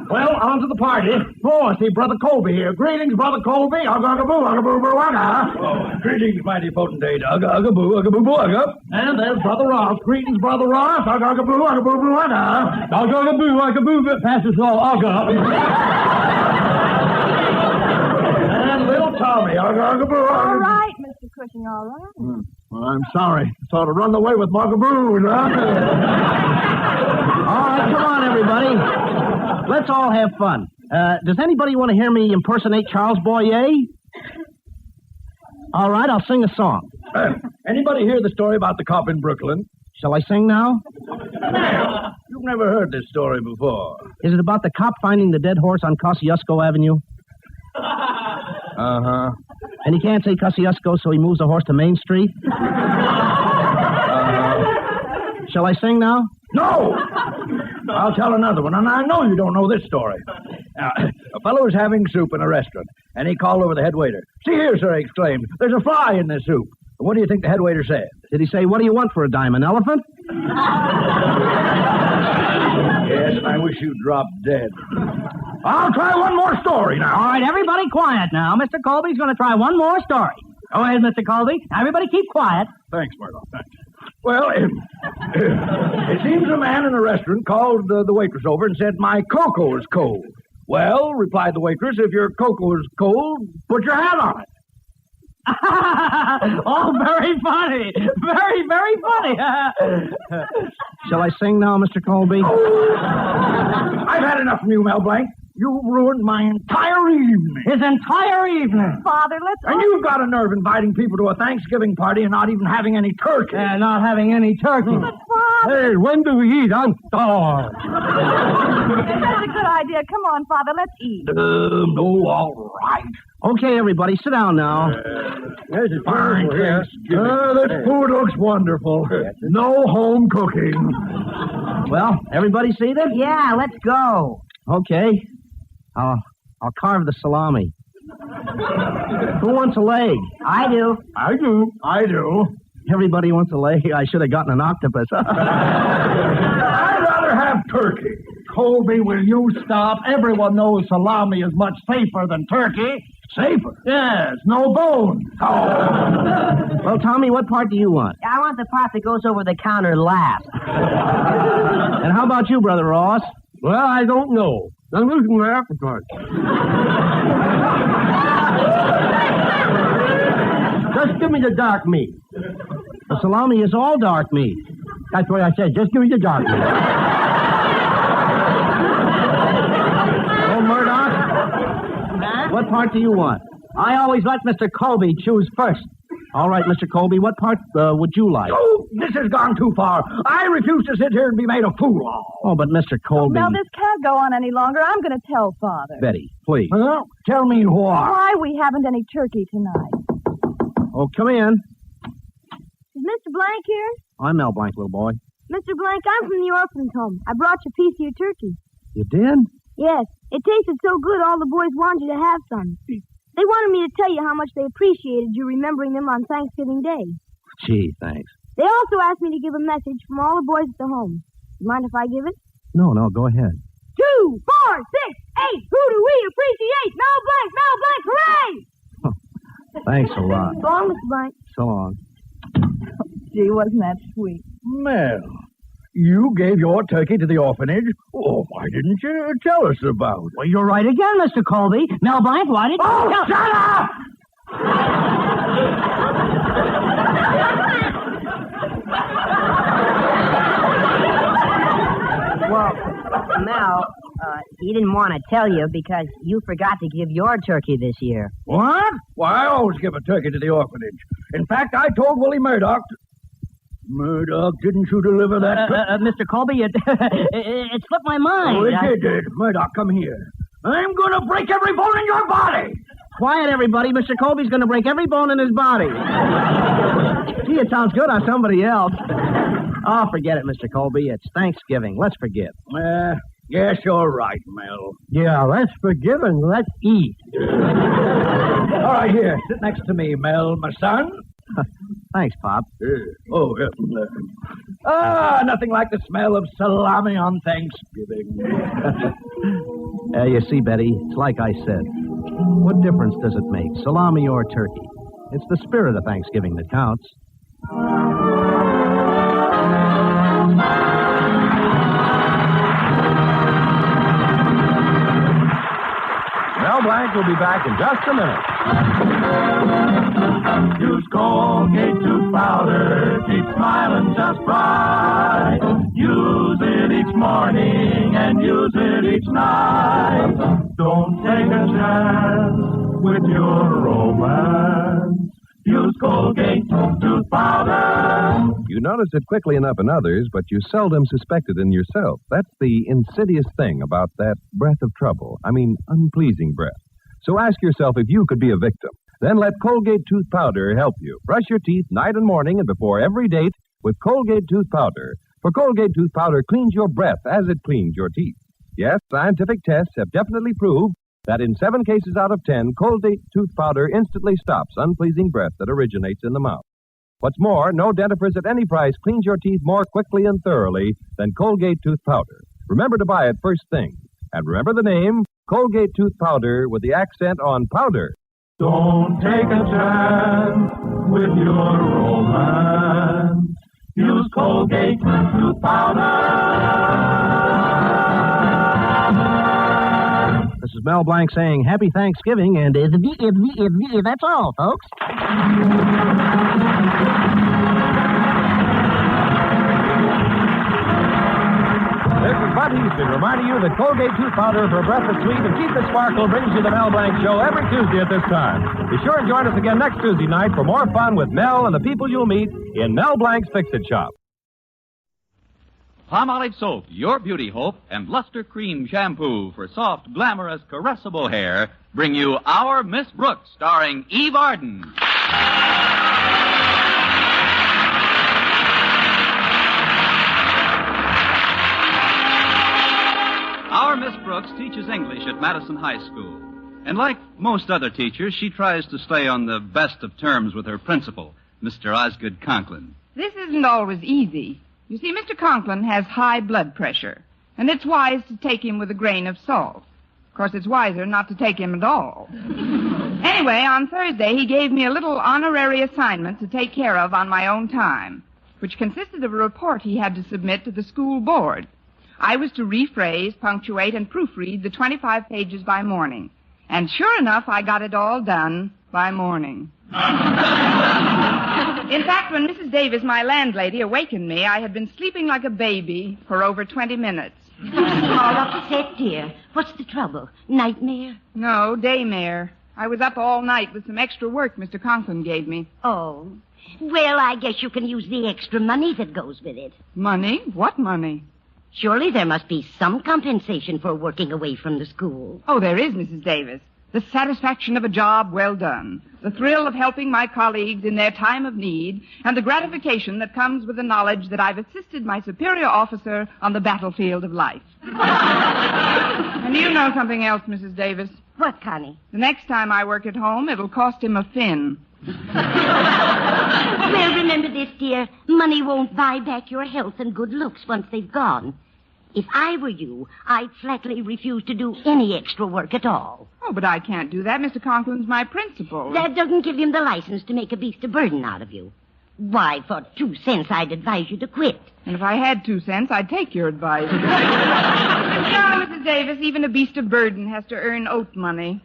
Well, on to the party. Oh, I see Brother Colby here. Greetings, Brother Colby. Ugga-ugga-boo, ugga-boo-boo, ugga. Oh, greetings, mighty potentate. Ugga-ugga-boo, ugga-boo-boo, ugga. And there's Brother Ross. Greetings, Brother Ross. Ugga-ugga-boo, ugga-boo-boo, ugga. Ugga-ugga-boo, ugga-boo, passes all ugga. And little Tommy. Ugga-ugga-boo, ugga. All right, Mr. Cushing, all right. Well, I'm sorry. Sort of run away with Muggaboos, huh? All right, come on, everybody. Let's all have fun. Does anybody want to hear me impersonate Charles Boyer? All right, I'll sing a song. Anybody hear the story about the cop in Brooklyn? Shall I sing now? You've never heard this story before. Is it about the cop finding the dead horse on Kosciuszko Avenue? Uh-huh. And he can't say Kosciuszko, so he moves the horse to Main Street? Shall I sing now? No! I'll tell another one, and I know you don't know this story. Now, a fellow was having soup in a restaurant, and he called over the head waiter. "See here, sir," he exclaimed. "There's a fly in this soup." And what do you think the head waiter said? Did he say, "What do you want for a dime, an elephant?" Yes, and I wish you'd drop dead. I'll try one more story now. All right, everybody quiet now. Mr. Colby's going to try one more story. Go ahead, Mr. Colby. Now, everybody keep quiet. Thanks, Murdoch. Thanks. Well, it seems a man in a restaurant called the waitress over and said, my cocoa is cold. Well, replied the waitress, if your cocoa is cold, put your hat on it. Oh, very funny. Very, very funny. Shall I sing now, Mr. Colby? I've had enough from you, Mel Blanc. You ruined my entire evening. His entire evening. Father, let's... And you've got a nerve inviting people to a Thanksgiving party and not even having any turkey. Not having any turkey. But, Father... Hey, when do we eat? I'm starved. That's a good idea. Come on, Father, let's eat. No, all right. Okay, everybody, sit down now. There's a Fine, here. this food looks wonderful. No home cooking. Well, everybody seated? Yeah, let's go. Okay. I'll carve the salami. Who wants a leg? I do. I do. Everybody wants a leg. I should have gotten an octopus. I'd rather have turkey. Colby, will you stop? Everyone knows salami is much safer than turkey. Safer? Yes, no bones. Oh. Well, Tommy, what part do you want? I want the part that goes over the counter last. And how about you, Brother Ross? Well, I don't know. I'm losing my appetite. Just give me the dark meat. The salami is all dark meat. That's what I said. Just give me the dark meat. Oh, Murdoch? What part do you want? I always let Mr. Colby choose first. All right, Mr. Colby, what part would you like? Oh, this has gone too far. I refuse to sit here and be made a fool of. Oh, but Mr. Colby... Now, this can't go on any longer. I'm going to tell Father. Betty, please. Well, tell me why. Why we haven't any turkey tonight. Oh, come in. Is Mr. Blank here? I'm Mel Blanc, little boy. Mr. Blank, I'm from the orphan's home. I brought you a piece of your turkey. You did? Yes. It tasted so good, all the boys wanted you to have some. They wanted me to tell you how much they appreciated you remembering them on Thanksgiving Day. Gee, thanks. They also asked me to give a message from all the boys at the home. You mind if I give it? No, go ahead. 2, 4, 6, 8. Who do we appreciate? Mel Blanc, hooray! Thanks a lot. So long, Mr. Blank. So long. Gee, wasn't that sweet? Mel, you gave your turkey to the orphanage? Oh, why didn't you tell us about it? Well, you're right again, Mr. Colby. Mel Blanc, why didn't you... Oh, shut up! Well, Mel, he didn't want to tell you because you forgot to give your turkey this year. What? Well, I always give a turkey to the orphanage. In fact, I told Willie Murdoch... Murdoch, didn't you deliver that? Mr. Colby, it slipped my mind. Oh, it did. Murdoch, come here. I'm going to break every bone in your body. Quiet, everybody. Mr. Colby's going to break every bone in his body. Gee, it sounds good on somebody else. Oh, forget it, Mr. Colby. It's Thanksgiving. Let's forgive. Yes, you're right, Mel. Yeah, let's forgive and let's eat. All right, here. Sit next to me, Mel, my son. Thanks, Pop. Nothing like the smell of salami on Thanksgiving. You see, Betty, it's like I said. What difference does it make, salami or turkey? It's the spirit of Thanksgiving that counts. Mel Blanc will be back in just a minute. Use Colgate tooth powder, keep smiling just right. Use it each morning and use it each night. Don't take a chance with your romance. Use Colgate tooth powder. You notice it quickly enough in others, but you seldom suspect it in yourself. That's the insidious thing about that breath of trouble. I mean, unpleasing breath. So ask yourself if you could be a victim. Then let Colgate tooth powder help you. Brush your teeth night and morning and before every date with Colgate tooth powder. For Colgate tooth powder cleans your breath as it cleans your teeth. Yes, scientific tests have definitely proved that in 7 cases out of 10, Colgate tooth powder instantly stops unpleasing breath that originates in the mouth. What's more, no dentifrice at any price cleans your teeth more quickly and thoroughly than Colgate tooth powder. Remember to buy it first thing. And remember the name, Colgate tooth powder with the accent on powder. Don't take a chance with your romance. Use Colgate tooth powder. This is Mel Blanc saying Happy Thanksgiving, and that's all, folks. This is Bud Easton reminding you that Colgate tooth powder for breath that's sweet and keep it sparkle brings you the Mel Blanc Show every Tuesday at this time. Be sure and join us again next Tuesday night for more fun with Mel and the people you'll meet in Mel Blanc's Fix-It Shop. Palmolive Soap, your beauty hope, and Luster Cream Shampoo for soft, glamorous, caressable hair bring you Our Miss Brooks, starring Eve Arden. Our Miss Brooks teaches English at Madison High School. And like most other teachers, she tries to stay on the best of terms with her principal, Mr. Osgood Conklin. This isn't always easy. You see, Mr. Conklin has high blood pressure, and it's wise to take him with a grain of salt. Of course, it's wiser not to take him at all. Anyway, on Thursday, he gave me a little honorary assignment to take care of on my own time, which consisted of a report he had to submit to the school board. I was to rephrase, punctuate, and proofread the 25 pages by morning. And sure enough, I got it all done by morning. In fact, when Mrs. Davis, my landlady, awakened me, I had been sleeping like a baby for over 20 minutes. All upset, dear. What's the trouble? Nightmare? No, daymare. I was up all night with some extra work Mr. Conklin gave me. Oh. Well, I guess you can use the extra money that goes with it. Money? What money? Surely there must be some compensation for working away from the school. Oh, there is, Mrs. Davis. The satisfaction of a job well done, the thrill of helping my colleagues in their time of need, and the gratification that comes with the knowledge that I've assisted my superior officer on the battlefield of life. And you know something else, Mrs. Davis? What, Connie? The next time I work at home, it'll cost him a fin. Well, remember this, dear. Money won't buy back your health and good looks once they've gone. If I were you, I'd flatly refuse to do any extra work at all. Oh, but I can't do that. Mr. Conklin's my principal. That doesn't give him the license to make a beast of burden out of you. Why, for 2 cents, I'd advise you to quit. And if I had 2 cents, I'd take your advice. Now, Mrs. Davis, even a beast of burden has to earn oat money.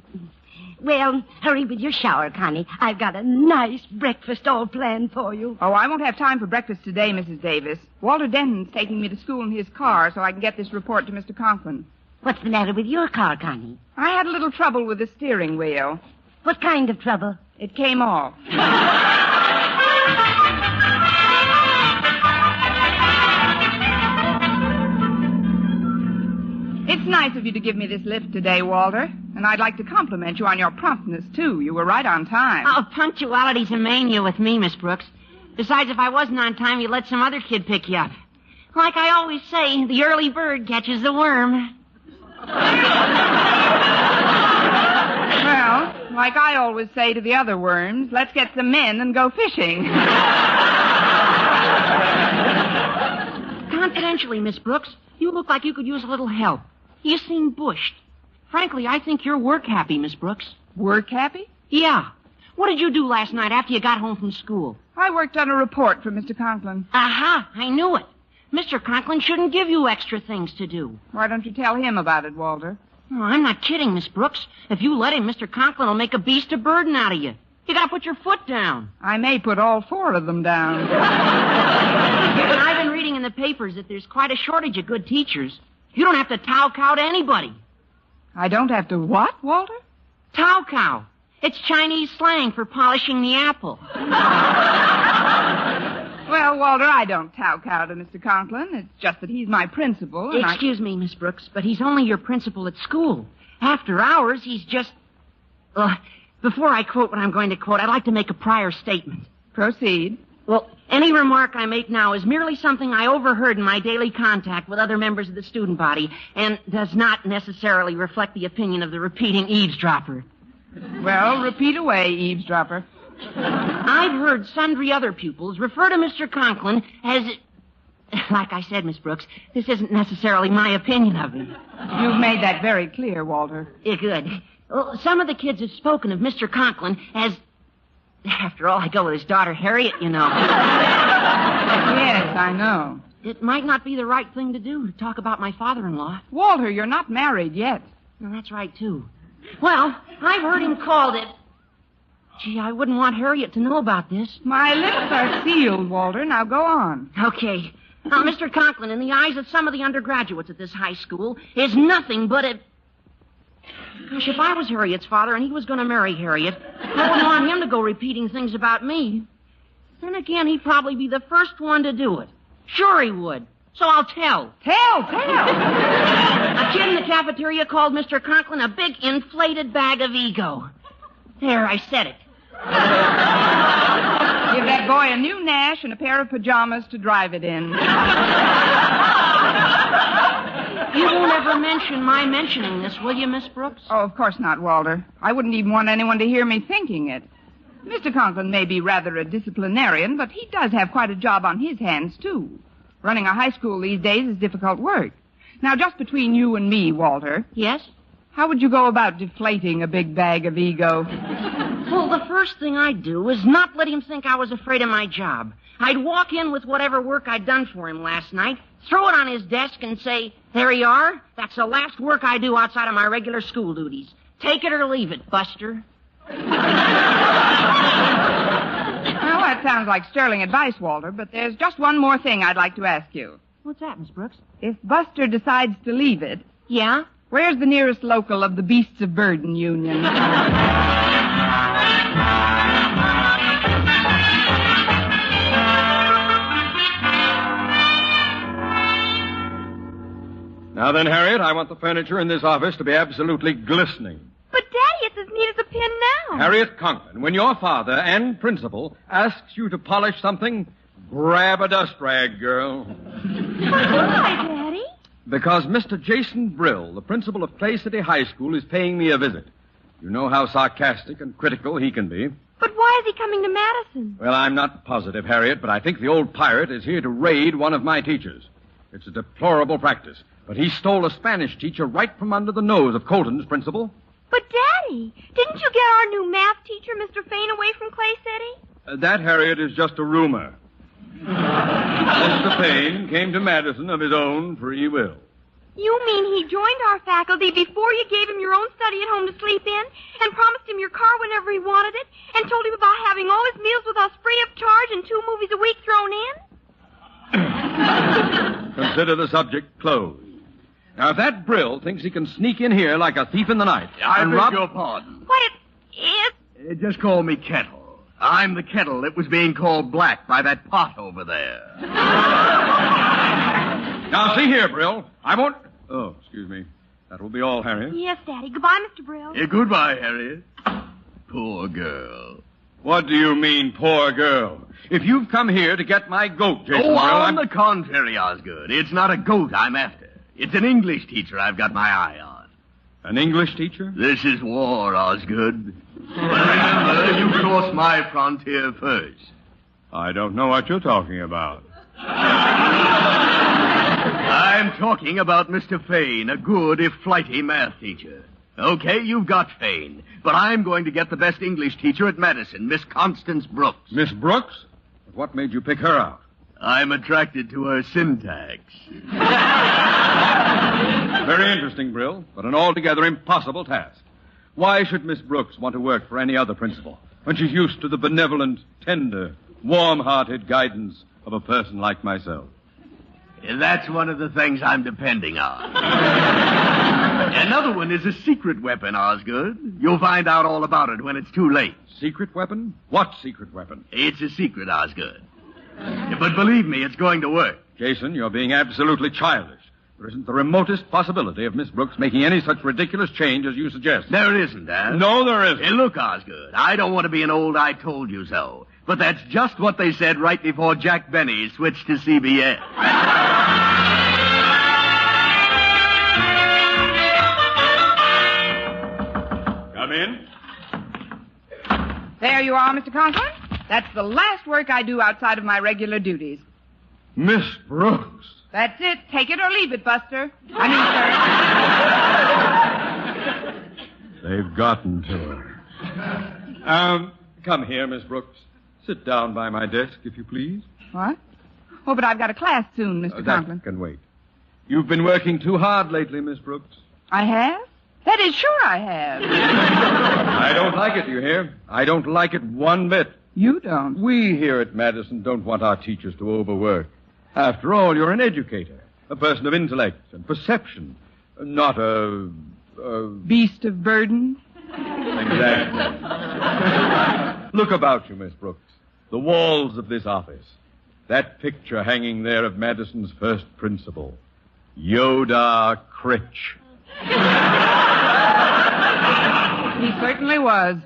Well, hurry with your shower, Connie. I've got a nice breakfast all planned for you. Oh, I won't have time for breakfast today, Mrs. Davis. Walter Denton's taking me to school in his car so I can get this report to Mr. Conklin. What's the matter with your car, Connie? I had a little trouble with the steering wheel. What kind of trouble? It came off. It's nice of you to give me this lift today, Walter. And I'd like to compliment you on your promptness, too. You were right on time. Oh, punctuality's a mania with me, Miss Brooks. Besides, if I wasn't on time, you'd let some other kid pick you up. Like I always say, the early bird catches the worm. Well, like I always say to the other worms, let's get some men and go fishing. Confidentially, Miss Brooks, you look like you could use a little help. You seem bushed. Frankly, I think you're work-happy, Miss Brooks. Work-happy? Yeah. What did you do last night after you got home from school? I worked on a report for Mr. Conklin. Aha, I knew it. Mr. Conklin shouldn't give you extra things to do. Why don't you tell him about it, Walter? Oh, I'm not kidding, Miss Brooks. If you let him, Mr. Conklin will make a beast of burden out of you. You gotta put your foot down. I may put all 4 of them down. And I've been reading in the papers that there's quite a shortage of good teachers. You don't have to tow-cow to anybody. I don't have to what, Walter? Tow-cow. It's Chinese slang for polishing the apple. Well, Walter, I don't tow-cow to Mr. Conklin. It's just that he's my principal, and Excuse me, Miss Brooks, but he's only your principal at school. After hours, he's just... before I quote what I'm going to quote, I'd like to make a prior statement. Proceed. Well, any remark I make now is merely something I overheard in my daily contact with other members of the student body and does not necessarily reflect the opinion of the repeating eavesdropper. Well, repeat away, eavesdropper. I've heard sundry other pupils refer to Mr. Conklin as... Like I said, Miss Brooks, this isn't necessarily my opinion of him. You've made that very clear, Walter. Yeah, good. Well, some of the kids have spoken of Mr. Conklin as... After all, I go with his daughter, Harriet, you know. Yes, I know. It might not be the right thing to do to talk about my father-in-law. Walter, you're not married yet. No, that's right, too. Well, I've heard him called it... Gee, I wouldn't want Harriet to know about this. My lips are sealed, Walter. Now go on. Okay. Now, Mr. Conklin, in the eyes of some of the undergraduates at this high school, is nothing but a... Gosh, if I was Harriet's father and he was going to marry Harriet, I wouldn't want him to go repeating things about me. Then again, he'd probably be the first one to do it. Sure he would. So I'll tell. Tell. A kid in the cafeteria called Mr. Conklin a big inflated bag of ego. There, I said it. Give that boy a new Nash and a pair of pajamas to drive it in. You won't ever mention my mentioning this, will you, Miss Brooks? Oh, of course not, Walter. I wouldn't even want anyone to hear me thinking it. Mr. Conklin may be rather a disciplinarian, but he does have quite a job on his hands, too. Running a high school these days is difficult work. Now, just between you and me, Walter. Yes? How would you go about deflating a big bag of ego? Well, the first thing I'd do is not let him think I was afraid of my job. I'd walk in with whatever work I'd done for him last night, throw it on his desk, and say, there you are. That's the last work I do outside of my regular school duties. Take it or leave it, Buster. Well, that sounds like sterling advice, Walter, but there's just one more thing I'd like to ask you. What's that, Miss Brooks? If Buster decides to leave it... Yeah? Where's the nearest local of the Beasts of Burden Union? Now then, Harriet, I want the furniture in this office to be absolutely glistening. But, Daddy, it's as neat as a pin now. Harriet Conklin, when your father and principal asks you to polish something, grab a dust rag, girl. Why, Daddy? Because Mr. Jason Brill, the principal of Clay City High School, is paying me a visit. You know how sarcastic and critical he can be. But why is he coming to Madison? Well, I'm not positive, Harriet, but I think the old pirate is here to raid one of my teachers. It's a deplorable practice, but he stole a Spanish teacher right from under the nose of Colton's principal. But, Daddy, didn't you get our new math teacher, Mr. Fain, away from Clay City? That, Harriet, is just a rumor. Mr. Payne came to Madison of his own free will. You mean he joined our faculty before you gave him your own study at home to sleep in, and promised him your car whenever he wanted it, and told him about having all his meals with us free of charge and 2 movies a week thrown in? Consider the subject closed. Now, if that Brill thinks he can sneak in here like a thief in the night... I and beg rob... your pardon. What it is? Just call me Kettle. I'm the kettle that was being called black by that pot over there. Now, see here, Brill. I won't... Oh, excuse me. That will be all, Harriet. Yes, Daddy. Goodbye, Mr. Brill. Goodbye, Harriet. Poor girl. What do you mean, poor girl? If you've come here to get my goat, Jason Brill, on the contrary, Osgood. It's not a goat I'm after. It's an English teacher I've got my eye on. An English teacher? This is war, Osgood. But remember, you cross my frontier first. I don't know what you're talking about. I'm talking about Mr. Fain, a good, if flighty, math teacher. Okay, you've got Fain, but I'm going to get the best English teacher at Madison, Miss Constance Brooks. Miss Brooks? What made you pick her out? I'm attracted to her syntax. Very interesting, Brill, but an altogether impossible task. Why should Miss Brooks want to work for any other principal when she's used to the benevolent, tender, warm-hearted guidance of a person like myself? That's one of the things I'm depending on. Another one is a secret weapon, Osgood. You'll find out all about it when it's too late. Secret weapon? What secret weapon? It's a secret, Osgood. But believe me, it's going to work. Jason, you're being absolutely childish. There isn't the remotest possibility of Miss Brooks making any such ridiculous change as you suggest. There isn't, Dad. No, there isn't. Hey, look, Osgood, I don't want to be an old I told you so. But that's just what they said right before Jack Benny switched to CBS. Come in. There you are, Mr. Conklin. That's the last work I do outside of my regular duties. Miss Brooks. That's it. Take it or leave it, Buster. They've gotten to her. Come here, Miss Brooks. Sit down by my desk, if you please. What? Oh, but I've got a class soon, Mr. Conklin. That can wait. You've been working too hard lately, Miss Brooks. I have? That is, sure I have. I don't like it, you hear? I don't like it one bit. You don't? We here at Madison don't want our teachers to overwork. After all, you're an educator, a person of intellect and perception, not a beast of burden? Exactly. Look about you, Miss Brooks. The walls of this office. That picture hanging there of Madison's first principal, Yoda Critch. He certainly was.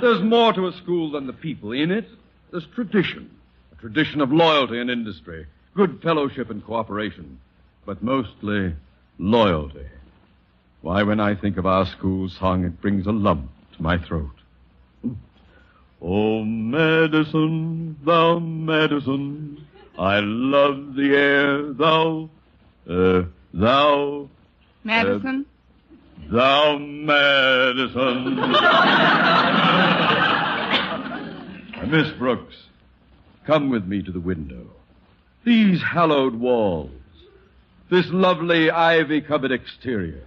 There's more to a school than the people in it. There's tradition. A tradition of loyalty and industry, good fellowship and cooperation, but mostly loyalty. Why, when I think of our school song, it brings a lump to my throat. Oh, Madison, thou Madison, I love the air, thou... Madison? Thou Madison. Miss Brooks, come with me to the window. These hallowed walls, this lovely ivy-covered exterior.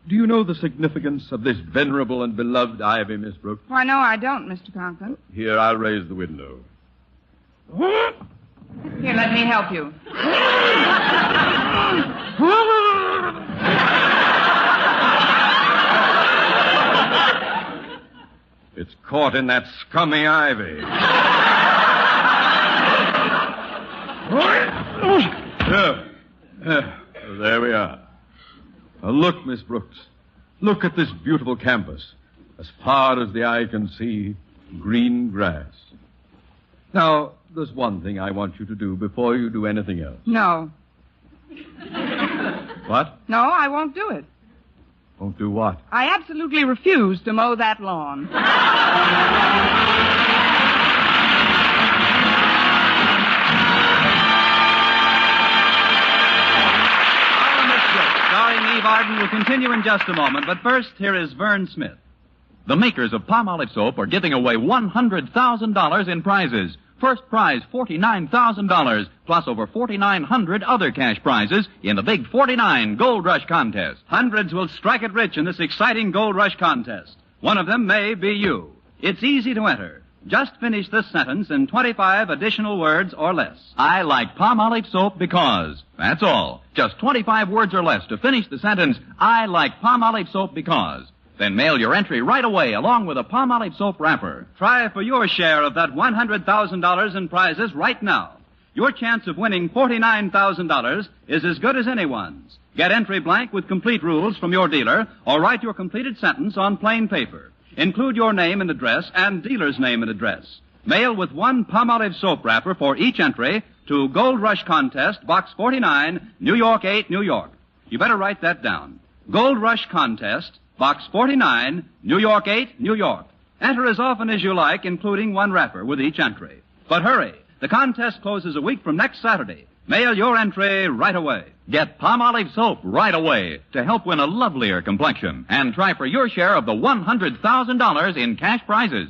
Do you know the significance of this venerable and beloved ivy, Miss Brooks? Why, no, I don't, Mr. Conklin. Here, I'll raise the window. Here, let me help you. It's caught in that scummy ivy. There we are. Now look, Miss Brooks. Look at this beautiful campus. As far as the eye can see, green grass. Now, there's one thing I want you to do before you do anything else. No. What? No, I won't do it. Won't do what? I absolutely refuse to mow that lawn. Starring Eve Arden will continue in just a moment, but first, here is Vern Smith. The makers of Palmolive soap are giving away $100,000 in prizes. First prize, $49,000, plus over 4,900 other cash prizes in the Big 49 Gold Rush Contest. Hundreds will strike it rich in this exciting Gold Rush Contest. One of them may be you. It's easy to enter. Just finish this sentence in 25 additional words or less. I like Palmolive soap because. That's all. Just 25 words or less to finish the sentence, I like Palmolive soap because. Then mail your entry right away along with a Palmolive soap wrapper. Try for your share of that $100,000 in prizes right now. Your chance of winning $49,000 is as good as anyone's. Get entry blank with complete rules from your dealer or write your completed sentence on plain paper. Include your name and address and dealer's name and address. Mail with one Palmolive soap wrapper for each entry to Gold Rush Contest, Box 49, New York 8, New York. You better write that down. Gold Rush Contest, Box 49, New York 8, New York. Enter as often as you like, including one wrapper with each entry. But hurry, the contest closes a week from next Saturday. Mail your entry right away. Get Palmolive soap right away to help win a lovelier complexion. And try for your share of the $100,000 in cash prizes.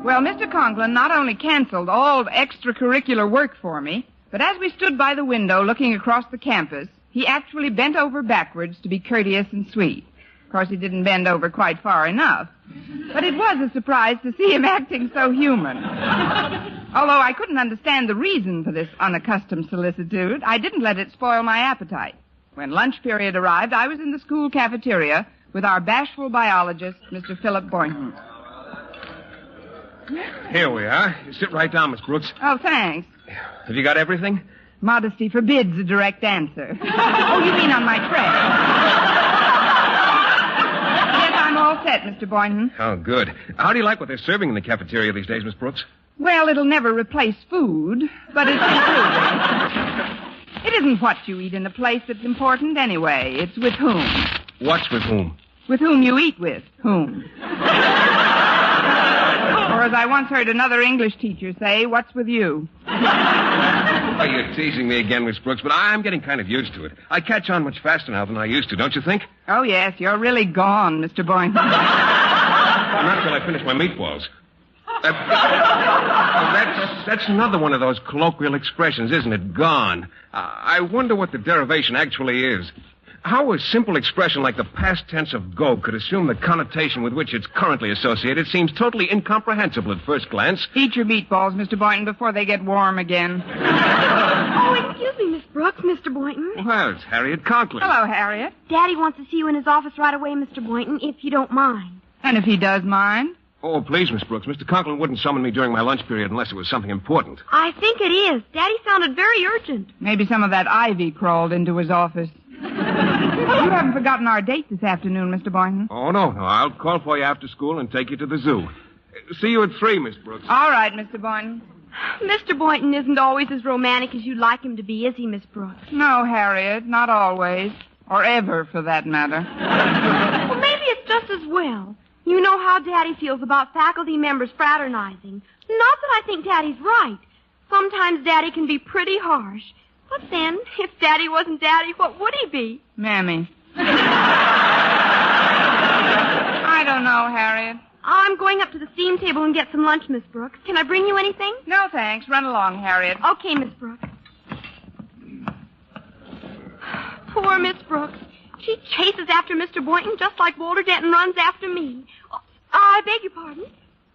Well, Mr. Conklin not only canceled all extracurricular work for me, but as we stood by the window looking across the campus, he actually bent over backwards to be courteous and sweet. Of course, he didn't bend over quite far enough. But it was a surprise to see him acting so human. Although I couldn't understand the reason for this unaccustomed solicitude, I didn't let it spoil my appetite. When lunch period arrived, I was in the school cafeteria with our bashful biologist, Mr. Philip Boynton. Here we are. Sit right down, Miss Brooks. Oh, thanks. Have you got everything? Modesty forbids a direct answer. Oh, you mean on my tray? Yes, I'm all set, Mr. Boynton. Oh, good. How do you like what they're serving in the cafeteria these days, Miss Brooks? Well, it'll never replace food, but it's improving. It isn't what you eat in a place that's important anyway. It's with whom. What's with whom? With whom you eat with. Whom. Or as I once heard another English teacher say, what's with you? Oh, you're teasing me again, Miss Brooks, but I'm getting kind of used to it. I catch on much faster now than I used to, don't you think? Oh, yes, you're really gone, Mr. Boynton. Not till I finish my meatballs. That's another one of those colloquial expressions, isn't it? Gone. I wonder what the derivation actually is. How a simple expression like the past tense of go could assume the connotation with which it's currently associated seems totally incomprehensible at first glance. Eat your meatballs, Mr. Boynton, before they get warm again. Oh, excuse me, Miss Brooks, Mr. Boynton. Well, it's Harriet Conklin. Hello, Harriet. Daddy wants to see you in his office right away, Mr. Boynton, if you don't mind. And if he does mind? Oh, please, Miss Brooks. Mr. Conklin wouldn't summon me during my lunch period unless it was something important. I think it is. Daddy sounded very urgent. Maybe some of that ivy crawled into his office. You haven't forgotten our date this afternoon, Mr. Boynton. Oh, no. I'll call for you after school and take you to the zoo. See you at 3, Miss Brooks. All right, Mr. Boynton. Mr. Boynton isn't always as romantic as you'd like him to be, is he, Miss Brooks? No, Harriet, not always. Or ever, for that matter. Well, maybe it's just as well. You know how Daddy feels about faculty members fraternizing. Not that I think Daddy's right. Sometimes Daddy can be pretty harsh. But then, if Daddy wasn't Daddy, what would he be? Mammy. I don't know, Harriet. I'm going up to the steam table and get some lunch, Miss Brooks. Can I bring you anything? No, thanks. Run along, Harriet. Okay, Miss Brooks. Poor Miss Brooks. She chases after Mr. Boynton just like Walter Denton runs after me. Oh, I beg your pardon.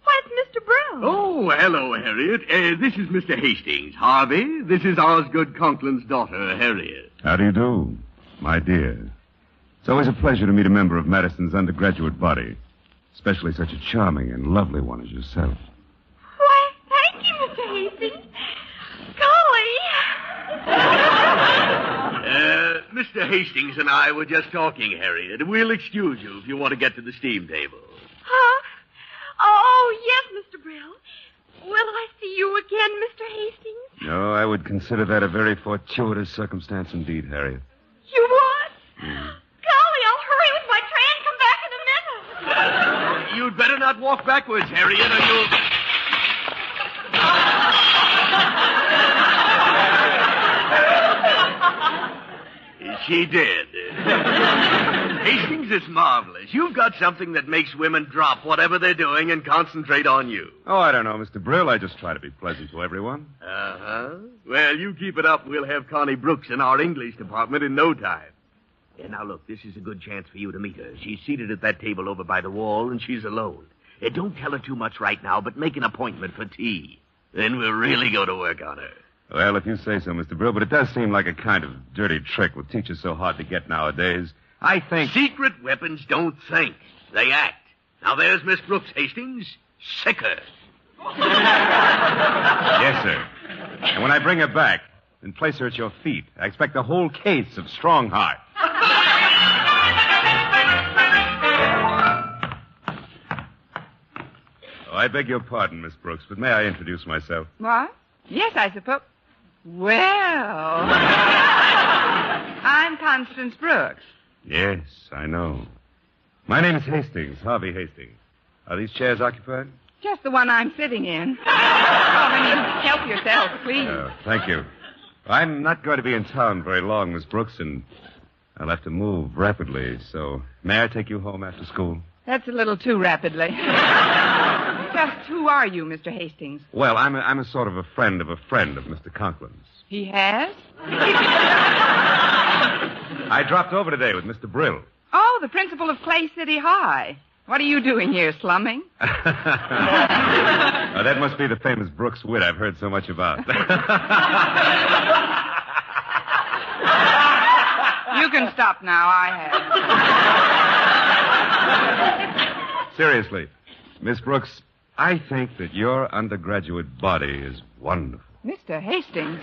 Why, it's Mr. Brill. Oh, hello, Harriet. This is Mr. Hastings. Harvey, this is Osgood Conklin's daughter, Harriet. How do you do, my dear? It's always a pleasure to meet a member of Madison's undergraduate body, especially such a charming and lovely one as yourself. Why, thank you, Mr. Hastings. Golly. Mr. Hastings and I were just talking, Harriet. We'll excuse you if you want to get to the steam table. Huh? Oh, yes, Mr. Brill. Will I see you again, Mr. Hastings? No, I would consider that a very fortuitous circumstance indeed, Harriet. You would? Golly, I'll hurry with my tray and come back in a minute. You'd better not walk backwards, Harriet, or you'll... She did. Hastings is marvelous. You've got something that makes women drop whatever they're doing and concentrate on you. Oh, I don't know, Mr. Brill. I just try to be pleasant to everyone. Uh-huh. Well, you keep it up. We'll have Connie Brooks in our English department in no time. Yeah, now, look, this is a good chance for you to meet her. She's seated at that table over by the wall, and she's alone. Don't tell her too much right now, but make an appointment for tea. Then we'll really go to work on her. Well, if you say so, Mr. Brill, but it does seem like a kind of dirty trick with teachers so hard to get nowadays. I think... Secret weapons don't think. They act. Now, there's Miss Brooks, Hastings. Sick her. Yes, sir. And when I bring her back and place her at your feet, I expect a whole case of strong heart. Oh, I beg your pardon, Miss Brooks, but may I introduce myself? What? Yes, I suppose. Well, I'm Constance Brooks. Yes, I know. My name is Hastings, Harvey Hastings. Are these chairs occupied? Just the one I'm sitting in. Oh, help yourself, please. Thank you. I'm not going to be in town very long, Miss Brooks, and I'll have to move rapidly, so may I take you home after school? That's a little too rapidly. Just who are you, Mr. Hastings? Well, I'm a sort of a friend of Mr. Conklin's. He has? I dropped over today with Mr. Brill. Oh, the principal of Clay City High. What are you doing here, slumming? That must be the famous Brooks wit I've heard so much about. You can stop now. I have. Seriously, Miss Brooks, I think that your undergraduate body is wonderful. Mr. Hastings.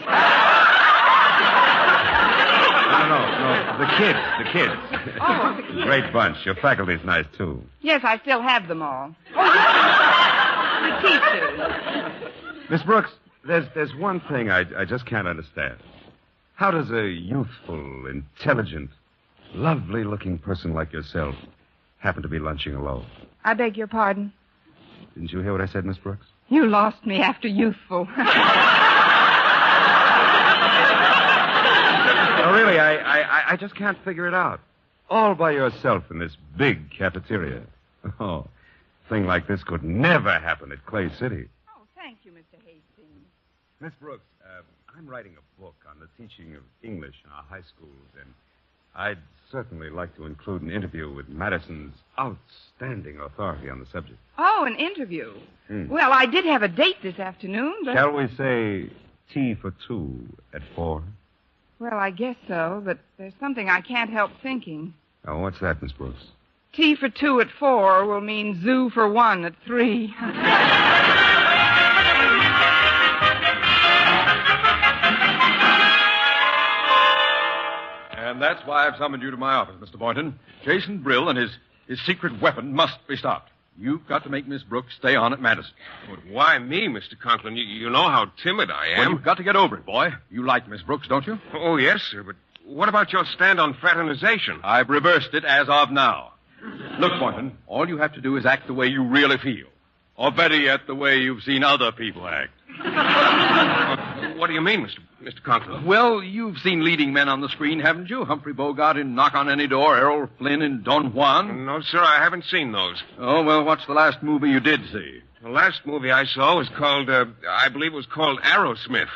No. The kids. Oh, the kids. Great bunch. Your faculty's nice, too. Yes, I still have them all. The teachers. Miss Brooks, there's one thing I just can't understand. How does a youthful, intelligent, lovely-looking person like yourself happen to be lunching alone? I beg your pardon? Didn't you hear what I said, Miss Brooks? You lost me after youthful. No, really, I just can't figure it out. All by yourself in this big cafeteria. Oh, a thing like this could never happen at Clay City. Oh, thank you, Mr. Hastings. Miss Brooks, I'm writing a book on the teaching of English in our high schools, and I'd certainly like to include an interview with Madison's outstanding authority on the subject. Oh, an interview. Well, I did have a date this afternoon, but... Shall we say tea for two at 4? Well, I guess so, but there's something I can't help thinking. Oh, what's that, Miss Brooks? Tea for 2 at 4 will mean zoo for 1 at 3. And that's why I've summoned you to my office, Mr. Boynton. Jason Brill and his secret weapon must be stopped. You've got to make Miss Brooks stay on at Madison. But why me, Mr. Conklin? You know how timid I am. Well, you've got to get over it, boy. You like Miss Brooks, don't you? Oh, yes, sir, but what about your stand on fraternization? I've reversed it as of now. Look, Boynton, all you have to do is act the way you really feel. Or better yet, the way you've seen other people act. What do you mean, Mr. Conklin? Well, you've seen leading men on the screen, haven't you? Humphrey Bogart in Knock on Any Door, Errol Flynn in Don Juan. No, sir, I haven't seen those. Oh, well, what's the last movie you did see? The last movie I saw was called, I believe it was called Aerosmith.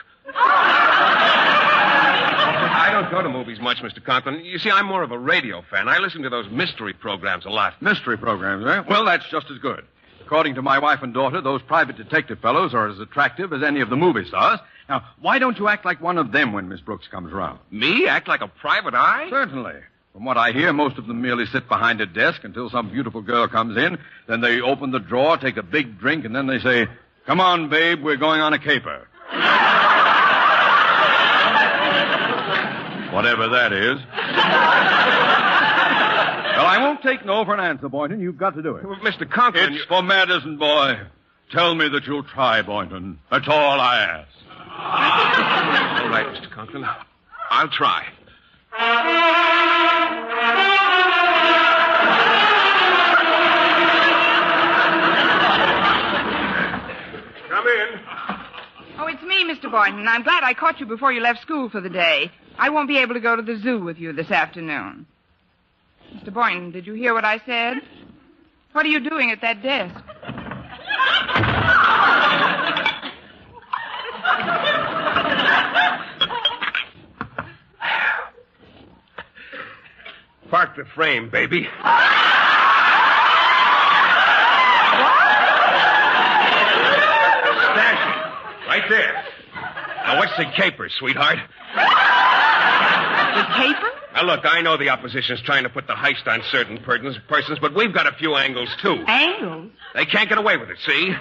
I don't go to movies much, Mr. Conklin. You see, I'm more of a radio fan. I listen to those mystery programs a lot. Mystery programs, eh? Well, that's just as good. According to my wife and daughter, those private detective fellows are as attractive as any of the movie stars. Now, why don't you act like one of them when Miss Brooks comes around? Me? Act like a private eye? Certainly. From what I hear, most of them merely sit behind a desk until some beautiful girl comes in. Then they open the drawer, take a big drink, and then they say, "Come on, babe, we're going on a caper." Whatever that is. Well, I won't take no for an answer, Boynton. You've got to do it. Well, Mr. Conklin... It's for Madison, boy. Tell me that you'll try, Boynton. That's all I ask. All right, Mr. Conklin. I'll try. Come in. Oh, it's me, Mr. Boynton. I'm glad I caught you before you left school for the day. I won't be able to go to the zoo with you this afternoon. Mr. Boynton, did you hear what I said? What are you doing at that desk? Park the frame, baby. Stash it. Right there. Now, what's the caper, sweetheart? The caper? Now, look, I know the opposition's trying to put the heist on certain persons, but we've got a few angles, too. Angles? They can't get away with it, see?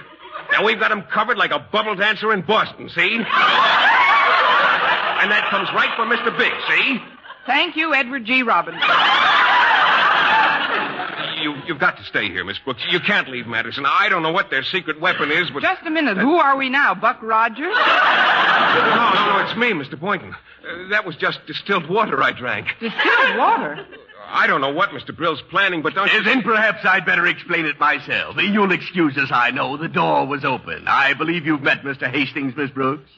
Now, we've got them covered like a bubble dancer in Boston, see? And that comes right from Mr. Big, see? Thank you, Edward G. Robinson. You've got to stay here, Miss Brooks. You can't leave Madison. I don't know what their secret weapon is, but... Just a minute. Who are we now, Buck Rogers? No, it's me, Mr. Boynton. That was just distilled water I drank. Distilled water? I don't know what Mr. Brill's planning, but don't you... Then perhaps I'd better explain it myself. You'll excuse us, I know. The door was open. I believe you've met Mr. Hastings, Miss Brooks.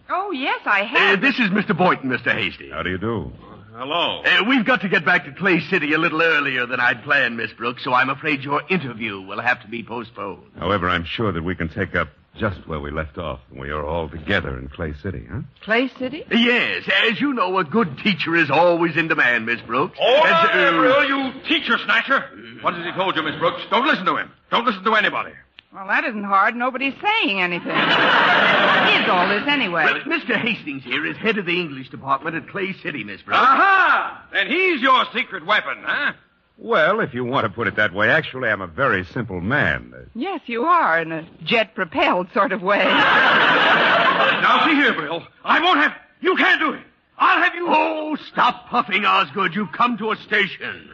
Oh, yes, I have. This is Mr. Boynton, Mr. Hastings. How do you do? Hello. We've got to get back to Clay City a little earlier than I'd planned, Miss Brooks, so I'm afraid your interview will have to be postponed. However, I'm sure that we can take up just where we left off when we are all together in Clay City, huh? Clay City? Yes. As you know, a good teacher is always in demand, Miss Brooks. Hold on there, Brill, you teacher snatcher. What has he told you, Miss Brooks? Don't listen to him. Don't listen to anybody. Well, that isn't hard. Nobody's saying anything. What is all this anyway? Well, Mr. Hastings here is head of the English department at Clay City, Miss Brooks. Aha! Then he's your secret weapon, huh? Well, if you want to put it that way, actually, I'm a very simple man. Yes, you are, in a jet-propelled sort of way. Now, see here, Brill. I won't have... You can't do it. I'll have you... Oh, stop puffing, Osgood. You've come to a station.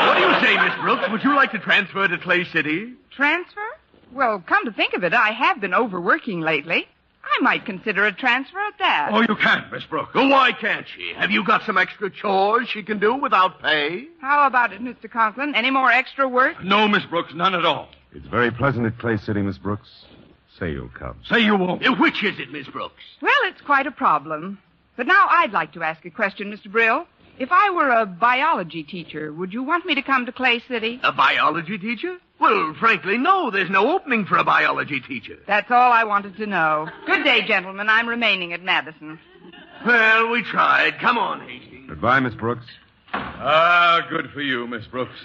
What do you say, Miss Brooks? Would you like to transfer to Clay City? Transfer? Well, come to think of it, I have been overworking lately. I might consider a transfer at that. Oh, you can't, Miss Brooks. Oh, why can't she? Have you got some extra chores she can do without pay? How about it, Mr. Conklin? Any more extra work? No, Miss Brooks, none at all. It's very pleasant at Clay City, Miss Brooks. Say you'll come. Say you won't. Which is it, Miss Brooks? Well, it's quite a problem. But now I'd like to ask a question, Mr. Brill. If I were a biology teacher, would you want me to come to Clay City? A biology teacher? Well, frankly, no. There's no opening for a biology teacher. That's all I wanted to know. Good day, gentlemen. I'm remaining at Madison. Well, we tried. Come on, Hastings. Goodbye, Miss Brooks. Good for you, Miss Brooks.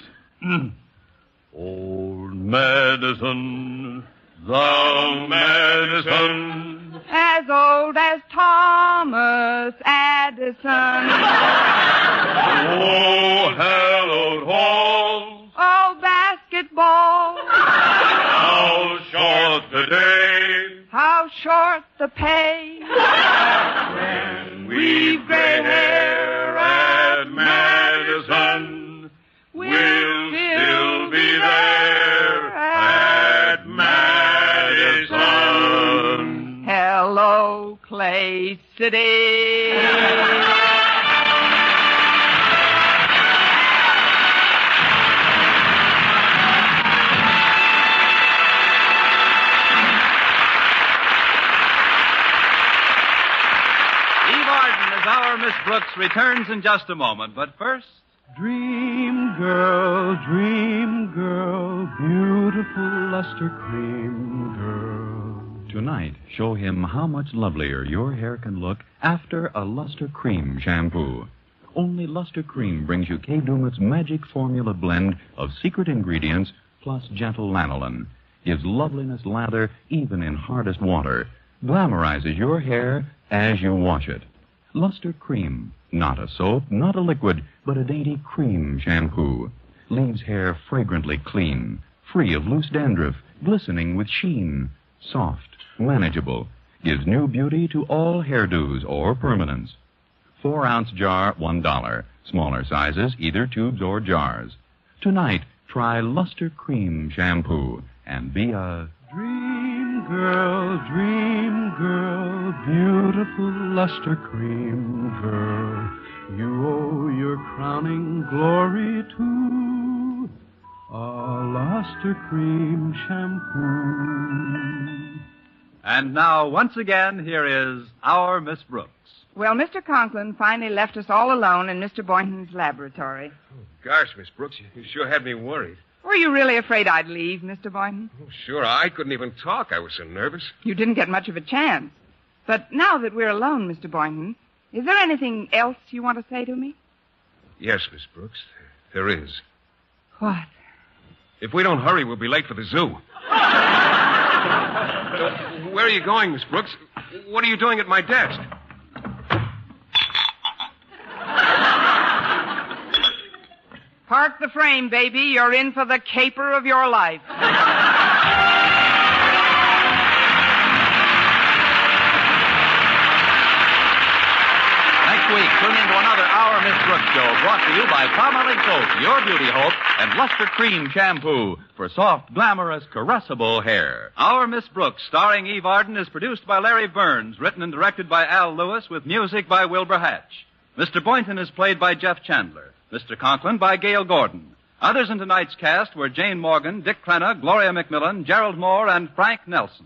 Old Madison, the Madison. As old as Thomas Addison. Oh, hallowed halls. Oh, basketball. How short the day. How short the pay. When we've gray hair at Madison, we'll still be there at Madison. Hello, Clay City. Our Miss Brooks returns in just a moment, but first... Dream girl, beautiful luster cream girl. Tonight, show him how much lovelier your hair can look after a Luster Cream shampoo. Only Luster Cream brings you Kay Daumit's magic formula blend of secret ingredients plus gentle lanolin. Gives loveliness lather even in hardest water. Glamorizes your hair as you wash it. Luster Cream. Not a soap, not a liquid, but a dainty cream shampoo. Leaves hair fragrantly clean, free of loose dandruff, glistening with sheen. Soft, manageable. Gives new beauty to all hairdos or permanents. 4-ounce jar, $1. Smaller sizes, either tubes or jars. Tonight, try Luster Cream shampoo and be a... Dream girl, beautiful luster cream girl. You owe your crowning glory to a luster cream shampoo. And now, once again, here is our Miss Brooks. Well, Mr. Conklin finally left us all alone in Mr. Boynton's laboratory. Oh, gosh, Miss Brooks, you sure had me worried. Were you really afraid I'd leave, Mr. Boynton? Oh, sure, I couldn't even talk. I was so nervous. You didn't get much of a chance. But now that we're alone, Mr. Boynton, is there anything else you want to say to me? Yes, Miss Brooks, there is. What? If we don't hurry, we'll be late for the zoo. Where are you going, Miss Brooks? What are you doing at my desk? Park the frame, baby. You're in for the caper of your life. Next week, tune in to another Our Miss Brooks show brought to you by Palmolive Soap, your beauty hope, and Luster Cream shampoo for soft, glamorous, caressable hair. Our Miss Brooks, starring Eve Arden, is produced by Larry Burns, written and directed by Al Lewis, with music by Wilbur Hatch. Mr. Boynton is played by Jeff Chandler. Mr. Conklin by Gail Gordon. Others in tonight's cast were Jane Morgan, Dick Crenna, Gloria McMillan, Gerald Moore, and Frank Nelson.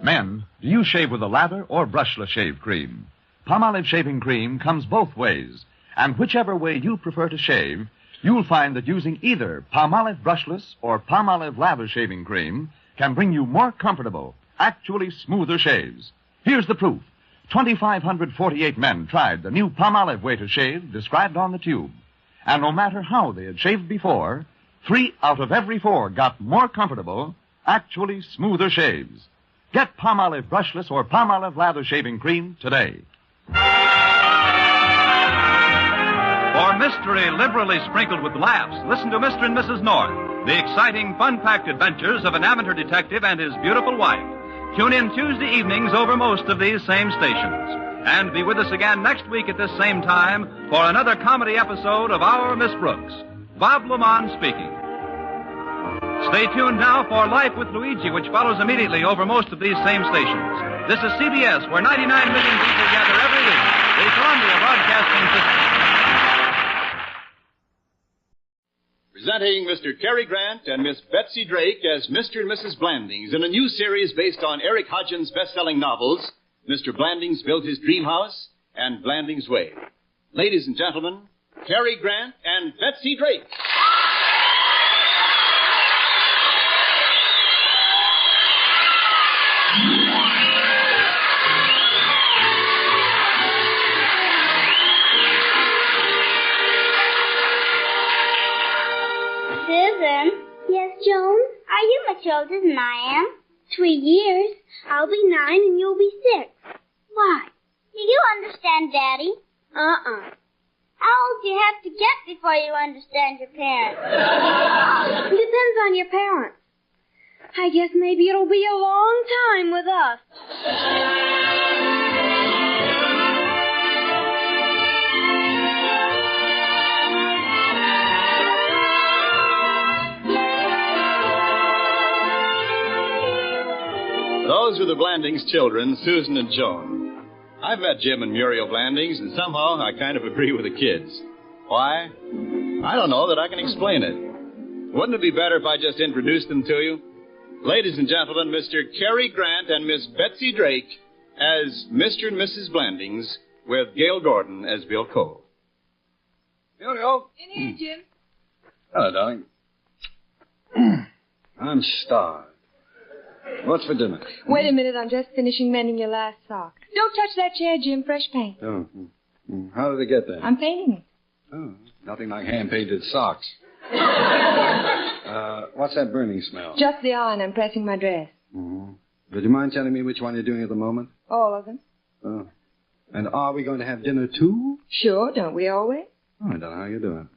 Men, do you shave with a lather or brushless shave cream? Palmolive shaving cream comes both ways, and whichever way you prefer to shave, you'll find that using either Palmolive brushless or Palmolive lather shaving cream can bring you more comfortable, actually smoother shaves. Here's the proof. 2,548 men tried the new Palmolive way to shave described on the tube. And no matter how they had shaved before, 3 out of every 4 got more comfortable, actually smoother shaves. Get Palmolive brushless or Palmolive lather shaving cream today. For mystery liberally sprinkled with laughs, listen to Mr. and Mrs. North, the exciting, fun-packed adventures of an amateur detective and his beautiful wife. Tune in Tuesday evenings over most of these same stations. And be with us again next week at this same time for another comedy episode of Our Miss Brooks. Bob Lamont speaking. Stay tuned now for Life with Luigi, which follows immediately over most of these same stations. This is CBS, where 99 million people gather every week. The Columbia Broadcasting System. Presenting Mr. Cary Grant and Miss Betsy Drake as Mr. and Mrs. Blandings in a new series based on Eric Hodgins' best-selling novels, Mr. Blandings Built His Dream House and Blandings Way. Ladies and gentlemen, Cary Grant and Betsy Drake. Susan? Yes, Joan? Are you much older than I am? 3 years. I'll be 9 and you'll be 6. Why? Do you understand Daddy? Uh-uh. How old do you have to get before you understand your parents? Depends on your parents. I guess maybe it'll be a long time with us. Those are the Blandings children, Susan and Joan. I've met Jim and Muriel Blandings, and somehow I kind of agree with the kids. Why? I don't know that I can explain it. Wouldn't it be better if I just introduced them to you? Ladies and gentlemen, Mr. Cary Grant and Miss Betsy Drake as Mr. and Mrs. Blandings, with Gail Gordon as Bill Cole. Muriel. In here, Jim. Hello, darling. I'm starved. What's for dinner? Wait a minute, I'm just finishing mending your last sock. Don't touch that chair, Jim. Fresh paint. Oh. How did it get there? I'm painting it. Oh, nothing like hand-painted socks. What's that burning smell? Just the iron. I'm pressing my dress. Mm-hmm. Would you mind telling me which one you're doing at the moment? All of them. Oh. And are we going to have dinner, too? Sure, don't we always? Oh, I don't know how you're doing.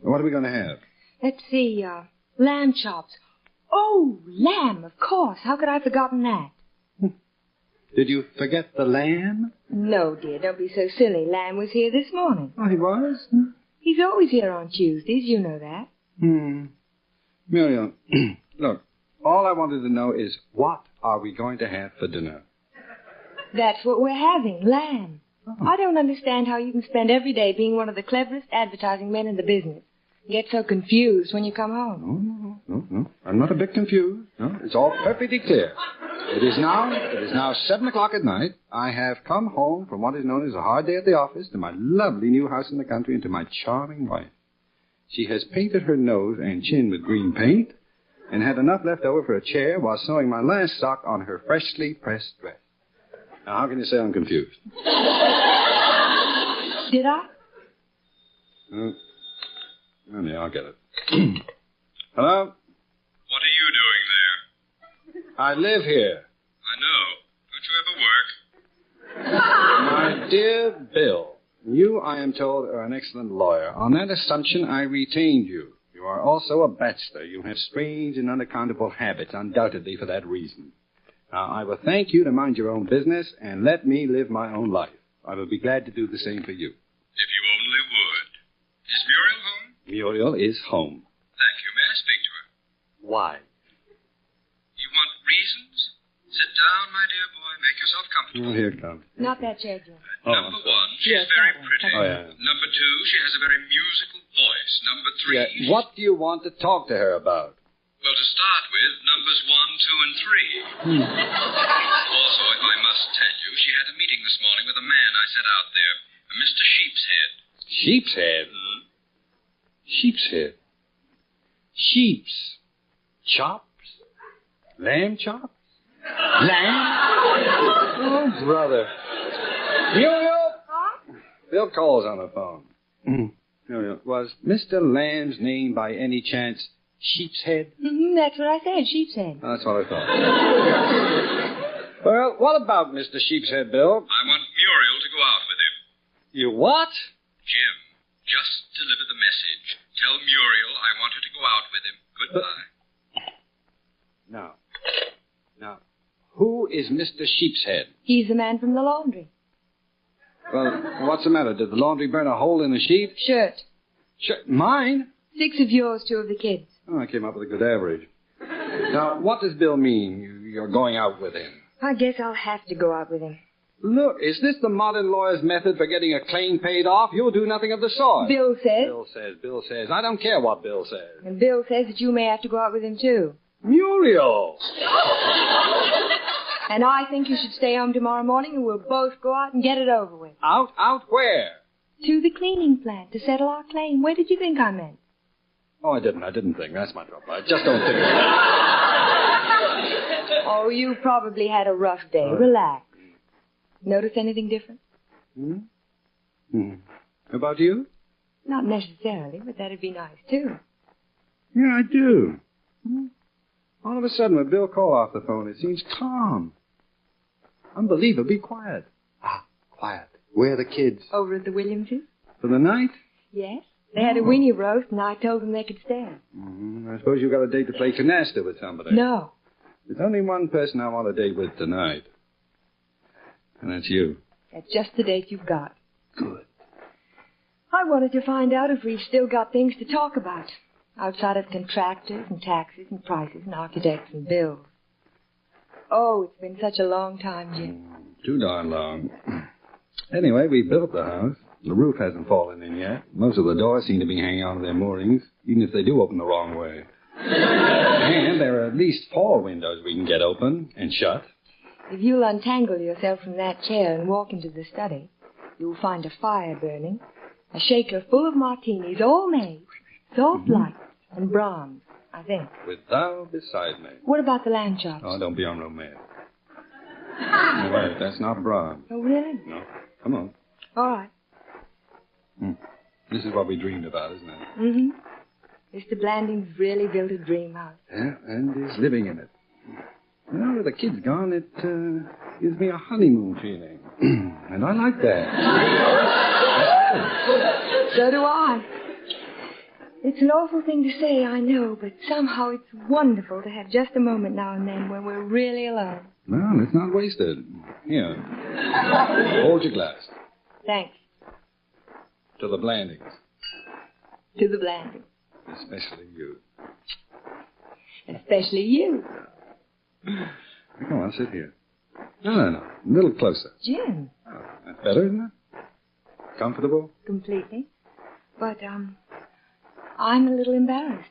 What are we going to have? Let's see, lamb chops. Oh, lamb, of course. How could I have forgotten that? Did you forget the lamb? No, dear, don't be so silly. Lamb was here this morning. Oh, he was? He's always here on Tuesdays, you know that. Muriel, look, all I wanted to know is what are we going to have for dinner? That's what we're having, lamb. Oh. I don't understand how you can spend every day being one of the cleverest advertising men in the business. Get so confused when you come home. No. I'm not a bit confused. No, it's all perfectly clear. It is now 7 o'clock at night. I have come home from what is known as a hard day at the office to my lovely new house in the country and to my charming wife. She has painted her nose and chin with green paint and had enough left over for a chair while sewing my last sock on her freshly pressed dress. Now, how can you say I'm confused? Did I? Yeah, I'll get it. Hello? What are you doing there? I live here. I know. Don't you ever work? My dear Bill, you, I am told, are an excellent lawyer. On that assumption, I retained you. You are also a bachelor. You have strange and unaccountable habits, undoubtedly for that reason. Now, I will thank you to mind your own business and let me live my own life. I will be glad to do the same for you. If you only would. Is Muriel home? Muriel is home. Thank you. May I speak to her? Why? You want reasons? Sit down, my dear boy. Make yourself comfortable. Oh, here it comes. Not that chair, Jim. Number 1, she's very pretty. Oh, yeah. Number 2, she has a very musical voice. Number 3... Yeah. What do you want to talk to her about? Well, to start with, numbers 1, 2, and 3. Also, if I must tell you, she had a meeting this morning with a man I sent out there, a Mr. Sheepshead. Sheepshead? Sheepshead? Sheeps? Chops? Lamb chops? Lamb? Oh, brother. Muriel! Bill Cole's on the phone. Muriel, was Mr. Lamb's name by any chance Sheepshead? That's what I said, Sheepshead. Oh, that's what I thought. Well, what about Mr. Sheepshead, Bill? I want Muriel to go out with him. You what? Jim, just deliver the message. Tell Muriel I want her to go out with him. Goodbye. Now, who is Mr. Sheepshead? He's the man from the laundry. Well, what's the matter? Did the laundry burn a hole in the sheet? Shirt. Mine? 6 of yours, 2 of the kids. Oh, I came up with a good average. Now, what does Bill mean? You're going out with him? I guess I'll have to go out with him. Look, is this the modern lawyer's method for getting a claim paid off? You'll do nothing of the sort. Bill says. Bill says. I don't care what Bill says. And Bill says that you may have to go out with him, too. Muriel! And I think you should stay home tomorrow morning and we'll both go out and get it over with. Out where? To the cleaning plant to settle our claim. Where did you think I meant? Oh, I didn't think. That's my trouble. I just don't think of it. Oh, you probably had a rough day. Relax. Notice anything different? About you? Not necessarily, but that'd be nice, too. Yeah, I do. All of a sudden, when Bill called off the phone, it seems calm. Unbelievably quiet. Quiet. Where are the kids? Over at the Williamses. For the night? Yes. They had a weenie roast, and I told them they could stay. I suppose you got a date to play canasta with somebody. No. There's only one person I want to date with tonight. And that's you. That's just the date you've got. Good. I wanted to find out if we've still got things to talk about. Outside of contractors and taxes and prices and architects and bills. Oh, it's been such a long time, Jim. Too darn long. Anyway, we built the house. The roof hasn't fallen in yet. Most of the doors seem to be hanging on to their moorings, even if they do open the wrong way. And there are at least 4 windows we can get open and shut. If you'll untangle yourself from that chair and walk into the study, you'll find a fire burning, a shaker full of martinis, all made, soft light and bronze, I think. With thou beside me. What about the lamb chops? Oh, don't be on no mad. You're right, that's not bronze. Oh, really? No. Come on. All right. This is what we dreamed about, isn't it? Mm-hmm. Mr. Blanding's really built a dream house. Yeah, and is living in it. Now that the kid's gone, it gives me a honeymoon feeling. And I like that. So do I. It's an awful thing to say, I know, but somehow it's wonderful to have just a moment now and then when we're really alone. Well, let's not waste it. Here. Hold your glass. Thanks. To the Blandings. To the Blandings. Especially you. Especially you. Come on, sit here. No. A little closer. Jim. Oh, that's better, isn't it? Comfortable? Completely. But, I'm a little embarrassed.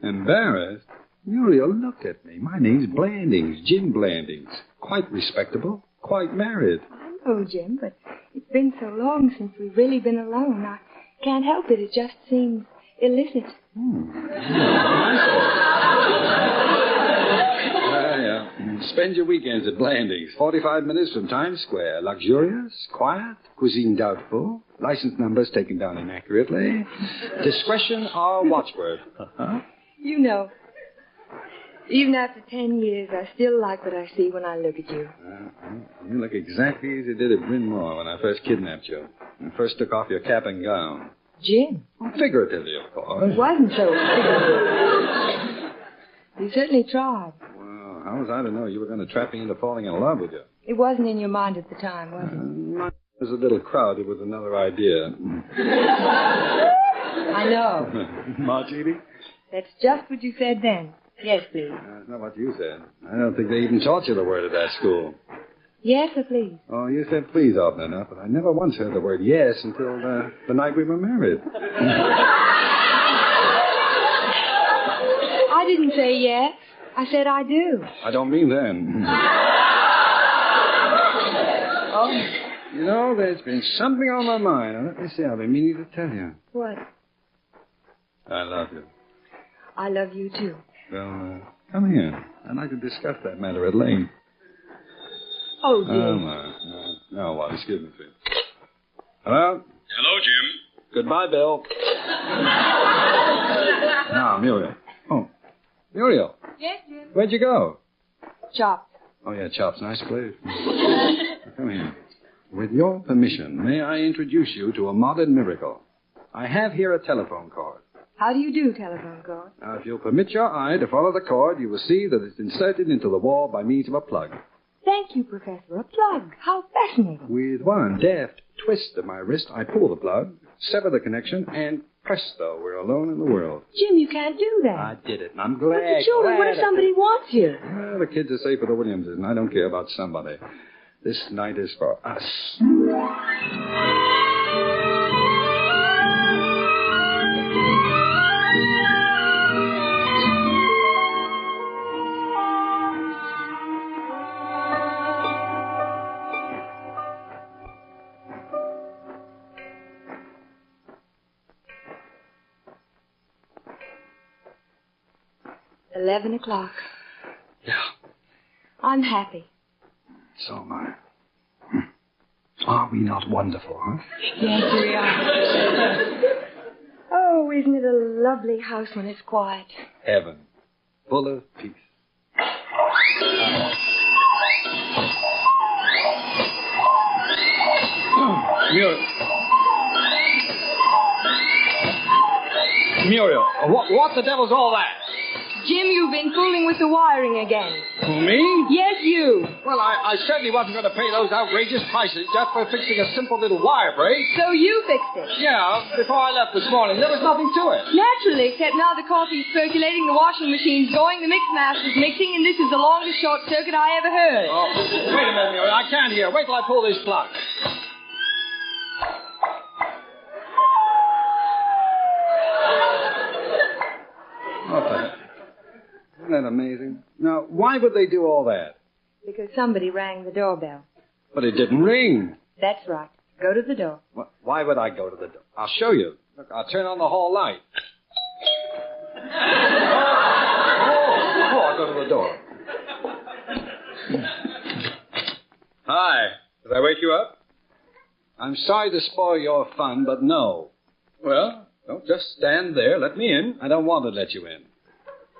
Embarrassed? Muriel, look at me. My name's Blandings, Jim Blandings. Quite respectable. Quite married. I know, Jim, but it's been so long since we've really been alone. I can't help it. It just seems illicit. Yeah. Spend your weekends at Blandings. 45 minutes from Times Square. Luxurious, quiet, cuisine doubtful, license numbers taken down inaccurately. Discretion our watchword. You know, even after 10 years, I still like what I see when I look at you. You look exactly as you did at Bryn Mawr when I first kidnapped you. And first took off your cap and gown. Jim. Well, figuratively, of course. It wasn't so figurative. You certainly tried. Well, how was I to know you were going to trap me into falling in love with you? It wasn't in your mind at the time, was it? Mine was a little crowded with another idea. I know. Martini? That's just what you said then. Yes, please. That's not what you said. I don't think they even taught you the word at that school. Yes, sir, please. Oh, you said please often enough, but I never once heard the word yes until the night we were married. I didn't say yes. I said I do. I don't mean then. Oh. You know, there's been something on my mind. Now, let me see. I've been meaning to tell you. What? I love you. I love you, too. Well, come here. I'd like to discuss that matter at length. Oh, dear. No, Wallace, give me 3. Hello? Hello, Jim. Goodbye, Bill. Now, Muriel. Oh, Muriel. Yes, Jim. Where'd you go? Chops. Oh, yeah, Chops. Nice place. Come here. With your permission, may I introduce you to a modern miracle? I have here a telephone cord. How do you do, telephone cord? Now, if you'll permit your eye to follow the cord, you will see that it's inserted into the wall by means of a plug. Thank you, Professor. A plug. How fascinating. With one deft twist of my wrist, I pull the plug, sever the connection, and presto, we're alone in the world. Jim, you can't do that. I did it, and I'm glad. But the children, what if somebody wants you? Well, the kids are safe with the Williamses, and I don't care about somebody. This night is for us. 11 o'clock. Yeah. I'm happy. So am I. Are we not wonderful, huh? Yes, we are. Oh, isn't it a lovely house when it's quiet? Heaven. Full of peace. Muriel, what the devil's all that? Jim, you've been fooling with the wiring again. Who, me? Yes, you. Well, I certainly wasn't going to pay those outrageous prices just for fixing a simple little wire break. So you fixed it? Yeah, before I left this morning. There was nothing to it. Naturally, except now the coffee's percolating, the washing machine's going, the mix master's mixing, and this is the longest short circuit I ever heard. Oh, wait a minute, Muriel. I can't hear. Wait till I pull this plug. What the heck? Isn't that amazing? Now, why would they do all that? Because somebody rang the doorbell. But it didn't ring. That's right. Go to the door. Why would I go to the door? I'll show you. Look, I'll turn on the hall light. I'll go to the door. Hi. Did I wake you up? I'm sorry to spoil your fun, but no. Well, don't just stand there. Let me in. I don't want to let you in.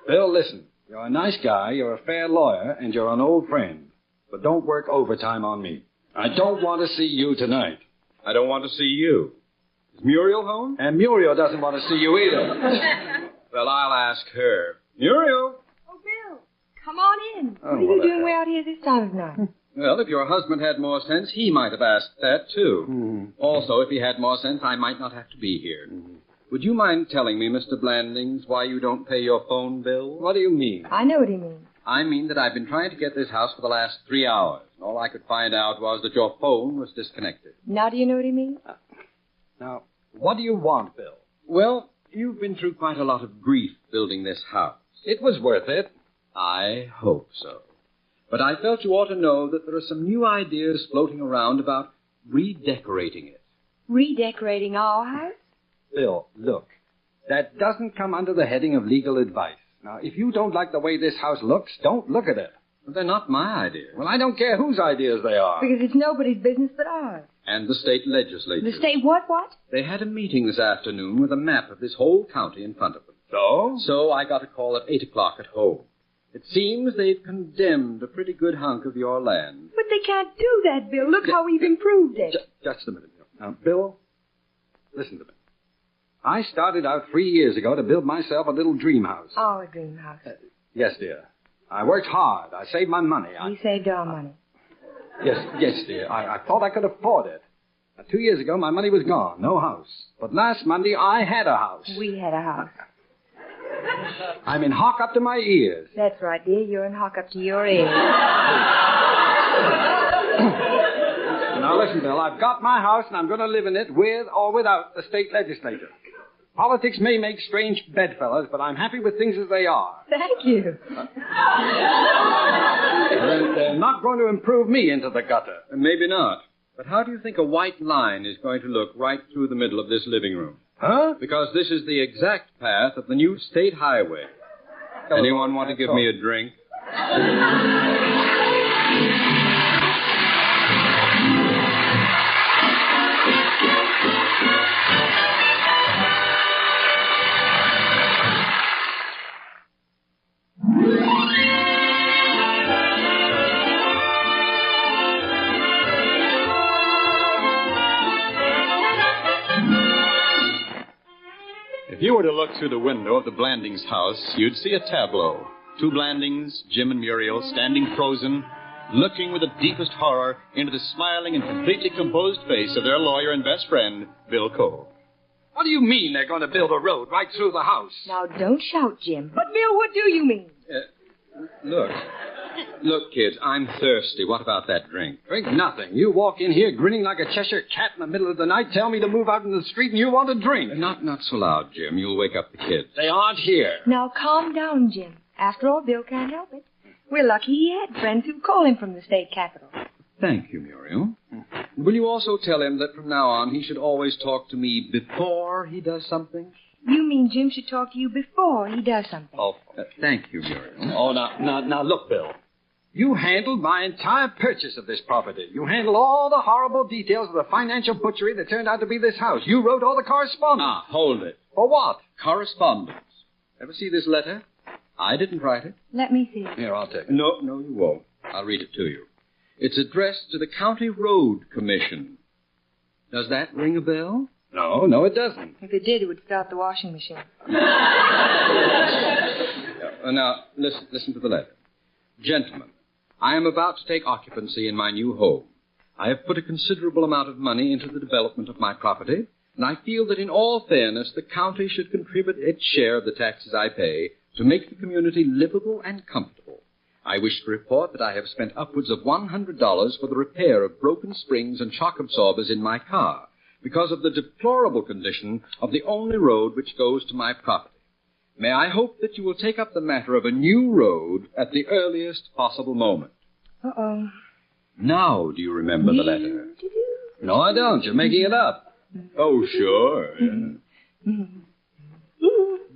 Bill, listen. You're a nice guy, you're a fair lawyer, and you're an old friend. But don't work overtime on me. I don't want to see you tonight. I don't want to see you. Is Muriel home? And Muriel doesn't want to see you either. Well, I'll ask her. Muriel! Oh, Bill, come on in. Oh, what are you doing way out here this time of night? Well, if your husband had more sense, he might have asked that, too. Also, if he had more sense, I might not have to be here. Would you mind telling me, Mr. Blandings, why you don't pay your phone bill? What do you mean? I know what he means. I mean that I've been trying to get this house for the last 3 hours. And all I could find out was that your phone was disconnected. Now do you know what he means? Now, what do you want, Bill? Well, you've been through quite a lot of grief building this house. It was worth it. I hope so. But I felt you ought to know that there are some new ideas floating around about redecorating it. Redecorating our house? Bill, look. That doesn't come under the heading of legal advice. Now, if you don't like the way this house looks, don't look at it. But they're not my ideas. Well, I don't care whose ideas they are. Because it's nobody's business but ours. And the state legislature. The state what? They had a meeting this afternoon with a map of this whole county in front of them. So? So I got a call at 8 o'clock at home. It seems they've condemned a pretty good hunk of your land. But they can't do that, Bill. Look how we've improved it. Just a minute. Now, Bill, listen to me. I started out 3 years ago to build myself a little dream house. Our dream house. Yes, dear. I worked hard. I saved my money. We saved our money. Yes, dear. I thought I could afford it. Now, 2 years ago, my money was gone. No house. But last Monday, I had a house. We had a house. I'm in hock up to my ears. That's right, dear. You're in hock up to your ears. Now, listen, Bill. I've got my house, and I'm going to live in it with or without the state legislature. Politics may make strange bedfellows, but I'm happy with things as they are. Thank you. They're not going to improve me into the gutter. Maybe not. But how do you think a white line is going to look right through the middle of this living room? Huh? Because this is the exact path of the new state highway. Anyone want to give me a drink? If you were to look through the window of the Blandings house, you'd see a tableau. Two Blandings, Jim and Muriel, standing frozen, looking with the deepest horror into the smiling and completely composed face of their lawyer and best friend, Bill Cole. What do you mean they're going to build a road right through the house? Now, don't shout, Jim. But, Bill, what do you mean? Look, kids, I'm thirsty. What about that drink? Drink nothing. You walk in here grinning like a Cheshire cat in the middle of the night, tell me to move out in the street, and you want a drink. Not so loud, Jim. You'll wake up the kids. They aren't here. Now, calm down, Jim. After all, Bill can't help it. We're lucky he had friends who call him from the state capitol. Thank you, Muriel. Will you also tell him that from now on he should always talk to me before he does something? You mean Jim should talk to you before he does something? Oh, thank you, Muriel. Oh, now, look, Bill. You handled my entire purchase of this property. You handled all the horrible details of the financial butchery that turned out to be this house. You wrote all the correspondence. Ah, hold it. For what? Correspondence. Ever see this letter? I didn't write it. Let me see it. Here, I'll take it. No, you won't. I'll read it to you. It's addressed to the County Road Commission. Does that ring a bell? No, it doesn't. If it did, it would start the washing machine. Now, listen to the letter. Gentlemen, I am about to take occupancy in my new home. I have put a considerable amount of money into the development of my property, and I feel that in all fairness, the county should contribute its share of the taxes I pay to make the community livable and comfortable. I wish to report that I have spent upwards of $100 for the repair of broken springs and shock absorbers in my car because of the deplorable condition of the only road which goes to my property. May I hope that you will take up the matter of a new road at the earliest possible moment. Uh-oh. Now, do you remember the letter? No, I don't. You're making it up. Oh, sure.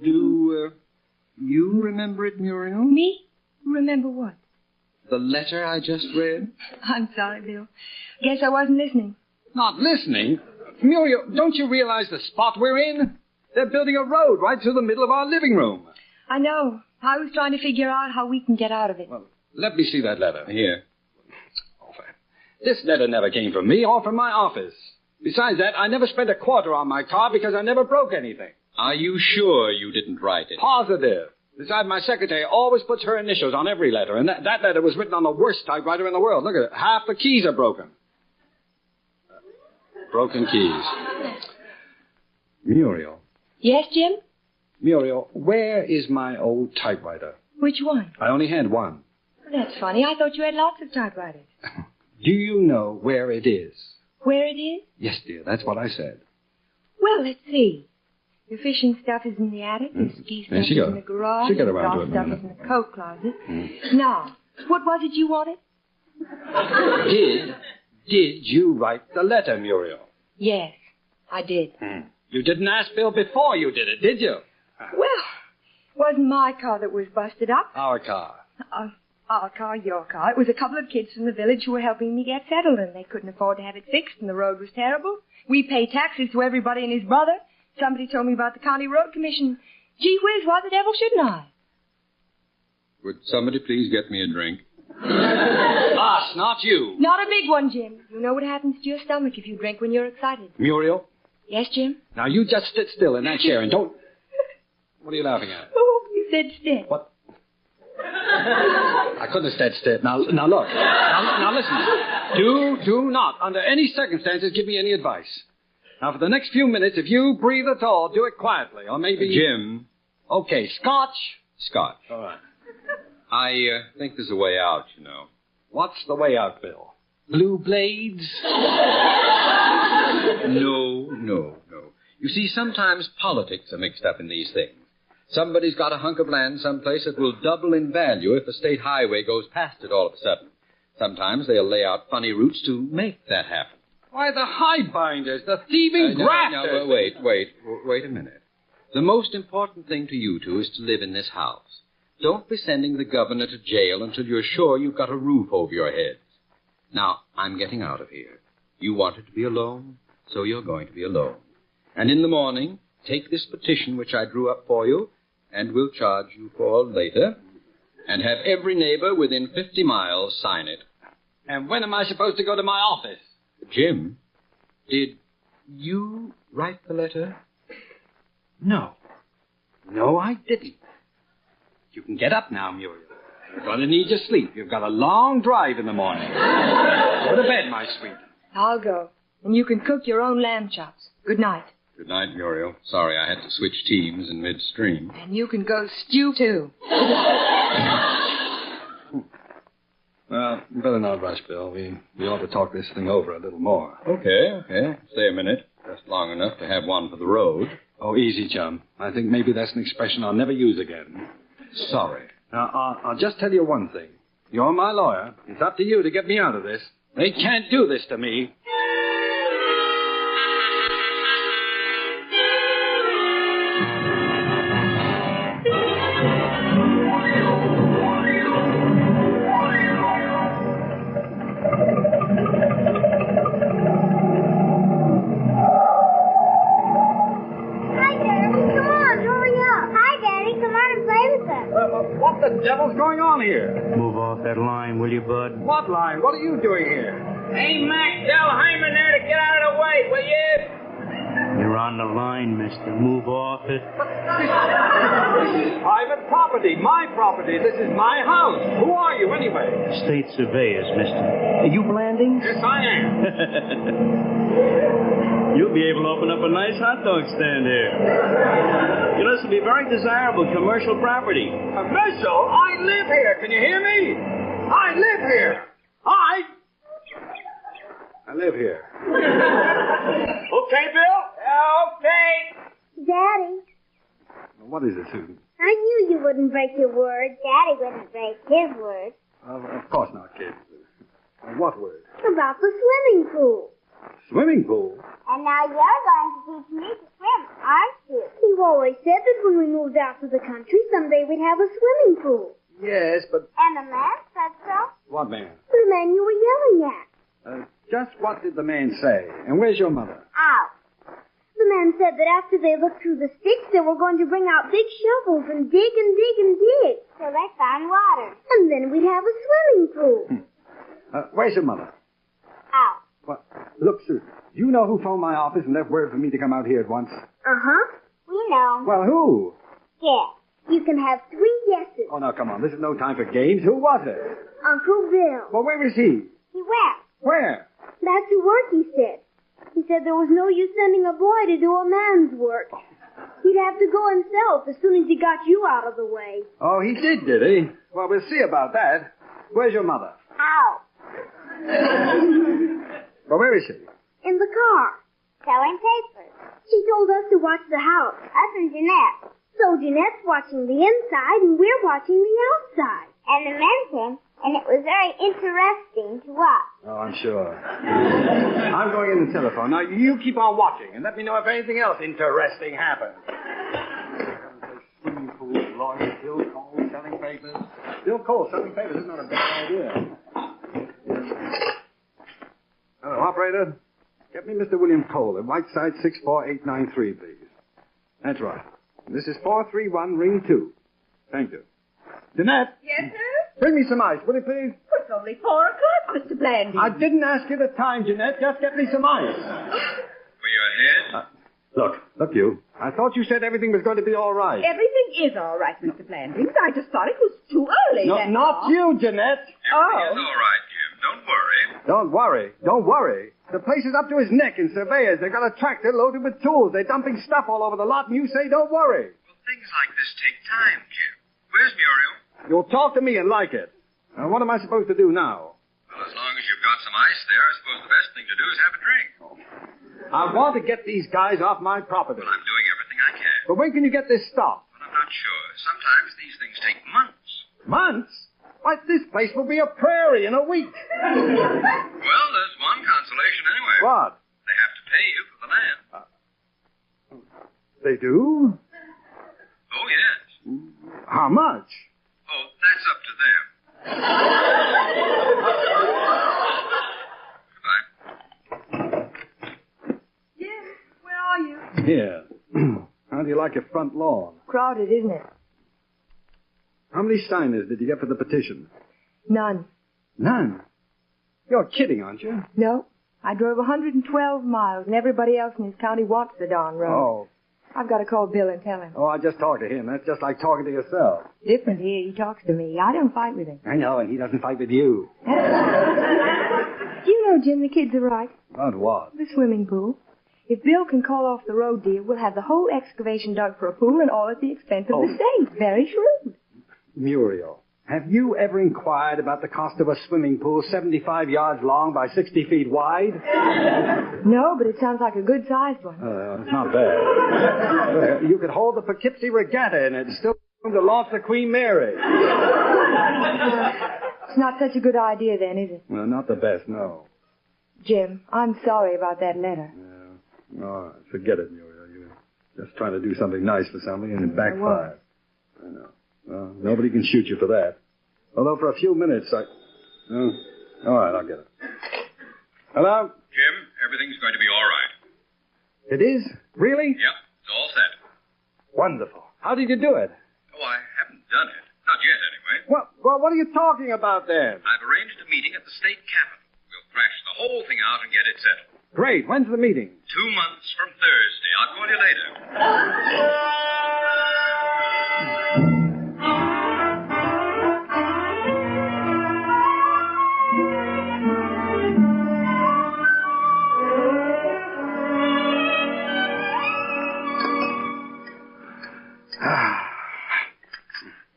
Do you remember it, Muriel? Me? Remember what? The letter I just read? I'm sorry, Bill. Guess I wasn't listening. Not listening? Muriel, don't you realize the spot we're in? They're building a road right through the middle of our living room. I know. I was trying to figure out how we can get out of it. Well, let me see that letter. Here. This letter never came from me or from my office. Besides that, I never spent a quarter on my car because I never broke anything. Are you sure you didn't write it? Positive. Besides, my secretary always puts her initials on every letter, and that letter was written on the worst typewriter in the world. Look at it. Half the keys are broken. Broken keys. Muriel. Yes, Jim? Muriel, where is my old typewriter? Which one? I only had one. That's funny. I thought you had lots of typewriters. Do you know where it is? Where it is? Yes, dear. That's what I said. Well, let's see. The fishing stuff is in the attic. The ski stuff is in the garage. She got around to it. The golf stuff is in the coat closet. Now, what was it you wanted? Did you write the letter, Muriel? Yes, I did. You didn't ask Bill before you did it, did you? Well, it wasn't my car that was busted up. Our car. Our car, your car. It was a couple of kids from the village who were helping me get settled, and they couldn't afford to have it fixed, and the road was terrible. We pay taxes to everybody and his brother. Somebody told me about the County Road Commission. Gee whiz, why the devil shouldn't I? Would somebody please get me a drink? Us, not you. Not a big one, Jim. You know what happens to your stomach if you drink when you're excited. Muriel? Yes, Jim? Now, you just sit still in that chair and don't... What are you laughing at? Oh, you said still. What? I couldn't have said still. Now look. Now listen. Do not, under any circumstances, give me any advice. Now, for the next few minutes, if you breathe at all, do it quietly, or maybe... Jim. Okay, Scotch. Scotch. All right. I think there's a way out, you know. What's the way out, Bill? Blue blades? No. You see, sometimes politics are mixed up in these things. Somebody's got a hunk of land someplace that will double in value if a state highway goes past it all of a sudden. Sometimes they'll lay out funny routes to make that happen. Why, the highbinders, the thieving grafters. Wait a minute. The most important thing to you two is to live in this house. Don't be sending the governor to jail until you're sure you've got a roof over your heads. Now, I'm getting out of here. You wanted to be alone, so you're going to be alone. And in the morning, take this petition which I drew up for you, and will charge you for later, and have every neighbor within 50 miles sign it. And when am I supposed to go to my office? Jim, did you write the letter? No, I didn't. You can get up now, Muriel. You're going to need your sleep. You've got a long drive in the morning. Go to bed, my sweet. I'll go. And you can cook your own lamb chops. Good night. Good night, Muriel. Sorry I had to switch teams in midstream. And you can go stew, too. Well, better not rush, Bill. We ought to talk this thing over a little more. Okay. Stay a minute. Just long enough to have one for the road. Oh, easy, chum. I think maybe that's an expression I'll never use again. Sorry. Now, I'll just tell you one thing. You're my lawyer. It's up to you to get me out of this. They can't do this to me. What the devil's going on here? Move off that line, will you, Bud? What line? What are you doing here? Hey, Mac, tell Hyman there to get out of the way, will you? You're on the line, mister. Move off it. This is private property, my property. This is my house. Who are you, anyway? State surveyors, mister. Are you Blanding? Yes, I am. You'll be able to open up a nice hot dog stand here. You know, this will be very desirable commercial property. Commercial? I live here. Can you hear me? I live here. I live here. Okay, Bill? Okay. Daddy, What is it, Susan? I knew you wouldn't break your word. Daddy wouldn't break his word. Of course not, kid. What word? About the swimming pool. Swimming pool? And now you're going to teach me to swim, aren't you? You always said that when we moved out to the country, someday we'd have a swimming pool. Yes, but... And the man said so. What man? The man you were yelling at. Just what did the man say? And where's your mother? Out. The man said that after they looked through the sticks, they were going to bring out big shovels and dig and dig and dig. So they found water. And then we'd have a swimming pool. Where's your mother? Out. What? Look, Susan, you know who phoned my office and left word for me to come out here at once? Uh-huh. We know. Well, who? Guess. You can have 3 guesses. Oh, now, come on. This is no time for games. Who was it? Uncle Bill. Well, where is he? He went. Where? Back to work, he said. He said there was no use sending a boy to do a man's work. He'd have to go himself as soon as he got you out of the way. Oh, he did he? Well, we'll see about that. Where's your mother? Out. Well, where is she? In the car. Selling papers. She told us to watch the house. Us and Jeanette. So Jeanette's watching the inside and we're watching the outside. And the men came, and it was very interesting to watch. Oh, I'm sure. I'm going in the telephone. Now, you keep on watching and let me know if anything else interesting happens. Swimming pool, lawyer, Bill Cole selling papers. Bill Cole selling papers is not a bad idea. Hello, operator. Get me Mr. William Cole at Whiteside 64893, please. That's right. This is 431 ring 2. Thank you. Jeanette. Yes, sir? Bring me some ice, will you, please? It's only 4 o'clock, Mr. Blanding. I didn't ask you the time, Jeanette. Just get me some ice. For your head? Look, you. I thought you said everything was going to be all right. Everything is all right, Mr. Blanding. I just thought it was too early. No, that's not all. you, Jeanette. Everything is all right, Jim. Don't worry. Don't worry. Don't worry. The place is up to his neck in surveyors. They've got a tractor loaded with tools. They're dumping stuff all over the lot, and you say don't worry. Well, things like this take time, Jim. Where's Muriel? You'll talk to me and like it. Now, what am I supposed to do now? Well, as long as you've got some ice there, I suppose the best thing to do is have a drink. I want to get these guys off my property. Well, I'm doing everything I can. But when can you get this stopped? But I'm not sure. Sometimes these things take months. Months? Why, this place will be a prairie in a week. Well, there's one consolation anyway. What? They have to pay you for the land. They do? Oh, yes. How much? Oh, that's up to them. Goodbye. Jim, where are you? Here. How do you like your front lawn? Crowded, isn't it? How many signers did you get for the petition? None. None? You're kidding, aren't you? No. I drove 112 miles, and everybody else in this county wants the darn road. Oh. I've got to call Bill and tell him. Oh, I just talked to him. That's just like talking to yourself. Different here. He talks to me. I don't fight with him. I know, and he doesn't fight with you. Do you know, Jim, the kids are right. About what? The swimming pool. If Bill can call off the road deal, we'll have the whole excavation dug for a pool and all at the expense of the state. Very shrewd. Muriel, have you ever inquired about the cost of a swimming pool 75 yards long by 60 feet wide? No, but it sounds like a good-sized one. It's not bad. You could hold the Poughkeepsie Regatta in it and still to launch the Queen Mary. It's not such a good idea then, is it? Well, not the best, no. Jim, I'm sorry about that letter. Yeah. All right, forget it, Muriel. You're just trying to do something nice for somebody and it backfired. I know. Well, nobody can shoot you for that. Although for a few minutes all right, I'll get it. Hello? Jim, everything's going to be all right. It is? Really? Yep, it's all set. Wonderful. How did you do it? Oh, I haven't done it. Not yet, anyway. Well, what are you talking about then? I've arranged a meeting at the state capitol. We'll thrash the whole thing out and get it settled. Great. When's the meeting? 2 months from Thursday. I'll call you later.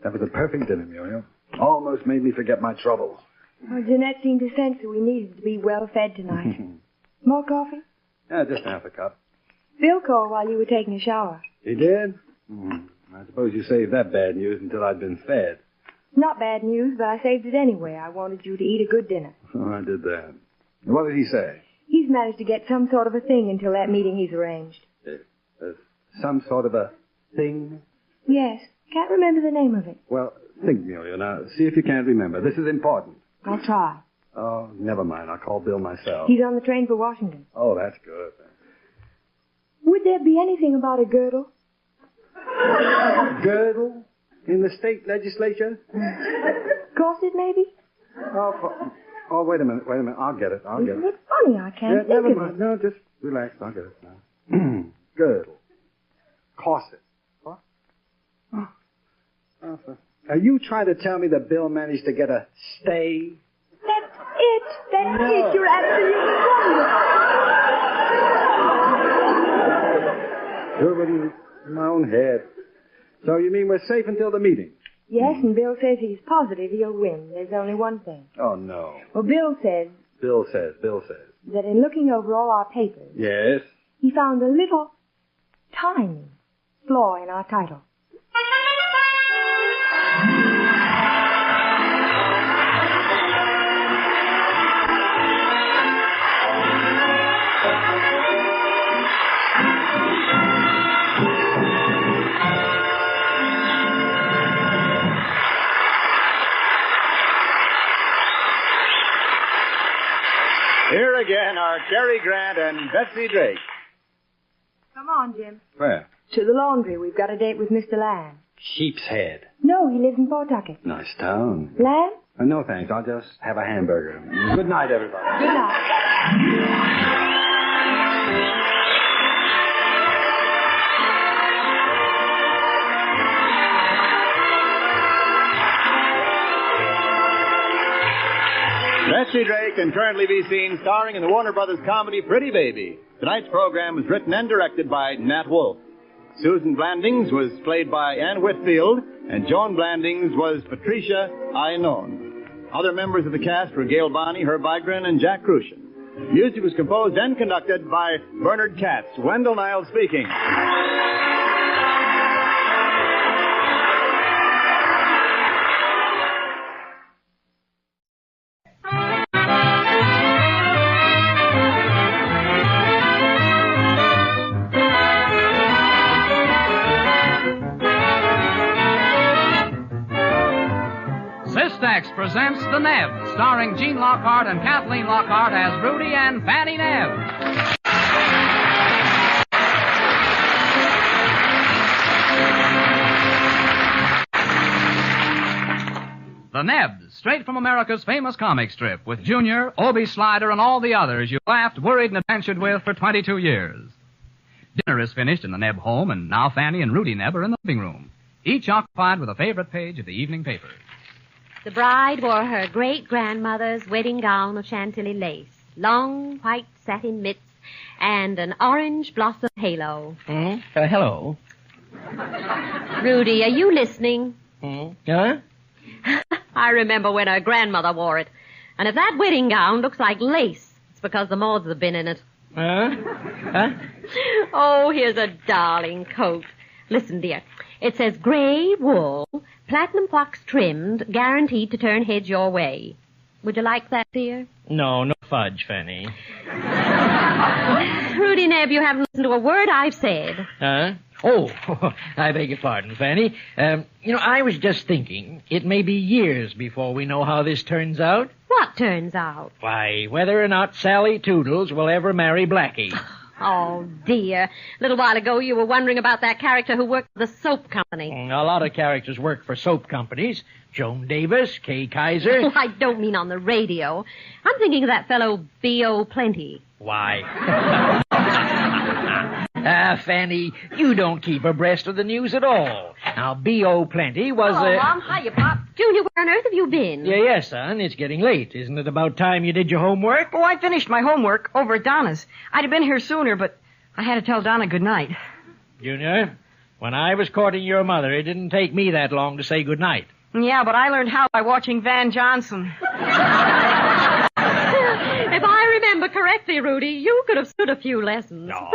That was a perfect dinner, Muriel. Almost made me forget my troubles. Well, Jeanette seemed to sense that we needed to be well fed tonight. More coffee? Yeah, just half a cup. Bill called while you were taking a shower. He did? I suppose you saved that bad news until I'd been fed. Not bad news, but I saved it anyway. I wanted you to eat a good dinner. Oh, I did that. What did he say? He's managed to get some sort of a thing until that meeting he's arranged. Some sort of a thing? Yes. Can't remember the name of it. Well, think, Muriel. Now, see if you can't remember. This is important. I'll try. Oh, never mind. I'll call Bill myself. He's on the train for Washington. Oh, that's good. Would there be anything about a girdle? Girdle? In the state legislature? Corset, maybe? Oh, wait a minute. I'll get it. Isn't it funny? I can't think never of mind. it. No, just relax. I'll get it now. Girdle. Corset. What? Oh, are you trying to tell me that Bill managed to get a stay? That's it. That's it. You're absolutely wonderful. Everybody in my own head. So you mean we're safe until the meeting? Yes, and Bill says he's positive he'll win. There's only one thing. Oh, no. Well, Bill says that in looking over all our papers, Yes? he found a little, tiny flaw in our title. Here again are Cary Grant and Betsy Drake. Come on, Jim. Where? To the laundry. We've got a date with Mr. Lamb. Sheep's Head. No, he lives in Pawtucket. Nice town. Lamb? No, thanks. I'll just have a hamburger. Good night, everybody. Good night. Betsy Drake can currently be seen starring in the Warner Brothers comedy Pretty Baby. Tonight's program was written and directed by Nat Wolff. Susan Blandings was played by Ann Whitfield, and Joan Blandings was Patricia Iannone. Other members of the cast were Gail Bonney, Herb Vigran, and Jack Crucian. Music was composed and conducted by Bernard Katz. Wendell Niles speaking. Systax presents The Neb, starring Gene Lockhart and Kathleen Lockhart as Rudy and Fanny Neb. The Neb, straight from America's famous comic strip, with Junior, Obie Slider, and all the others you laughed, worried, and adventured with for 22 years. Dinner is finished in the Neb home, and now Fanny and Rudy Neb are in the living room, each occupied with a favorite page of the evening paper. The bride wore her great-grandmother's wedding gown of Chantilly lace, long white satin mitts and an orange blossom halo. Hello. Rudy, are you listening? Huh? I remember when her grandmother wore it. And if that wedding gown looks like lace, it's because the moths have been in it. Huh? Oh, here's a darling coat. Listen, dear. It says gray wool, platinum fox trimmed, guaranteed to turn heads your way. Would you like that, dear? No fudge, Fanny. Rudy Nebb, you haven't listened to a word I've said. Huh? Oh, I beg your pardon, Fanny. I was just thinking it may be years before we know how this turns out. What turns out? Why, whether or not Sally Toodles will ever marry Blackie. Oh, dear. A little while ago you were wondering about that character who worked for the soap company. A lot of characters work for soap companies. Joan Davis, Kay Kaiser. Oh, I don't mean on the radio. I'm thinking of that fellow B.O. Plenty. Why? Fanny, you don't keep abreast of the news at all. Now, B.O. Plenty was Mom, hiya, Pop. Junior, where on earth have you been? Yes, son, it's getting late. Isn't it about time you did your homework? Oh, I finished my homework over at Donna's. I'd have been here sooner, but I had to tell Donna good night. Junior, when I was courting your mother, it didn't take me that long to say good night. Yeah, but I learned how by watching Van Johnson. If I remember correctly, Rudy, you could have stood a few lessons. No.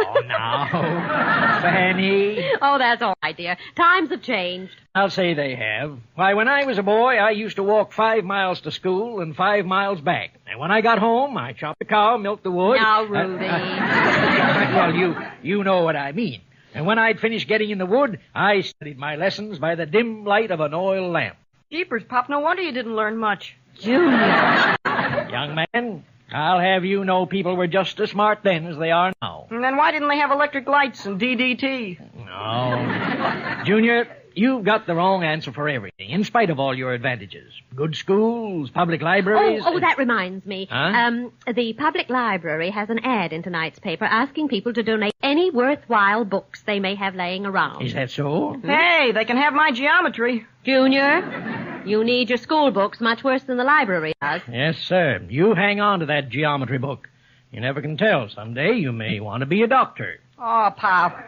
Fanny. Oh, that's all right, dear. Times have changed. I'll say they have. Why, when I was a boy, I used to walk 5 miles to school and 5 miles back. And when I got home, I chopped a cow, milked the wood. Now, Rudy. Well, you know what I mean. And when I'd finished getting in the wood, I studied my lessons by the dim light of an oil lamp. Jeepers, Pop, no wonder you didn't learn much. Junior. Young man, I'll have you know people were just as smart then as they are now. And then why didn't they have electric lights and DDT? No. Junior, you've got the wrong answer for everything, in spite of all your advantages. Good schools, public libraries... Oh, that reminds me. Huh? The public library has an ad in tonight's paper asking people to donate any worthwhile books they may have laying around. Is that so? Hey, they can have my geometry. Junior, you need your school books much worse than the library does. Yes, sir. You hang on to that geometry book. You never can tell. Someday you may want to be a doctor. Oh, Pop.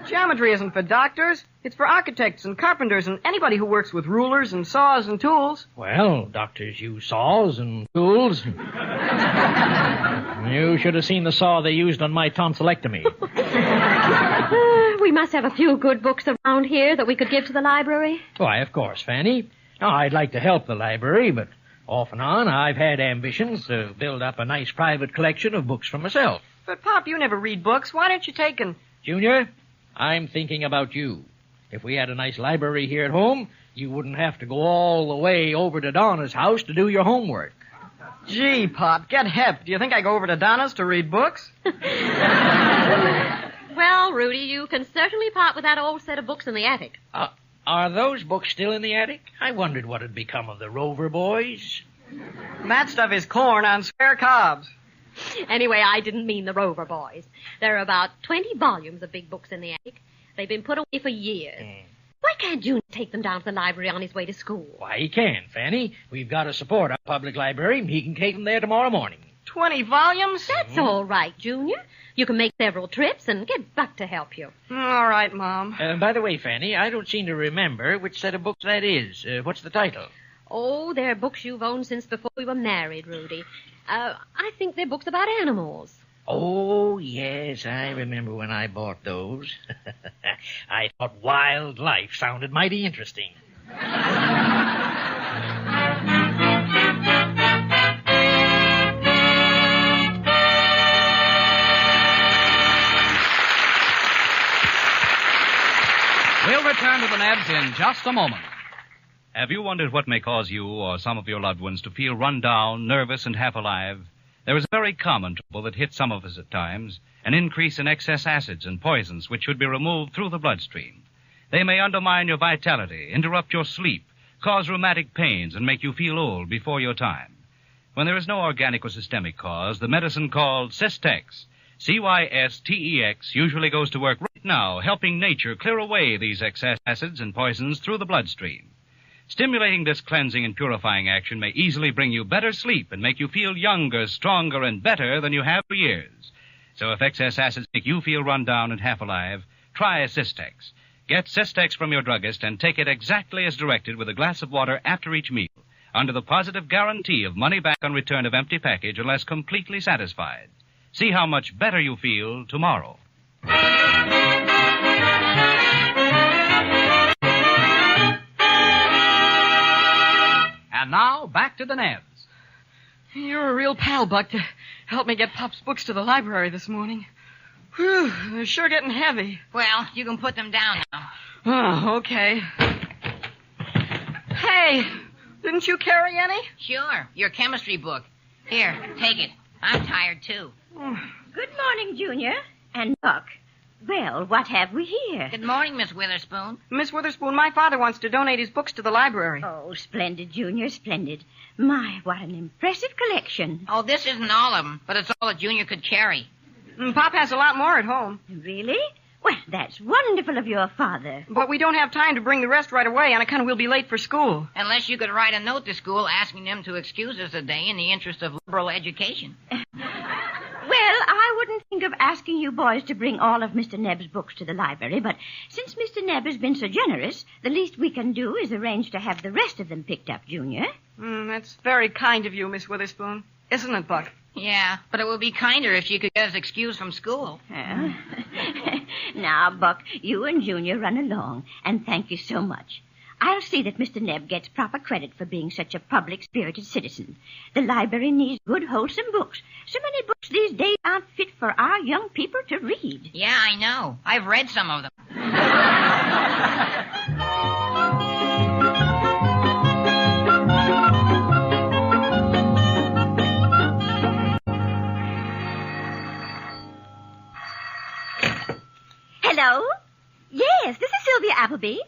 Geometry isn't for doctors. It's for architects and carpenters and anybody who works with rulers and saws and tools. Well, doctors use saws and tools. You should have seen the saw they used on my tonsillectomy. We must have a few good books around here that we could give to the library. Why, of course, Fanny. Oh, I'd like to help the library, but off and on I've had ambitions to build up a nice private collection of books for myself. But, Pop, you never read books. Why don't you take an... Junior, I'm thinking about you. If we had a nice library here at home, you wouldn't have to go all the way over to Donna's house to do your homework. Gee, Pop, get hep. Do you think I go over to Donna's to read books? Well, Rudy, you can certainly part with that old set of books in the attic. Are those books still in the attic? I wondered what had become of the Rover Boys. That stuff is corn on spare cobs. Anyway, I didn't mean the Rover Boys. There are about 20 volumes of big books in the attic. They've been put away for years. Why can't Junior take them down to the library on his way to school? Why, he can, Fanny. We've got to support our public library, and he can take them there tomorrow morning. 20 volumes? That's all right, Junior. You can make several trips and get Buck to help you. All right, Mom. By the way, Fanny, I don't seem to remember which set of books that is. What's the title? Oh, they're books you've owned since before we were married, Rudy. I think they're books about animals. Oh, yes, I remember when I bought those. I thought wildlife sounded mighty interesting. We'll return to the Nebs in just a moment. Have you wondered what may cause you or some of your loved ones to feel run down, nervous, and half alive? There is a very common trouble that hits some of us at times, an increase in excess acids and poisons which should be removed through the bloodstream. They may undermine your vitality, interrupt your sleep, cause rheumatic pains, and make you feel old before your time. When there is no organic or systemic cause, the medicine called Cystex, Cystex, usually goes to work right now, helping nature clear away these excess acids and poisons through the bloodstream. Stimulating this cleansing and purifying action may easily bring you better sleep and make you feel younger, stronger, and better than you have for years. So if excess acids make you feel run down and half alive, try Cystex. Get Cystex from your druggist and take it exactly as directed with a glass of water after each meal, under the positive guarantee of money back on return of empty package unless completely satisfied. See how much better you feel tomorrow. And now, back to the Nebs. You're a real pal, Buck, to help me get Pop's books to the library this morning. Whew, they're sure getting heavy. Well, you can put them down now. Oh, okay. Hey, didn't you carry any? Sure, your chemistry book. Here, take it. I'm tired, too. Good morning, Junior. And Buck. Well, what have we here? Good morning, Miss Witherspoon. Miss Witherspoon, my father wants to donate his books to the library. Oh, splendid, Junior, splendid. My, what an impressive collection. Oh, this isn't all of them, but it's all that Junior could carry. Pop has a lot more at home. Really? Well, that's wonderful of your father. But we don't have time to bring the rest right away on account we'll be late for school. Unless you could write a note to school asking them to excuse us a day in the interest of liberal education. Well, I wouldn't think of asking you boys to bring all of Mr. Nebb's books to the library, but since Mr. Nebb has been so generous, the least we can do is arrange to have the rest of them picked up, Junior. That's very kind of you, Miss Witherspoon. Isn't it, Buck? Yeah, but it would be kinder if she could get us excused from school. Now, Buck, you and Junior run along, and thank you so much. I'll see that Mr. Nebb gets proper credit for being such a public-spirited citizen. The library needs good, wholesome books. So many books these days aren't fit for our young people to read. Yeah, I know. I've read some of them. Hello? Yes, this is Sylvia Appleby.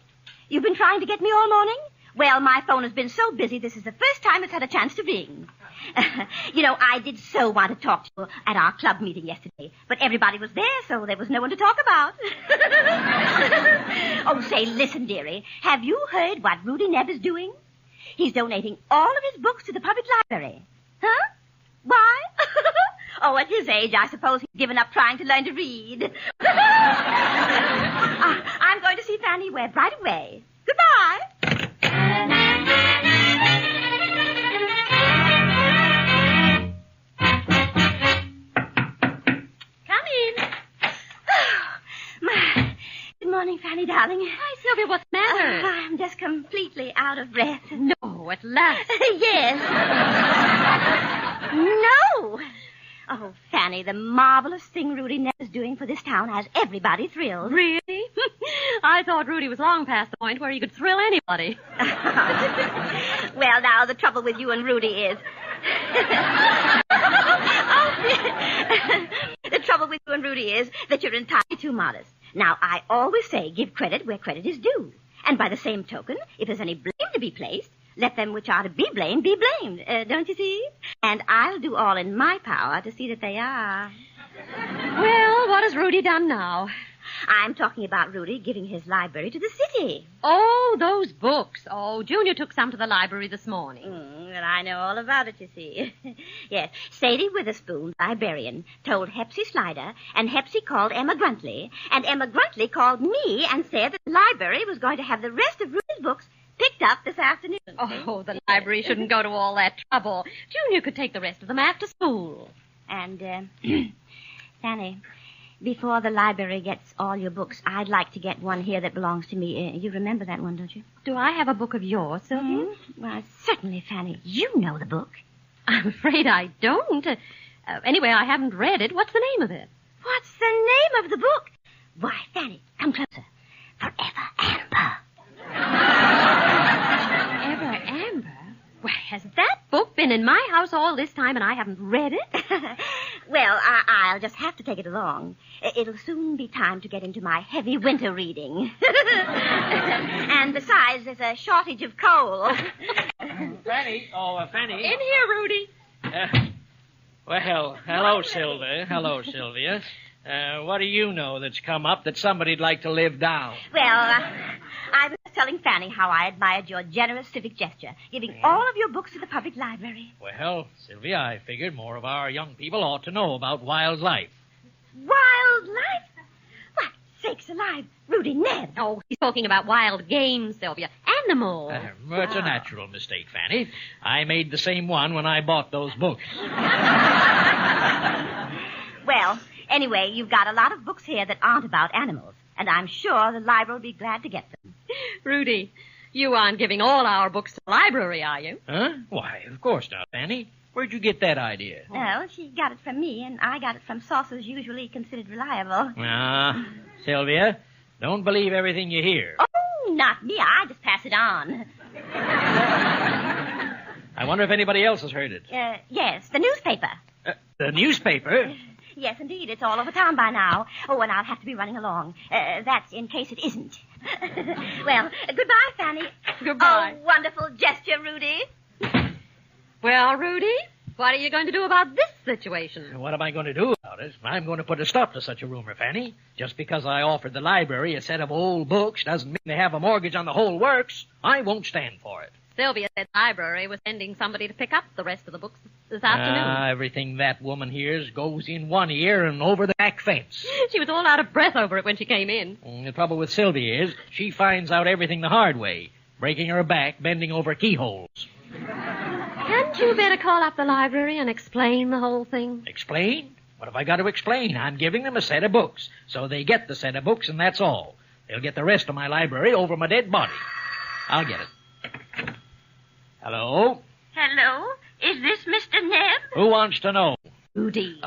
You've been trying to get me all morning? Well, my phone has been so busy, this is the first time it's had a chance to ring. You know, I did so want to talk to you at our club meeting yesterday, but everybody was there, so there was no one to talk about. Oh, say, listen, dearie. Have you heard what Rudy Nebb is doing? He's donating all of his books to the public library. Huh? Why? Oh, at his age, I suppose he's given up trying to learn to read. I'm going to see Fanny Webb right away. Goodbye. Come in. Good morning, Fanny, darling. Hi, Sylvia. What's the matter? I'm just completely out of breath. No, at last. Yes. No. Oh, Fanny, the marvelous thing Rudy Nebb is doing for this town has everybody thrilled. Really? I thought Rudy was long past the point where he could thrill anybody. Well, now, the trouble with you and Rudy is... The trouble with you and Rudy is that you're entirely too modest. Now, I always say give credit where credit is due. And by the same token, if there's any blame to be placed, let them which are to be blamed be blamed. Don't you see? And I'll do all in my power to see that they are. Well, what has Rudy done now? I'm talking about Rudy giving his library to the city. Oh, those books. Oh, Junior took some to the library this morning. And I know all about it, you see. Yes, Sadie Witherspoon, librarian, told Hepsy Slider, and Hepsy called Emma Gruntley, and Emma Gruntley called me and said that the library was going to have the rest of Rudy's books picked up this afternoon. Oh, the library shouldn't go to all that trouble. Junior could take the rest of them after school. And, Fanny, before the library gets all your books, I'd like to get one here that belongs to me. You remember that one, don't you? Do I have a book of yours, Sylvia? Well, certainly, Fanny. You know the book. I'm afraid I don't. Anyway, I haven't read it. What's the name of it? What's the name of the book? Why, Fanny, come closer. Forever Amber. Forever Amber? Why, has that book been in my house all this time and I haven't read it? Well, I'll just have to take it along. It'll soon be time to get into my heavy winter reading. And besides, there's a shortage of coal. Fanny. Oh, Fanny. In here, Rudy. Well, hello, Sylvia. Hello, Sylvia. What do you know that's come up that somebody'd like to live down? Well, I was telling Fanny how I admired your generous civic gesture, giving all of your books to the public library. Well, Sylvia, I figured more of our young people ought to know about wildlife. Wildlife? What, sakes alive, Rudy Ned. Oh, he's talking about wild games, Sylvia. Animals. It's a natural mistake, Fanny. I made the same one when I bought those books. Well, anyway, you've got a lot of books here that aren't about animals, and I'm sure the library will be glad to get them. Rudy, you aren't giving all our books to the library, are you? Huh? Why, of course not, Fanny. Where'd you get that idea? Well, she got it from me, and I got it from sources usually considered reliable. Sylvia, don't believe everything you hear. Oh, not me. I just pass it on. I wonder if anybody else has heard it. Yes, the newspaper. The newspaper? Yes, indeed. It's all over town by now. Oh, and I'll have to be running along. That's in case it isn't. Well, goodbye, Fanny. Goodbye. Oh, wonderful gesture, Rudy. Well, Rudy, what are you going to do about this situation? What am I going to do about it? I'm going to put a stop to such a rumor, Fanny. Just because I offered the library a set of old books doesn't mean they have a mortgage on the whole works. I won't stand for it. Sylvia said the library was sending somebody to pick up the rest of the books this afternoon. Everything that woman hears goes in one ear and over the back fence. She was all out of breath over it when she came in. The trouble with Sylvia is she finds out everything the hard way, breaking her back, bending over keyholes. Hadn't you better call up the library and explain the whole thing? Explain? What have I got to explain? I'm giving them a set of books. So they get the set of books, and that's all. They'll get the rest of my library over my dead body. I'll get it. Hello? Hello? Is this Mr. Nebb? Who wants to know? Rudy.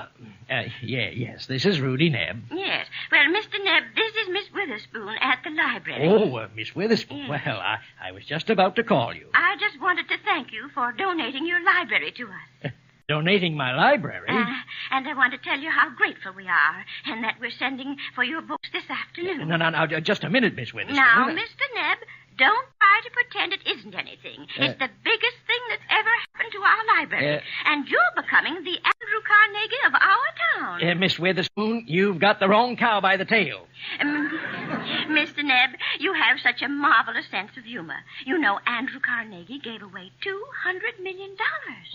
Yes, this is Rudy Nebb. Yes. Well, Mr. Nebb, this is Miss Witherspoon at the library. Oh, Miss Witherspoon. Yes. Well, I was just about to call you. I just wanted to thank you for donating your library to us. Donating my library? And I want to tell you how grateful we are, and that we're sending for your books this afternoon. No, just a minute, Miss Witherspoon. Now, Mr. Nebb, don't try to pretend it isn't anything. It's the biggest thing that's ever happened to our library. And you're becoming the Andrew Carnegie of our town. Miss Witherspoon, you've got the wrong cow by the tail. Mr. Nebb, you have such a marvelous sense of humor. You know, Andrew Carnegie gave away $200 million.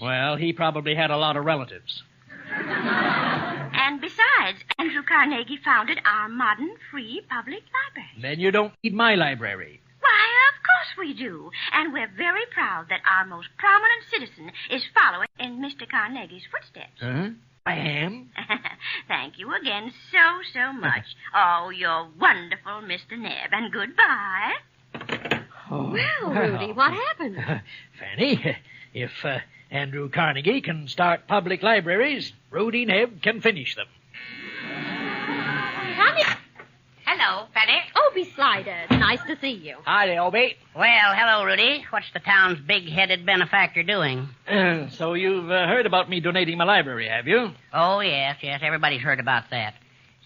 Well, he probably had a lot of relatives. And besides, Andrew Carnegie founded our modern, free public library. Then you don't need my library. Why, of course we do. And we're very proud that our most prominent citizen is following in Mr. Carnegie's footsteps. Huh? I am? Thank you again so much. Oh, you're wonderful, Mr. Nebb. And goodbye. Well, Rudy, what happened? Fanny, if Andrew Carnegie can start public libraries, Rudy Nebb can finish them. Hello, Fanny. Obie Sliders, nice to see you. Hi there, Obie. Well, hello, Rudy. What's the town's big-headed benefactor doing? So you've heard about me donating my library, have you? Oh, yes. Everybody's heard about that.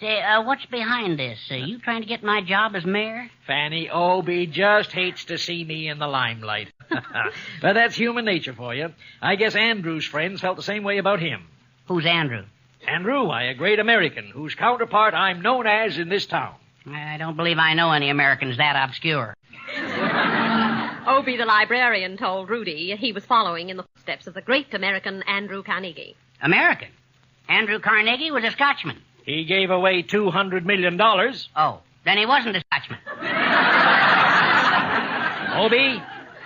Say, what's behind this? You trying to get my job as mayor? Fanny, Obie just hates to see me in the limelight. But that's human nature for you. I guess Andrew's friends felt the same way about him. Who's Andrew? Andrew, why, a great American whose counterpart I'm known as in this town. I don't believe I know any Americans that obscure. Obie the librarian told Rudy he was following in the footsteps of the great American Andrew Carnegie. American? Andrew Carnegie was a Scotchman. He gave away $200 million. Oh, then he wasn't a Scotchman. Obie,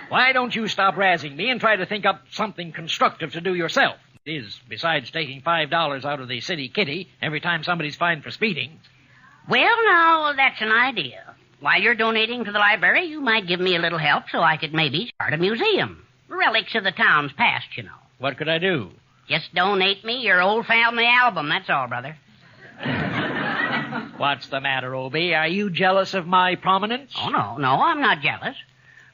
why don't you stop razzing me and try to think up something constructive to do yourself? It is, besides taking $5 out of the city kitty every time somebody's fined for speeding. Well, now, that's an idea. While you're donating to the library, you might give me a little help so I could maybe start a museum. Relics of the town's past, you know. What could I do? Just donate me your old family album, that's all, brother. What's the matter, Obie? Are you jealous of my prominence? Oh, no, I'm not jealous.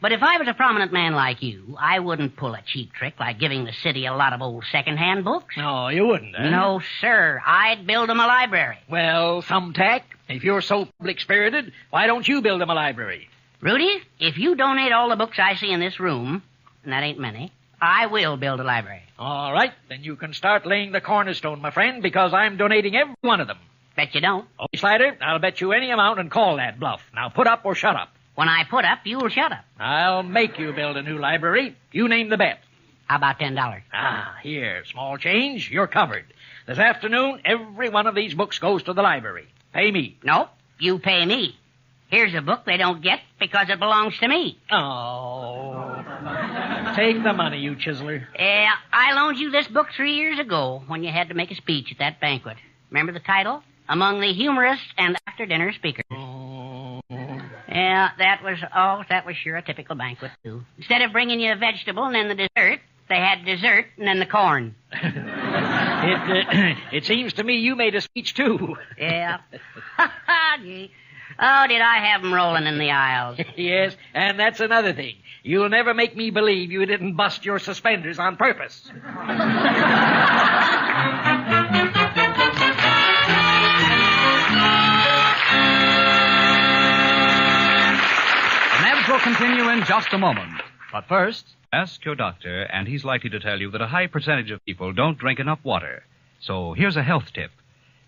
But if I was a prominent man like you, I wouldn't pull a cheap trick like giving the city a lot of old second-hand books. No, you wouldn't, eh? No, sir. I'd build them a library. Well, thumbtack, if you're so public-spirited, why don't you build them a library? Rudy, if you donate all the books I see in this room, and that ain't many, I will build a library. All right, then you can start laying the cornerstone, my friend, because I'm donating every one of them. Bet you don't. Obie Slider, I'll bet you any amount and call that bluff. Now put up or shut up. When I put up, you'll shut up. I'll make you build a new library. You name the bet. How about $10? Ah, here, small change. You're covered. This afternoon, every one of these books goes to the library. Pay me. Nope, you pay me. Here's a book they don't get because it belongs to me. Oh. Take the money, you chiseler. Yeah, I loaned you this book 3 years ago when you had to make a speech at that banquet. Remember the title? Among the humorous and after-dinner speakers. Yeah, that was sure a typical banquet, too. Instead of bringing you a vegetable and then the dessert, they had dessert and then the corn. It seems to me you made a speech, too. Yeah. Gee. Oh, did I have 'em rolling in the aisles? Yes, and that's another thing. You'll never make me believe you didn't bust your suspenders on purpose. The Nebs will continue in just a moment. But first, ask your doctor, and he's likely to tell you that a high percentage of people don't drink enough water. So here's a health tip.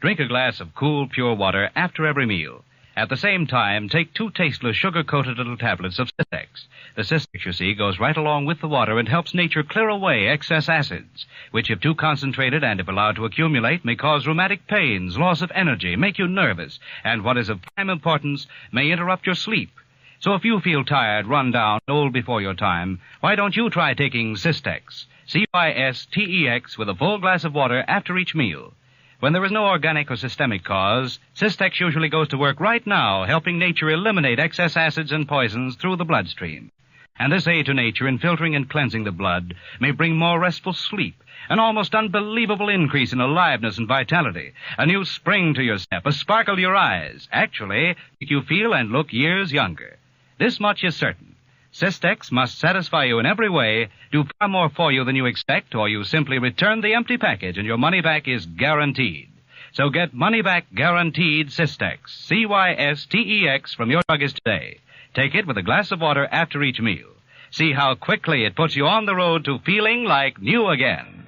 Drink a glass of cool, pure water after every meal. At the same time, take 2 tasteless, sugar-coated little tablets of Cystex. The Cystex, you see, goes right along with the water and helps nature clear away excess acids, which, if too concentrated and if allowed to accumulate, may cause rheumatic pains, loss of energy, make you nervous, and what is of prime importance, may interrupt your sleep. So if you feel tired, run down, old before your time, why don't you try taking Cystex? Cystex with a full glass of water after each meal. When there is no organic or systemic cause, Cystex usually goes to work right now, helping nature eliminate excess acids and poisons through the bloodstream. And this aid to nature in filtering and cleansing the blood may bring more restful sleep, an almost unbelievable increase in aliveness and vitality, a new spring to your step, a sparkle to your eyes, actually make you feel and look years younger. This much is certain. Cystex must satisfy you in every way, do far more for you than you expect, or you simply return the empty package and your money back is guaranteed. So get money back guaranteed Cystex, Cystex from your druggist today. Take it with a glass of water after each meal. See how quickly it puts you on the road to feeling like new again.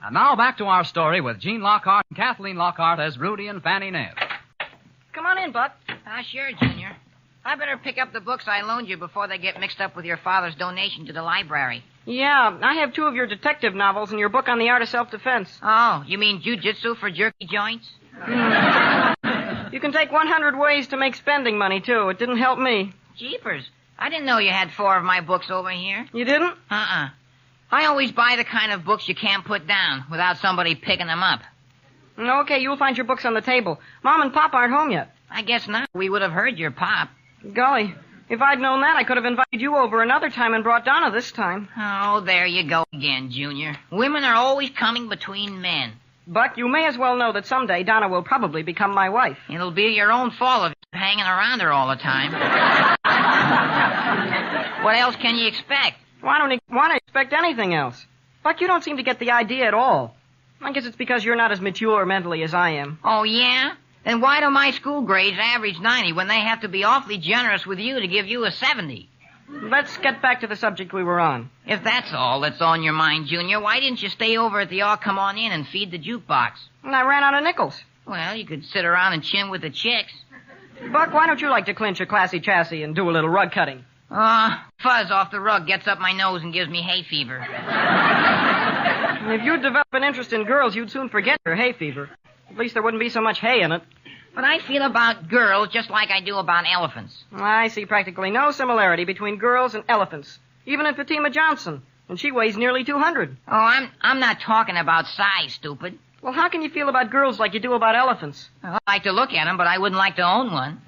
And now back to our story with Gene Lockhart and Kathleen Lockhart as Rudy and Fanny Nebb. Come on in, Buck. Sure, Junior. I better pick up the books I loaned you before they get mixed up with your father's donation to the library. Yeah, I have 2 of your detective novels and your book on the art of self-defense. Oh, you mean jujitsu for jerky joints? You can take 100 ways to make spending money, too. It didn't help me. Jeepers. I didn't know you had 4 of my books over here. You didn't? Uh-uh. I always buy the kind of books you can't put down without somebody picking them up. Okay, you'll find your books on the table. Mom and Pop aren't home yet. I guess not. We would have heard your pop. Golly, if I'd known that, I could have invited you over another time and brought Donna this time. Oh, there you go again, Junior. Women are always coming between men. Buck, you may as well know that someday Donna will probably become my wife. It'll be your own fault if you're hanging around her all the time. What else can you expect? Well, I don't want to expect anything else. Buck, you don't seem to get the idea at all. I guess it's because you're not as mature mentally as I am. Oh, yeah? Then why do my school grades average 90 when they have to be awfully generous with you to give you a 70? Let's get back to the subject we were on. If that's all that's on your mind, Junior, why didn't you stay over at the All Come On In and feed the jukebox? And I ran out of nickels. Well, you could sit around and chin with the chicks. Buck, why don't you like to clinch a classy chassis and do a little rug cutting? Fuzz off the rug gets up my nose and gives me hay fever. If you'd develop an interest in girls, you'd soon forget your hay fever. At least there wouldn't be so much hay in it. But I feel about girls just like I do about elephants. I see practically no similarity between girls and elephants, even in Fatima Johnson, and she weighs nearly 200. Oh, I'm not talking about size, stupid. Well, how can you feel about girls like you do about elephants? Well, I like to look at them, but I wouldn't like to own one.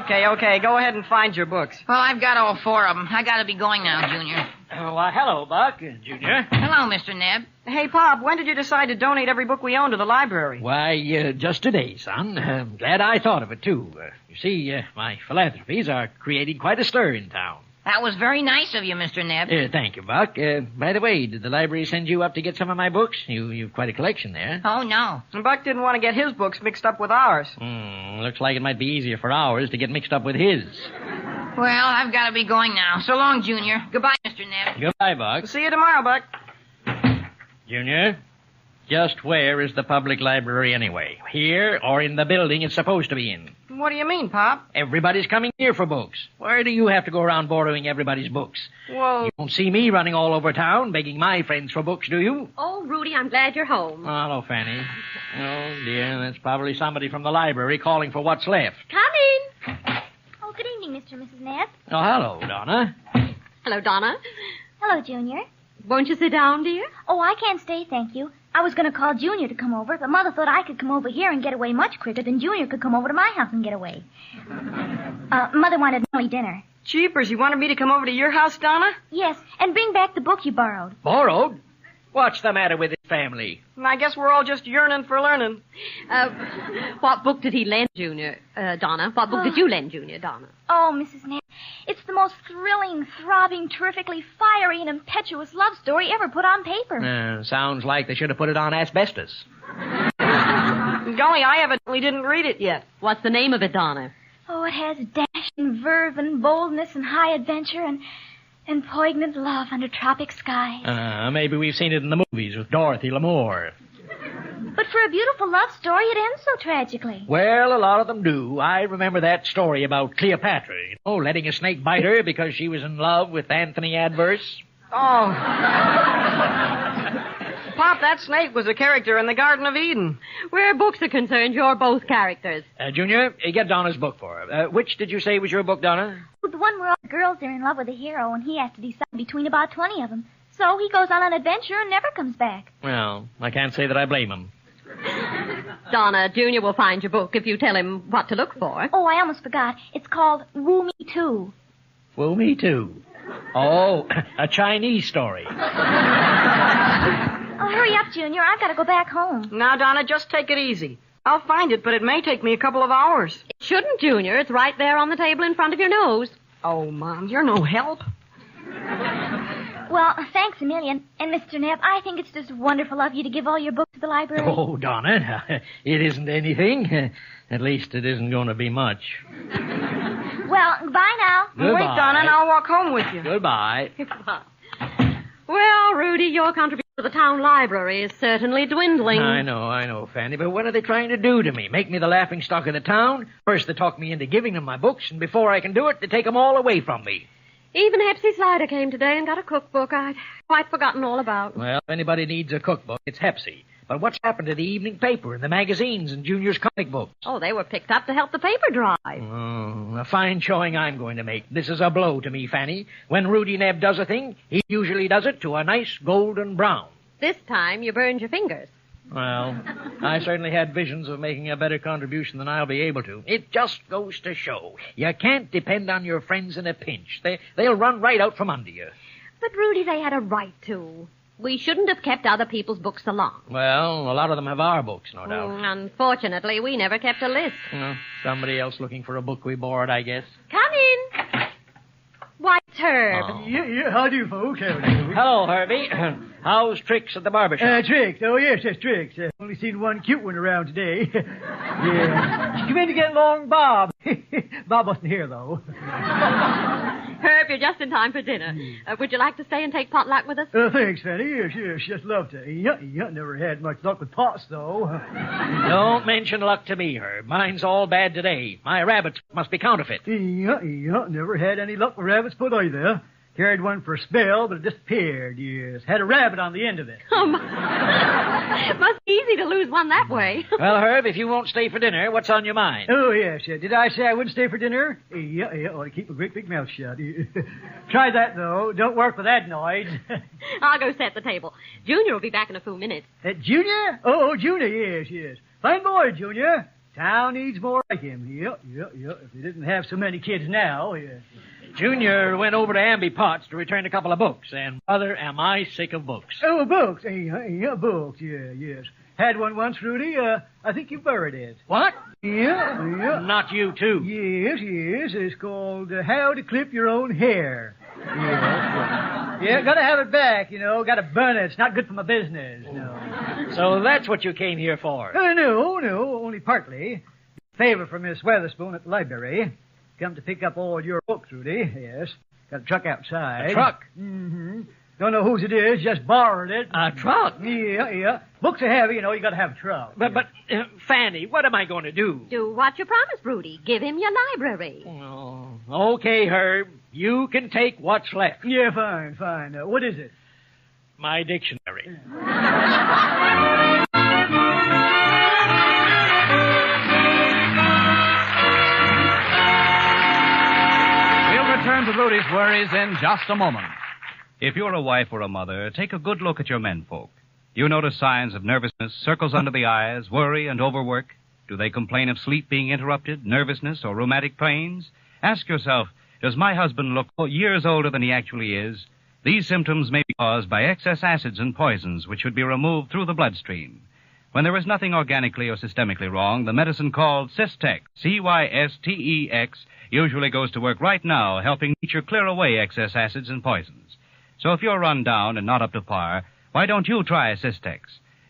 Okay, go ahead and find your books. Well, I've got all 4 of them. I gotta be going now, Junior. Hello, Buck, Junior. Hello, Mr. Nebb. Hey, Pop, when did you decide to donate every book we own to the library? Why, just today, son. I'm glad I thought of it, too. You see, my philanthropies are creating quite a stir in town. That was very nice of you, Mr. Nebb. Thank you, Buck. By the way, did the library send you up to get some of my books? You've quite a collection there. Oh, no. And Buck didn't want to get his books mixed up with ours. Looks like it might be easier for ours to get mixed up with his. Well, I've got to be going now. So long, Junior. Goodbye, Mr. Nebb. Goodbye, Buck. See you tomorrow, Buck. Junior? Just where is the public library anyway? Here or in the building it's supposed to be in? What do you mean, Pop? Everybody's coming here for books. Why do you have to go around borrowing everybody's books? Well... You don't see me running all over town begging my friends for books, do you? Oh, Rudy, I'm glad you're home. Oh, hello, Fanny. Oh, dear, that's probably somebody from the library calling for what's left. Come in. Oh, good evening, Mr. and Mrs. Nebb. Oh, hello, Donna. Hello, Donna. Hello, Junior. Won't you sit down, dear? Oh, I can't stay, thank you. I was going to call Junior to come over, but Mother thought I could come over here and get away much quicker than Junior could come over to my house and get away. Mother wanted early dinner. Jeepers, you wanted me to come over to your house, Donna? Yes, and bring back the book you borrowed. Borrowed? What's the matter with this family? I guess we're all just yearning for learning. What book did he lend Junior, Donna? What book did you lend Junior, Donna? Oh, Mrs. Nebb, it's the most thrilling, throbbing, terrifically fiery and impetuous love story ever put on paper. Sounds like they should have put it on asbestos. Golly, I evidently didn't read it yet. What's the name of it, Donna? Oh, it has dash and verve and boldness and high adventure and poignant love under tropic skies. Maybe we've seen it in the movies with Dorothy Lamour. But for a beautiful love story, it ends so tragically. Well, a lot of them do. I remember that story about Cleopatra, letting a snake bite her because she was in love with Anthony Adverse. Oh. Pop, that snake was a character in the Garden of Eden. Where books are concerned, you're both characters. Junior, get Donna's book for her. Which did you say was your book, Donna? The one where all the girls are in love with a hero and he has to decide between about 20 of them. So he goes on an adventure and never comes back. Well, I can't say that I blame him. Donna, Junior will find your book if you tell him what to look for. Oh, I almost forgot. It's called Woo Me Too. Woo Me Too. Oh, a Chinese story. Oh, hurry up, Junior. I've got to go back home. Now, Donna, just take it easy. I'll find it, but it may take me a couple of hours. It shouldn't, Junior. It's right there on the table in front of your nose. Oh, Mom, you're no help. Well, thanks a million. And, Mr. Nebb, I think it's just wonderful of you to give all your books to the library. Oh, Donna, it isn't anything. At least it isn't going to be much. Well, goodbye now. Goodbye. Wait, Donna, and I'll walk home with you. Goodbye. Well, Rudy, your contribution to the town library is certainly dwindling. I know, Fanny, but what are they trying to do to me? Make me the laughingstock of the town? First they talk me into giving them my books, and before I can do it, they take them all away from me. Even Hepsy Slider came today and got a cookbook I'd quite forgotten all about. Well, if anybody needs a cookbook, it's Hepsy. But what's happened to the evening paper and the magazines and Junior's comic books? Oh, they were picked up to help the paper drive. Oh, a fine showing I'm going to make. This is a blow to me, Fanny. When Rudy Nebb does a thing, he usually does it to a nice golden brown. This time you burned your fingers. Well, I certainly had visions of making a better contribution than I'll be able to. It just goes to show. You can't depend on your friends in a pinch. They'll run right out from under you. But, Rudy, they had a right to. We shouldn't have kept other people's books so long. Well, a lot of them have our books, no doubt. Unfortunately, we never kept a list. Somebody else looking for a book we borrowed, I guess. Come in. Why, it's Herb. Oh. Yeah, how do you, folks? Hello, Herbie. How's Trix at the barber shop? Trix. Oh, yes, Trix. Only seen one cute one around today. Yeah. She came in to get along Bob. Bob wasn't here, though. Herb, you're just in time for dinner. Would you like to stay and take potluck with us? Thanks, Fanny. Yes, just love to. Never had much luck with pots, though. Don't mention luck to me, Herb. Mine's all bad today. My rabbits must be counterfeit. Never had any luck with rabbits put either. Carried one for a spell, but it disappeared, yes. Had a rabbit on the end of it. Oh, it must be easy to lose one that way. Well, Herb, if you won't stay for dinner, what's on your mind? Oh, yes. Did I say I wouldn't stay for dinner? Yeah, ought to keep a great big mouth shut. Try that, though. Don't work with adenoids. I'll go set the table. Junior will be back in a few minutes. Junior? Oh, Junior, yes. Fine boy, Junior. Town needs more like him. Yep. If they didn't have so many kids now, yes. Junior went over to Amby Potts to return a couple of books, and, Mother, am I sick of books. Oh, books. Books, yes. Had one once, Rudy. I think you buried it. What? Yeah. Not you, too. Yes. It's called How to Clip Your Own Hair. Yes. Yeah, gotta have it back, Gotta burn it. It's not good for my business, no. So that's what you came here for? No, only partly. Favor from Miss Weatherspoon at the library. Come to pick up all your books, Rudy. Yes. Got a truck outside. A truck? Mm-hmm. Don't know whose it is, just borrowed it. A trunk? Yeah. Books are heavy, you got to have a trunk. But Fanny, what am I going to do? Do what you promised, Rudy. Give him your library. Oh, okay, Herb. You can take what's left. Yeah, fine. What is it? My dictionary. We'll return to Rudy's worries in just a moment. If you're a wife or a mother, take a good look at your menfolk. Do you notice signs of nervousness, circles under the eyes, worry, and overwork? Do they complain of sleep being interrupted, nervousness, or rheumatic pains? Ask yourself, does my husband look years older than he actually is? These symptoms may be caused by excess acids and poisons which should be removed through the bloodstream. When there is nothing organically or systemically wrong, the medicine called Cystex, Cystex, usually goes to work right now, helping nature clear away excess acids and poisons. So if you're run down and not up to par, why don't you try Cystex?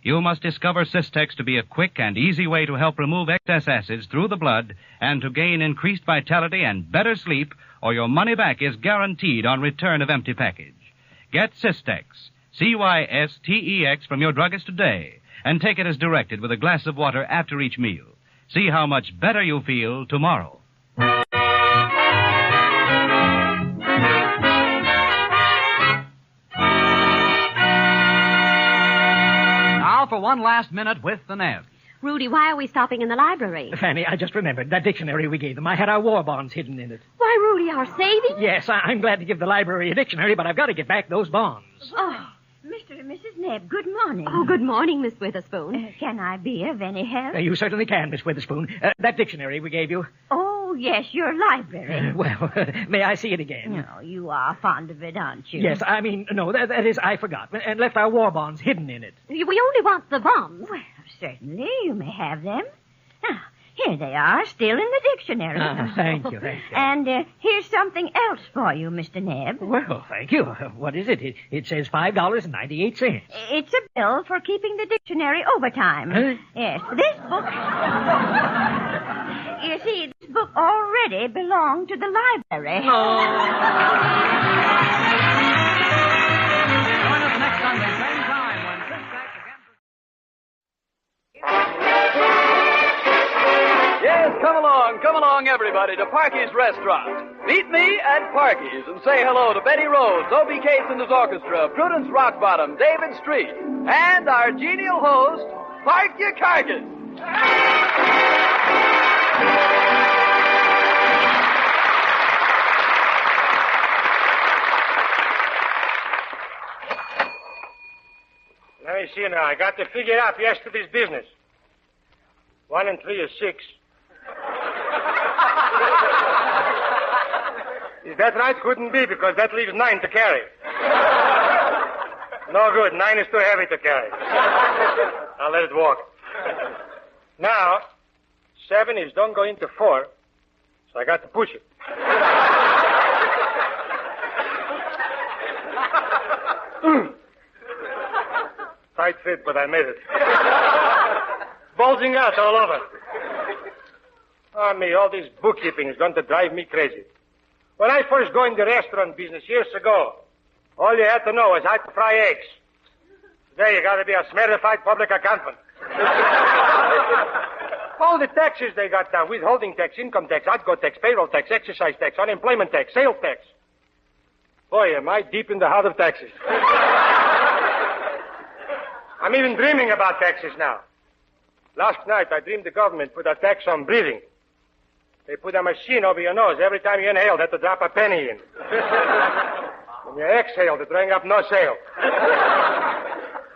You must discover Cystex to be a quick and easy way to help remove excess acids through the blood and to gain increased vitality and better sleep, or your money back is guaranteed on return of empty package. Get Cystex, Cystex, from your druggist today, and take it as directed with a glass of water after each meal. See how much better you feel tomorrow. For one last minute with the Nebs. Rudy, why are we stopping in the library? Fanny, I just remembered that dictionary we gave them. I had our war bonds hidden in it. Why, Rudy, our savings? Yes, I'm glad to give the library a dictionary, but I've got to get back those bonds. Oh, Mr. and Mrs. Nebb, good morning. Oh, good morning, Miss Witherspoon. Can I be of any help? You certainly can, Miss Witherspoon. That dictionary we gave you. Oh, yes, your library. Well, may I see it again? No, you are fond of it, aren't you? Yes, I mean, no, that is, I forgot, and left our war bonds hidden in it. We only want the bonds. Well, certainly, you may have them. Now, here they are, still in the dictionary. Thank you. And here's something else for you, Mr. Nebb. Well, thank you. What is it? It says $5.98. It's a bill for keeping the dictionary overtime. Huh? Yes, this book... You see, this book already belonged to the library. Join us next Sunday, same time, when Cystex again... Yes, come along, everybody, to Parky's Restaurant. Meet me at Parky's and say hello to Betty Rhodes, O.B. Cates and his orchestra, Prudence Rockbottom, David Street, and our genial host, Park Your Carcass. Let me see now. I got to figure out yesterday's business. 1 and 3 is 6. Is that right? Couldn't be, because that leaves 9 to carry. No good. 9 is too heavy to carry. I'll let it walk. Now, 7 is don't go into 4, so I got to push it. Tight fit, but I made it. Bulging out all over. Oh, me, all this bookkeeping is going to drive me crazy. When I first got in the restaurant business years ago, all you had to know was how to fry eggs. Today you got to be a certified public accountant. All the taxes they got now, withholding tax, income tax, outgo tax, payroll tax, exercise tax, unemployment tax, sales tax. Boy, am I deep in the heart of taxes. I'm even dreaming about taxes now. Last night I dreamed the government put a tax on breathing. They put a machine over your nose every time you inhale, they had to drop a penny in. When you exhale, they bring up no sale.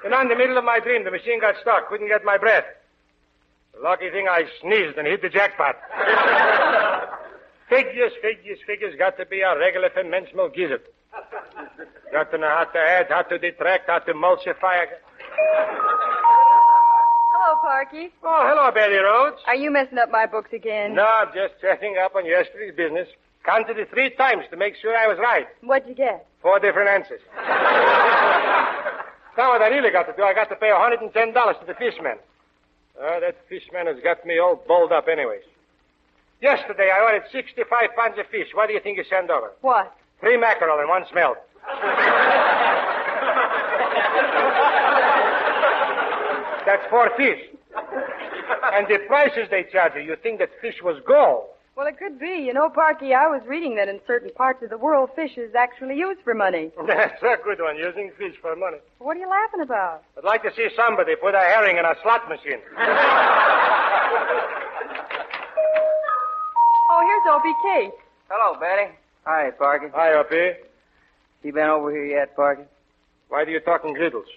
And in the middle of my dream, the machine got stuck, couldn't get my breath. The lucky thing I sneezed and hit the jackpot. Figures, got to be a regular dimensional gizzard. Got to know how to add, how to detract, how to emulsify. Hello, Parky. Oh, hello, Betty Rhodes. Are you messing up my books again? No, I'm just checking up on yesterday's business. Counted it 3 times to make sure I was right. What'd you get? 4 different answers. Now what I really got to do, I got to pay $110 to the fishman. That fishman has got me all bowled up anyways. Yesterday I ordered 65 pounds of fish. What do you think you sent over? What? 3 mackerel and 1 smelt. That's 4 fish. And the prices they charge you think that fish was gold. Well, it could be. You know, Parky, I was reading that in certain parts of the world, fish is actually used for money. That's a good one, using fish for money. What are you laughing about? I'd like to see somebody put a herring in a slot machine. Oh, here's Opie Kate. Hello, Betty. Hi, Parky. Hi, Opie. You been over here yet, Parky? Why do you talk in riddles?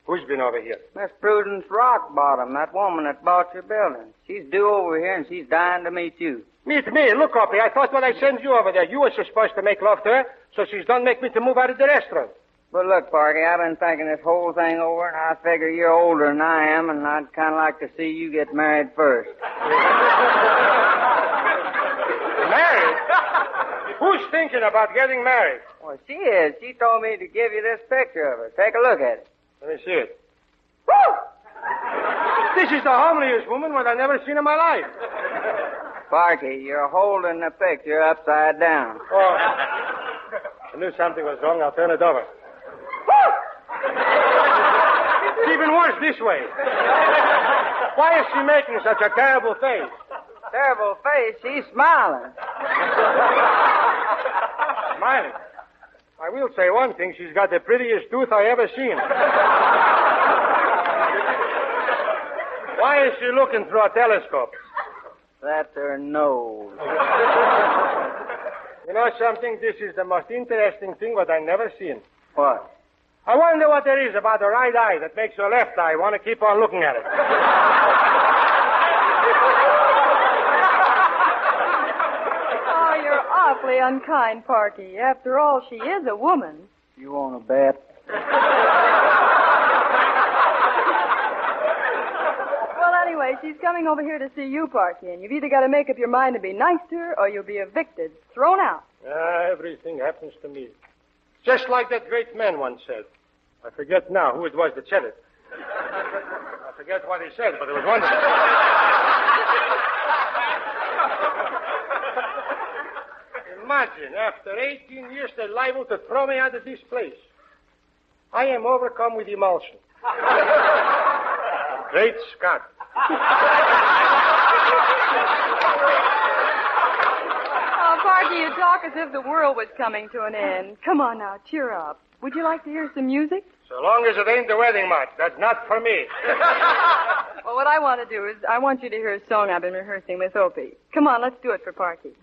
Who's been over here? Miss Prudence Rockbottom, that woman that bought your building. She's due over here, and she's dying to meet you. Meet me? Look, Opie, I thought when I sent you over there, you were supposed to make love to her, so she's done make me to move out of the restaurant. But look, Parky, I've been thinking this whole thing over, and I figure you're older than I am, and I'd kind of like to see you get married first. Married? Who's thinking about getting married? Well, she is. She told me to give you this picture of her. Take a look at it. Let me see it. Woo! This is the homeliest woman what I've never seen in my life. Parky, you're holding the picture upside down. Oh. I knew something was wrong. I'll turn it over. Woo! It's even worse this way. Why is she making such a terrible face? Terrible face? She's smiling. Smiling? I will say one thing. She's got the prettiest tooth I ever seen. Why is she looking through a telescope? That's her nose. You know something? This is the most interesting thing what I've never seen. What? I wonder what there is about the right eye that makes your left eye want to keep on looking at it. Oh, you're awfully unkind, Parky. After all, she is a woman. You want to bet? Well, anyway, she's coming over here to see you, Parky, and you've either got to make up your mind to be nice to her or you'll be evicted, thrown out. Everything happens to me. Just like that great man once said. I forget now who it was that said it. I forget what he said, but it was wonderful. Imagine, after 18 years, they're liable to throw me out of this place. I am overcome with emulsion. Great Scott. Oh, Parky, you talk as if the world was coming to an end. Come on now, cheer up. Would you like to hear some music? So long as it ain't the wedding march, that's not for me. Well, what I want to do is I want you to hear a song I've been rehearsing with Opie. Come on, let's do it for Parky.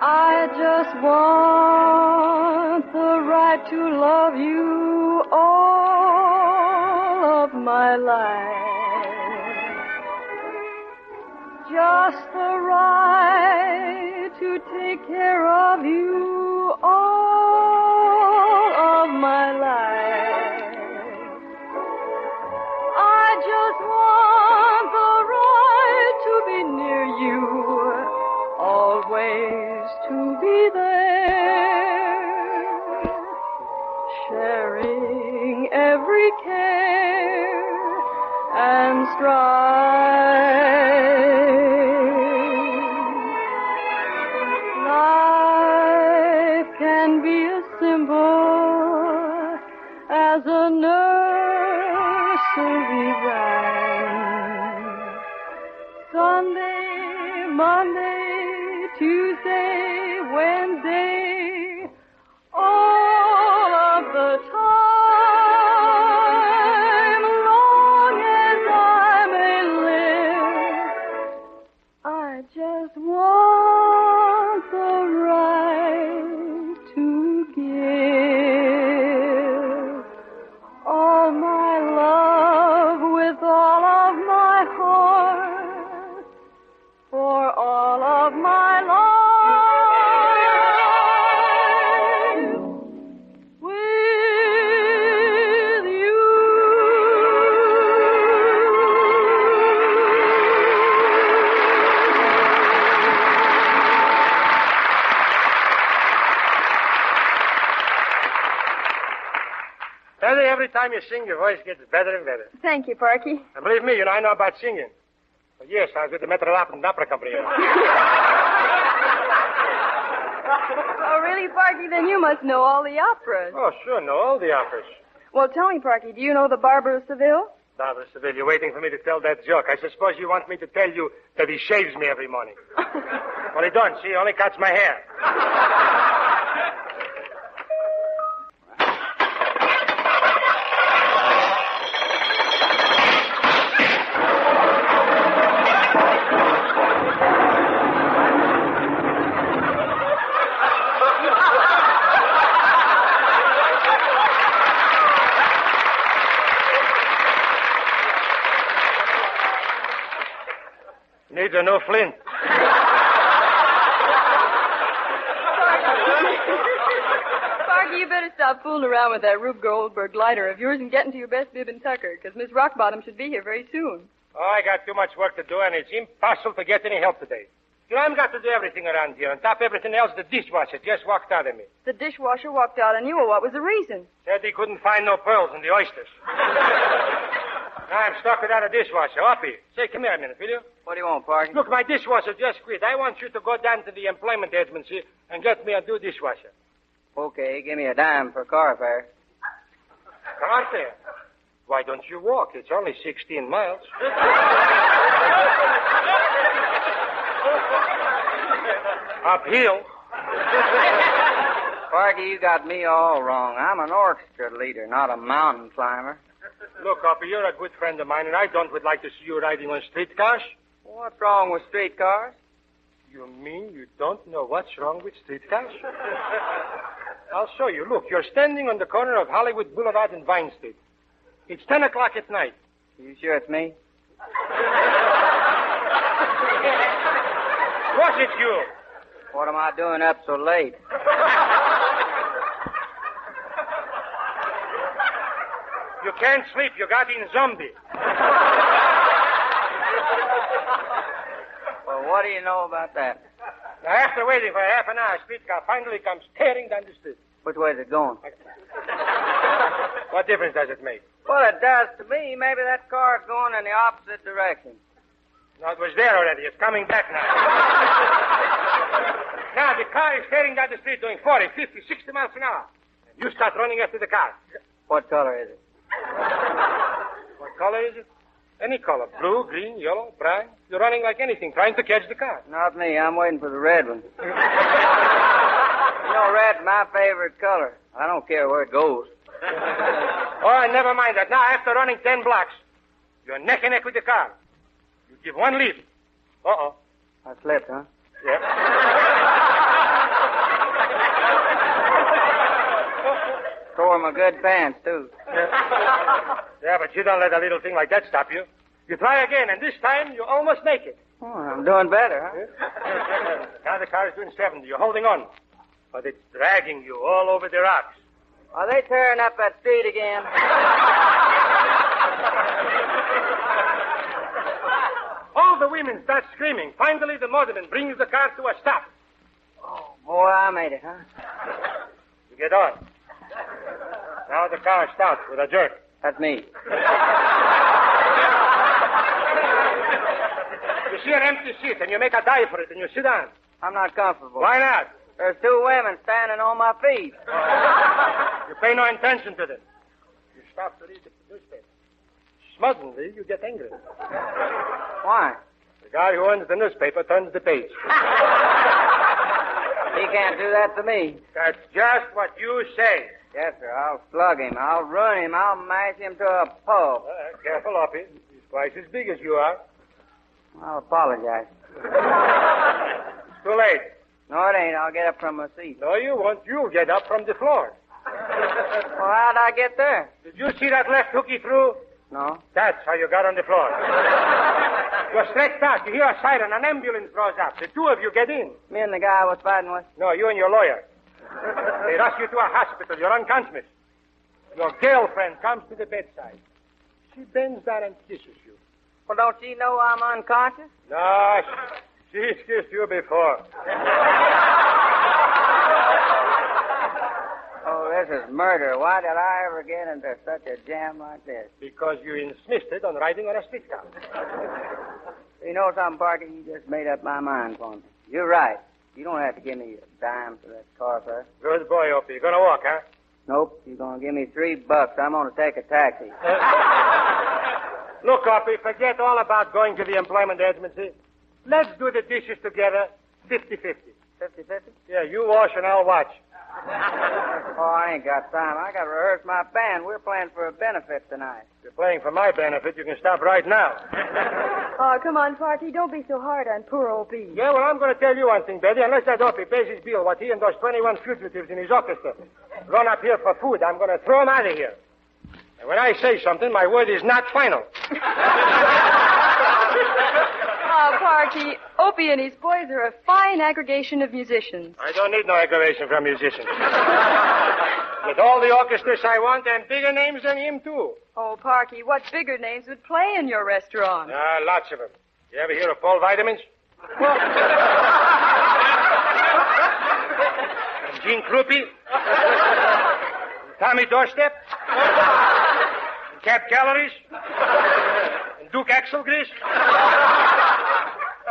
I just want the right to love you all of my life. Just the right to take care of you all of my life. I just want the right to be near you, always to be there, sharing every care and strife. Life can be as simple as a nursery rhyme. Sunday, Monday, Tuesday, Wednesday, all of the time, long as I may live, I just want the right to give all my love with all of my heart, for all of my life with you. Betty, every time you sing, your voice gets better and better. Thank you, Parky. And believe me, I know about singing. Yes, I was with the Metropolitan Opera Company. Oh, really, Parky? Then you must know all the operas. Oh, sure, know all the operas. Well, tell me, Parky, do you know the Barber of Seville? Barbara Seville, you're waiting for me to tell that joke. I suppose you want me to tell you that he shaves me every morning. Well, he don't. See, he only cuts my hair. Needs a new flint. Parky, you better stop fooling around with that Rube Goldberg lighter of yours and get into your best bib and tucker, because Miss Rockbottom should be here very soon. Oh, I got too much work to do, and it's impossible to get any help today. You know, I've got to do everything around here. On top of everything else, the dishwasher just walked out of me. The dishwasher walked out on you, or what was the reason? Said he couldn't find no pearls in the oysters. Now I'm stuck without a dishwasher. Uppy, say, come here a minute, will you? What do you want, Parky? Look, my dishwasher just quit. I want you to go down to the employment agency and get me a new dishwasher. Okay, give me a dime for car fare. Car fare? Why don't you walk? It's only 16 miles. Uphill. Parky, you got me all wrong. I'm an orchestra leader, not a mountain climber. Look, Uppy, you're a good friend of mine, and I would like to see you riding on streetcars. What's wrong with streetcars? You mean you don't know what's wrong with streetcars? I'll show you. Look, you're standing on the corner of Hollywood Boulevard and Vine Street. It's 10 o'clock at night. You sure it's me? Was it you? What am I doing up so late? You can't sleep. You got in zombie. Well, what do you know about that? Now, after waiting for half an hour, a streetcar finally comes tearing down the street. Which way is it going? What difference does it make? Well, it does to me. Maybe that car's going in the opposite direction. No, it was there already. It's coming back now. Now, the car is tearing down the street doing 40, 50, 60 miles an hour. You start running after the car. What color is it? What color is it? Any color. Blue, green, yellow, brown. You're running like anything, trying to catch the car. Not me. I'm waiting for the red one. You know, red's my favorite color. I don't care where it goes. Oh, never mind that. Now, after running 10 blocks, you're neck and neck with the car. You give one lead. Uh-oh. I slipped, huh? Yeah. Tore my good pants, too. Yeah, but you don't let a little thing like that stop you. You try again, and this time you almost make it. Oh, I'm doing better, huh? Now the car is doing 70. You're holding on. But it's dragging you all over the rocks. Are they tearing up that street again? All the women start screaming. Finally, the motorman brings the car to a stop. Oh, boy, I made it, huh? You get on. Now the car starts with a jerk. That's me. You see an empty seat, and you make a dive for it, and you sit down. I'm not comfortable. Why not? There's two women standing on my feet. You pay no attention to them. You stop to read the newspaper. Suddenly, you get angry. Why? The guy who owns the newspaper turns the page. He can't do that to me. That's just what you say. Yes, sir. I'll slug him. I'll ruin him. I'll mash him to a pulp. Careful, Uppy. He's twice as big as you are. I'll apologize. It's too late. No, it ain't. I'll get up from my seat. No, you won't. You'll get up from the floor. Well, how'd I get there? Did you see that left hooky through? No. That's how you got on the floor. You're stretched out. You hear a siren. An ambulance draws up. The two of you get in. Me and the guy I was fighting with? No, you and your lawyer. They rush you to a hospital. You're unconscious. Your girlfriend comes to the bedside. She bends down and kisses you. Well, don't she know I'm unconscious? No, she's kissed you before. Oh, this is murder. Why did I ever get into such a jam like this? Because you insisted on riding on a streetcar. You know something, Parker? You just made up my mind for me. You're right. You don't have to give me a dime for that car fare. Good boy, Opie. You gonna walk, huh? Nope. You're gonna give me $3. I'm gonna take a taxi. Look, Opie, forget all about going to the employment agency. Let's do the dishes together, 50-50. 50-50? Yeah, you wash and I'll watch. Oh, I ain't got time. I gotta rehearse my band. We're playing for a benefit tonight. If you're playing for my benefit, you can stop right now. Oh, come on, Parky. Don't be so hard on poor old B. Yeah, well, I'm going to tell you one thing, Betty. Unless that Opie pays his bill, what he and those 21 fugitives in his orchestra run up here for food, I'm going to throw him out of here. And when I say something, my word is not final. Oh, Parky, Opie and his boys are a fine aggregation of musicians. I don't need no aggravation from musicians. With all the orchestras I want, and bigger names than him, too. Oh, Parky, what bigger names would play in your restaurant? Lots of them. You ever hear of Paul Vitamins? And Gene Krupe? And Tommy Doorstep? And Cap Calories? And Duke Axelgris?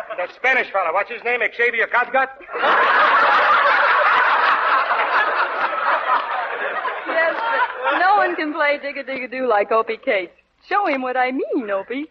And that Spanish fella, what's his name? Xavier Catgut? Yes, but no one can play dig-a-dig-a-doo like Opie Case. Show him what I mean, Opie.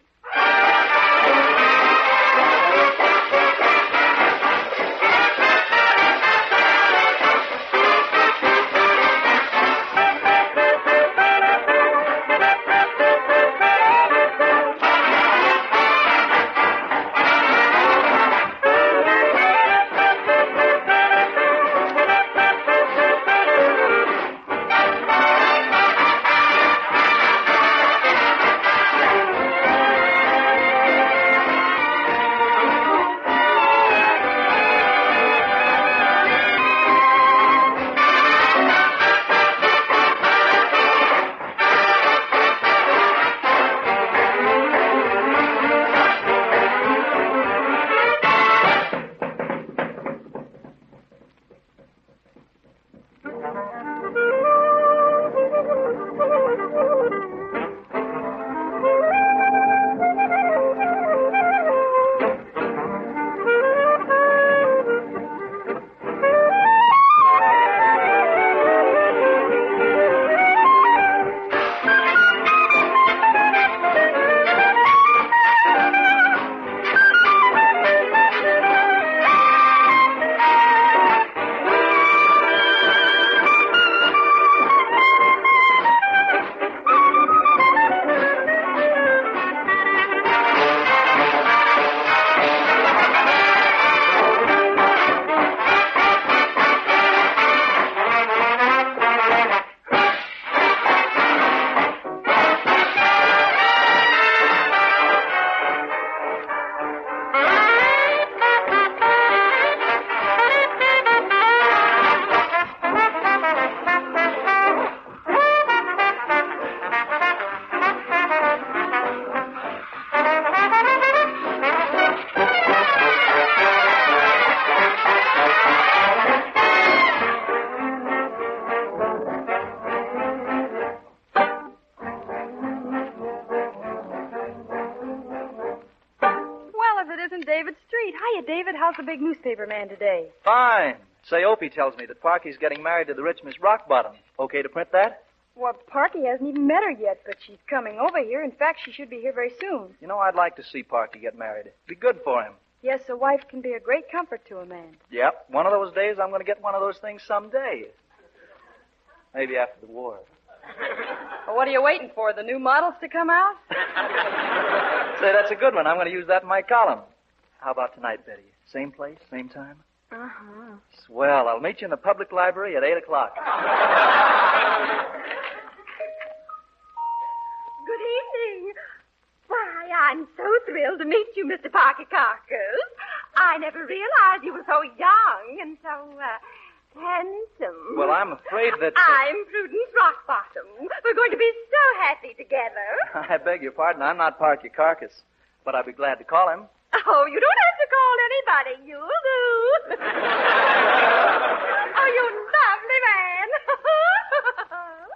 How's the big newspaper man today? Fine. Say, Opie tells me that Parky's getting married to the rich Miss Rockbottom. Okay to print that? Well, Parky hasn't even met her yet, but she's coming over here. In fact, she should be here very soon. You know, I'd like to see Parky get married. Be good for him. Yes, a wife can be a great comfort to a man. Yep. One of those days, I'm going to get one of those things someday. Maybe after the war. Well, what are you waiting for, the new models to come out? Say, that's a good one. I'm going to use that in my column. How about tonight, Betty? Same place, same time? Uh-huh. Swell. I'll meet you in the public library at 8 o'clock. Good evening. Why, I'm so thrilled to meet you, Mr. Parker Carcass. I never realized you were so young and so, handsome. Well, I'm afraid that... I'm Prudence Rockbottom. We're going to be so happy together. I beg your pardon. I'm not Parky Carcass, but I'd be glad to call him. Oh, you don't have to call anybody. You'll do. Oh, you lovely man.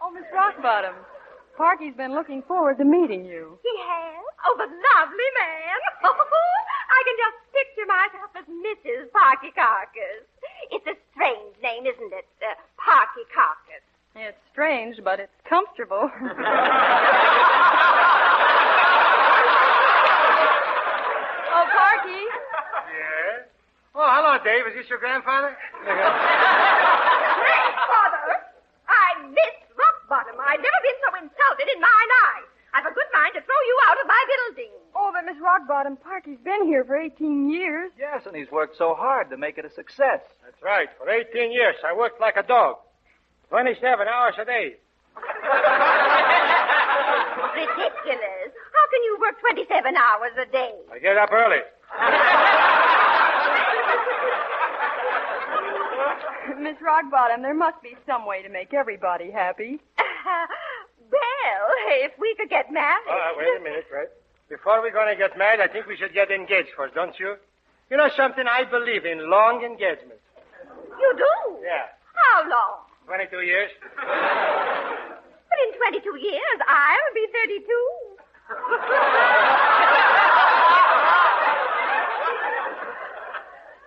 Oh, Miss Rockbottom, Parky's been looking forward to meeting you. He has? Oh, the lovely man. I can just picture myself as Mrs. Parky Carcass. It's a strange name, isn't it? Parky Carcass. It's strange, but it's comfortable. Oh, Parky. Yeah? Oh, hello, Dave. Is this your grandfather? Grandfather, I'm Miss Rockbottom. I've never been so insulted in my life. I've a good mind to throw you out of my building. Oh, but Miss Rockbottom, Parky's been here for 18 years. Yes, and he's worked so hard to make it a success. That's right. For 18 years, I worked like a dog. 27 hours a day. Ridiculous. How can you work 27 hours a day? I get up early. Miss Rockbottom, there must be some way to make everybody happy. Well, if we could get married. Wait a minute, right? Before we're going to get married, I think we should get engaged first, don't you? You know something? I believe in long engagements. You do? Yeah. How long? 22 years. But in 22 years, I'll be 32.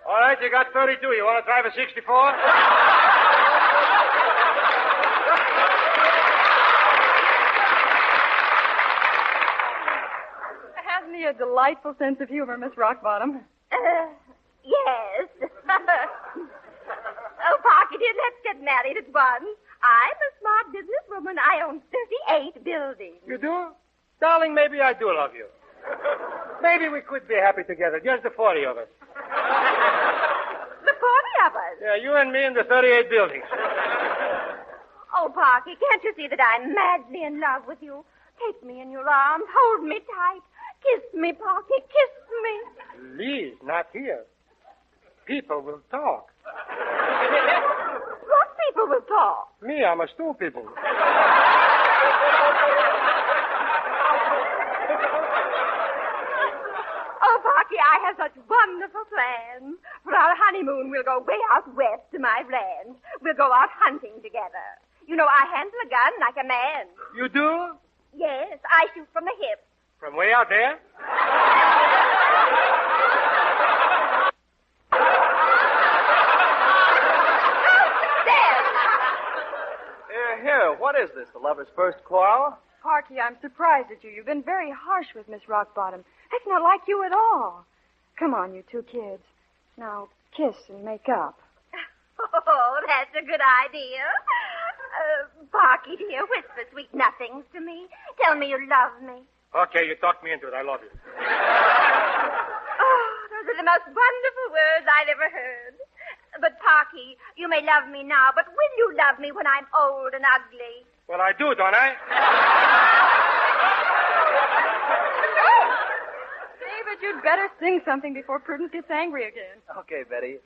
All right, you got 32. You want to drive a 64? Hasn't he a delightful sense of humor, Miss Rockbottom? Yes. Oh, Parky, dear, let's get married at once. I'm a smart businesswoman. I own 38 buildings. You do? Darling, maybe I do love you. Maybe we could be happy together, just the 40 of us. The 40 of us? Yeah, you and me in the 38 buildings. Oh, Parky, can't you see that I'm madly in love with you? Take me in your arms. Hold me tight. Kiss me, Parky. Kiss me. Please, not here. People will talk. What people will talk? Me, I'm a stool pigeon. Oh, Parky, I have such wonderful plans. For our honeymoon, we'll go way out west to my ranch. We'll go out hunting together. You know, I handle a gun like a man. You do? Yes, I shoot from the hip. From way out there? Here, what is this, the lovers' first quarrel? Parky, I'm surprised at you. You've been very harsh with Miss Rockbottom. That's not like you at all. Come on, you two kids. Now, kiss and make up. Oh, that's a good idea. Parky, dear, whisper sweet nothings to me. Tell me you love me. Okay, you talked me into it. I love you. Oh, those are the most wonderful words I've ever heard. But, Parky, you may love me now, but will you love me when I'm old and ugly? Well, I do, don't I? David, you'd better sing something before Prudence gets angry again. Okay, Betty.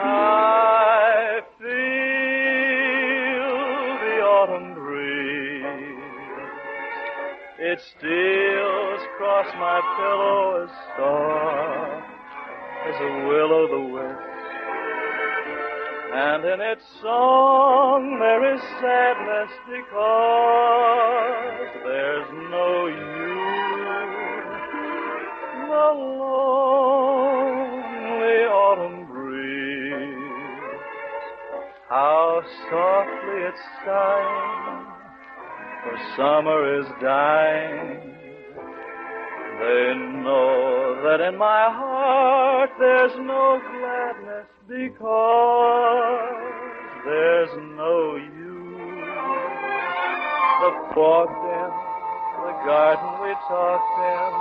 I feel the autumn breeze. It steals across my pillow as soft as a will o' the wisp. And in its song there is sadness because there's no you. The lonely autumn breeze, how softly it's sighing, for summer is dying. They know that in my heart there's no gladness because there's no you. The walked in, the garden we talked in,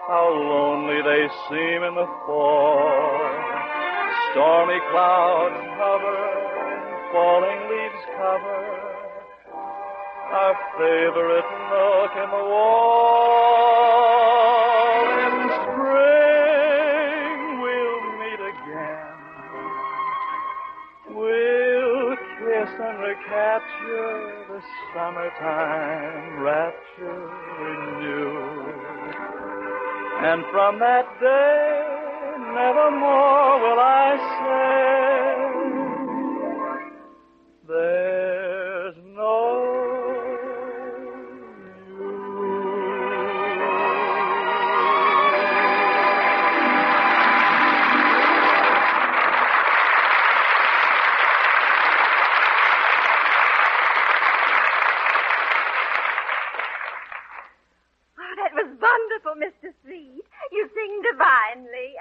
how lonely they seem in the fall. Stormy clouds hover, falling leaves cover our favorite nook in the wall. In spring we'll meet again. We'll kiss and recapture the summertime rapture renewed. And from that day, nevermore will I say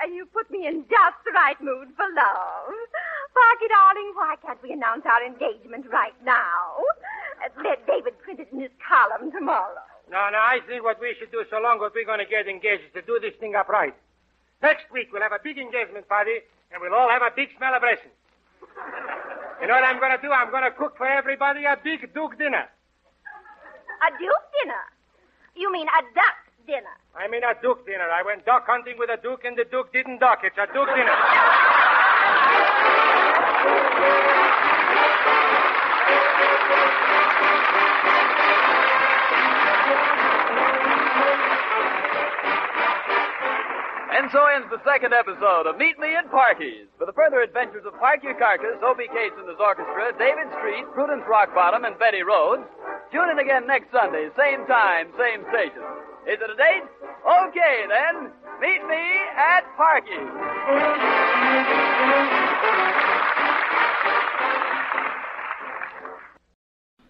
and you put me in just the right mood for love. Parky, darling, why can't we announce our engagement right now? Let David print it in his column tomorrow. No, I think what we should do so long as we're going to get engaged is to do this thing up right. Next week we'll have a big engagement party, and we'll all have a big celebration. You know what I'm going to do? I'm going to cook for everybody a big Duke dinner. A Duke dinner? You mean a duck dinner? I mean a Duke dinner. I went duck hunting with a Duke, and the Duke didn't duck. It's a Duke dinner. And so ends the second episode of Meet Me in Parky's. For the further adventures of Parky Carcass, Obie Cates and his orchestra, David Street, Prudence Rockbottom, and Betty Rhodes, tune in again next Sunday, same time, same station. Is it a date? Okay, then. Meet me at Parky's.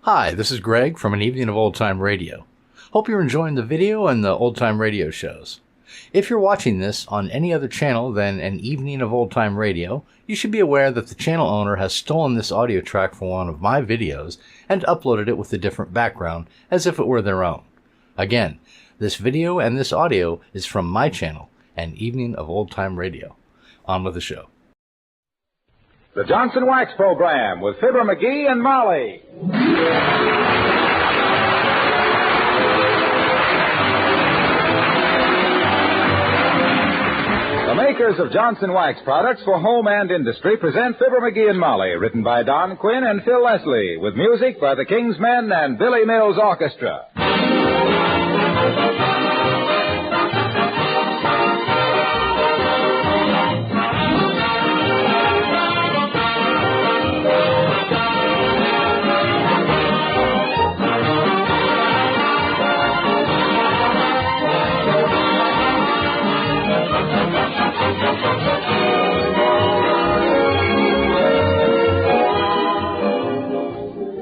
Hi, this is Greg from An Evening of Old Time Radio. Hope you're enjoying the video and the old time radio shows. If you're watching this on any other channel than An Evening of Old Time Radio, you should be aware that the channel owner has stolen this audio track from one of my videos and uploaded it with a different background as if it were their own. Again, this video and this audio is from my channel, An Evening of Old Time Radio. On with the show. The Johnson Wax Program with Fibber McGee and Molly. The makers of Johnson Wax products for home and industry present Fibber McGee and Molly, written by Don Quinn and Phil Leslie, with music by the King's Men and Billy Mills Orchestra.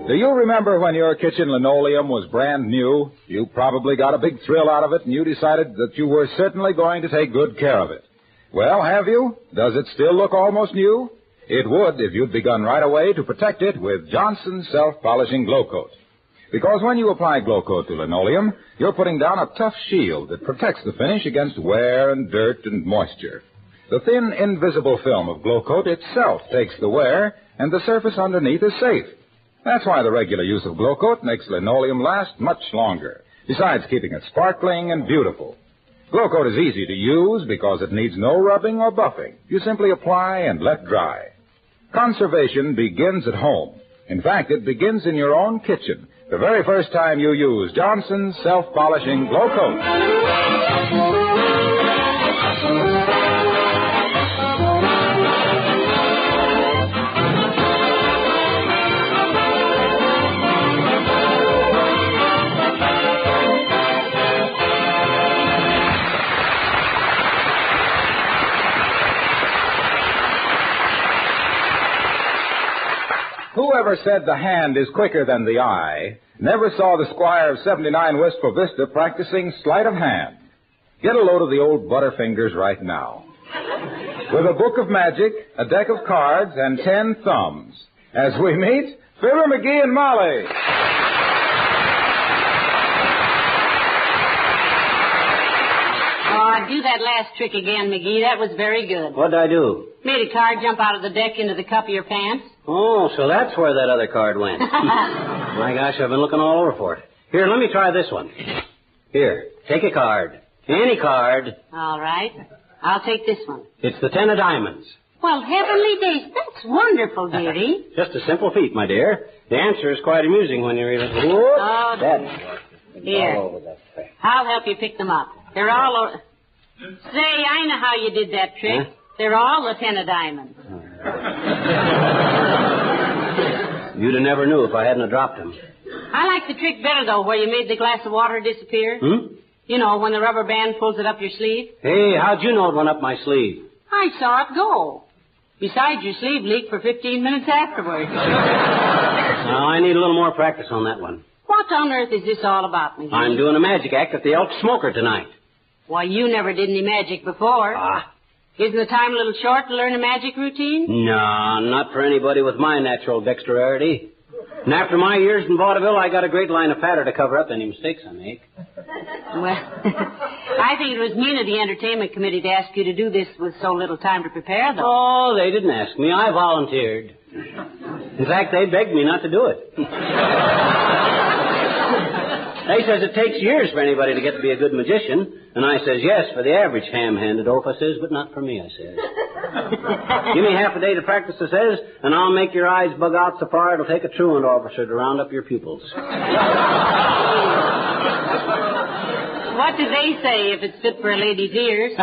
Do you remember when your kitchen linoleum was brand new? You probably got a big thrill out of it, and you decided that you were certainly going to take good care of it. Well, have you? Does it still look almost new? It would if you'd begun right away to protect it with Johnson's Self-Polishing Glow Coat. Because when you apply Glow Coat to linoleum, you're putting down a tough shield that protects the finish against wear and dirt and moisture. The thin, invisible film of Glow Coat itself takes the wear, and the surface underneath is safe. That's why the regular use of Glow Coat makes linoleum last much longer, besides keeping it sparkling and beautiful. Glow Coat is easy to use because it needs no rubbing or buffing. You simply apply and let dry. Conservation begins at home. In fact, it begins in your own kitchen, the very first time you use Johnson's Self-Polishing Glow Coat. Whoever said the hand is quicker than the eye never saw the squire of 79 Wistful Vista practicing sleight of hand. Get a load of the old Butterfingers right now. With a book of magic, a deck of cards, and 10 thumbs. As we meet, Fibber McGee and Molly. Do that last trick again, McGee. That was very good. What'd I do? Made a card jump out of the deck into the cup of your pants. Oh, so that's where that other card went. My gosh, I've been looking all over for it. Here, let me try this one. Here, take a card. Any card. All right. I'll take this one. It's the 10 of diamonds. Well, heavenly days. That's wonderful, dearie. Just a simple feat, my dear. The answer is quite amusing when you realize... Oh, That's here. all over that face. I'll help you pick them up. They're all over... Say, I know how you did that trick. Huh? They're all the 10 of diamonds. You'd have never knew if I hadn't have dropped them. I like the trick better, though, where you made the glass of water disappear. Hmm? You know, when the rubber band pulls it up your sleeve. Hey, how'd you know it went up my sleeve? I saw it go. Besides, your sleeve leaked for 15 minutes afterwards. Now, I need a little more practice on that one. What on earth is this all about, McGee? I'm doing a magic act at the Elk Smoker tonight. Why, you never did any magic before. Isn't the time a little short to learn a magic routine? No, not for anybody with my natural dexterity. And after my years in vaudeville, I got a great line of patter to cover up any mistakes I make. Well, I think it was mean of the entertainment committee to ask you to do this with so little time to prepare, though. Oh, they didn't ask me. I volunteered. In fact, they begged me not to do it. They says it takes years for anybody to get to be a good magician. And I says, yes, for the average ham-handed oaf, I says, but not for me, I says. Give me half a day to practice, I says, and I'll make your eyes bug out so far it'll take a truant officer to round up your pupils. What do they say if it's fit for a lady's ears?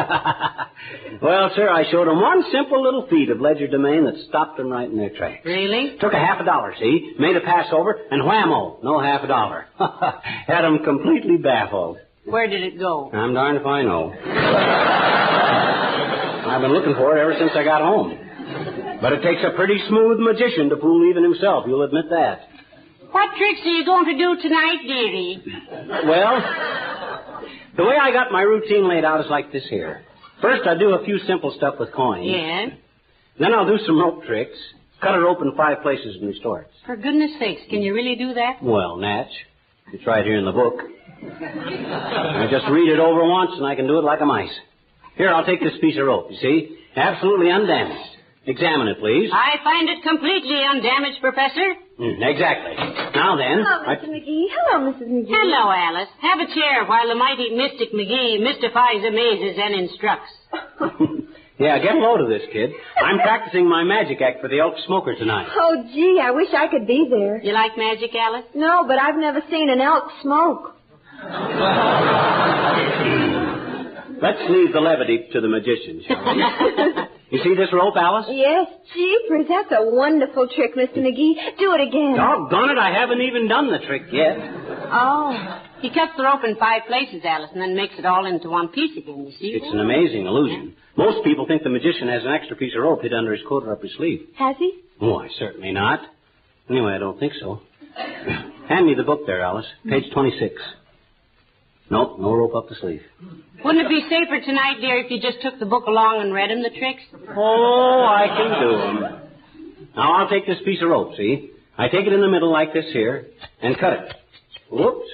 Well, sir, I showed them one simple little feat of legerdemain that stopped them right in their tracks. Really? Took a $50, see? Made a pass over, and whammo, no $50. Had them completely baffled. Where did it go? I'm darned if I know. I've been looking for it ever since I got home. But it takes a pretty smooth magician to fool even himself, you'll admit that. What tricks are you going to do tonight, dearie? Well, the way I got my routine laid out is like this here. First, I do a few simple stuff with coins. Yeah? Then I'll do some rope tricks, cut a rope in 5 places and restore it. For goodness sakes, can you really do that? Well, Natch, it's right here in the book. I just read it over once and I can do it like a mice. Here, I'll take this piece of rope, you see? Absolutely undamaged. Examine it, please. I find it completely undamaged, Professor. Exactly. Now then... Hello, Mr. McGee. Hello, Mrs. McGee. Hello, Alice. Have a chair while the mighty Mystic McGee mystifies, amazes, and instructs. Yeah, get a load of this, kid. I'm practicing my magic act for the Elk Smoker tonight. Oh, gee, I wish I could be there. You like magic, Alice? No, but I've never seen an elk smoke. Let's leave the levity to the magician, shall we? You see this rope, Alice? Yes, jeepers, that's a wonderful trick, Mr. McGee. Do it again. Doggone it, I haven't even done the trick yet. Oh. He cuts the rope in 5 places, Alice, and then makes it all into one piece again, you see? It's an amazing illusion. Most people think the magician has an extra piece of rope hid under his coat or up his sleeve. Has he? Why, certainly not. Anyway, I don't think so. Hand me the book there, Alice. Page 26. Nope, no rope up the sleeve. Wouldn't it be safer tonight, dear, if you just took the book along and read him the tricks? Oh, I can do them. Now, I'll take this piece of rope, see? I take it in the middle like this here, and cut it. Whoops.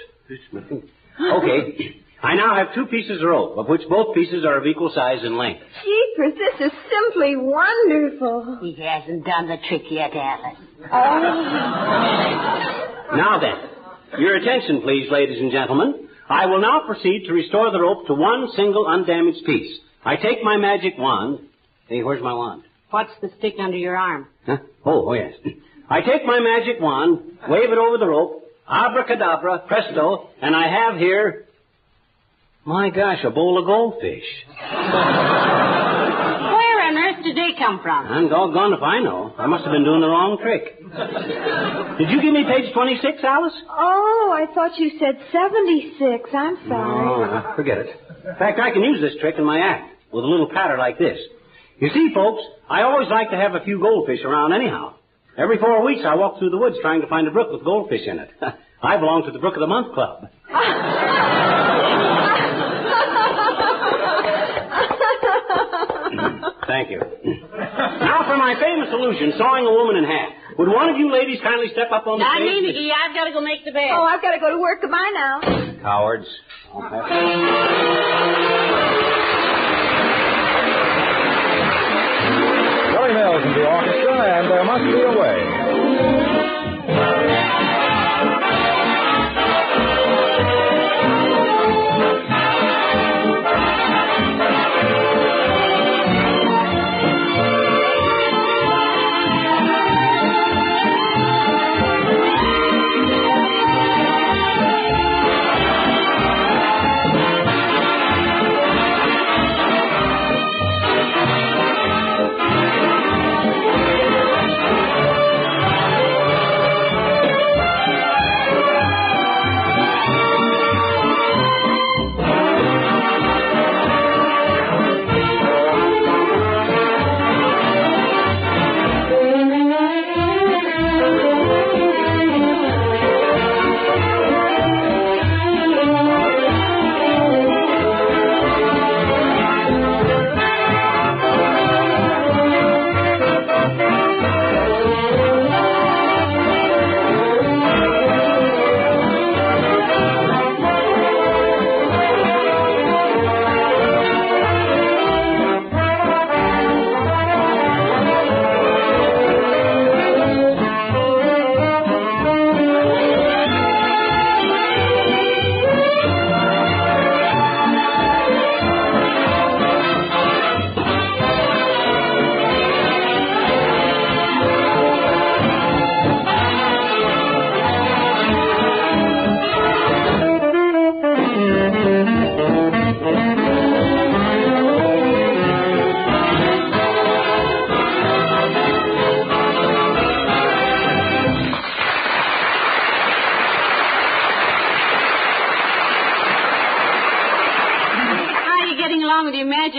Okay. I now have 2 pieces of rope, of which both pieces are of equal size and length. Jeepers, this is simply wonderful. He hasn't done the trick yet, Alice. Oh. Now then, your attention, please, ladies and gentlemen. I will now proceed to restore the rope to one single undamaged piece. I take my magic wand. Hey, where's my wand? What's the stick under your arm? Huh? Oh, yes. I take my magic wand, wave it over the rope, abracadabra, presto, and I have here, my gosh, a bowl of goldfish. Where on earth did they come from? I'm doggone if I know. I must have been doing the wrong trick. Did you give me page 26, Alice? Oh, I thought you said 76. I'm sorry. Oh, forget it. In fact, I can use this trick in my act with a little patter like this. You see, folks, I always like to have a few goldfish around anyhow. Every 4 weeks I walk through the woods trying to find a brook with goldfish in it. I belong to the Brook of the Month Club. Thank you. Now for my famous illusion, sawing a woman in half. Would one of you ladies kindly step up on the Not stage? me, McGee. I've got to go make the bed. Oh, I've got to go to work. Goodbye now. Cowards. Billy Mills and the orchestra, and There Must Be a Way.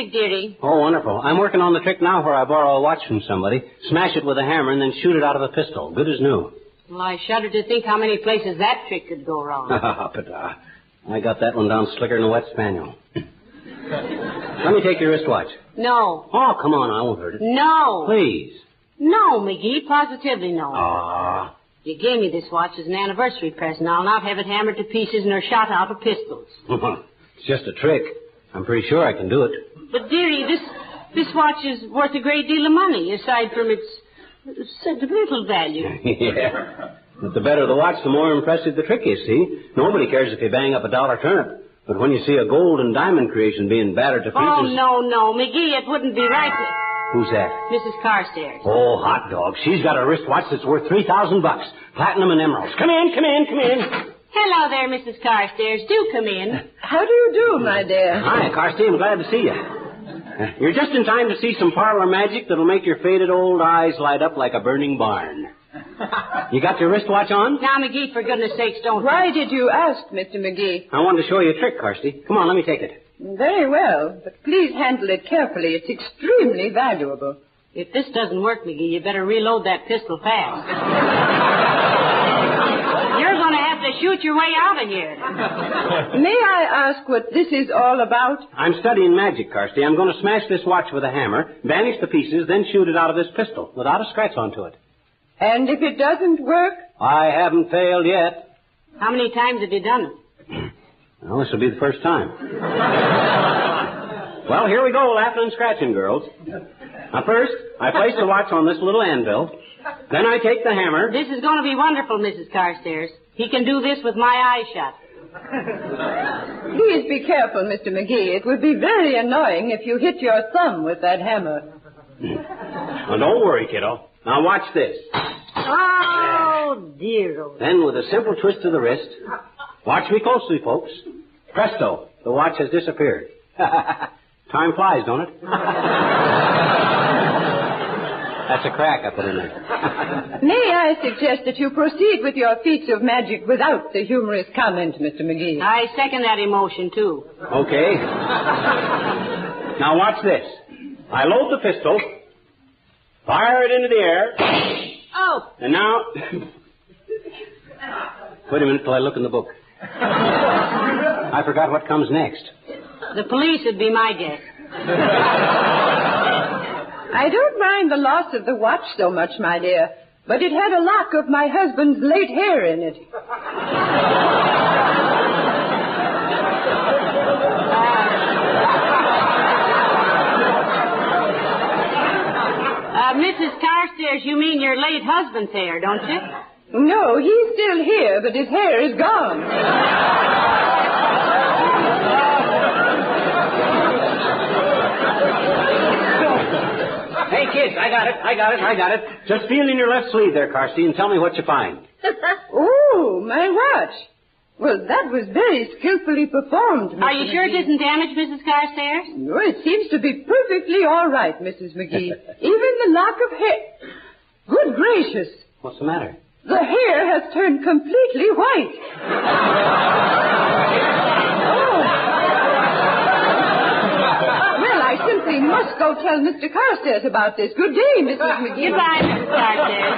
magic, dearie. Oh, wonderful. I'm working on the trick now where I borrow a watch from somebody, smash it with a hammer, and then shoot it out of a pistol. Good as new. Well, I shudder to think how many places that trick could go wrong. But I got that one down slicker than a wet spaniel. Let me take your wristwatch. No. Oh, come on, I won't hurt it. No. Please. No, McGee, positively no. Ah. You gave me this watch as an anniversary present. I'll not have it hammered to pieces nor shot out of pistols. It's just a trick. I'm pretty sure I can do it. But, dearie, this watch is worth a great deal of money, aside from its sentimental value. Yeah. But the better the watch, the more impressive the trick is, see? Nobody cares if you bang up a dollar turnip. But when you see a gold and diamond creation being battered to pieces... Oh, no, McGee, it wouldn't be right to... Who's that? Mrs. Carstairs. Oh, hot dog. She's got a wristwatch that's worth $3,000. Platinum and emeralds. Come in. Hello there, Mrs. Carstairs. Do come in. How do you do, my dear? Hi, Carsty. I'm glad to see you. You're just in time to see some parlor magic that'll make your faded old eyes light up like a burning barn. You got your wristwatch on? Now, McGee, for goodness sakes, don't... Why did you ask, Mr. McGee? I wanted to show you a trick, Carsty. Come on, let me take it. Very well, but please handle it carefully. It's extremely valuable. If this doesn't work, McGee, you better reload that pistol fast. You're going to have to shoot your way out of here. May I ask what this is all about? I'm studying magic, Carsty. I'm going to smash this watch with a hammer, vanish the pieces, then shoot it out of this pistol without a scratch onto it. And if it doesn't work? I haven't failed yet. How many times have you done it? Well, this will be the first time. Well, here we go, laughing and scratching, girls. Now, first, I place the watch on this little anvil. Then I take the hammer. This is going to be wonderful, Mrs. Carstairs. He can do this with my eyes shut. Please be careful, Mr. McGee. It would be very annoying if you hit your thumb with that hammer. Well, don't worry, kiddo. Now, watch this. Oh, dear. Then, with a simple twist of the wrist, watch me closely, folks. Presto, the watch has disappeared. Time flies, don't it? That's a crack I put in there. May I suggest that you proceed with your feats of magic without the humorous comment, Mr. McGee? I second that emotion, too. Okay. Now, watch this. I load the pistol, fire it into the air. Oh. And now... Wait a minute till I look in the book. I forgot what comes next. The police would be my guess. I don't mind the loss of the watch so much, my dear, but it had a lock of my husband's late hair in it. Mrs. Carstairs, you mean your late husband's hair, don't you? No, he's still here, but his hair is gone. Hey, kids, I got it. Just feel in your left sleeve there, Carsty, and tell me what you find. Oh, my watch. Well, that was very skillfully performed, Mr. Are you sure McGee. it isn't damaged, Mrs. Carstairs? No, it seems to be perfectly all right, Mrs. McGee. Even the lock of hair... Good gracious. What's the matter? The hair has turned completely white. Well, I simply must go tell Mr. Carstairs about this. Good day, Mrs. McGee. Goodbye, Mrs. Carstairs.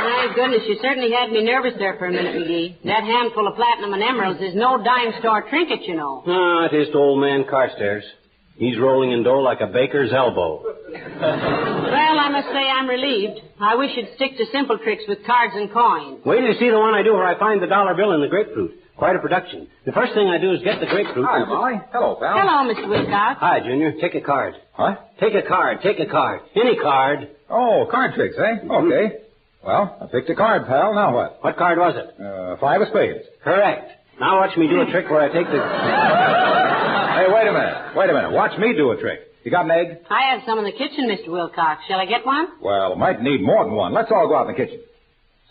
My goodness, you certainly had me nervous there for a minute, McGee. That handful of platinum and emeralds is no dime store trinket, you know. Ah, it is to old man Carstairs. He's rolling in dough like a baker's elbow. Well, I must say I'm relieved. I wish you'd stick to simple tricks with cards and coins. Wait till you see the one I do where I find the dollar bill and the grapefruit. Quite a production. The first thing I do is get the grapefruit. Hi, Molly. Hello, pal. Hello, Mr. Wilcox. Hi, Junior. Take a card. What? Take a card. Any card. Oh, card tricks, eh? Okay. Well, I picked a card, pal. Now what? What card was it? 5 of spades. Correct. Now watch me do a trick where I take the... Hey, wait a minute. Watch me do a trick. You got an egg? I have some in the kitchen, Mr. Wilcox. Shall I get one? Well, might need more than one. Let's all go out in the kitchen.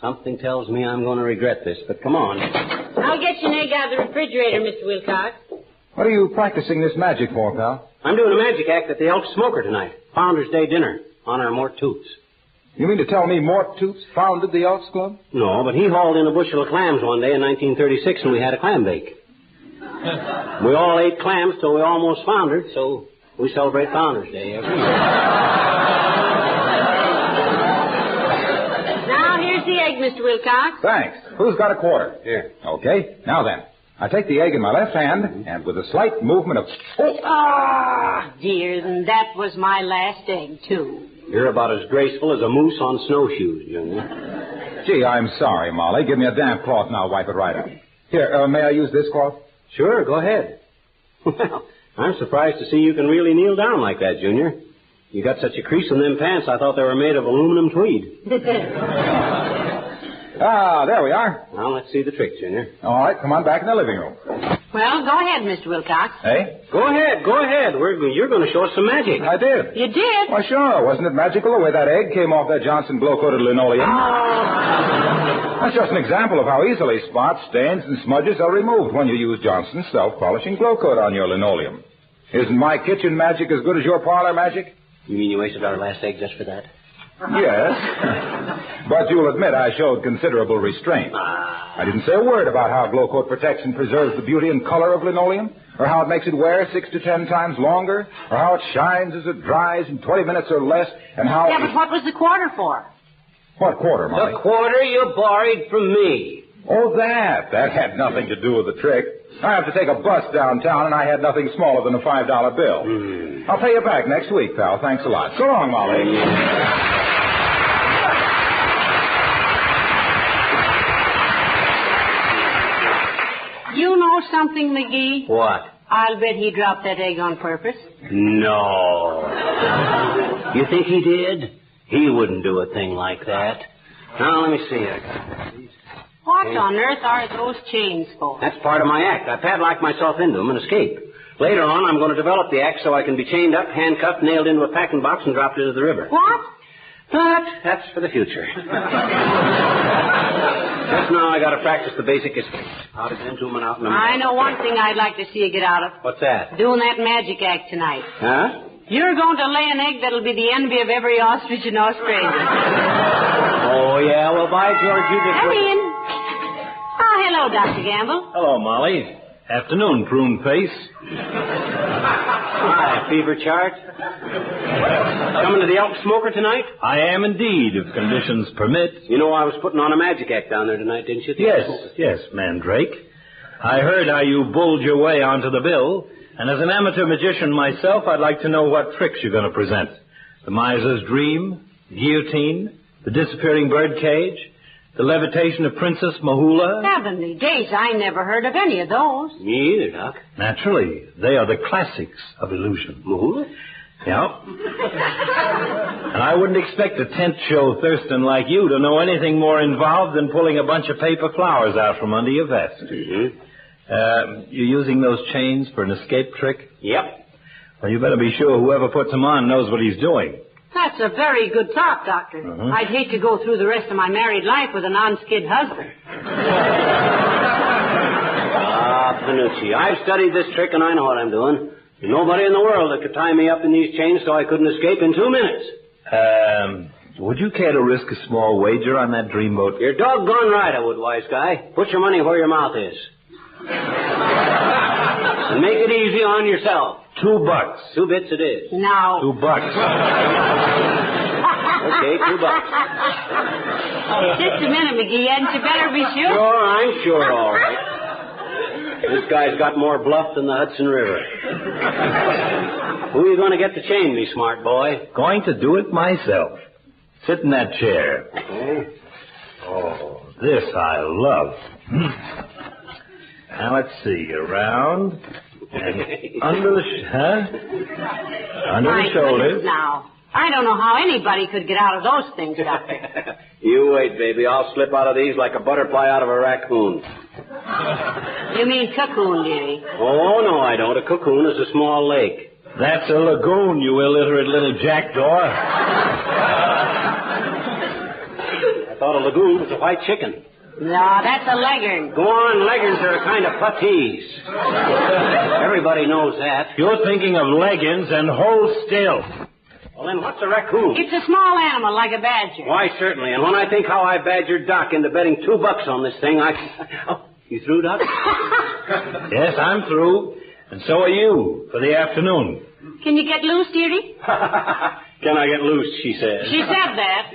Something tells me I'm going to regret this, but come on. I'll get you an egg out of the refrigerator, Mr. Wilcox. What are you practicing this magic for, pal? I'm doing a magic act at the Elk Smoker tonight. Founders Day dinner. Honor of Mort Toots. You mean to tell me Mort Toops founded the Elks Club? No, but he hauled in a bushel of clams one day in 1936, and we had a clam bake. We all ate clams till we almost foundered, so we celebrate Founders Day every year. Now, here's the egg, Mr. Wilcox. Thanks. Who's got a quarter? Here. Okay. Now then, I take the egg in my left hand, and with a slight movement of... Ah, dear, and that was my last egg, too. You're about as graceful as a moose on snowshoes, Junior. Gee, I'm sorry, Molly. Give me a damp cloth and I'll wipe it right up. Here, may I use this cloth? Sure, go ahead. Well, I'm surprised to see you can really kneel down like that, Junior. You got such a crease in them pants, I thought they were made of aluminum tweed. There we are. Well, let's see the trick, Junior. All right, come on back in the living room. Well, go ahead, Mr. Wilcox. Hey? Go ahead. You're going to show us some magic. I did. You did? Why, sure. Wasn't it magical the way that egg came off that Johnson glow-coated linoleum? That's just an example of how easily spots, stains, and smudges are removed when you use Johnson's self-polishing glow coat on your linoleum. Isn't my kitchen magic as good as your parlor magic? You mean you wasted our last egg just for that? Yes. But you'll admit I showed considerable restraint. I didn't say a word about how Glow Coat protects and preserves the beauty and color of linoleum, or how it makes it wear 6 to 10 times longer, or how it shines as it dries in 20 minutes or less, and how... Yeah, but what was the quarter for? What quarter, Molly? The quarter you borrowed from me. Oh, that. That had nothing to do with the trick. I have to take a bus downtown, and I had nothing smaller than a $5 bill. I'll pay you back next week, pal. Thanks a lot. So long, Molly. You know something, McGee? What? I'll bet he dropped that egg on purpose. No. You think he did? He wouldn't do a thing like that. Now, let me see. What on earth are those chains for? That's part of my act. I padlock myself into them and escape. Later on, I'm going to develop the act so I can be chained up, handcuffed, nailed into a packing box, and dropped into the river. What? But that's for the future. Just now, I got to practice the basic escape. Out into them and out in the I know one thing I'd like to see you get out of. What's that? Doing that magic act tonight. Huh? You're going to lay an egg that'll be the envy of every ostrich in Australia. Oh, yeah? Well, by George, you just... Come in. Oh, hello, Dr. Gamble. Hello, Molly. Afternoon, prune face. Hi, fever chart. Coming to the Elk Smoker tonight? I am indeed, if conditions permit. You know I was putting on a magic act down there tonight, didn't you? Yes, Mandrake. I heard how you bulled your way onto the bill, and as an amateur magician myself, I'd like to know what tricks you're going to present. The miser's dream, guillotine, the disappearing bird cage, the levitation of Princess Mahula. Heavenly days, I never heard of any of those. Me either, Doc. Naturally, they are the classics of illusion. Mahula? Yeah. And I wouldn't expect a tent show Thurston like you to know anything more involved than pulling a bunch of paper flowers out from under your vest. Mm-hmm. You're using those chains for an escape trick? Yep. Well, you better be sure whoever puts them on knows what he's doing. That's a very good thought, Doctor. Uh-huh. I'd hate to go through the rest of my married life with a non-skid husband. Panucci, I've studied this trick and I know what I'm doing. There's nobody in the world that could tie me up in these chains so I couldn't escape in 2 minutes. Would you care to risk a small wager on that dreamboat? You're doggone right I would, wise guy. Put your money where your mouth is. And make it easy on yourself. $2. 2 bits it is. Now. $2. Okay, $2. Just a minute, McGee. Hadn't you better be sure? Sure, I'm sure, all right. This guy's got more bluff than the Hudson River. Who are you going to get to chain me, smart boy? Going to do it myself. Sit in that chair. Okay. Oh, this I love. Now, let's see. Around and under the... Under My the shoulders. goodness, now. I don't know how anybody could get out of those things, Doctor. You wait, baby. I'll slip out of these like a butterfly out of a raccoon. You mean cocoon, dearie? Oh, no, I don't. A cocoon is a small lake. That's a lagoon, you illiterate little jackdaw. I thought a lagoon was a white chicken. No, that's a leghorn. Go on, leghorns are a kind of puttees. Everybody knows that. You're thinking of leggings and hold still. Well, then what's a raccoon? It's a small animal, like a badger. Why, certainly. And when I think how I badgered Doc into betting $2 on this thing, Oh, you through, Doc? Yes, I'm through. And so are you, for the afternoon. Can you get loose, dearie? Can I get loose, she says. She said that.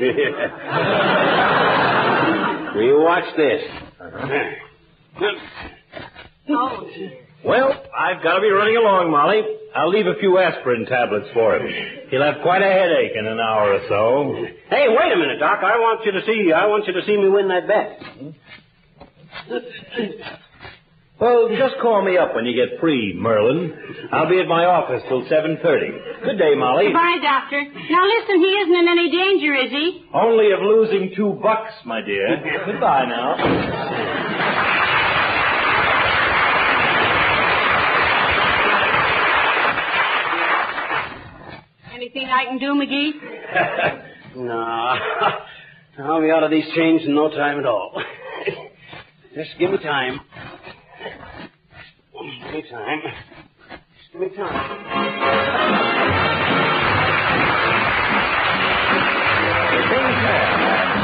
You watch this. Oh, dear. Well, I've got to be running along, Molly. I'll leave a few aspirin tablets for him. He'll have quite a headache in an hour or so. Hey, wait a minute, Doc. I want you to see me win that bet. Well, just call me up when you get free, Merlin. I'll be at my office till 7:30. Good day, Molly. Goodbye, Doctor. Now, listen, he isn't in any danger, is he? Only of losing $2, my dear. Goodbye now. Anything I can do, McGee? No. I'll be out of these chains in no time at all. Just give me time. Give me time. Just give me time.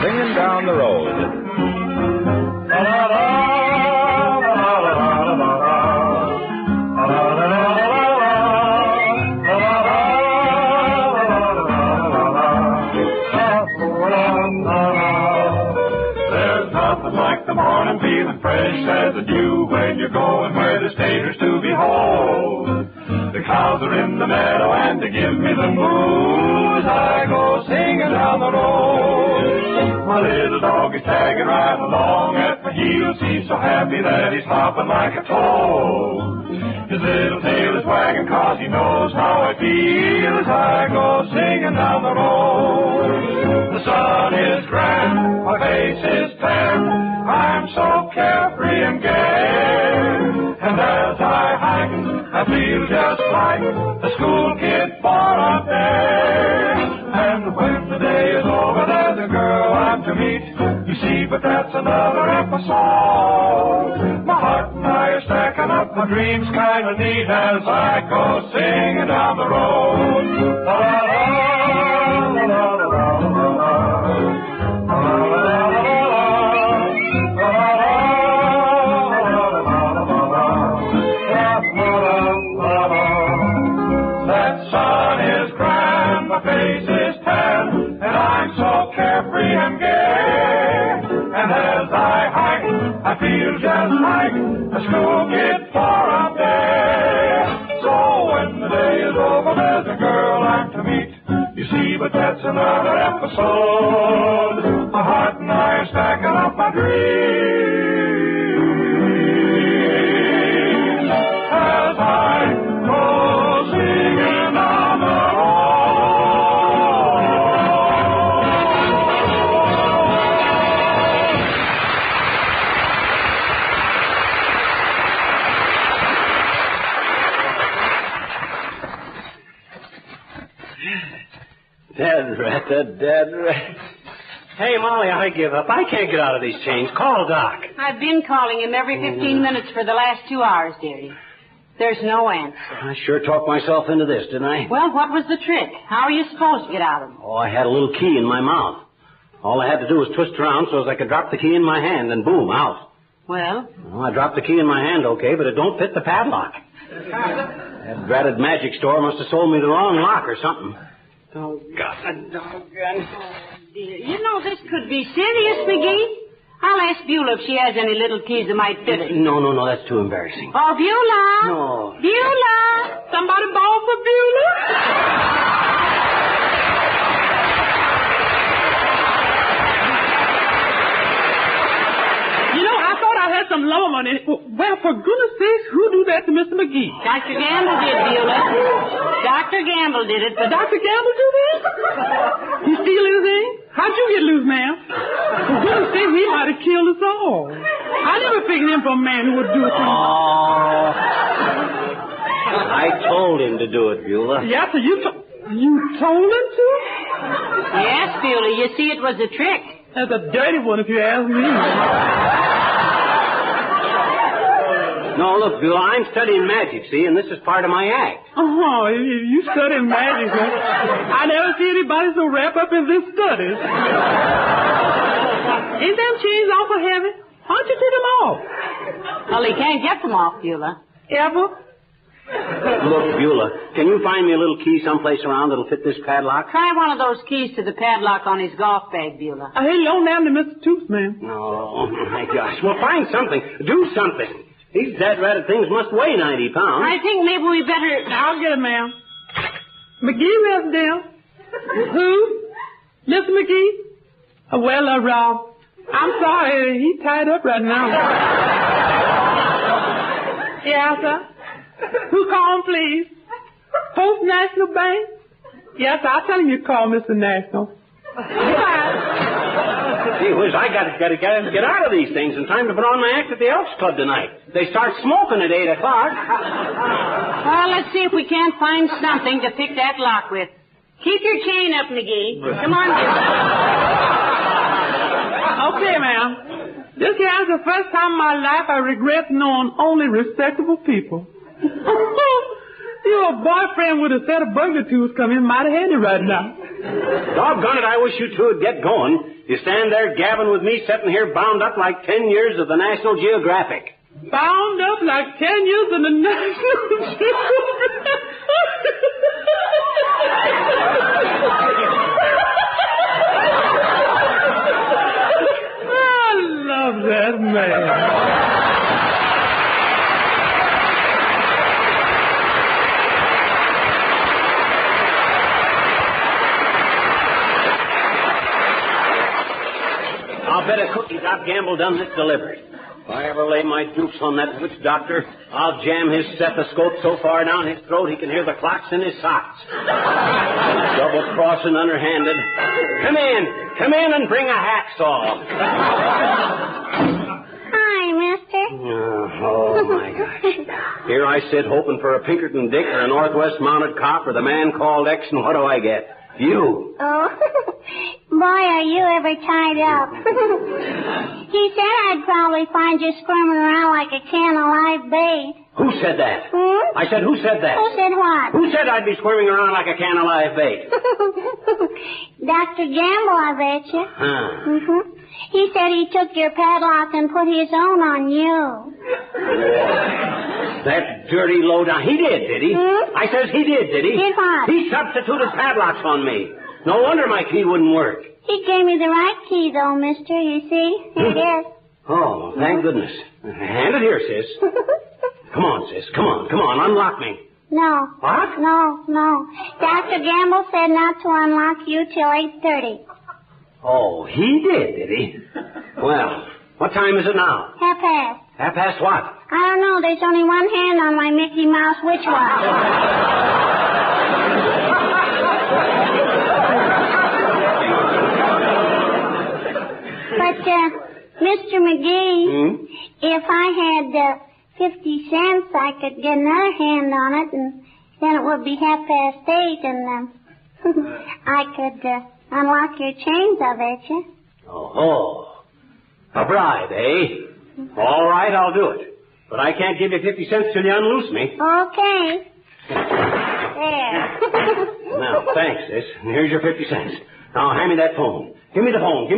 Singing down the road. The morning feeling fresh as the dew when you're going where the staters to behold. The cows are in the meadow and they give me the moo as I go singing down the road. My little dog is tagging right along at my heels. He's so happy that he's hopping like a toad. His little tail is wagging 'cause he knows how I feel as I go singing down the road. The sun is grand, my face is tan. I'm so carefree and gay. And as I hike, I feel just like the school kid for a day. And when the day is over, there's a girl I'm to meet. You see, but that's another episode. My heart and I are stacking up, my dreams kind of neat as I go singing down the road. La, la, la, la, la, la, la, la. Face is tan, and I'm so carefree and gay. And as I hike, I feel just like a school kid for a day. So when the day is over, there's a girl I'm to meet. You see, but that's another episode. My heart and I are stacking up my dreams as I go singing down the road. Dead rat. Hey, Molly, I give up. I can't get out of these chains. Call Doc. I've been calling him every 15 minutes for the last 2 hours, dearie. There's no answer. I sure talked myself into this, didn't I? Well, what was the trick? How are you supposed to get out of him? Oh, I had a little key in my mouth. All I had to do was twist around so as I could drop the key in my hand, and boom, out. Well, I dropped the key in my hand, okay, but it don't fit the padlock. That dratted magic store must have sold me the wrong lock or something. Oh, God, doggone. Dear, you know, this could be serious, McGee. I'll ask Beulah if she has any little keys that might fit it. No, that's too embarrassing. Oh, Beulah! No. Beulah! Somebody ball for Beulah? You know, I thought I had some loan on it. Well, for goodness sakes, who do that to Mr. McGee? Dr. Gamble did, Beulah. Dr. Gamble did it. Did Dr. Gamble do this? He steal anything? How'd you get loose, ma'am? For goodness sake, he might have killed us all. I never figured him for a man who would do it. Oh. I told him to do it, Beulah. Yeah, so you told him to? Yes, Beulah. You see, it was a trick. That's a dirty one, if you ask me. No, look, Beulah, I'm studying magic, see, and this is part of my act. Oh, you study magic, huh? I never see anybody so wrapped up in this studies. Ain't them chains awful heavy? Why don't you take them off? Well, he can't get them off, Beulah. Ever? Look, Beulah, can you find me a little key someplace around that'll fit this padlock? Try one of those keys to the padlock on his golf bag, Beulah. Hey, loan down to Mr. Tooth, man. Oh, my gosh. Well, find something. Do something. These dead-ratted things must weigh 90 pounds. I think maybe we better... I'll get it, ma'am. McGee, Residell. Who? Mr. McGee? Well, Rob, I'm sorry. He's tied up right now. Yeah, sir. Who called, please? Post National Bank? Yes, I'll tell him you call Mr. National. Gee whiz, I gotta get out of these things in time to put on my act at the Elks Club tonight. They start smoking at 8 o'clock. Well, let's see if we can't find something to pick that lock with. Keep your chain up, McGee. Come on, Okay, ma'am. This here is the first time in my life I regret knowing only respectable people. Your boyfriend with a set of burglar tools come in mighty handy right now. Doggone it, I wish you two would get going. You stand there gabbing with me, sitting here bound up like 10 years of the National Geographic. Bound up like 10 years of the National Geographic? I love that man. I'll bet a cookie Doc Gamble done this delivery. If I ever lay my dupes on that witch doctor, I'll jam his stethoscope so far down his throat he can hear the clocks in his socks. Double-crossing, underhanded. Come in and bring a hacksaw. Hi, mister. Oh, my gosh. Here I sit hoping for a Pinkerton Dick or a Northwest Mounted Cop or the Man Called X, and what do I get? You. Oh, boy, are you ever tied up. He said I'd probably find you squirming around like a can of live bait. Who said that? Hmm? I said, who said that? Who said what? Who said I'd be squirming around like a can of live bait? Dr. Gamble, I bet you. Huh. Mm-hmm. He said he took your padlock and put his own on you. That dirty lowdown. He did he? Hmm? I says he did he? Did what? He substituted padlocks on me. No wonder my key wouldn't work. He gave me the right key, though, mister, you see. Here it is. Oh, thank goodness. Hand it here, sis. Come on, sis. Come on. Unlock me. No. What? No. Dr. Gamble said not to unlock you till 8:30. Oh, he did he? Well, what time is it now? 1:30. 1:30 what? I don't know. There's only one hand on my Mickey Mouse witch watch. But, Mr. McGee, if I had 50 cents, I could get another hand on it, and then it would be 8:30, and I could unlock your chains, I bet you. Oh, a bribe, eh? All right, I'll do it. But I can't give you 50 cents till you unloose me. Okay. There. Now, thanks, sis. Here's your 50 cents. Now, hand me that phone. Give me the phone.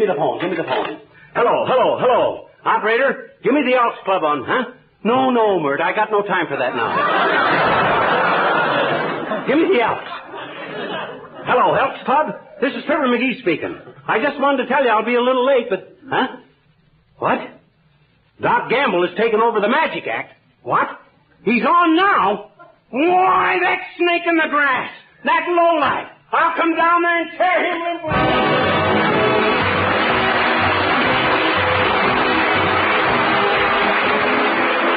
Hello. Operator, give me the Elks Club on, huh? No, Mert, I got no time for that now. Give me the Elks. Hello, Elks Club. This is Fibber McGee speaking. I just wanted to tell you I'll be a little late, but... Huh? What? Doc Gamble has taken over the Magic Act. What? He's on now? Why, that snake in the grass. That lowlife. I'll come down there and tear him limb.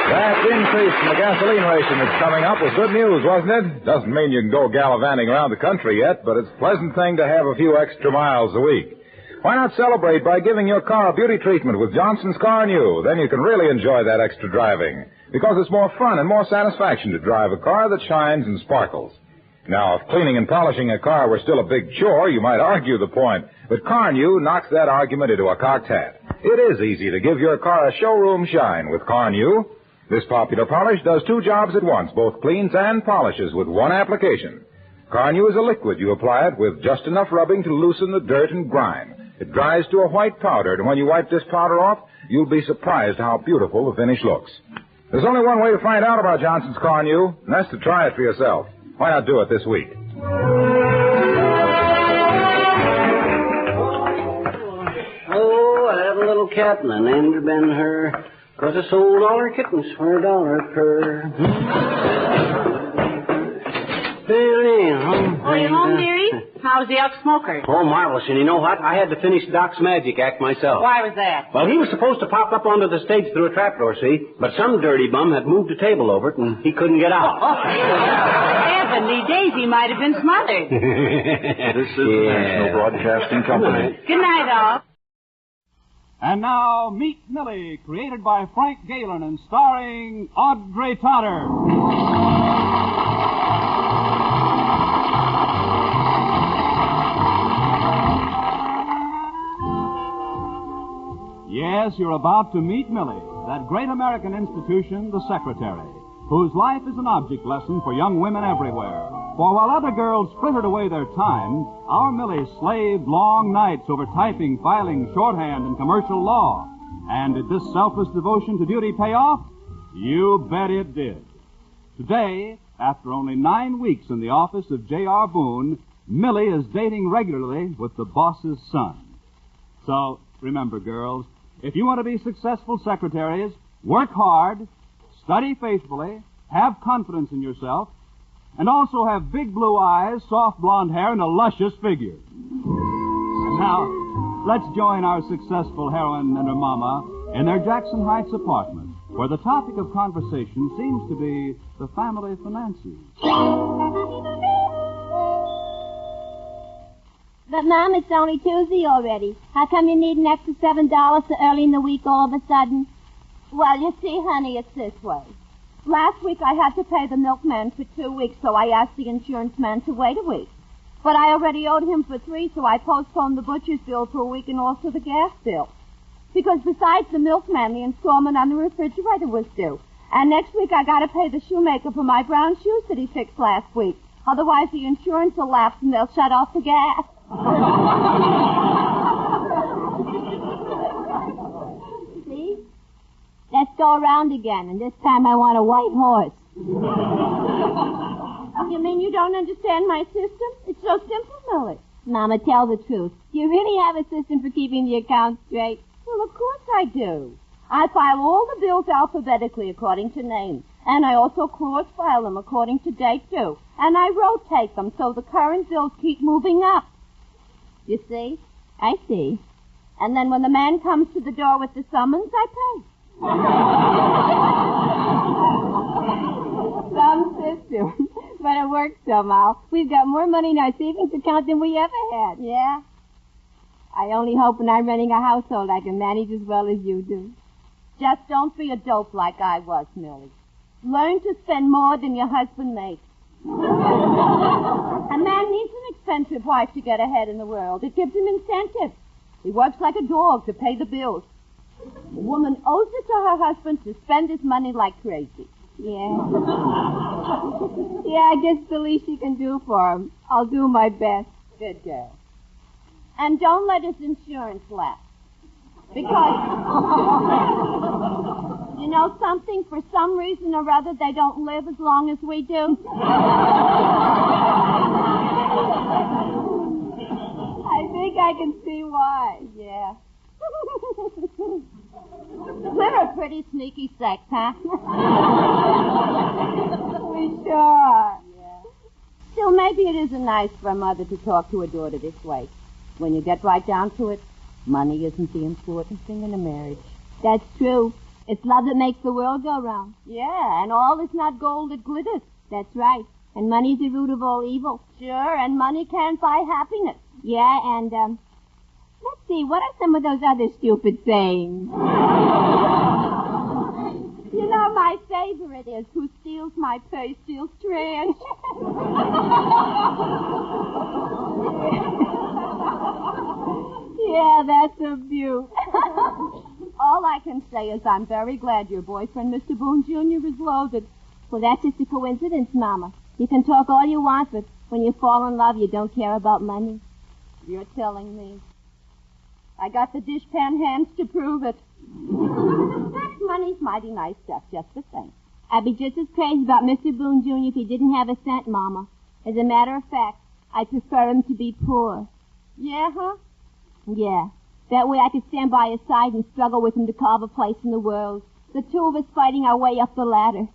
That increase in the gasoline ration that's coming up was good news, wasn't it? Doesn't mean you can go gallivanting around the country yet, but it's a pleasant thing to have a few extra miles a week. Why not celebrate by giving your car a beauty treatment with Johnson's Car New? Then you can really enjoy that extra driving, because it's more fun and more satisfaction to drive a car that shines and sparkles. Now, if cleaning and polishing a car were still a big chore, you might argue the point, but Car New knocks that argument into a cocked hat. It is easy to give your car a showroom shine with Car New. This popular polish does two jobs at once, both cleans and polishes with one application. Carnu is a liquid. You apply it with just enough rubbing to loosen the dirt and grime. It dries to a white powder, and when you wipe this powder off, you'll be surprised how beautiful the finish looks. There's only one way to find out about Johnson's Carnu, and that's to try it for yourself. Why not do it this week? Oh, I had a little cat, and I named her Ben-Hur, 'cause I sold all her kittens for $1 per. Oh, you home, dearie? How's the ex-smoker? Oh, marvelous. And you know what? I had to finish Doc's magic act myself. Why was that? Well, he was supposed to pop up onto the stage through a trapdoor, see? But some dirty bum had moved a table over it, and he couldn't get out. Heavenly Daisy might have been smothered. This is the National Broadcasting Company. Good night, all. And now, Meet Millie, created by Frank Galen and starring Audrey Totter. Yes, you're about to meet Millie, that great American institution, the secretary, whose life is an object lesson for young women everywhere. For while other girls frittered away their time, our Millie slaved long nights over typing, filing, shorthand, and commercial law. And did this selfless devotion to duty pay off? You bet it did. Today, after only 9 weeks in the office of J.R. Boone, Millie is dating regularly with the boss's son. So, remember, girls, if you want to be successful secretaries, work hard, study faithfully, have confidence in yourself, and also have big blue eyes, soft blonde hair, and a luscious figure. And now, let's join our successful heroine and her mama in their Jackson Heights apartment, where the topic of conversation seems to be the family finances. But, Mom, it's only Tuesday already. How come you need an extra $7 so early in the week all of a sudden? Well, you see, honey, it's this way. Last week I had to pay the milkman for 2 weeks, so I asked the insurance man to wait a week. But I already owed him for 3, so I postponed the butcher's bill for a week and also the gas bill. Because besides the milkman, the installment on the refrigerator was due. And next week I got to pay the shoemaker for my brown shoes that he fixed last week. Otherwise the insurance will lapse and they'll shut off the gas. See? Let's go around again, and this time I want a white horse. You mean you don't understand my system? It's so simple, Millie. Mama, tell the truth. Do you really have a system for keeping the accounts straight? Well, of course I do. I file all the bills alphabetically according to name. And I also cross-file them according to date, too. And I rotate them so the current bills keep moving up. You see? I see. And then when the man comes to the door with the summons, I pay. Some system. But it works somehow. We've got more money in our savings account than we ever had. Yeah? I only hope when I'm running a household I can manage as well as you do. Just don't be a dope like I was, Millie. Learn to spend more than your husband makes. A man needs an expensive wife to get ahead in the world. It gives him incentive. He works like a dog to pay the bills. A woman owes it to her husband to spend his money like crazy. Yeah. Yeah, I guess the least she can do for him. I'll do my best. Good girl. And don't let his insurance lapse. Because, you know something? For some reason or other, they don't live as long as we do. I think I can see why. Yeah. We're a pretty sneaky sex, huh? We sure are. Yeah. Still, maybe it isn't nice for a mother to talk to her daughter this way. When you get right down to it, money isn't the important thing in a marriage. That's true. It's love that makes the world go round. Yeah, and all is not gold that glitters. That's right. And money's the root of all evil. Sure, and money can't buy happiness. Yeah, and, let's see, what are some of those other stupid sayings? You know, my favorite is, who steals my purse steals trash. Yeah, that's a beaut. all I can say is I'm very glad your boyfriend, Mr. Boone Jr., is loaded. Well, that's just a coincidence, Mama. You can talk all you want, but when you fall in love, you don't care about money. You're telling me. I got the dishpan hands to prove it. That money's mighty nice stuff, just the same. I'd be just as crazy about Mr. Boone Jr. if he didn't have a cent, Mama. As a matter of fact, I'd prefer him to be poor. Yeah, huh? Yeah. That way I could stand by his side and struggle with him to carve a place in the world. The two of us fighting our way up the ladder.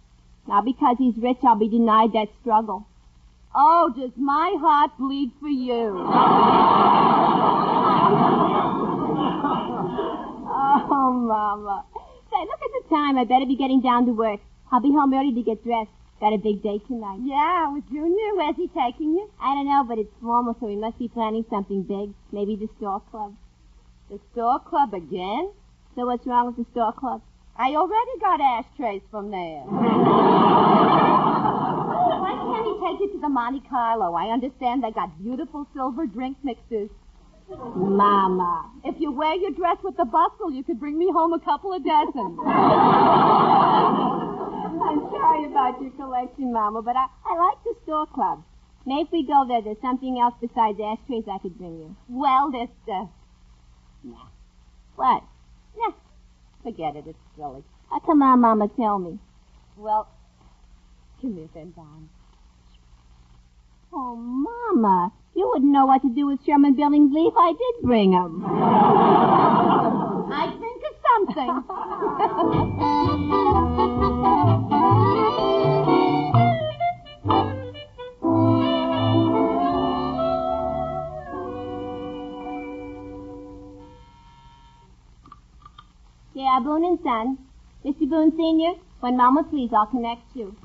Now, because he's rich, I'll be denied that struggle. Oh, does my heart bleed for you? Oh, Mama. Say, look at the time. I better be getting down to work. I'll be home early to get dressed. Got a big date tonight. Yeah, with Junior. Where's he taking you? I don't know, but it's formal, so we must be planning something big. Maybe the store club. The store club again? So what's wrong with the store club? I already got ashtrays from there. Why can't he take you to the Monte Carlo? I understand they got beautiful silver drink mixers. Mama, if you wear your dress with the bustle, you could bring me home a couple of dozen. I'm sorry about your collection, Mama, but I like the store club. Maybe if we go there, there's something else besides ashtrays I could bring you. Well, this, Nah. What? Nah. Forget it. It's silly. Oh, come on, Mama, tell me. Well, come here then, Don. Oh, Mama, you wouldn't know what to do with Sherman Billingsley if I did bring him. I'd think of something. Yeah, Boone and Son. Mr. Boone Sr., when Mama please, I'll connect you.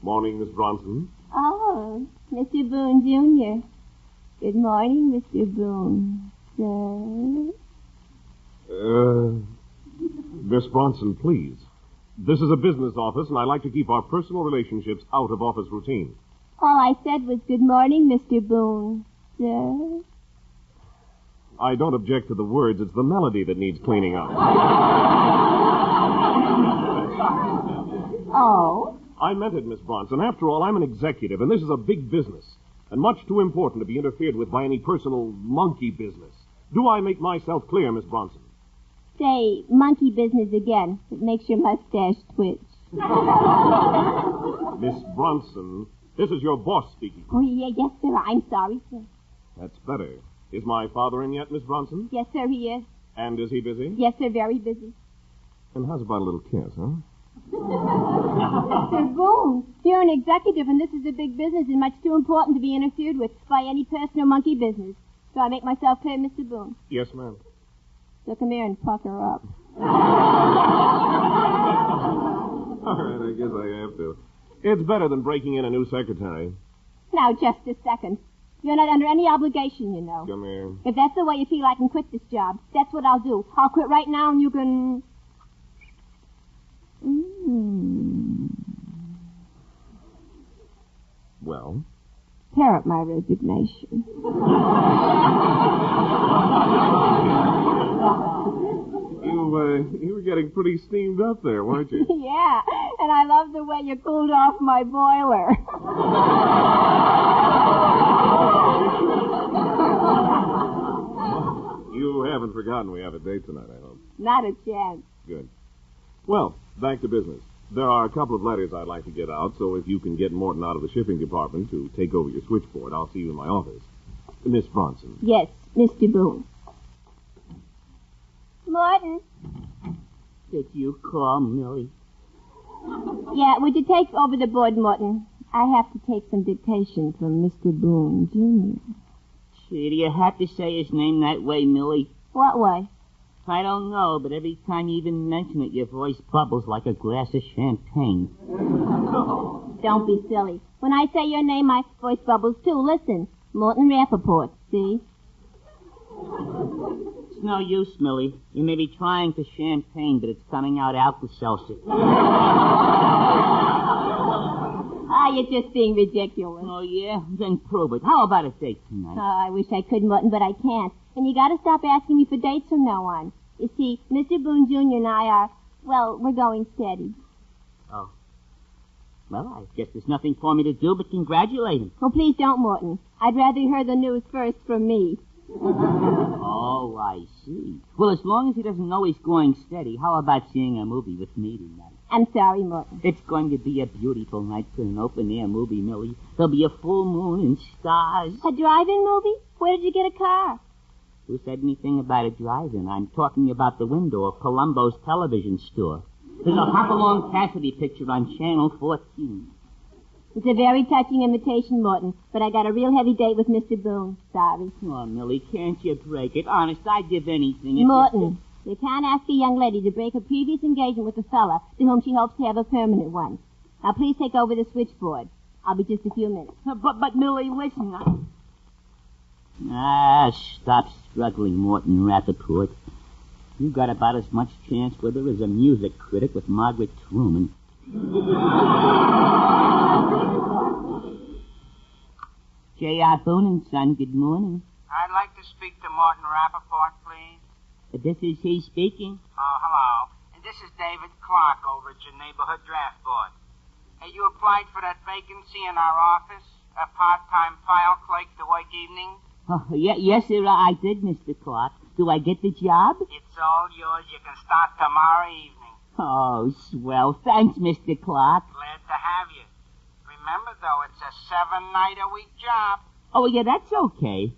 Morning, Miss Bronson. Oh, Mr. Boone Jr. Good morning, Mr. Boone. Sir? Miss Bronson, please. This is a business office, and I like to keep our personal relationships out of office routine. All I said was good morning, Mr. Boone. Sir? I don't object to the words. It's the melody that needs cleaning up. Oh? I meant it, Miss Bronson. After all, I'm an executive, and this is a big business, and much too important to be interfered with by any personal monkey business. Do I make myself clear, Miss Bronson? Say, monkey business again. It makes your mustache twitch. Miss Bronson, this is your boss speaking. Oh, yeah, yes, sir. I'm sorry, sir. That's better. Is my father in yet, Miss Bronson? Yes, sir, he is. And is he busy? Yes, sir, very busy. And how's about a little kiss, huh? Mr. Boone, you're an executive, and this is a big business and much too important to be interfered with by any personal monkey business. Do I make myself clear, Mr. Boone? Yes, ma'am. So come here and fuck her up. All right, I guess I have to. It's better than breaking in a new secretary. Now, just a second. You're not under any obligation, you know. Come here. If that's the way you feel, I can quit this job. That's what I'll do. I'll quit right now, and you can... Well? Tear up my resignation. You were getting pretty steamed up there, weren't you? Yeah, and I love the way you cooled off my boiler. You haven't forgotten we have a date tonight, I hope. Not a chance. Good. Well, back to business. There are a couple of letters I'd like to get out, so if you can get Morton out of the shipping department to take over your switchboard, I'll see you in my office. Miss Bronson. Yes, Mr. Boone. Morton. Did you call, Millie? Yeah, would you take over the board, Morton? I have to take some dictation from Mr. Boone, Jr. Gee, do you have to say his name that way, Millie? What way? I don't know, but every time you even mention it, your voice bubbles like a glass of champagne. Don't be silly. When I say your name, my voice bubbles too. Listen, Morton Rappaport, see? It's no use, Millie. You may be trying for champagne, but it's coming out Alka-Seltzer. You're just being ridiculous. Oh, yeah? Then prove it. How about a date tonight? Oh, I wish I could, Morton, but I can't. And you gotta stop asking me for dates from now on. You see, Mr. Boone Jr. and I are, well, we're going steady. Oh. Well, I guess there's nothing for me to do but congratulate him. Oh, please don't, Morton. I'd rather you heard the news first from me. Oh, I see. Well, as long as he doesn't know he's going steady, how about seeing a movie with me tonight? I'm sorry, Morton. It's going to be a beautiful night for an open-air movie, Millie. There'll be a full moon and stars. A drive-in movie? Where did you get a car? Who said anything about a drive-in? I'm talking about the window of Columbo's television store. There's a Hopalong Cassidy picture on Channel 14. It's a very touching invitation, Morton, but I got a real heavy date with Mr. Boone. Sorry. Oh, Millie, can't you break it? Honest, I'd give anything. Morton, you can't ask a young lady to break her previous engagement with a fella to whom she hopes to have a permanent one. Now, please take over the switchboard. I'll be just a few minutes. But Millie, listen. Stop struggling, Morton Rappaport. You got about as much chance with her as a music critic with Margaret Truman. J.R. Boone and Son, good morning. I'd like to speak to Morton Rappaport, please. This is he speaking. Oh, hello. And this is David Clark over at your neighborhood draft board. Hey, you applied for that vacancy in our office, a part-time file clerk to work evenings? Oh, yes, sir, I did, Mr. Clark. Do I get the job? It's all yours. You can start tomorrow evening. Oh, swell. Thanks, Mr. Clark. Glad to have you. Remember, though, it's a 7-night-a-week job. Oh, yeah, that's okay.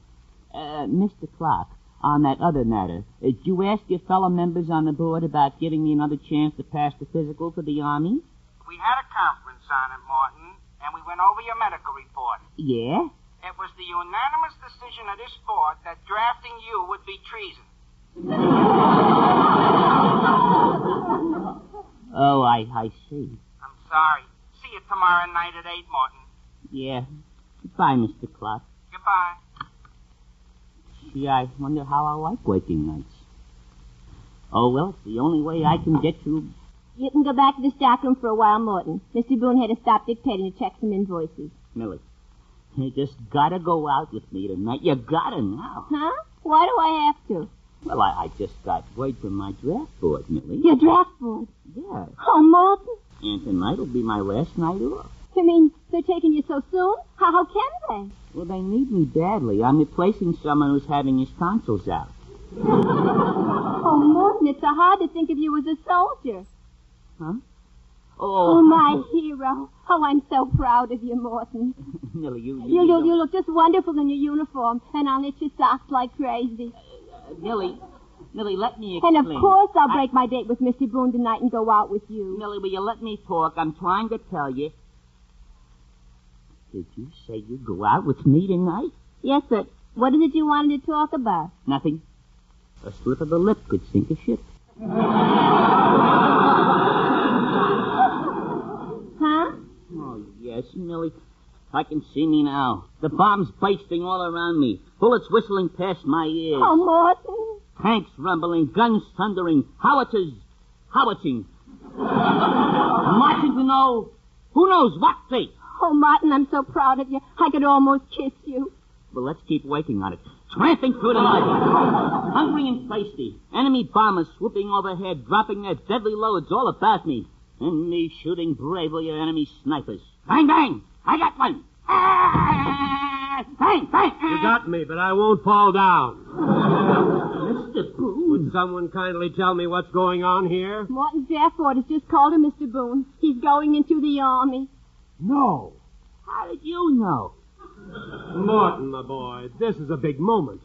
Mr. Clark, on that other matter, did you ask your fellow members on the board about giving me another chance to pass the physical for the Army? We had a conference on it, Morton, and we went over your medical report. Yeah? It was the unanimous decision of this board that drafting you would be treason. Oh, I see. I'm sorry. See you tomorrow night at 8, Morton. Yeah. Goodbye, Mr. Clark. Goodbye. Gee, I wonder how I like working nights. Oh, well, it's the only way I can get through. You can go back to the stockroom for a while, Morton. Mr. Boone had to stop dictating to check some invoices. Millie, you just gotta go out with me tonight. You gotta now. Huh? Why do I have to? Well, I just got word from my draft board, Millie. Your draft board? Yeah. Oh, Morton. And tonight'll be my last night off. You mean they're taking you so soon? How can they? Well, they need me badly. I'm replacing someone who's having his tonsils out. Oh, Morton, it's so hard to think of you as a soldier. Huh? Oh, my hero. Oh, I'm so proud of you, Morton. Millie, you look just wonderful in your uniform, and I'll knit your socks like crazy. Millie, let me explain. And of course I'll break my date with Mr. Boone tonight and go out with you. Millie, will you let me talk? I'm trying to tell you. Did you say you'd go out with me tonight? Yes, but what is it you wanted to talk about? Nothing. A slip of the lip could sink a ship. Huh? Oh, yes, Millie. I can see me now. The bombs bursting all around me. Bullets whistling past my ears. Oh, Morton. Tanks rumbling, guns thundering, howitzers howitzing. Marching to know who knows what fate. Oh, Martin, I'm so proud of you. I could almost kiss you. Well, let's keep working on it. Tramping through the night. Hungry and thirsty. Enemy bombers swooping overhead, dropping their deadly loads all about me. And me shooting bravely at enemy snipers. Bang, bang! I got one! Bang, bang! You got me, but I won't fall down. Mr. Boone. Would someone kindly tell me what's going on here? Morton's draft board has just called him, Mr. Boone. He's going into the Army. No. How did you know? Morton, my boy, this is a big moment.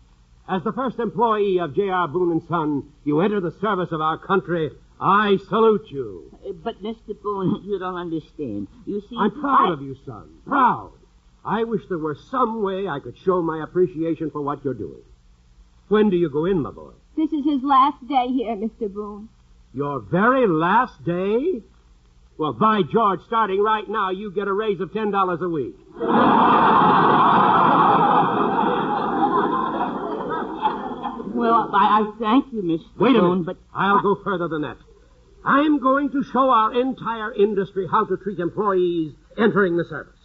As the first employee of J.R. Boone & Son, you enter the service of our country. I salute you. But, Mr. Boone, you don't understand. You see, I'm proud of you, son. Proud. I wish there were some way I could show my appreciation for what you're doing. When do you go in, my boy? This is his last day here, Mr. Boone. Your very last day? Well, by George, starting right now, you get a raise of $10 a week. Well, I thank you, Mr. Wait a Boone, minute. but I'll go further than that. I'm going to show our entire industry how to treat employees entering the service.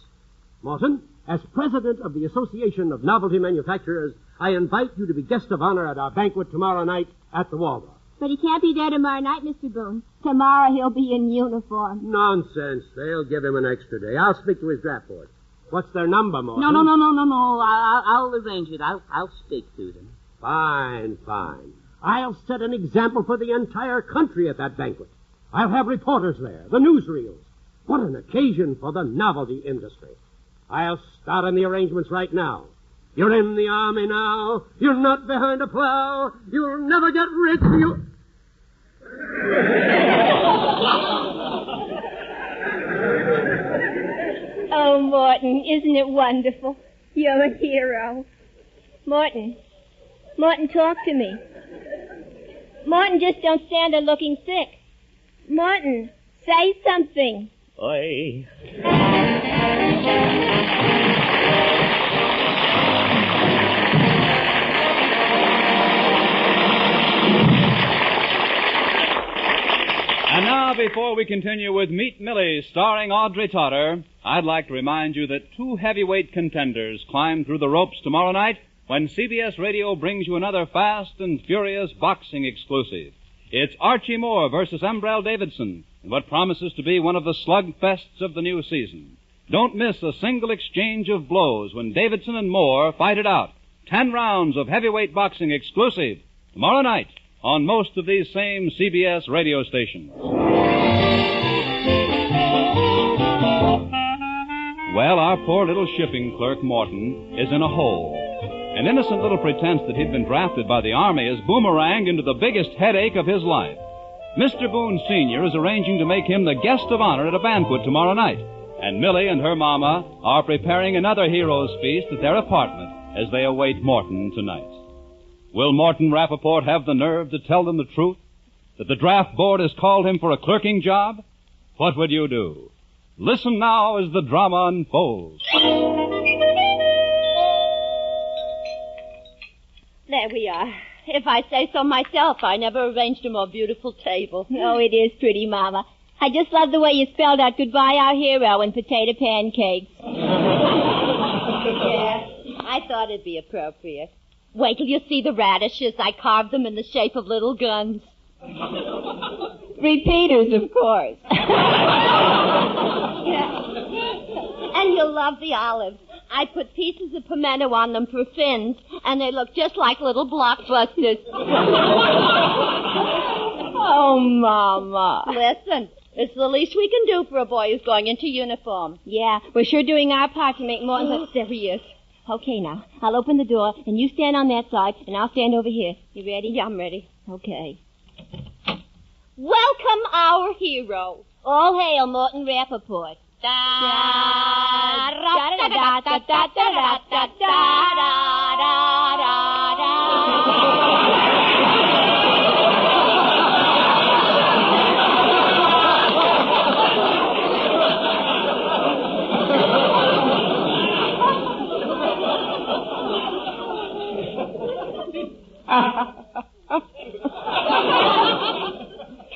Morton, as president of the Association of Novelty Manufacturers, I invite you to be guest of honor at our banquet tomorrow night at the Waldorf. But he can't be there tomorrow night, Mr. Boone. Tomorrow he'll be in uniform. Nonsense. They'll give him an extra day. I'll speak to his draft board. What's their number, Morton? No. I'll arrange it. I'll speak to them. Fine. I'll set an example for the entire country at that banquet. I'll have reporters there, the newsreels. What an occasion for the novelty industry. I'll start on the arrangements right now. You're in the Army now. You're not behind a plow. You'll never get rich. Oh, Morton, isn't it wonderful? You're a hero. Morton, talk to me. Morton, just don't stand there looking sick. Morton, say something. Oi. And now, before we continue with Meet Millie, starring Audrey Totter, I'd like to remind you that two heavyweight contenders climb through the ropes tomorrow night when CBS Radio brings you another fast and furious boxing exclusive. It's Archie Moore versus Umbrell Davidson, in what promises to be one of the slugfests of the new season. Don't miss a single exchange of blows when Davidson and Moore fight it out. 10 rounds of heavyweight boxing exclusive tomorrow night on most of these same CBS radio stations. Well, our poor little shipping clerk, Morton, is in a hole. An innocent little pretense that he'd been drafted by the Army has boomeranged into the biggest headache of his life. Mr. Boone Sr. is arranging to make him the guest of honor at a banquet tomorrow night, and Millie and her mama are preparing another hero's feast at their apartment as they await Morton tonight. Will Morton Rappaport have the nerve to tell them the truth? That the draft board has called him for a clerking job? What would you do? Listen now as the drama unfolds. There we are. If I say so myself, I never arranged a more beautiful table. Oh, it is pretty, Mama. I just love the way you spelled out goodbye, our hero, in potato pancakes. Yeah, I thought it'd be appropriate. Wait till you see the radishes. I carved them in the shape of little guns. Repeaters, of course. Yeah. And you'll love the olives. I put pieces of pimento on them for fins, and they look just like little blockbusters. Oh, Mama. Listen, it's the least we can do for a boy who's going into uniform. Yeah, we're sure doing our part to make Morton... There he is. Okay, now, I'll open the door, and you stand on that side, and I'll stand over here. You ready? Yeah, I'm ready. Okay. Welcome our hero. All hail Morton Rappaport.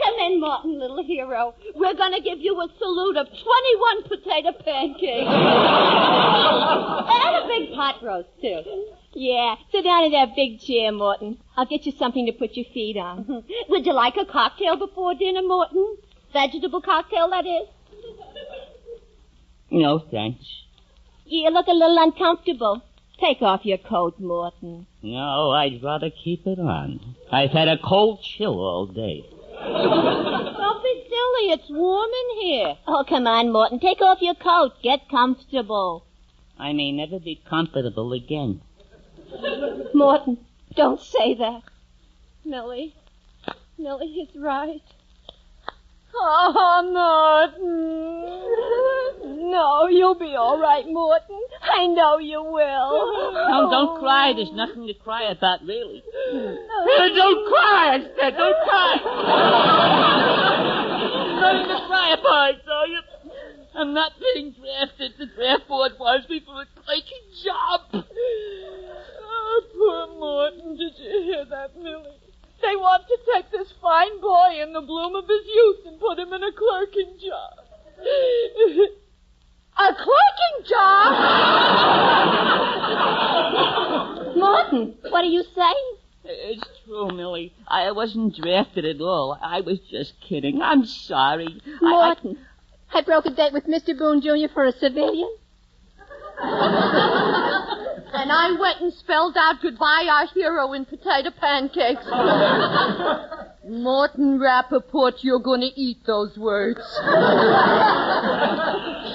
Come in, Morton, little hero. We're going to give you a salute of 21 potato pancakes. And a big pot roast, too. Yeah, sit down in that big chair, Morton. I'll get you something to put your feet on. Would you like a cocktail before dinner, Morton? Vegetable cocktail, that is. No, thanks. You look a little uncomfortable. Take off your coat, Morton. No, I'd rather keep it on. I've had a cold chill all day. Don't be silly. It's warm in here. Oh, come on, Morton. Take off your coat. Get comfortable. I may never be comfortable again. Morton, don't say that. Millie is right. Oh, Morton. No, you'll be all right, Morton. I know you will. No, don't cry. There's nothing to cry about, really. Don't cry, I said. Don't cry. Nothing to cry about, so you... I'm not being drafted. The draft board wants me for a clerking job. Oh, poor Morton. Did you hear that, Millie? They want to take this fine boy in the bloom of his youth and put him in a clerking job. A clerking job? Morton, what are you saying? It's true, Millie. I wasn't drafted at all. I was just kidding. I'm sorry. Morton, I broke a date with Mr. Boone Jr. for a civilian. And I went and spelled out goodbye our hero in potato pancakes. Morton Rappaport, you're going to eat those words.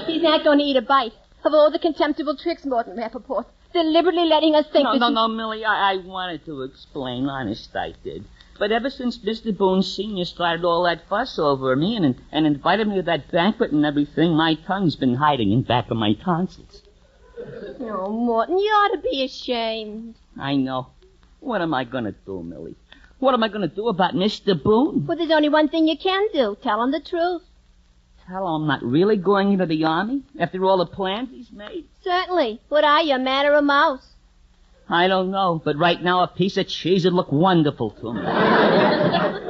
He's not going to eat a bite. Of all the contemptible tricks, Morton Rappaport, deliberately letting us think No, Millie, I wanted to explain. Honest, I did. But ever since Mr. Boone Sr. started all that fuss over me and invited me to that banquet and everything, my tongue's been hiding in back of my tonsils. Oh, Morton, you ought to be ashamed. I know. What am I going to do, Millie? What am I going to do about Mr. Boone? Well, there's only one thing you can do. Tell him the truth. Tell him I'm not really going into the Army after all the plans he's made? Certainly. What are you, a man or a mouse? I don't know, but right now a piece of cheese would look wonderful to me.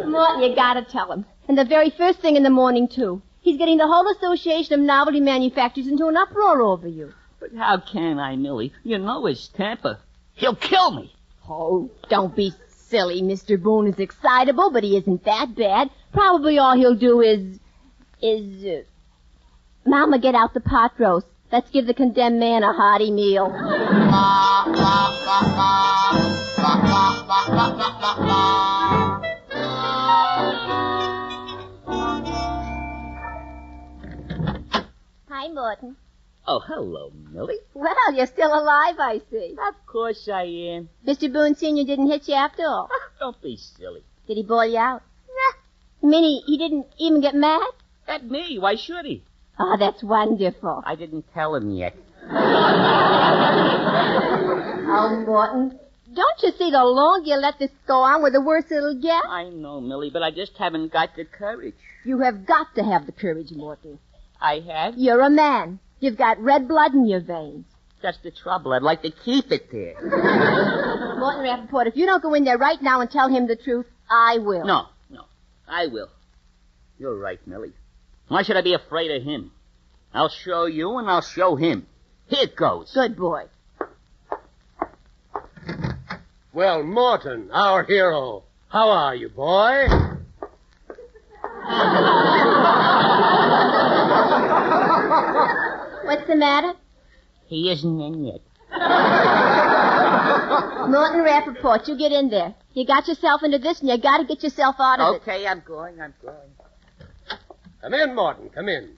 Morton, you gotta tell him. And the very first thing in the morning, too. He's getting the whole Association of Novelty Manufacturers into an uproar over you. But how can I, Millie? You know his temper. He'll kill me. Oh, don't be silly. Mr. Boone is excitable, but he isn't that bad. Probably all he'll do is... Mama, get out the pot roast. Let's give the condemned man a hearty meal. Hi, Morton. Oh, hello, Millie. Well, you're still alive, I see. Of course I am. Mr. Boone Sr. didn't hit you after all. Don't be silly. Did he bawl you out? Nah. You mean he didn't even get mad? At me? Why should he? Oh, that's wonderful. I didn't tell him yet. Oh, Morton, don't you see the longer you let this go on, the worse it'll get? I know, Millie, but I just haven't got the courage. You have got to have the courage, Morton. I have? You're a man. You've got red blood in your veins. That's the trouble. I'd like to keep it there. Morton Rappaport, if you don't go in there right now and tell him the truth, I will. No, I will. You're right, Millie. Why should I be afraid of him? I'll show you and I'll show him. Here it goes. Good boy. Well, Morton, our hero. How are you, boy? What's the matter? He isn't in yet. Morton Rappaport, you get in there. You got yourself into this and you got to get yourself out of it. Okay, I'm going. Come in, Morton, come in.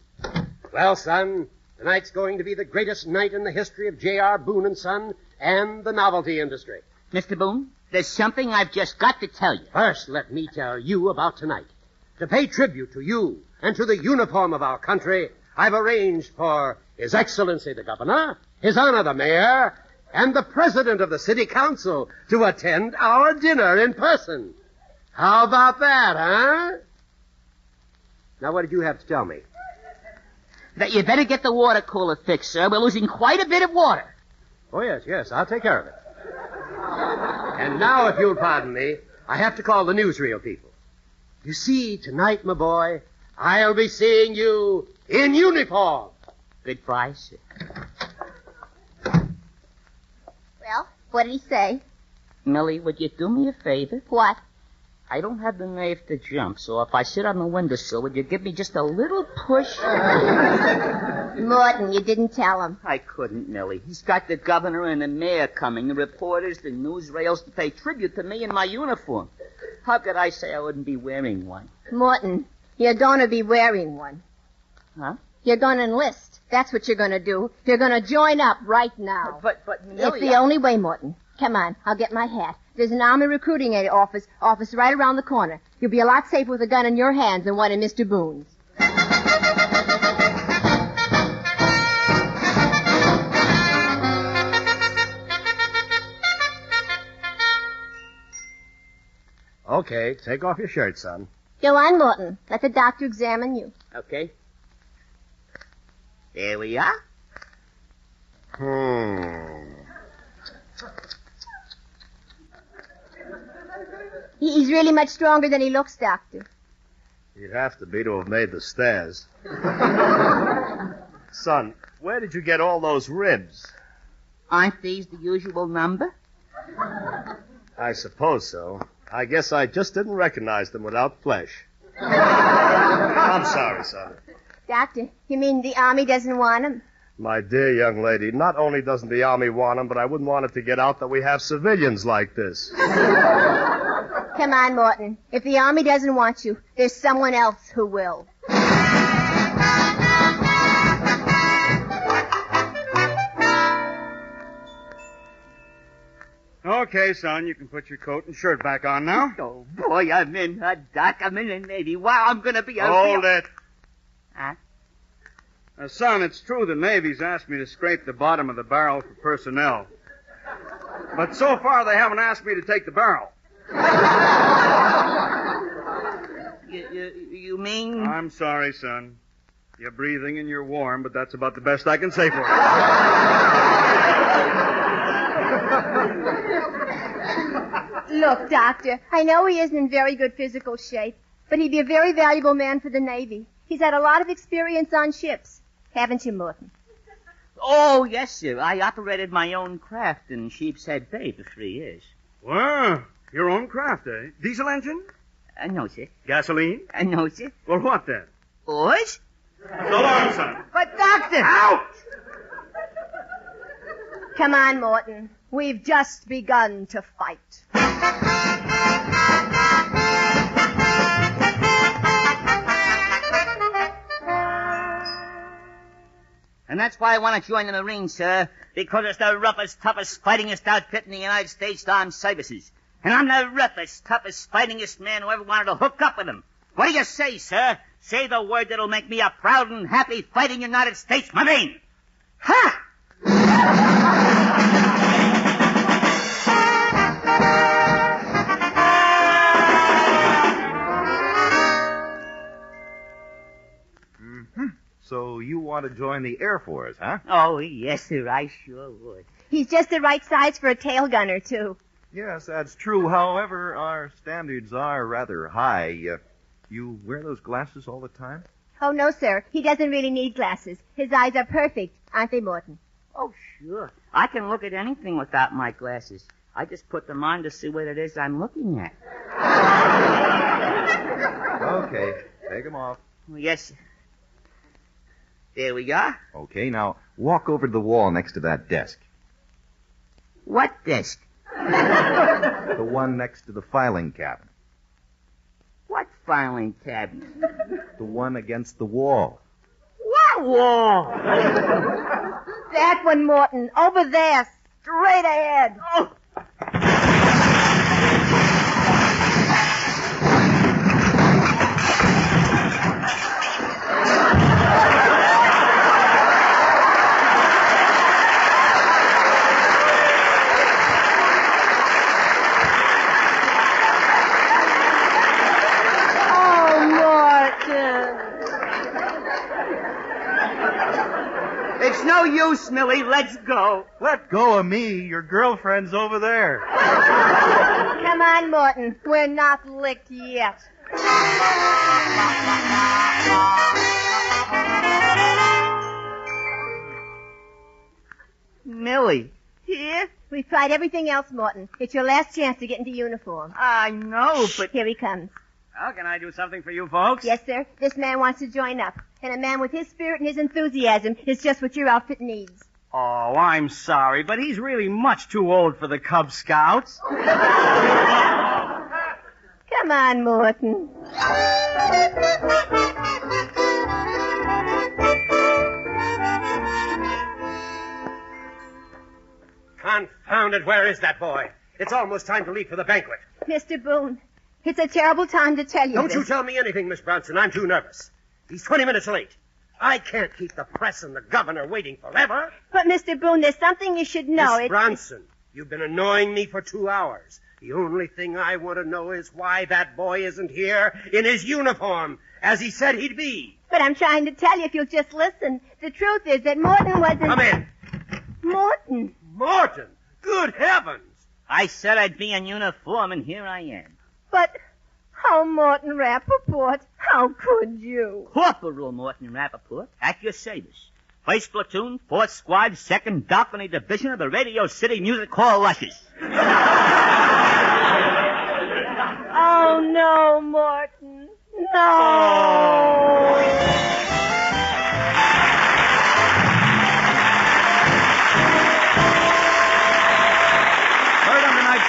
Well, son, tonight's going to be the greatest night in the history of J.R. Boone & Son and the novelty industry. Mr. Boone, there's something I've just got to tell you. First, let me tell you about tonight. To pay tribute to you and to the uniform of our country, I've arranged for His Excellency the Governor, His Honor the Mayor, and the President of the City Council to attend our dinner in person. How about that, huh? Now, what did you have to tell me? That you better get the water cooler fixed, sir. We're losing quite a bit of water. Oh, yes, I'll take care of it. And now, if you'll pardon me, I have to call the newsreel people. You see, tonight, my boy, I'll be seeing you in uniform. Goodbye, sir. Well, what did he say? Millie, would you do me a favor? What? I don't have the nerve to jump, so if I sit on the windowsill, would you give me just a little push? Morton, you didn't tell him. I couldn't, Millie. He's got the governor and the mayor coming, the reporters, the newsreels to pay tribute to me in my uniform. How could I say I wouldn't be wearing one? Morton, you're going to be wearing one. Huh? You're going to enlist. That's what you're going to do. You're going to join up right now. But Millie... It's the only way, Morton. Come on, I'll get my hat. There's an Army recruiting office right around the corner. You'll be a lot safer with a gun in your hands than one in Mr. Boone's. Okay, take off your shirt, son. Go on, Morton. Let the doctor examine you. Okay. There we are. He's really much stronger than he looks, Doctor. He'd have to be to have made the stairs. Son, where did you get all those ribs? Aren't these the usual number? I suppose so. I guess I just didn't recognize them without flesh. I'm sorry, son. Doctor, you mean the Army doesn't want him? My dear young lady, not only doesn't the Army want them, but I wouldn't want it to get out that we have civilians like this. Come on, Morton. If the Army doesn't want you, there's someone else who will. Okay, son, you can put your coat and shirt back on now. Oh, boy, I'm in, Doc. I'm in the Navy. Wow, I'm going to be a... Hold it. Huh? Son, it's true the Navy's asked me to scrape the bottom of the barrel for personnel. But so far, they haven't asked me to take the barrel. You mean? I'm sorry, son. You're breathing and you're warm, but that's about the best I can say for you. Look, Doctor, I know he isn't in very good physical shape, but he'd be a very valuable man for the Navy. He's had a lot of experience on ships. Haven't you, Morton? Oh, yes, sir. I operated my own craft in Sheepshead Bay for 3 years. Wow, your own craft, eh? Diesel engine? No, sir. Gasoline? No, sir. Well, what then? Oars? So long, son. But, Doctor... Out! Come on, Morton. We've just begun to fight. And that's why I want to join the Marines, sir. Because it's the roughest, toughest, fightingest outfit in the United States Armed Services. And I'm the roughest, toughest, fightingest man who ever wanted to hook up with them. What do you say, sir? Say the word that'll make me a proud and happy fighting United States Marine. Ha! So you want to join the Air Force, huh? Oh, yes, sir, I sure would. He's just the right size for a tail gunner, too. Yes, that's true. However, our standards are rather high. You wear those glasses all the time? Oh, no, sir. He doesn't really need glasses. His eyes are perfect, aren't they, Morton? Oh, sure. I can look at anything without my glasses. I just put them on to see what it is I'm looking at. Okay, take them off. Yes, sir. There we go. Okay, now walk over to the wall next to that desk. What desk? The one next to the filing cabinet. What filing cabinet? The one against the wall. What wall? That one, Morton. Over there. Straight ahead. Oh. No use, Millie. Let's go. Let go of me. Your girlfriend's over there. Come on, Morton. We're not licked yet. Millie, here? We've tried everything else, Morton. It's your last chance to get into uniform. I know, but... Here he comes. How can I do something for you folks? Yes, sir. This man wants to join up. And a man with his spirit and his enthusiasm is just what your outfit needs. Oh, I'm sorry, but he's really much too old for the Cub Scouts. Come on, Morton. Confound it, where is that boy? It's almost time to leave for the banquet. Mr. Boone, it's a terrible time to tell you Don't this. you tell me anything, Miss Bronson. I'm too nervous. He's 20 minutes late. I can't keep the press and the governor waiting forever. But, Mr. Boone, there's something you should know. Miss Bronson, you've been annoying me for 2 hours. The only thing I want to know is why that boy isn't here in his uniform, as he said he'd be. But I'm trying to tell you if you'll just listen. The truth is that Morton wasn't... Come in. Morton. Morton? Good heavens. I said I'd be in uniform, and here I am. But... Oh, Morton Rappaport, how could you? Corporal Morton Rappaport, at your service. 1st Platoon, 4th Squad, 2nd Dolphiny Division of the Radio City Music Hall Rushes. Oh, no, Morton. No.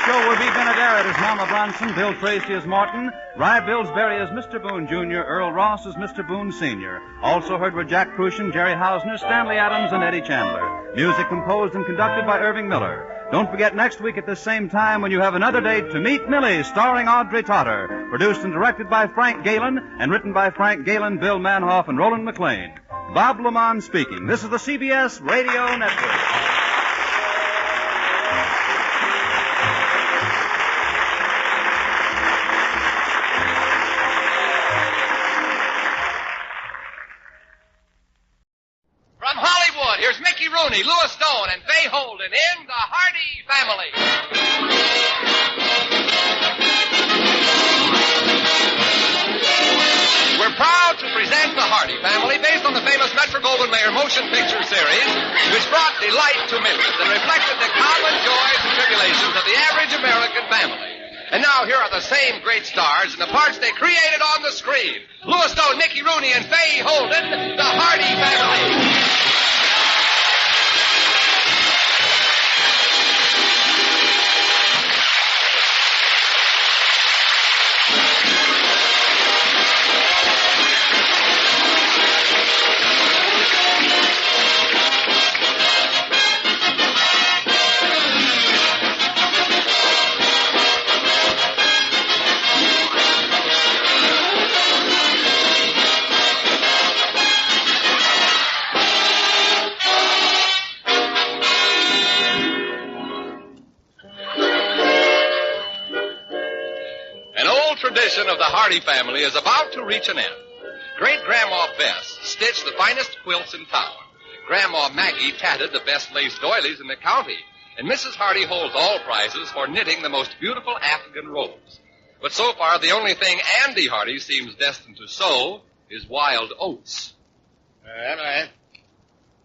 Show will be Benaderet as Mama Bronson, Bill Tracy as Morton, Rye Billsbury as Mr. Boone Jr., Earl Ross as Mr. Boone Sr. Also heard were Jack Crucian, Jerry Hausner, Stanley Adams, and Eddie Chandler. Music composed and conducted by Irving Miller. Don't forget next week at this same time when you have another date to Meet Millie, starring Audrey Totter. Produced and directed by Frank Galen and written by Frank Galen, Bill Manhoff, and Roland McLean. Bob Lamont speaking. This is the CBS Radio Network. Here's Mickey Rooney, Louis Stone, and Fay Holden in The Hardy Family. We're proud to present The Hardy Family based on the famous Metro-Goldwyn-Mayer motion picture series, which brought delight to millions and reflected the common joys and tribulations of the average American family. And now here are the same great stars in the parts they created on the screen. Louis Stone, Mickey Rooney, and Fay Holden, The Hardy Family. Of the Hardy family is about to reach an end. Great-Grandma Bess stitched the finest quilts in town. Grandma Maggie tatted the best lace doilies in the county. And Mrs. Hardy holds all prizes for knitting the most beautiful Afghan robes. But so far, the only thing Andy Hardy seems destined to sow is wild oats. Emily,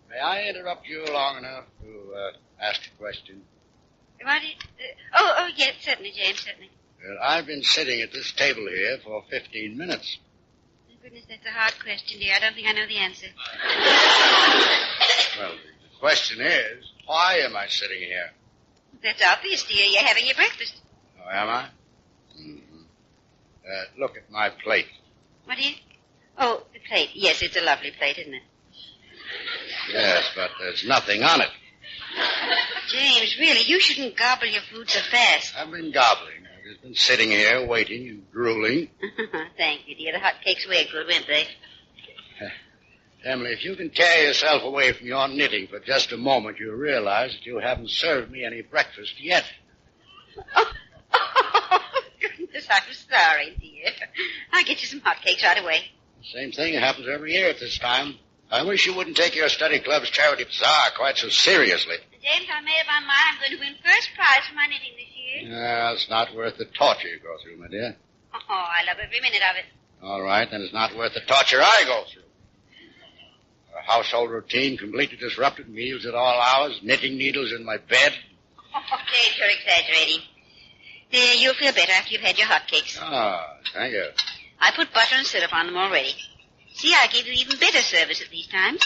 may I interrupt you long enough to ask a question? Yes, certainly, James, certainly. Well, I've been sitting at this table here for 15 minutes. Oh, goodness, that's a hard question, dear. I don't think I know the answer. Well, the question is, why am I sitting here? That's obvious, dear. You're having your breakfast. Oh, am I? Mm-hmm. Look at my plate. What, dear? Oh, the plate. Yes, it's a lovely plate, isn't it? Yes, but there's nothing on it. James, really, you shouldn't gobble your food so fast. I've been gobbling. I've just been sitting here waiting and drooling. Thank you, dear. The hot cakes were good, weren't they? Emily, if you can tear yourself away from your knitting for just a moment, you'll realize that you haven't served me any breakfast yet. Oh, goodness, I'm sorry, dear. I'll get you some hot cakes right away. Same thing happens every year at this time. I wish you wouldn't take your study club's charity bazaar quite so seriously. James, I made up my mind I'm going to win first prize for my knitting this year. Well, it's not worth the torture you go through, my dear. Oh, I love every minute of it. All right, then it's not worth the torture I go through. A household routine completely disrupted, meals at all hours, knitting needles in my bed. Oh, James, you're exaggerating. There, you'll feel better after you've had your hotcakes. Oh, thank you. I put butter and syrup on them already. See, I give you even better service at these times.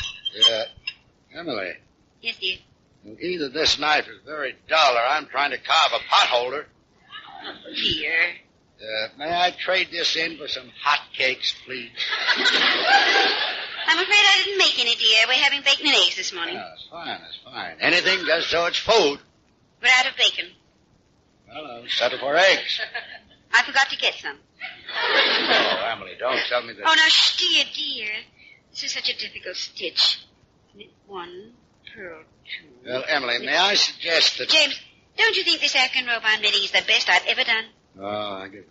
Emily. Yes, dear. Either this knife is very dull or I'm trying to carve a potholder. Dear. May I trade this in for some hot cakes, please? I'm afraid I didn't make any, dear. We're having bacon and eggs this morning. That's fine. Anything just so it's food. We're out of bacon. Well, I'll settle for eggs. I forgot to get some. Oh, Emily, don't tell me that. Oh, no, dear. This is such a difficult stitch. Knit one, purl two. Well, Emily, may I suggest that... James, don't you think this Afghan robe I'm knitting is the best I've ever done? Oh, I get it.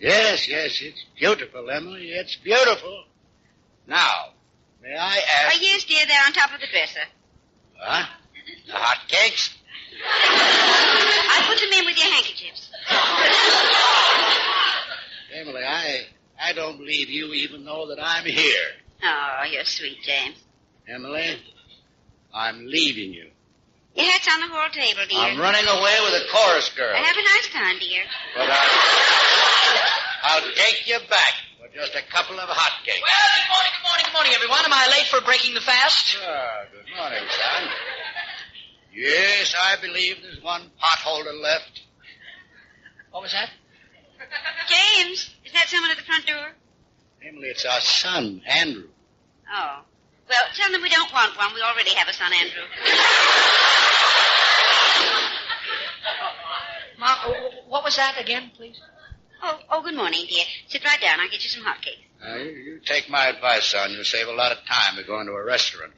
Yes, it's beautiful, Emily. It's beautiful. Now, may I ask... Oh, yes, dear, they're on top of the dresser. Huh? The hot cakes? I put them in with your handkerchiefs. Emily, I don't believe you even know that I'm here. Oh, you're sweet, James. Emily, I'm leaving you. Your hat's on the hall table, dear. I'm running away with a chorus girl. Have a nice time, dear. But I'll take you back for just a couple of hotcakes. Well, good morning, everyone. Am I late for breaking the fast? Good morning, son. Yes, I believe there's one potholder left. What was that? James, is that someone at the front door? Emily, it's our son, Andrew. Oh. Well, tell them we don't want one. We already have a son, Andrew. Mom, what was that again, please? Oh, good morning, dear. Sit right down. I'll get you some hotcakes. You take my advice, son. You'll save a lot of time by going to a restaurant.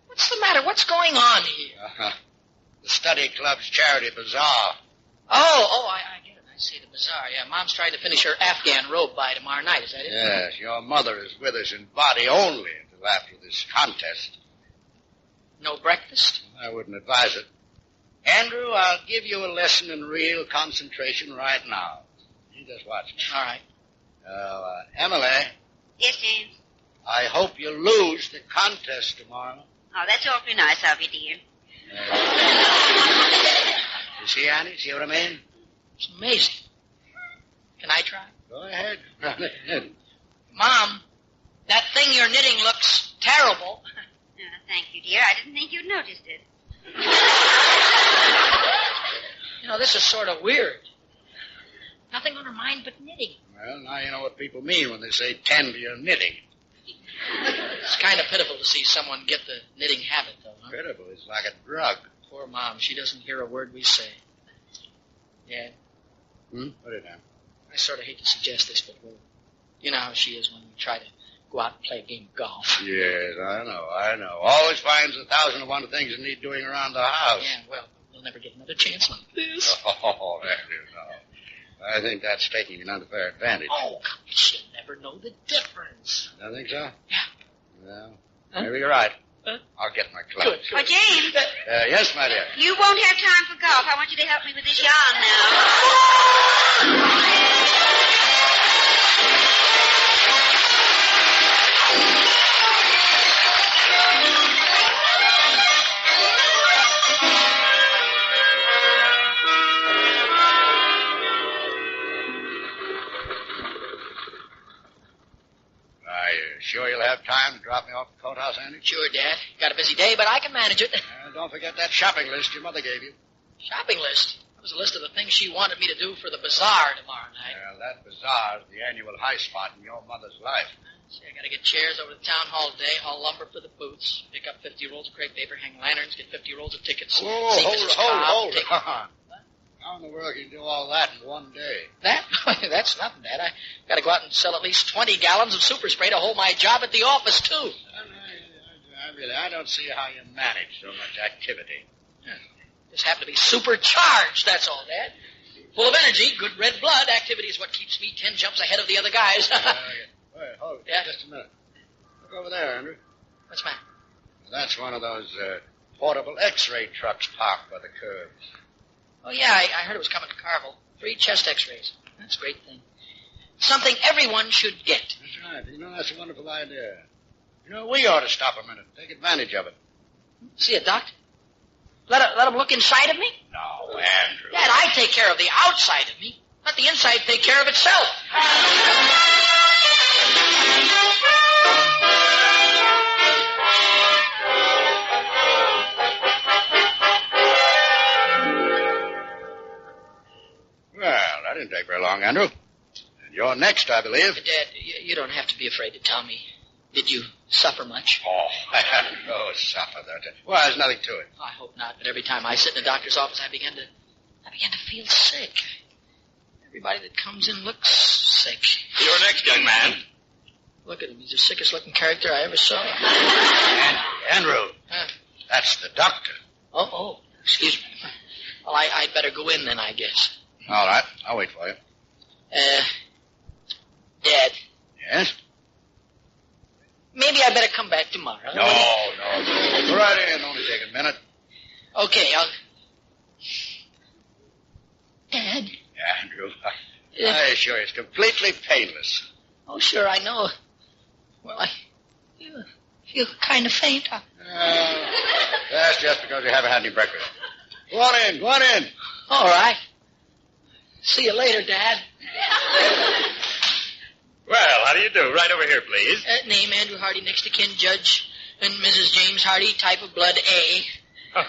What's the matter? What's going on here? The study club's charity bazaar. I get it. I see the bazaar. Yeah, Mom's trying to finish her Afghan robe by tomorrow night. Is that it? Yes, your mother is with us in body only until after this contest. No breakfast? I wouldn't advise it. Andrew, I'll give you a lesson in real concentration right now. You just watch me. All right. Emily. Yes, James? I hope you lose the contest tomorrow. Oh, that's awfully nice of you, dear. You see, Annie? See what I mean? It's amazing. Can I try? Go ahead. Run ahead. Mom, that thing you're knitting looks terrible. Thank you, dear. I didn't think you'd noticed it. You know, this is sort of weird. Nothing on her mind but knitting. Well, now you know what people mean when they say tend to your knitting. It's kind of pitiful to see someone get the knitting habit, though, huh? Pitiful. It's like a drug. Poor Mom. She doesn't hear a word we say. Yeah. Put it down. I sort of hate to suggest this, but you know how she is when we try to go out and play a game of golf. Yes, I know. Always finds 1,001 things that need doing around the house. Yeah, well, we'll never get another chance like this. Oh, no. I think that's taking an unfair advantage. Oh, she'll never know the difference. I think so? Yeah. Well, maybe you're right. I'll get my clubs. Good. Oh, James. Yes, my dear. You won't have time for golf. I want you to help me with this yarn Sure you'll have time to drop me off at the courthouse, Andy? Sure, Dad. Got a busy day, but I can manage it. Don't forget that shopping list your mother gave you. Shopping list? That was a list of the things she wanted me to do for the bazaar tomorrow night. Well, that bazaar is the annual high spot in your mother's life. See, I got to get chairs over to the town hall today, haul lumber for the booths, pick up 50 rolls of crepe paper, hang lanterns, get 50 rolls of tickets. Oh, hold on. How in the world can you do all that in one day? That? That's nothing, Dad. I got to go out and sell at least 20 gallons of super spray to hold my job at the office, too. I don't see how you manage so much activity. Just happen to be supercharged, that's all, Dad. Full of energy, good red blood. Activity is what keeps me 10 jumps ahead of the other guys. Wait, hold it. Yeah? Just a minute. Look over there, Andrew. What's the matter? That's one of those portable X-ray trucks parked by the curbs. Oh, yeah, I heard it was coming to Carvel. 3 chest X-rays. That's a great thing. Something everyone should get. That's right. You know, that's a wonderful idea. You know, we ought to stop a minute and take advantage of it. See a doctor? Let him look inside of me? No, Andrew. Dad, I take care of the outside of me. Let the inside take care of itself. Well, that didn't take very long, Andrew. And you're next, I believe. Dad, you don't have to be afraid to tell me. Did you suffer much? Oh, no suffer. Well, there's nothing to it. Oh, I hope not, but every time I sit in the doctor's office, I begin to feel sick. Everybody that comes in looks sick. You're next, young man. Look at him. He's the sickest looking character I ever saw. Andrew. That's the doctor. Oh, excuse me. Well, I'd better go in then, I guess. All right. I'll wait for you. Dad. Yes? Maybe I better come back tomorrow. No. Go right in. Only take a minute. Okay, Dad? Andrew, I assure you, it's completely painless. Oh, sure, I know. Well, I feel kind of faint. That's just because you haven't had any breakfast. Go on in. All right. See you later, Dad. Well, how do you do? Right over here, please. Name Andrew Hardy, next to kin, Judge and Mrs. James Hardy, type of blood A.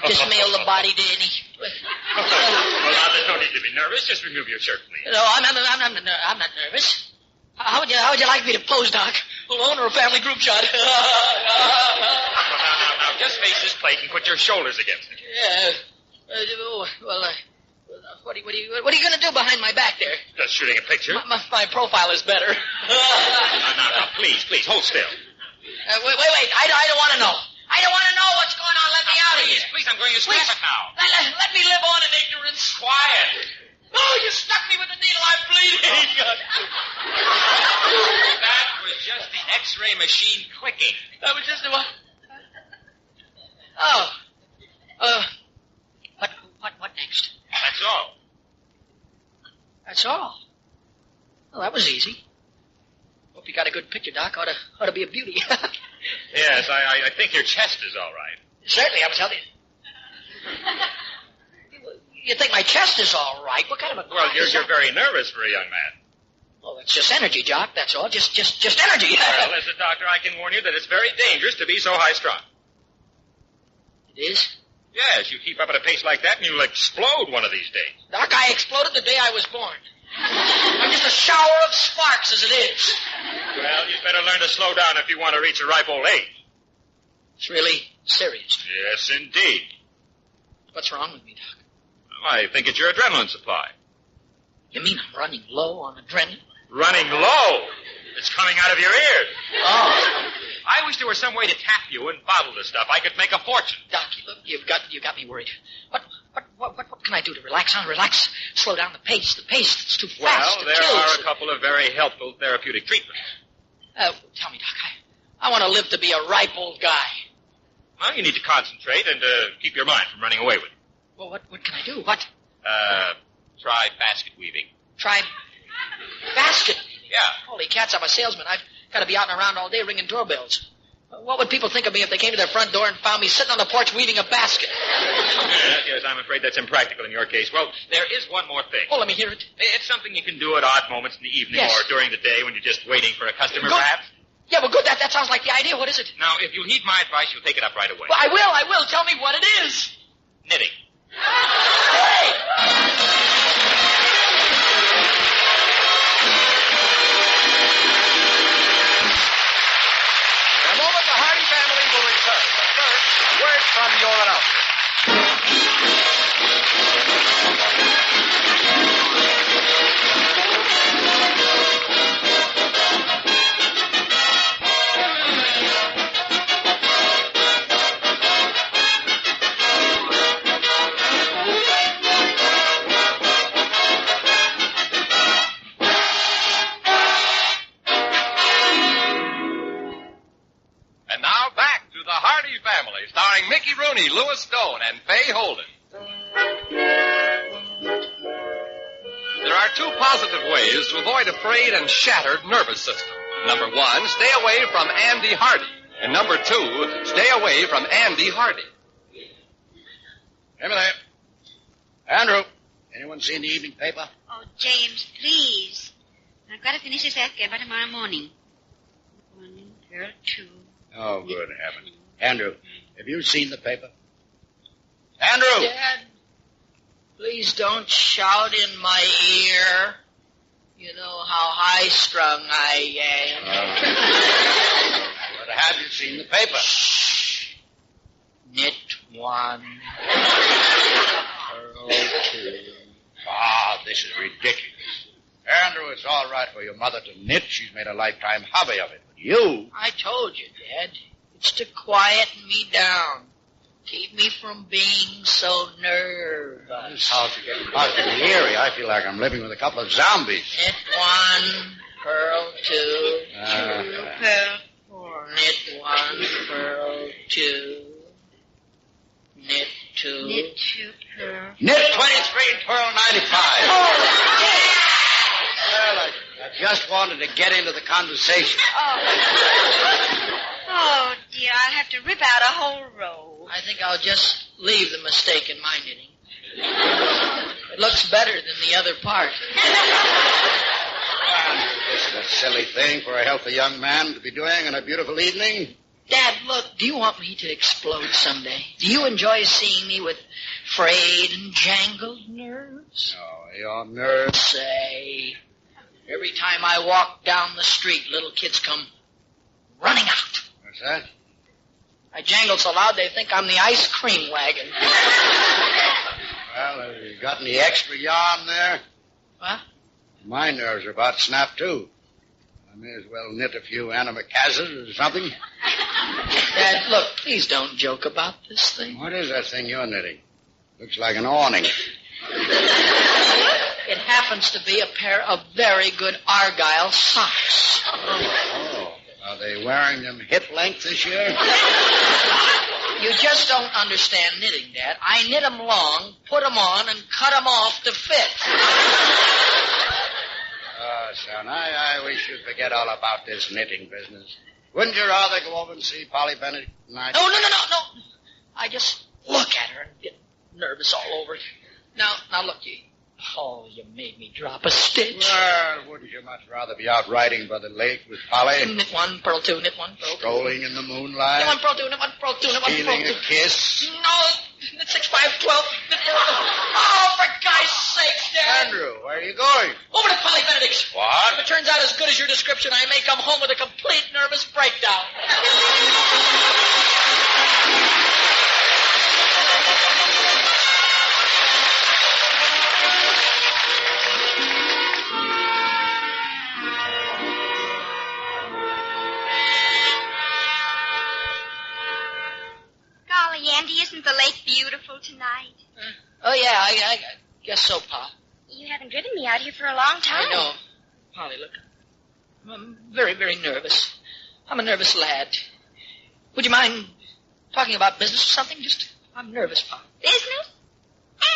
Just mail the body to any. Well, now, there's no need to be nervous. Just remove your shirt, please. No, I'm not nervous. How would you like me to pose, Doc? Alone or a family group shot? Now, just face this plate and put your shoulders against it. Yeah. What are you going to do behind my back there? Just shooting a picture. My profile is better. Now, please, hold still. Wait. I don't want to know. I don't want to know what's going on. Let me out of here. Please, I'm going to snap it now. Let me live on in ignorance. Quiet. Oh, you stuck me with the needle. I'm bleeding. That was just the X-ray machine clicking. That was just the one. What next? That's all. That's all? Well, that was easy. Hope you got a good picture, Doc. Ought to be a beauty. Yes, I think your chest is all right. Certainly, I was telling you. You think my chest is all right? What kind of a... Well, you're very nervous for a young man. Oh, it's just energy, Doc. That's all. Just energy. Well, as a doctor, I can warn you that it's very dangerous to be so high-strung. It is? Yes, you keep up at a pace like that and you'll explode one of these days. Doc, I exploded the day I was born. I'm just a shower of sparks as it is. Well, you'd better learn to slow down if you want to reach a ripe old age. It's really serious. Yes, indeed. What's wrong with me, Doc? Well, I think it's your adrenaline supply. You mean I'm running low on adrenaline? Running low? It's coming out of your ears. Oh. I wish there were some way to tap you and bottle the stuff. I could make a fortune. Doc, you've got me worried. What can I do to relax? Relax. Slow down the pace. It's too fast. Well, there are a couple of very helpful therapeutic treatments. Tell me, Doc. I want to live to be a ripe old guy. Well, you need to concentrate and keep your mind from running away with it. Well, what can I do? What? Try basket weaving. Try basket? Yeah. Holy cats, I'm a salesman. I've got to be out and around all day ringing doorbells. What would people think of me if they came to their front door and found me sitting on the porch weaving a basket? Yes, I'm afraid that's impractical in your case. Well, there is one more thing. Oh, let me hear it. It's something you can do at odd moments in the evening or during the day when you're just waiting for a customer, perhaps. Yeah, well, good. That sounds like the idea. What is it? Now, if you heed my advice, you'll take it up right away. Well, I will. Tell me what it is. Knitting. Hey! In a moment, the Hardy family will return. But first, a word from your announcer. Starring Mickey Rooney, Louis Stone, and Fay Holden. There are two positive ways to avoid a frayed and shattered nervous system. Number one, stay away from Andy Hardy. And number two, stay away from Andy Hardy. Hey, there. Andrew, anyone seen the evening paper? Oh, James, please. I've got to finish this act by tomorrow morning. 1, girl, 2. Oh, good heavens. Andrew, have you seen the paper? Andrew! Dad, please don't shout in my ear. You know how high-strung I am. But have you seen the paper? Shh. Knit 1. Purl 2. Ah, this is ridiculous. Andrew, it's all right for your mother to knit. She's made a lifetime hobby of it. But you... I told you, Dad. It's to quiet me down. Keep me from being so nervous. This house is getting positively eerie. I feel like I'm living with a couple of zombies. Knit 1, purl 2, Purl 4. knit 1, purl 2, knit 2. Knit 2, purl. Knit 23 and purl 95. Well, I just wanted to get into the conversation. Oh, dear, I'll have to rip out a whole row. I think I'll just leave the mistake in my knitting. It looks better than the other part. This is a silly thing for a healthy young man to be doing on a beautiful evening. Dad, look, do you want me to explode someday? Do you enjoy seeing me with frayed and jangled nerves? Oh, your nerves. Say, every time I walk down the street, little kids come running out. What's that? I jangle so loud they think I'm the ice cream wagon. Well, have you got any extra yarn there? What? My nerves are about snapped, too. I may as well knit a few antimacassars or something. Dad, look, please don't joke about this thing. What is that thing you're knitting? Looks like an awning. It happens to be a pair of very good Argyle socks. Oh, are they wearing them hip length this year? You just don't understand knitting, Dad. I knit them long, put them on, and cut them off to fit. Oh, son, I wish you'd forget all about this knitting business. Wouldn't you rather go over and see Polly Bennett tonight? No. I just look at her and get nervous all over. Now look, you made me drop a stitch. Well, wouldn't you much rather be out riding by the lake with Polly? Knit one, purl two, knit one, purl two. Strolling in the moonlight? Knit one, purl two, knit one, purl two, knit one, purl two. Stealing a kiss? No, knit 6, 5, 12, knit 4. Oh, for God's sakes, Dad. Andrew, where are you going? Over to Polly Benedict's. What? If it turns out as good as your description, I may come home with a complete nervous breakdown. Golly, Andy, isn't the lake beautiful tonight? Oh, yeah, I guess so, Pa. You haven't driven me out here for a long time. I know. Polly, look. I'm very, very nervous. I'm a nervous lad. Would you mind talking about business or something? I'm nervous, Pa. Business?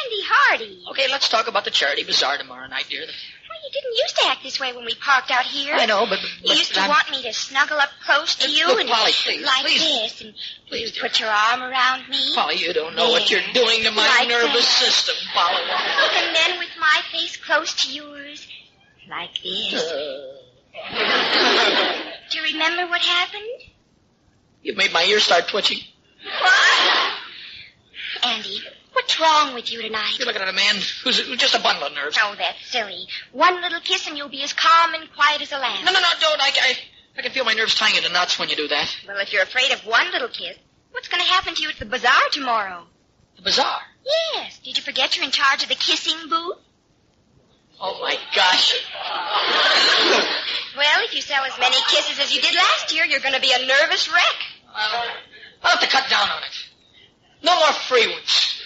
Andy Hardy. Okay, let's talk about the charity bazaar tomorrow night, dear. Well, you didn't used to act this way when we parked out here. I know, but you used to want me to snuggle up close to you look, and Polly, please, like please. this, and Please, you put your arm around me. Polly, you don't know what you're doing to my Like nervous that. system, Polly. And then with my face close to yours, like this. Do you remember what happened? You've made my ears start twitching. What? Andy, what's wrong with you tonight? You're looking at a man who's just a bundle of nerves. Oh, that's silly. One little kiss and you'll be as calm and quiet as a lamb. No, don't. I can feel my nerves tying into knots when you do that. Well, if you're afraid of one little kiss, what's going to happen to you at the bazaar tomorrow? The bazaar? Yes. Did you forget you're in charge of the kissing booth? Oh, my gosh. Well, if you sell as many kisses as you did last year, you're going to be a nervous wreck. I'll have to cut down on it. No more free ones.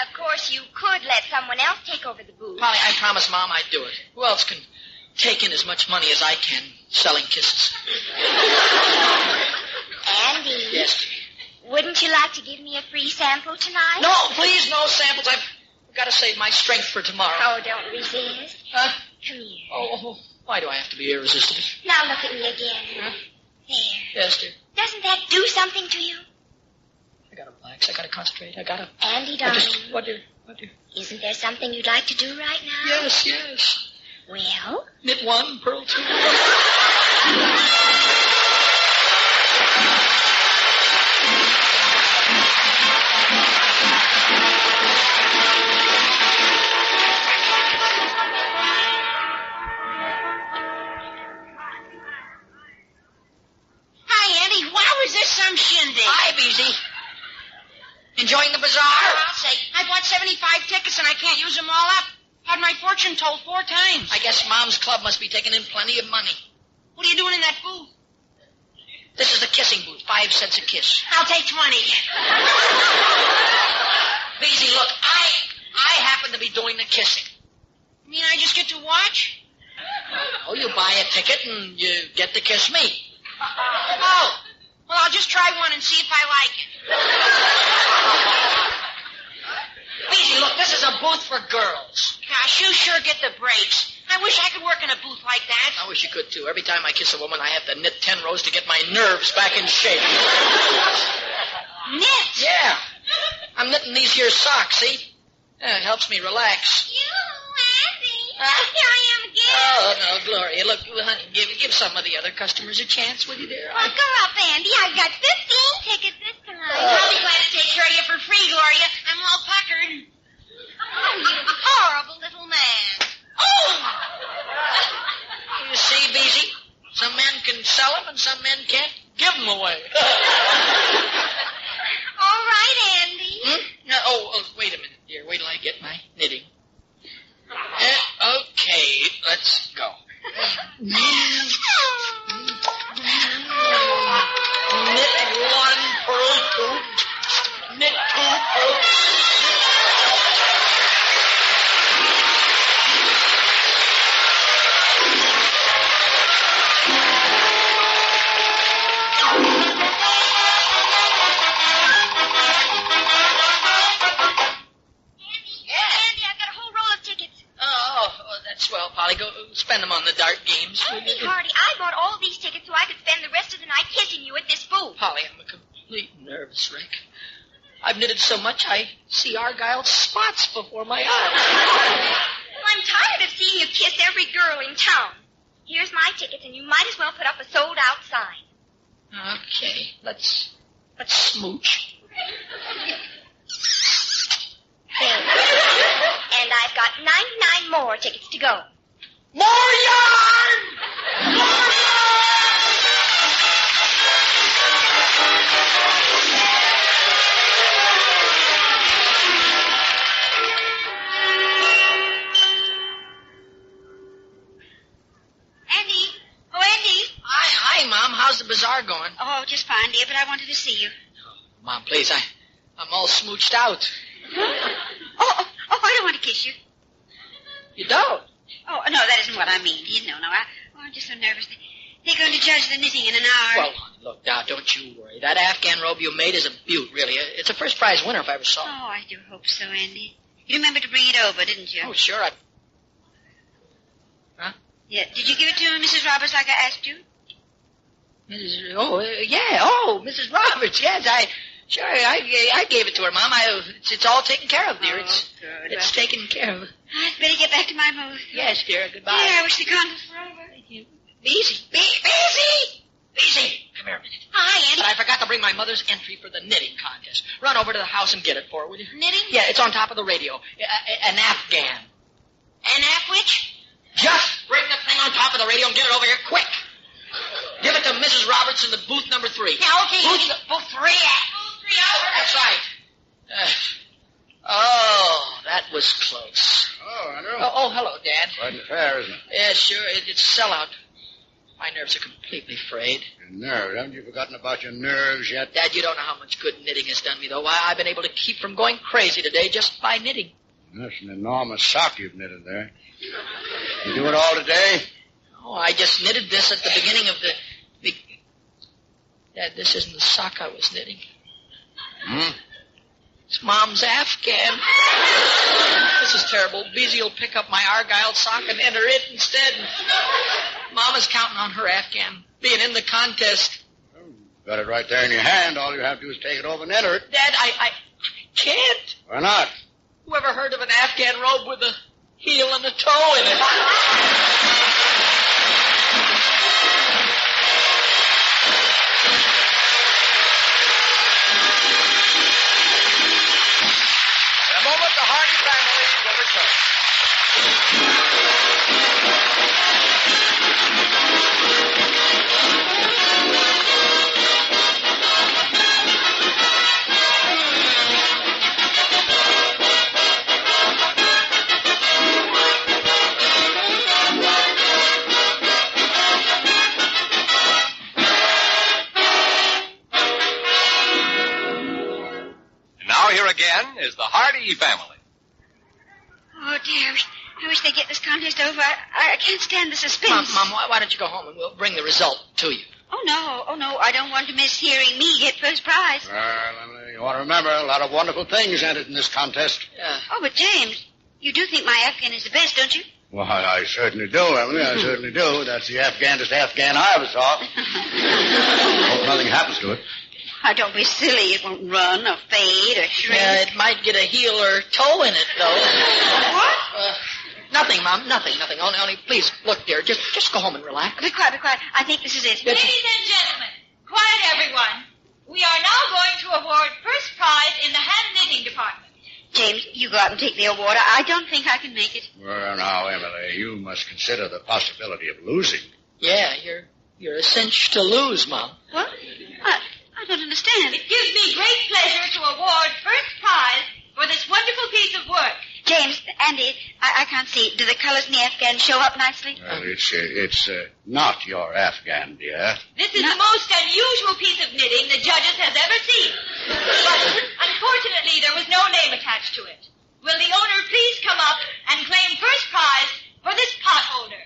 Of course, you could let someone else take over the booth. Polly, I promised Mom I'd do it. Who else can take in as much money as I can selling kisses? Andy. Yes, dear. Wouldn't you like to give me a free sample tonight? No, please, no samples. I've got to save my strength for tomorrow. Oh, don't resist. Huh? Come here. Oh, why do I have to be irresistible? Now look at me again. Huh? There. Yes, dear. Doesn't that do something to you? I gotta relax. I gotta concentrate. Andy, darling. What dear? Isn't there something you'd like to do right now? Yes. Well? Knit one, purl two. Hi, Andy. Why was this some shindig? Hi, Beezy. Enjoying the bazaar? I'll say. I bought 75 tickets and I can't use them all up. Had my fortune told 4 times. I guess Mom's club must be taking in plenty of money. What are you doing in that booth? This is the kissing booth. 5 cents a kiss. I'll take 20. Beezy, look, I happen to be doing the kissing. You mean I just get to watch? Oh, you buy a ticket and you get to kiss me. Oh. Well, I'll just try one and see if I like it. Beezy, look, this is a booth for girls. Gosh, you sure get the breaks. I wish I could work in a booth like that. I wish you could, too. Every time I kiss a woman, I have to knit 10 rows to get my nerves back in shape. Knit? Yeah. I'm knitting these here socks, see? It helps me relax. Here I am again. Oh, no, Gloria. Look, honey, give some of the other customers a chance, will you, dear? Well, go up, Andy. I've got 15 tickets this time. I'll be glad to take care of you for free, Gloria. I'm all puckered. Oh, you horrible little man. Oh! You see, Beezy, some men can sell them and some men can't give them away. All right, Andy. Oh, wait a minute, dear. Wait till I get my knitting. Okay, let's go. Knit one, purl two. Knit two, purl. Well, Polly, go spend them on the dart games. Andy Hardy, I bought all these tickets so I could spend the rest of the night kissing you at this booth. Polly, I'm a complete nervous wreck. I've knitted so much I see Argyle's spots before my eyes. Well, I'm tired of seeing you kiss every girl in town. Here's my tickets, and you might as well put up a sold-out sign. Okay, let's smooch. And I've got 99 more tickets to go. More yarn! Andy! Oh, Andy! Hi, Mom. How's the bazaar going? Oh, just fine, dear, but I wanted to see you. Mom, please, I'm all smooched out. Oh, I don't want to kiss you. You don't? Oh, no, that isn't what I mean. You know, I'm just so nervous. They're going to judge the knitting in an hour. Well, look, now, don't you worry. That Afghan robe you made is a beaut, really. It's a first prize winner if I ever saw it. Oh, I do hope so, Andy. You remembered to bring it over, didn't you? Oh, sure. Huh? Yeah. Did you give it to Mrs. Roberts like I asked you? Mrs. Roberts, yes. I gave it to her, Mom. It's all taken care of, dear. It's taken care of. I'd better get back to my booth. Yes, dear. Goodbye. Yeah, I wish the contest were over. Beezy! Come here a minute. Hi, Andy. But I forgot to bring my mother's entry for the knitting contest. Run over to the house and get it for her, will you? Knitting? Yeah, it's on top of the radio. An Afghan. An which? Just bring the thing on top of the radio and get it over here quick. Give it to Mrs. Roberts in the booth number 3. Yeah, okay. Booth 3. Booth 3, over. That's right. That was close. Oh, Andrew. Oh, hello, Dad. Quite fair, isn't it? Yeah, sure. It's sellout. My nerves are completely frayed. Your nerves. Haven't you forgotten about your nerves yet? Dad, you don't know how much good knitting has done me, though. I've been able to keep from going crazy today just by knitting. That's an enormous sock you've knitted there. You do it all today? Oh, I just knitted this at the beginning of the... Dad, this isn't the sock I was knitting. It's Mom's Afghan. This is terrible. Beezy will pick up my Argyle sock and enter it instead. Mama's counting on her Afghan being in the contest. Got it right there in your hand. All you have to do is take it over and enter it. Dad, I can't. Why not? Whoever heard of an Afghan robe with a heel and a toe in it? In a moment, the Hardy family will return. Here again is the Hardy family. Oh, dear. I wish they'd get this contest over. I can't stand the suspense. Mom, why don't you go home and we'll bring the result to you? Oh, no. I don't want to miss hearing me get first prize. Well, you ought to remember a lot of wonderful things entered in this contest. Yeah. Oh, but James, you do think my Afghan is the best, don't you? Well, I certainly do, Emily. I certainly do. That's the Afghanest Afghan I ever saw. Hope nothing happens to it. Oh, don't be silly. It won't run or fade or shrink. Yeah, it might get a heel or toe in it, though. What? Nothing, Mom. Nothing. Only, please, look, dear, just go home and relax. Be quiet. I think this is it. Ladies and gentlemen, quiet everyone. We are now going to award first prize in the hand knitting department. James, you go out and take the award. I don't think I can make it. Well, now, Emily, you must consider the possibility of losing. Yeah, you're a cinch to lose, Mom. What? I don't understand. It gives me great pleasure to award first prize for this wonderful piece of work. James, Andy, I can't see. Do the colors in the Afghan show up nicely? Well, it's not your Afghan, dear. This is the most unusual piece of knitting the judges has ever seen. But unfortunately, there was no name attached to it. Will the owner please come up and claim first prize for this pot holder?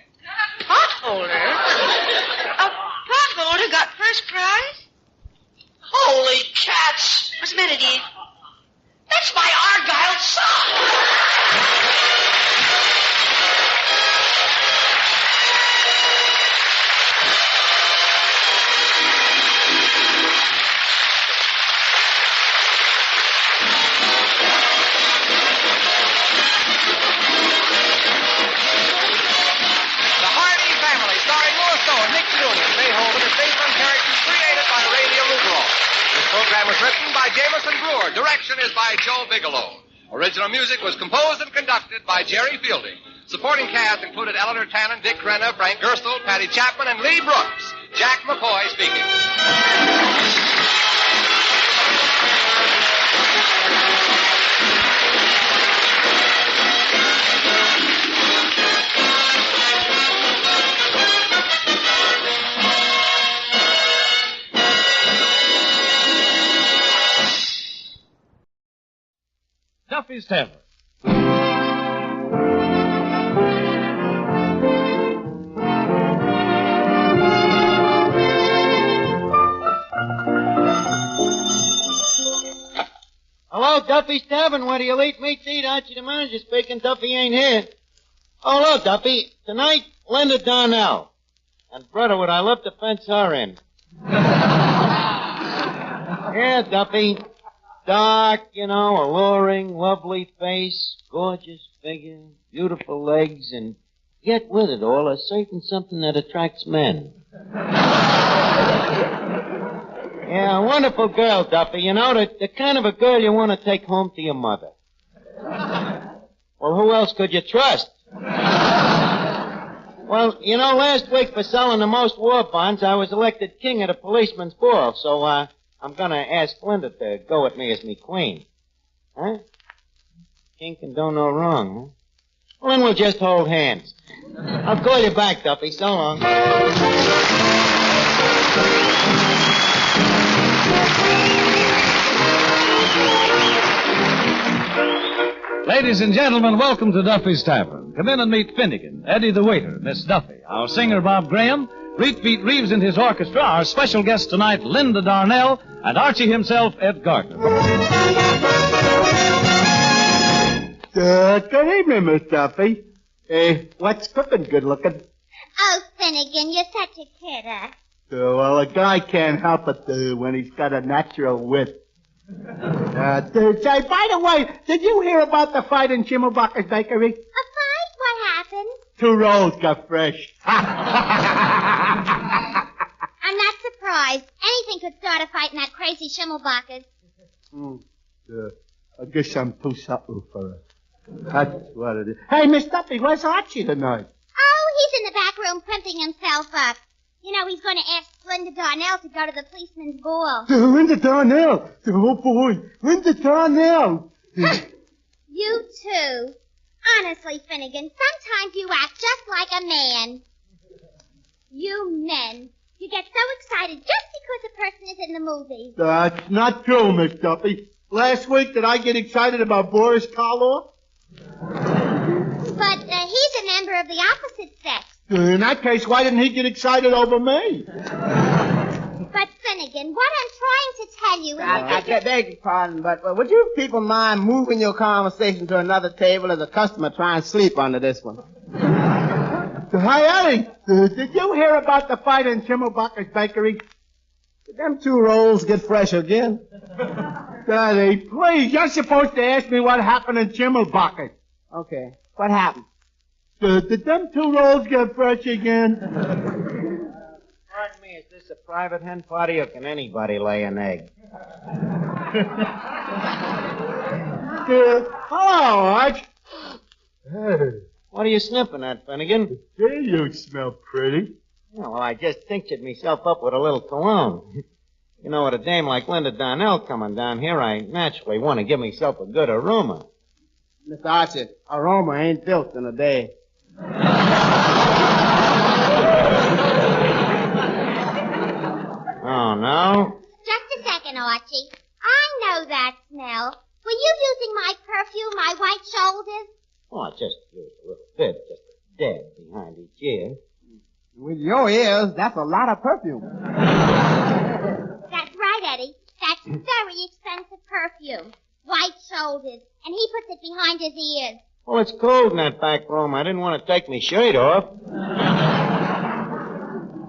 Pot holder? A pot holder got first prize? Holy cats! What's the matter, dear? That's my Argyle sock! The program was written by Jameson Brewer. Direction is by Joe Bigelow. Original music was composed and conducted by Jerry Fielding. Supporting cast included Eleanor Tannen, Dick Renner, Frank Gerstle, Patty Chapman, and Lee Brooks. Jack McCoy speaking. Duffy's Tavern. Hello, Duffy's Tavern. Where do you eat meat to eat? Archie the manager speaking. Duffy ain't here. Oh, hello, Duffy. Tonight, Linda Darnell. And brother, would I love to fence her in. Yeah, Duffy. Dark, alluring, lovely face, gorgeous figure, beautiful legs, and yet with it all a certain something that attracts men. Yeah, a wonderful girl, Duffy. The kind of a girl you want to take home to your mother. Well, who else could you trust? Well, last week for selling the most war bonds, I was elected king of the policeman's ball, so, I'm gonna ask Linda to go with me as me queen. Huh? King can do no wrong, huh? Well, then we'll just hold hands. I'll call you back, Duffy. So long. Ladies and gentlemen, welcome to Duffy's Tavern. Come in and meet Finnegan, Eddie the waiter, Miss Duffy, our singer Bob Graham, Reet Beat Reeves and his orchestra, our special guest tonight, Linda Darnell, and Archie himself, Ed Gardner. Good evening, Miss Duffy. What's cooking, good looking? Oh, Finnegan, you're such a kidder. Well, a guy can't help it when he's got a natural wit. Say, by the way, did you hear about the fight in Schimmelbacher's bakery? A fight? What happened? 2 rolls got fresh. I'm not surprised. Anything could start a fight in that crazy Schimmelbacher's. I guess I'm too subtle for it. That's what it is. Hey, Miss Duffy, where's Archie tonight? Oh, he's in the back room primping himself up. He's going to ask Linda Darnell to go to the policeman's ball. Linda Darnell! Oh, boy, Linda Darnell! You too. Honestly, Finnegan, sometimes you act just like a man. You men. You get so excited just because a person is in the movie. That's not true, Miss Duffy. Last week, did I get excited about Boris Karloff? But he's a member of the opposite sex. In that case, why didn't he get excited over me? But, Finnegan, what I'm trying to tell you is... I beg your pardon, but would you people mind moving your conversation to another table as a customer trying to sleep under this one? Hi, Eddie. Did you hear about the fight in Schimmelbacher's bakery? Did them 2 rolls get fresh again? Daddy, please, you're supposed to ask me what happened in Chimmelbucket. Okay. What happened? Did them 2 rolls get fresh again? Pardon me, is this a private hen party or can anybody lay an egg? Hello, Arch. Hey. What are you sniffing at, Finnegan? Hey, you smell pretty. Yeah, well, I just tinctured myself up with a little cologne. You know, with a dame like Linda Donnell coming down here, I naturally want to give myself a good aroma. Mr. Archie, aroma ain't built in a day. Oh, no? Just a second, Archie. I know that smell. Were you using my perfume, my white shoulders? Oh, I just used a little bit, just a dab behind each ear. With your ears, that's a lot of perfume. That's right, Eddie. That's very expensive perfume. White shoulders. And he puts it behind his ears. Well, it's cold in that back room. I didn't want to take my shirt off.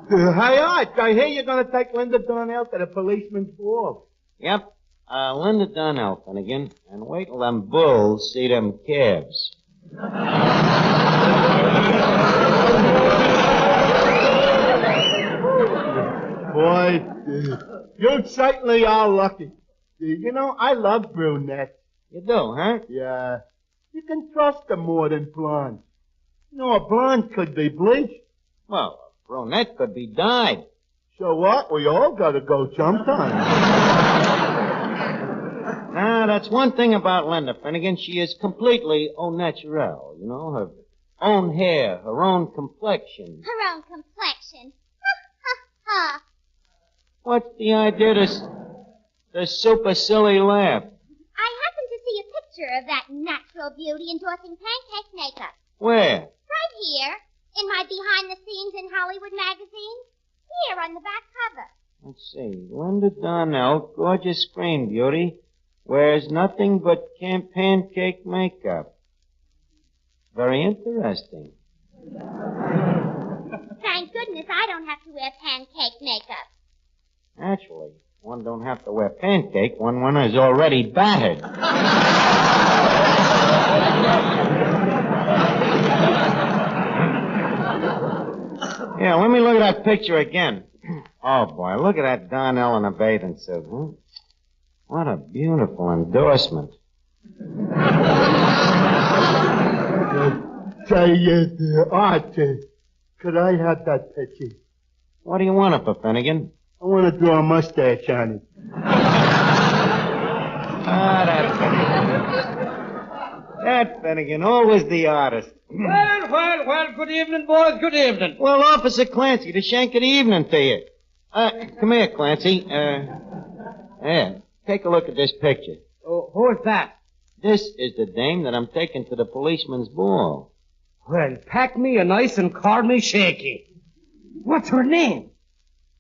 Hey, Arch, I hear you're going to take Linda Donnell to the policeman's ball. Yep. Linda Donnell, Finnegan. And wait till them bulls see them calves. Boy, you certainly are lucky. You know, I love brunettes. You do, huh? Yeah. You can trust them more than blondes. You know, a blonde could be bleached. Well, a brunette could be dyed. So what? We all gotta go sometime. Now, that's one thing about Linda Finnegan. She is completely au naturel. You know, her own hair, her own complexion. Her own complexion. Ha. What's the idea of this super silly laugh? I happened to see a picture of that natural beauty endorsing pancake makeup. Where? Right here, in my behind the scenes in Hollywood magazine. Here on the back cover. Let's see. Linda Donnell, gorgeous screen beauty, wears nothing but pancake makeup. Very interesting. Thank goodness I don't have to wear pancake makeup. Actually, one don't have to wear pancake when one is already battered. Yeah, let me look at that picture again. Oh, boy, look at that Donnell in a bathing suit, huh? What a beautiful endorsement. Say, Archie, could I have that picture? What do you want of it, Finnegan? I want to draw a mustache on it. That Finnegan, always the artist. Well, good evening, boys, good evening. Well, Officer Clancy, the shank of the evening to you. Come here, Clancy. Yeah, take a look at this picture. Who's that? This is the dame that I'm taking to the policeman's ball. Well, pack me a nice and call me Shaky. What's her name?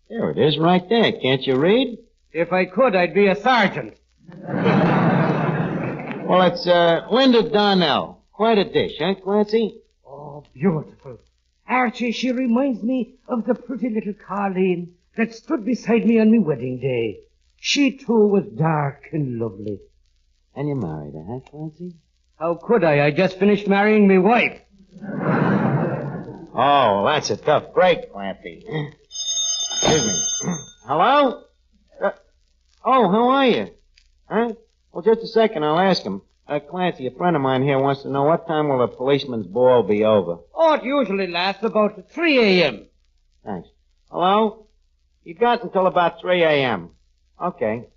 There it is right there. Can't you read? If I could, I'd be a sergeant. Well, it's Linda Donnell. Quite a dish, huh, Clancy? Oh, beautiful. Archie, she reminds me of the pretty little Colleen that stood beside me on my wedding day. She, too, was dark and lovely. And you married her, huh, Clancy? How could I? I just finished marrying my wife. Oh, well, that's a tough break, Clancy. Excuse me. Hello? Oh, how are you? Huh? Well, just a second, I'll ask him. Clancy, a friend of mine here wants to know what time will the policeman's ball be over? Oh, it usually lasts about 3 a.m. Thanks. Hello? You got until about 3 a.m. Okay.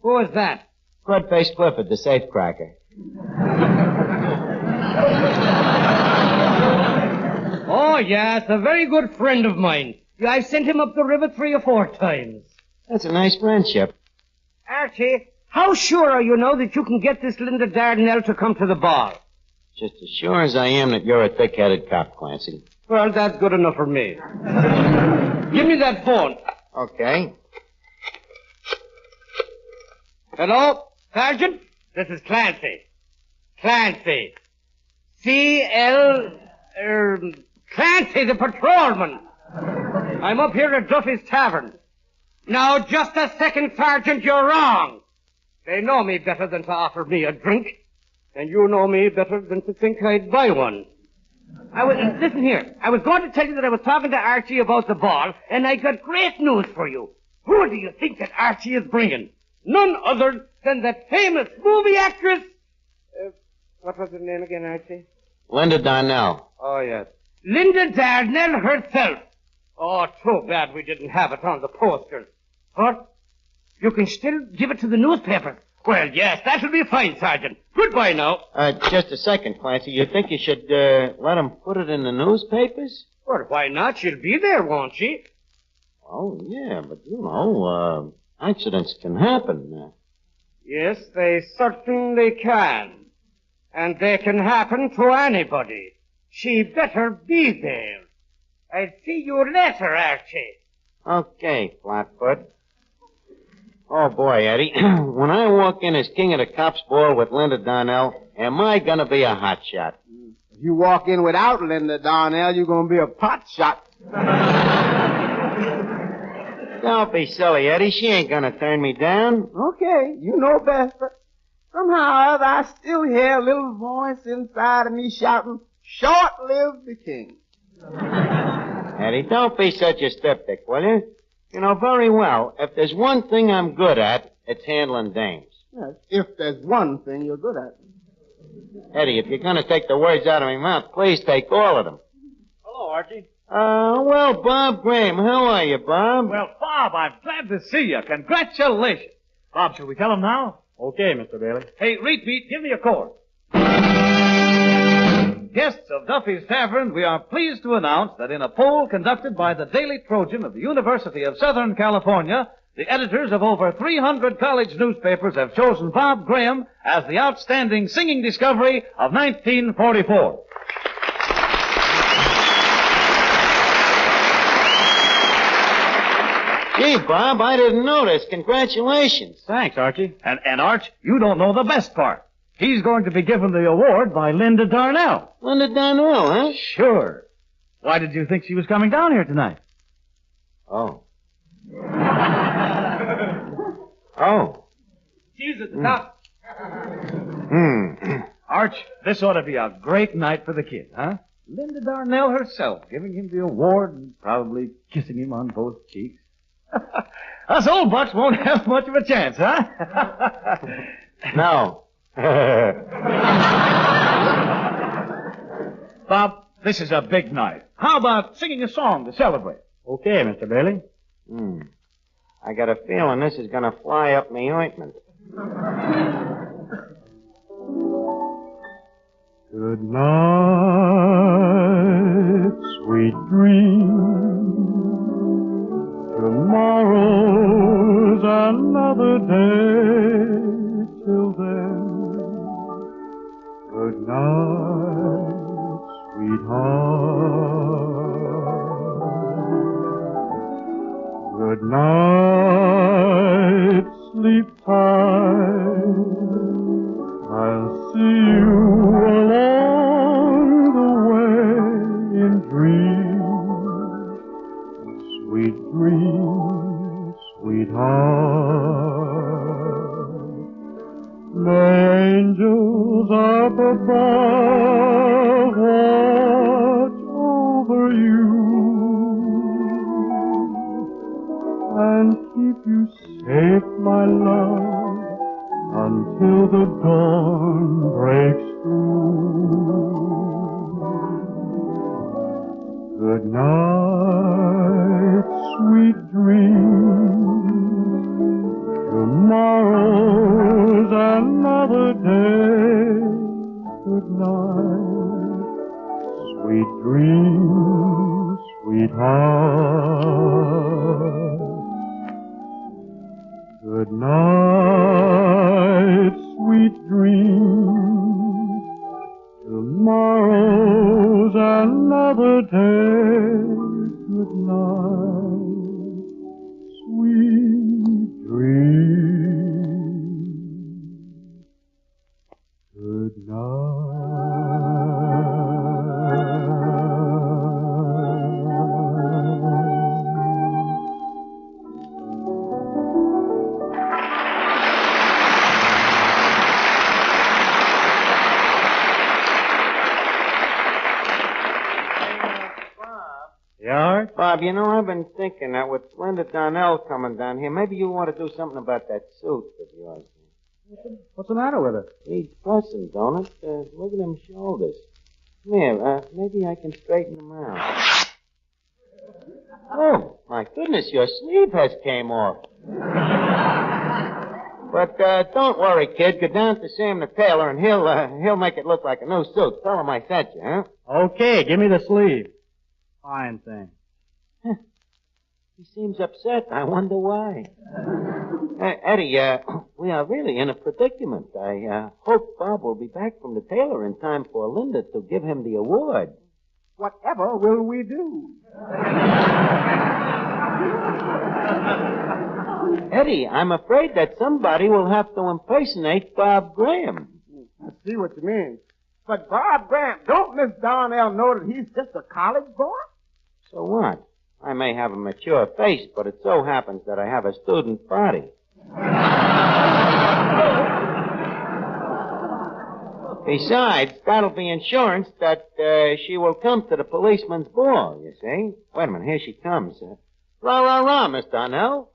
Who is that? Crud-faced Clifford, the safecracker. Oh, yes, a very good friend of mine. I've sent him up the river 3 or 4 times. That's a nice friendship. Archie, how sure are you now that you can get this Linda Dardanelle to come to the ball? Just as sure as I am that you're a thick-headed cop, Clancy. Well, that's good enough for me. Give me that phone. Okay. Hello, Sergeant? This is Clancy. Clancy. Clancy, the patrolman. I'm up here at Duffy's Tavern. Now, just a second, Sergeant, you're wrong. They know me better than to offer me a drink. And you know me better than to think I'd buy one. Listen here. I was going to tell you that I was talking to Archie about the ball, and I got great news for you. Who do you think that Archie is bringing? None other than that famous movie actress. What was her name again, Archie? Linda Darnell. Oh, yes. Linda Darnell herself. Oh, too bad we didn't have it on the posters. But you can still give it to the newspapers. Well, yes, that'll be fine, Sergeant. Goodbye now. Just a second, Clancy. You think you should let them put it in the newspapers? Well, why not? She'll be there, won't she? Oh, yeah, but, accidents can happen. Yes, they certainly can. And they can happen to anybody. She better be there. I'll see you later, Archie. Okay, Flatfoot. Oh, boy, Eddie. When I walk in as king of the cops ball with Linda Darnell, am I gonna be a hot shot? If you walk in without Linda Darnell, you're gonna be a pot shot. Don't be silly, Eddie. She ain't gonna turn me down. Okay, you know best, but somehow or other I still hear a little voice inside of me shouting, "Short live the king." Eddie, don't be such a skeptic, will you? You know very well, if there's one thing I'm good at, it's handling dames. Yes, if there's one thing you're good at. Eddie, if you're gonna take the words out of my mouth, please take all of them. Hello, Archie. Well, Bob Graham. How are you, Bob? Well, Bob, I'm glad to see you. Congratulations. Bob, shall we tell him now? Okay, Mr. Bailey. Hey, Repeat, give me a chord. Guests of Duffy's Tavern, we are pleased to announce that in a poll conducted by the Daily Trojan of the University of Southern California, the editors of over 300 college newspapers have chosen Bob Graham as the outstanding singing discovery of 1944. Gee, Bob, I didn't notice. Congratulations. Thanks, Archie. And Arch, you don't know the best part. He's going to be given the award by Linda Darnell. Linda Darnell, huh? Sure. Why did you think she was coming down here tonight? Oh. Oh. She's at the top. Arch, this ought to be a great night for the kid, huh? Linda Darnell herself giving him the award and probably kissing him on both cheeks. Us old bucks won't have much of a chance, huh? No. Bob, this is a big night. How about singing a song to celebrate? Okay, Mr. Bailey. I got a feeling this is going to fly up me ointment. Good night, sweet dream. Tomorrow's another day. Till then, good night, sweetheart. Good night, sleep tight. I'll see you along the way in dreams. Sweet dreams, sweetheart. The angels up above watch over you and keep you safe, my love, until the dawn breaks through. Good night, sweet dreams. Tomorrow's another day. Good night, sweet dreams, sweetheart. Good night, sweet dreams. Tomorrow's another day. Good night, sweet dreams. Good night. Mart? Bob, you know, I've been thinking that with Linda Donnell coming down here, maybe you want to do something about that suit of yours. What's the matter with it? Needs pressing, don't it? Look at them shoulders. Come here, maybe I can straighten them out. Oh, my goodness, your sleeve has came off. But don't worry, kid. Go down to Sam the tailor, and he'll make it look like a new suit. Tell him I sent you, huh? Okay, give me the sleeve. Fine thing. He seems upset. I wonder why. Eddie, we are really in a predicament. I hope Bob will be back from the tailor in time for Linda to give him the award. Whatever will we do? Eddie, I'm afraid that somebody will have to impersonate Bob Graham. I see what you mean. But Bob Graham, don't Miss Darnell know that he's just a college boy? So what? I may have a mature face, but it so happens that I have a student body. Besides, that'll be insurance that she will come to the policeman's ball, you see. Wait a minute, here she comes. Rah, rah, rah, Miss Donnell.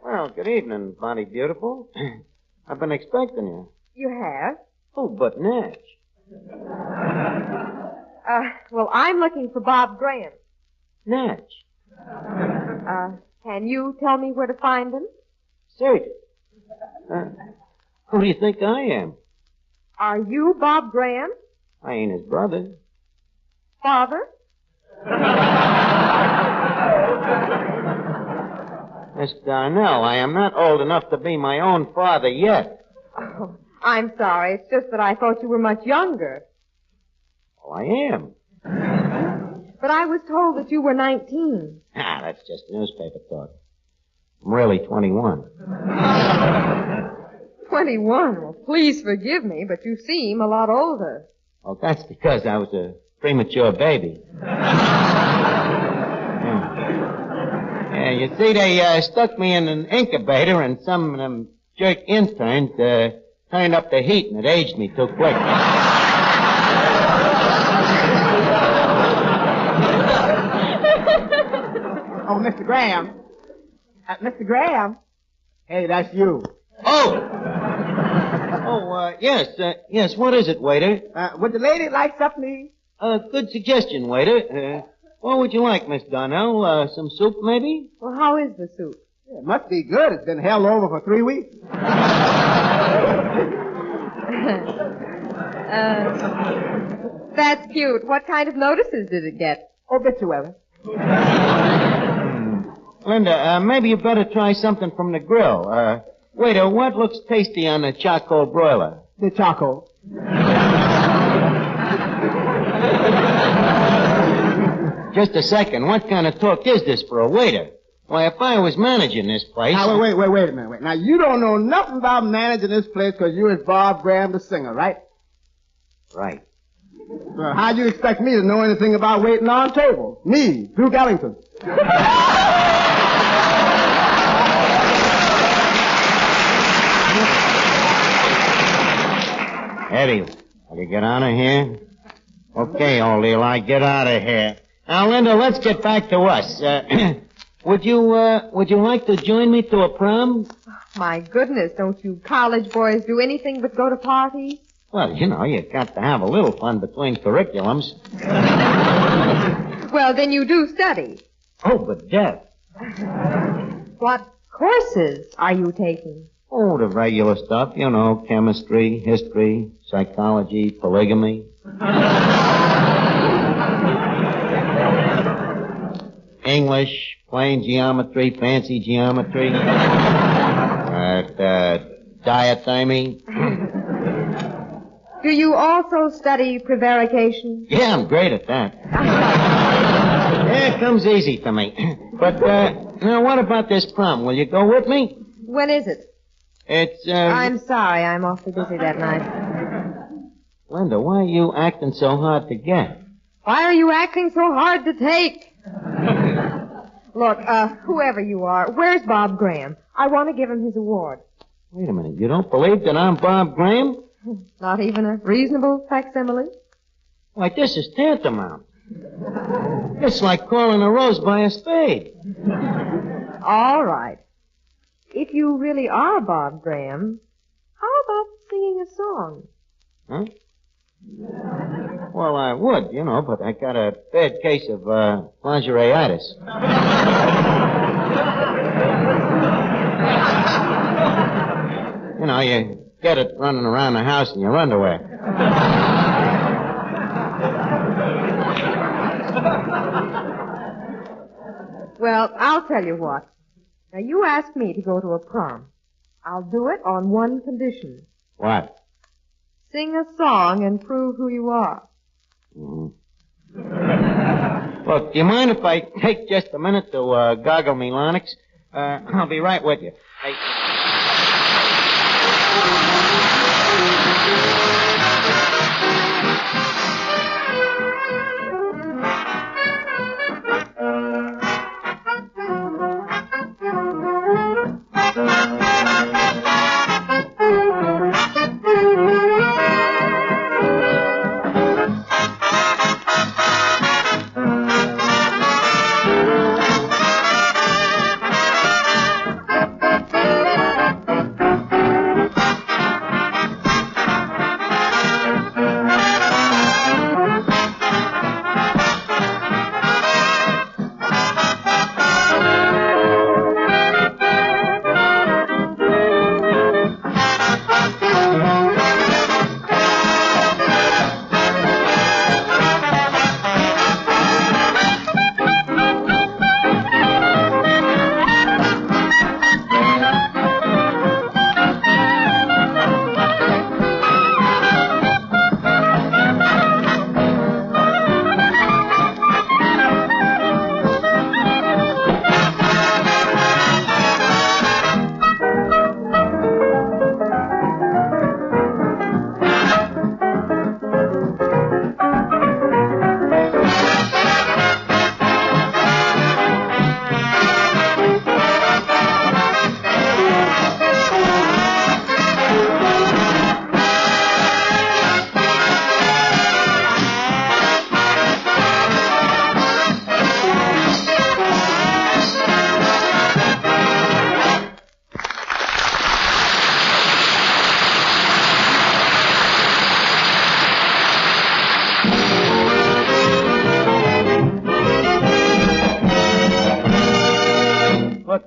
Well, good evening, Bonnie Beautiful. I've been expecting you. You have? Oh, but Natch. Well, I'm looking for Bob Graham. Natch. Can you tell me where to find him? Search. Who do you think I am? Are you Bob Graham? I ain't his brother. Father? Miss Darnell, I am not old enough to be my own father yet. Oh, I'm sorry. It's just that I thought you were much younger. Oh, I am. But I was told that you were 19. Ah, that's just newspaper talk. I'm really 21. 21? Well, please forgive me, but you seem a lot older. Oh, that's because I was a premature baby. Yeah, you see, they stuck me in an incubator, and some of them jerk interns turned up the heat, and it aged me too quick. Oh, Mr. Graham. Mr. Graham. Hey, that's you. Oh! Yes, what is it, waiter? Would the lady like something? Good suggestion, waiter. What would you like, Miss Donnell? Some soup, maybe? Well, how is the soup? Yeah, it must be good. It's been held over for 3 weeks. That's cute. What kind of notices did it get? Obituary. Linda, maybe you better try something from the grill. Waiter, what looks tasty on the charcoal broiler? The charcoal. Just a second. What kind of talk is this for a waiter? Why, if I was managing this place... Now, wait a minute. Now, you don't know nothing about managing this place because you is Bob Graham, the singer, right? Right. Well, how'd you expect me to know anything about waiting on tables? Me, Duke Ellington. Eddie, will you get out of here? Okay, old Eli, get out of here. Now, Linda, let's get back to us. Would you like to join me to a prom? My goodness, don't you college boys do anything but go to parties? Well, you know, you got to have a little fun between curriculums. Well, then you do study. Oh, but Death. What courses are you taking? Oh, the regular stuff, you know, chemistry, history, psychology, polygamy. English, plain geometry, fancy geometry. Diathermy. Do you also study prevarication? Yeah, I'm great at that. Yeah, it comes easy to me. But, now what about this prom? Will you go with me? When is it? It's, I'm sorry, I'm awfully busy that night. Linda, why are you acting so hard to get? Why are you acting so hard to take? Look, whoever you are, where's Bob Graham? I want to give him his award. Wait a minute, you don't believe that I'm Bob Graham? Not even a reasonable facsimile? Why, this is tantamount. It's like calling a rose by a spade. All right. If you really are Bob Graham, how about singing a song? Huh? Well, I would, but I got a bad case of lingerie-itis. You get it running around the house in your underwear. Well, I'll tell you what. Now, you asked me to go to a prom. I'll do it on one condition. What? Sing a song and prove who you are. Look, do you mind if I take just a minute to goggle me larynx? I'll be right with you.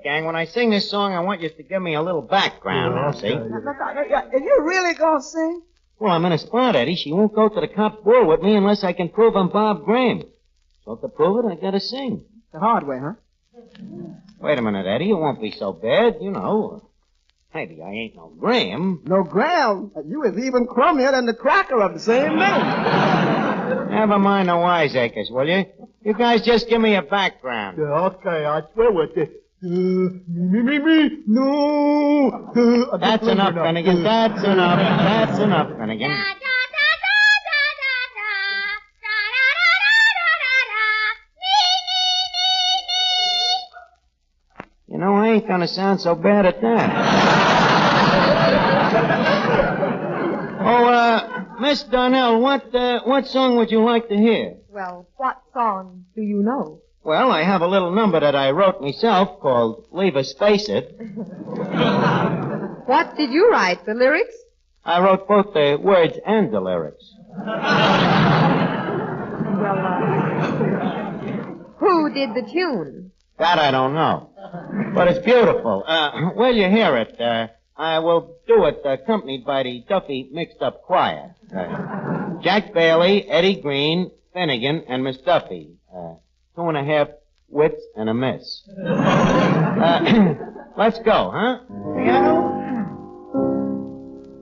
When I sing this song, I want you to give me a little background now, see? Look, are you really gonna sing? Well, I'm in a spot, Eddie. She won't go to the cop ball with me unless I can prove I'm Bob Graham. So to prove it, I gotta sing. The hard way, huh? Wait a minute, Eddie. It won't be so bad, Maybe I ain't no Graham. No Graham? You is even crummier than the cracker of the same name. Never mind the wiseacres, will you? You guys just give me a background. Okay, I swear with you. Me, no. That's enough, Finnegan. That's enough. That's enough, Finnegan. I ain't gonna sound so bad at that. Miss Darnell, what song would you like to hear? Well, what song do you know? Well, I have a little number that I wrote myself called Leave Us Face It. What did you write, the lyrics? I wrote both the words and the lyrics. Who did the tune? That I don't know. But it's beautiful. Will you hear it? I will do it accompanied by the Duffy Mixed Up Choir. Jack Bailey, Eddie Green, Finnegan, and Miss Duffy. 2.5 wits and a miss. Let's go, huh?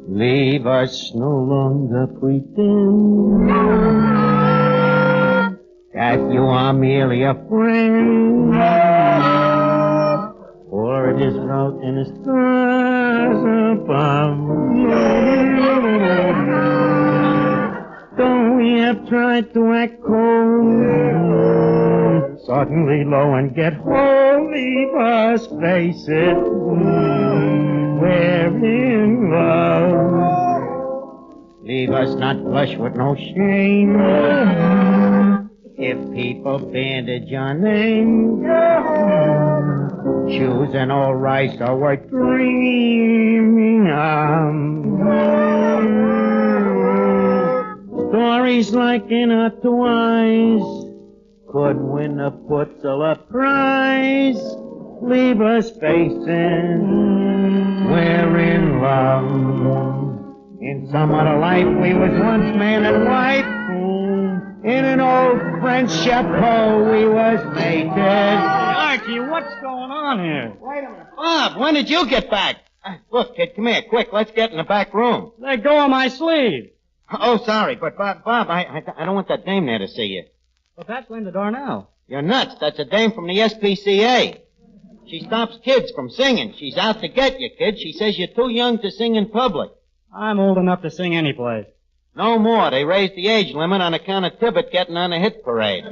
Leave us no longer pretend that you are merely a friend, for it is wrote in the stars above. Though we have tried to act cold, suddenly low and get hold, leave us face it, we're in love. Leave us not blush with no shame. If people bandage our name, shoes and all rice are worth dreaming of. Stories like intertwines could win a Pulitzer Prize. Leave us facing, we're in love. In some other life we was once man and wife. In an old French chateau we was mated. Archie, what's going on here? Wait a minute. Bob, when did you get back? Look, kid, come here, quick. Let's get in the back room. Let go of my sleeve. Oh, sorry, but Bob, I don't want that dame there to see you. But that's Linda Darnell. You're nuts. That's a dame from the SPCA. She stops kids from singing. She's out to get you, kid. She says you're too young to sing in public. I'm old enough to sing any place. No more. They raised the age limit on account of Tibbet getting on the hit parade.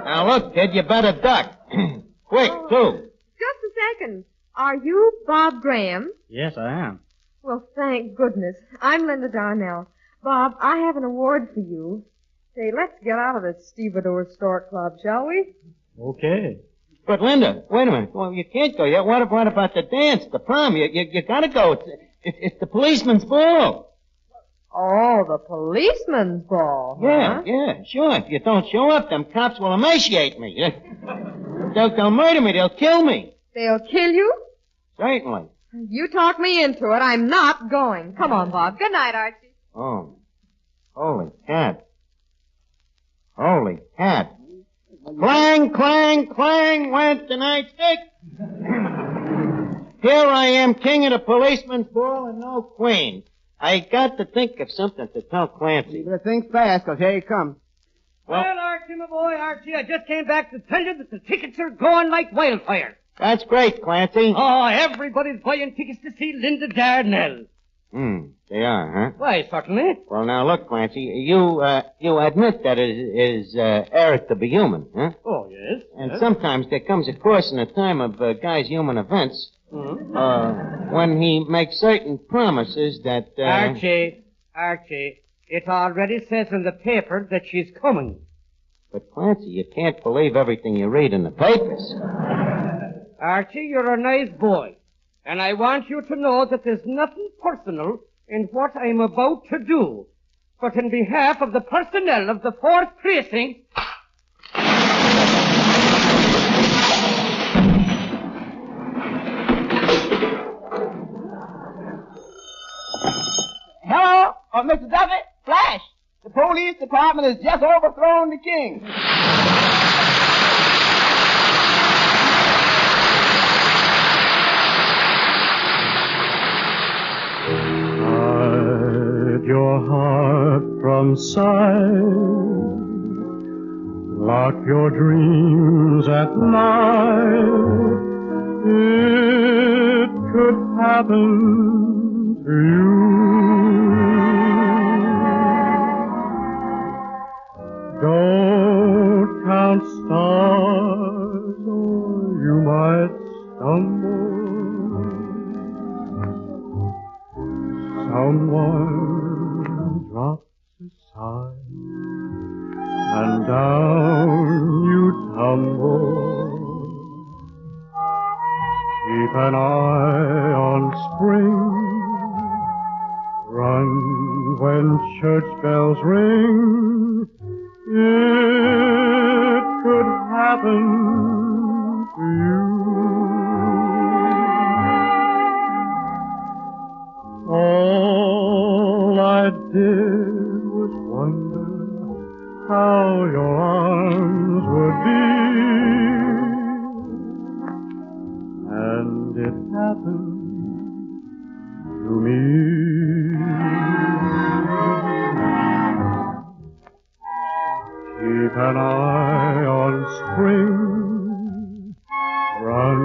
Now look, kid, you better duck. Quick, too. Just a second. Are you Bob Graham? Yes, I am. Well, thank goodness. I'm Linda Darnell. Bob, I have an award for you. Say, let's get out of this stevedore Stork Club, shall we? Okay. But, Linda, wait a minute. Well, you can't go yet. What about the dance, the prom? You gotta go. It's the policeman's ball. Oh, the policeman's ball. Yeah, sure. If you don't show up, them cops will emaciate me. They'll murder me. They'll kill me. They'll kill you? Certainly. You talked me into it. I'm not going. Come on, Bob. Good night, Archie. Oh. Holy cat. Holy cat. Clang, clang, clang went the nightstick. Here I am, king of the policeman's ball and no queen. I got to think of something to tell Clancy. You better think fast, 'cause here he comes. Well, Archie, my boy, Archie, I just came back to tell you that the tickets are going like wildfire. That's great, Clancy. Oh, everybody's buying tickets to see Linda Darnell. They are, huh? Why, certainly. Well, now look, Clancy, you admit that it is errant to be human, huh? Oh, yes. And yes. sometimes there comes a course in a time of guy's human events, when he makes certain promises that, Archie, it already says in the paper that she's coming. But, Clancy, you can't believe everything you read in the papers. Archie, you're a nice boy. And I want you to know that there's nothing personal in what I'm about to do. But in behalf of the personnel of the 4th Precinct... Hello? Mr. Duffy? Flash! The police department has just overthrown the king. Your heart from sight, lock your dreams at night. It could happen to you. Don't count stars or you might stumble. Someone drops a sigh, and down you tumble. Keep an eye on spring, run when church bells ring. It could happen to you. All I did was wonder how your arms would be, and it happened to me. Keep an eye on spring, run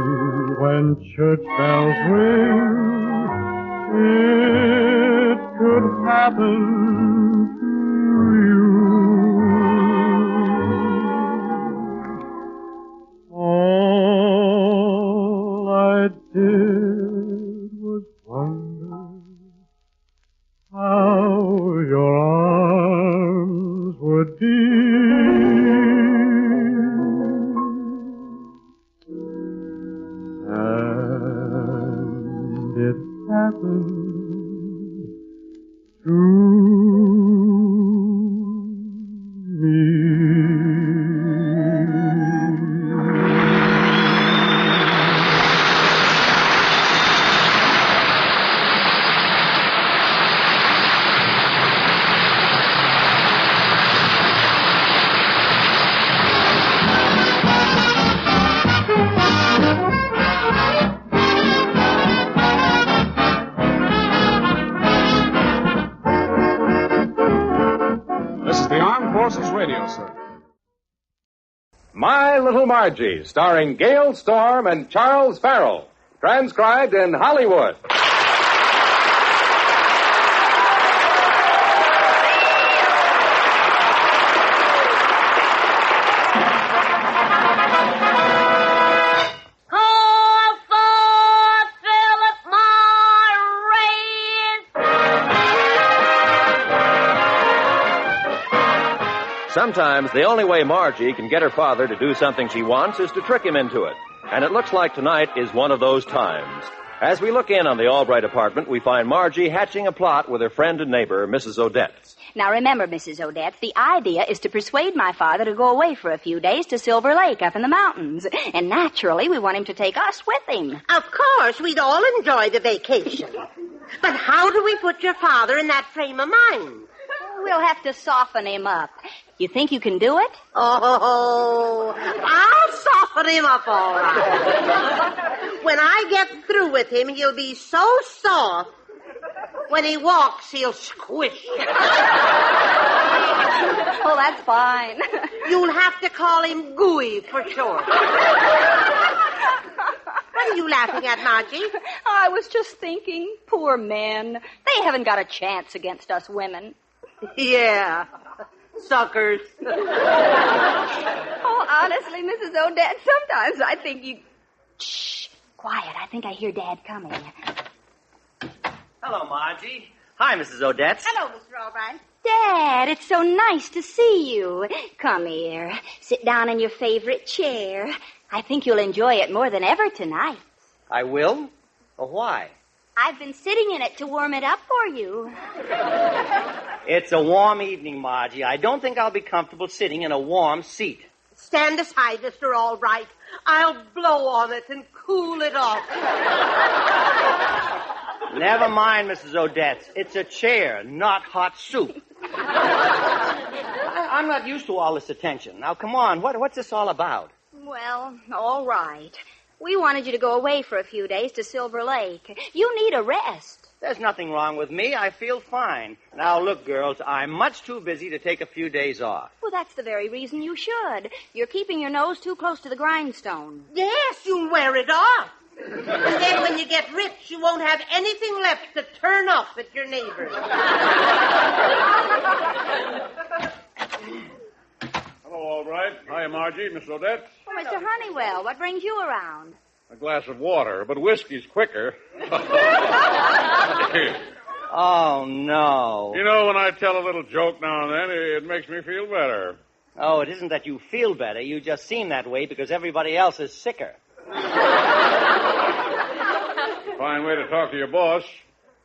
when church bells ring. It could happen to you. All I did And it happened to Radio Service. My Little Margie, starring Gail Storm and Charles Farrell. Transcribed in Hollywood. Sometimes the only way Margie can get her father to do something she wants is to trick him into it. And it looks like tonight is one of those times. As we look in on the Albright apartment, we find Margie hatching a plot with her friend and neighbor, Mrs. Odette. Now remember, Mrs. Odette, the idea is to persuade my father to go away for a few days to Silver Lake up in the mountains. And naturally, we want him to take us with him. Of course, we'd all enjoy the vacation. But how do we put your father in that frame of mind? We'll have to soften him up. You think you can do it? Oh, I'll soften him up all right. When I get through with him, he'll be so soft. When he walks, he'll squish. Oh, that's fine. You'll have to call him Gooey for short. What are you laughing at, Margie? I was just thinking, poor men. They haven't got a chance against us women. Yeah. Suckers. Oh, honestly, Mrs. Odette, sometimes I think you... Shh, quiet. I think I hear Dad coming. Hello, Margie. Hi, Mrs. Odette. Hello, Mr. Albright. Dad, it's so nice to see you. Come here. Sit down in your favorite chair. I think you'll enjoy it more than ever tonight. I will? Well, why? I've been sitting in it to warm it up for you. It's a warm evening, Margie. I don't think I'll be comfortable sitting in a warm seat. Stand aside, Mr. Albright. I'll blow on it and cool it off. Never mind, Mrs. Odette. It's a chair, not hot soup. I'm not used to all this attention. Now, come on. What's this all about? Well, all right. We wanted you to go away for a few days to Silver Lake. You need a rest. There's nothing wrong with me. I feel fine. Now, look, girls, I'm much too busy to take a few days off. Well, that's the very reason you should. You're keeping your nose too close to the grindstone. Yes, you'll wear it off. And then when you get rich, you won't have anything left to turn off at your neighbors. Hello, Albright. Hi, Margie, Miss Odette. Oh, Mr. Honeywell, what brings you around? A glass of water, but whiskey's quicker. Oh, no. You know, when I tell a little joke now and then, it makes me feel better. Oh, it isn't that you feel better. You just seem that way because everybody else is sicker. Fine way to talk to your boss.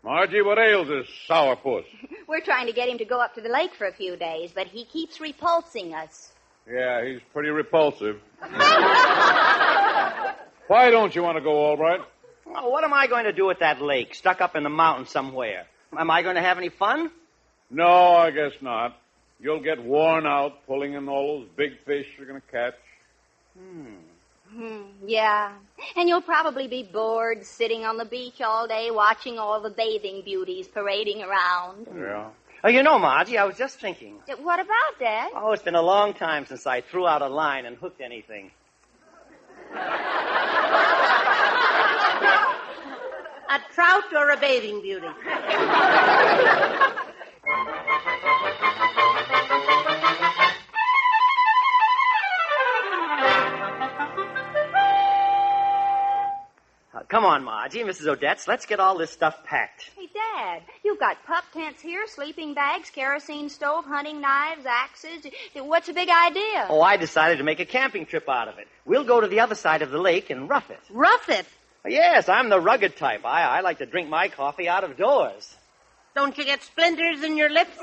Margie, what ails this sourpuss? We're trying to get him to go up to the lake for a few days, but he keeps repulsing us. Yeah, he's pretty repulsive. Why don't you want to go, Albright? Well, what am I going to do at that lake, stuck up in the mountains somewhere? Am I going to have any fun? No, I guess not. You'll get worn out pulling in all those big fish you're going to catch. Yeah. And you'll probably be bored sitting on the beach all day watching all the bathing beauties parading around. Yeah. Oh, you know, Margie, I was just thinking. What about, Dad? Oh, it's been a long time since I threw out a line and hooked anything. A trout or a bathing beauty? Come on, Margie, Mrs. Odette, let's get all this stuff packed. Hey, Dad, Dad, you've got pup tents here, sleeping bags, kerosene stove, hunting knives, axes. What's the big idea? Oh, I decided to make a camping trip out of it. We'll go to the other side of the lake and rough it. Rough it? Yes, I'm the rugged type. I like to drink my coffee out of doors. Don't you get splinters in your lips?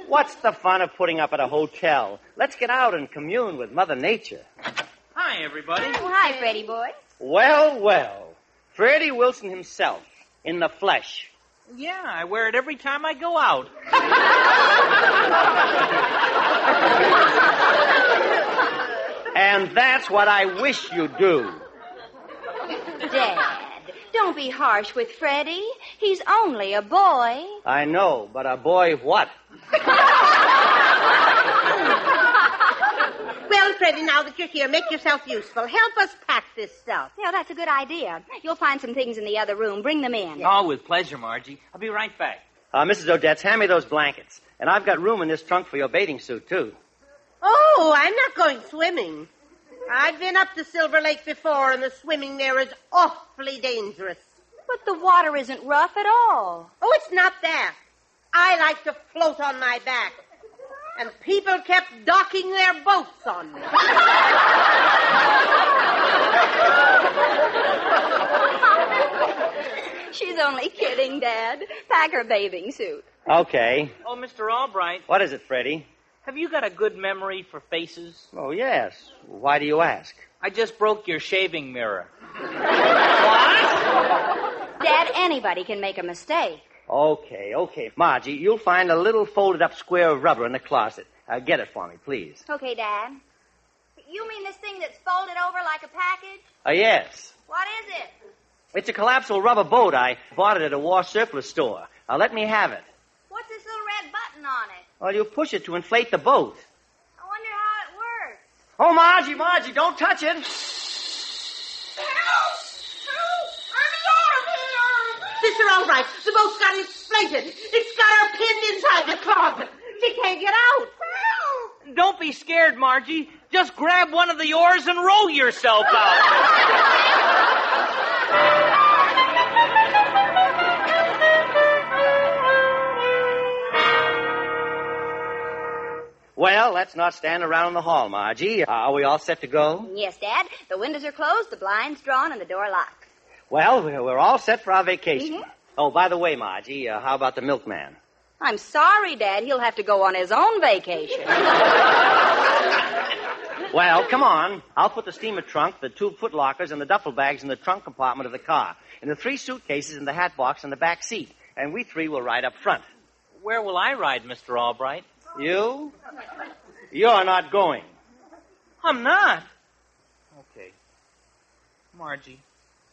What's the fun of putting up at a hotel? Let's get out and commune with Mother Nature. Hi, everybody. Oh, hi, Freddie boy. Well, well. Freddie Wilson himself, in the flesh. Yeah, I wear it every time I go out. And that's what I wish you'd do. Dad, don't be harsh with Freddie. He's only a boy. I know, but a boy what? Well, Freddie, now that you're here, make yourself useful. Help us pack this stuff. Yeah, that's a good idea. You'll find some things in the other room. Bring them in. Oh, with pleasure, Margie. I'll be right back. Mrs. Odette, hand me those blankets. And I've got room in this trunk for your bathing suit, too. Oh, I'm not going swimming. I've been up to Silver Lake before, and the swimming there is awfully dangerous. But the water isn't rough at all. Oh, it's not that. I like to float on my back. And people kept docking their boats on me. She's only kidding, Dad. Pack her bathing suit. Okay. Oh, Mr. Albright. What is it, Freddie? Have you got a good memory for faces? Oh, yes. Why do you ask? I just broke your shaving mirror. Dad, anybody can make a mistake. Okay. Margie, you'll find a little folded-up square of rubber in the closet. Get it for me, please. Okay, Dad. You mean this thing that's folded over like a package? Yes. What is it? It's a collapsible rubber boat. I bought it at a war surplus store. Let me have it. What's this little red button on it? Well, you push it to inflate the boat. I wonder how it works. Oh, Margie, don't touch it. Sister Albright, the boat's got inflated. It's got her pinned inside the closet. She can't get out. Don't be scared, Margie. Just grab one of the oars and row yourself out. Well, let's not stand around in the hall, Margie. Are we all set to go? Yes, Dad. The windows are closed, the blinds drawn, and the door locked. Well, we're all set for our vacation. Mm-hmm. Oh, by the way, Margie, how about the milkman? I'm sorry, Dad. He'll have to go on his own vacation. Well, come on. I'll put the steamer trunk, the 2 foot lockers, and the duffel bags in the trunk compartment of the car, and the 3 suitcases in the hat box in the back seat, and we 3 will ride up front. Where will I ride, Mr. Albright? You? You're not going. I'm not. Okay. Margie,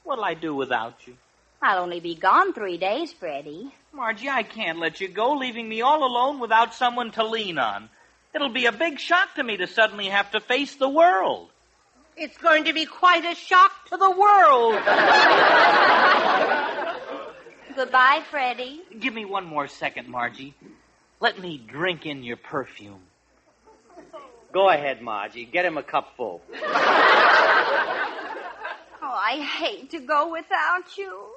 what'll I do without you? I'll only be gone 3 days, Freddie. Margie, I can't let you go, leaving me all alone without someone to lean on. It'll be a big shock to me to suddenly have to face the world. It's going to be quite a shock to the world. Goodbye, Freddie. Give me one more second, Margie. Let me drink in your perfume. Go ahead, Margie. Get him a cup full. Oh, I hate to go without you.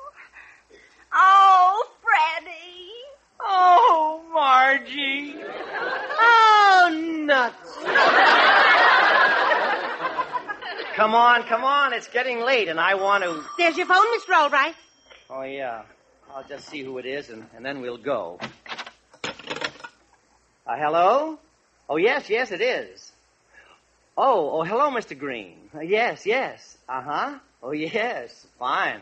Oh, Freddie. Oh, Margie. Oh, nuts. Come on. It's getting late, and I want to... There's your phone, Mr. Albright. Oh, yeah. I'll just see who it is, and then we'll go. Hello? Oh, yes, it is. Oh, hello, Mr. Green. Yes. Uh-huh. Oh, yes. Fine.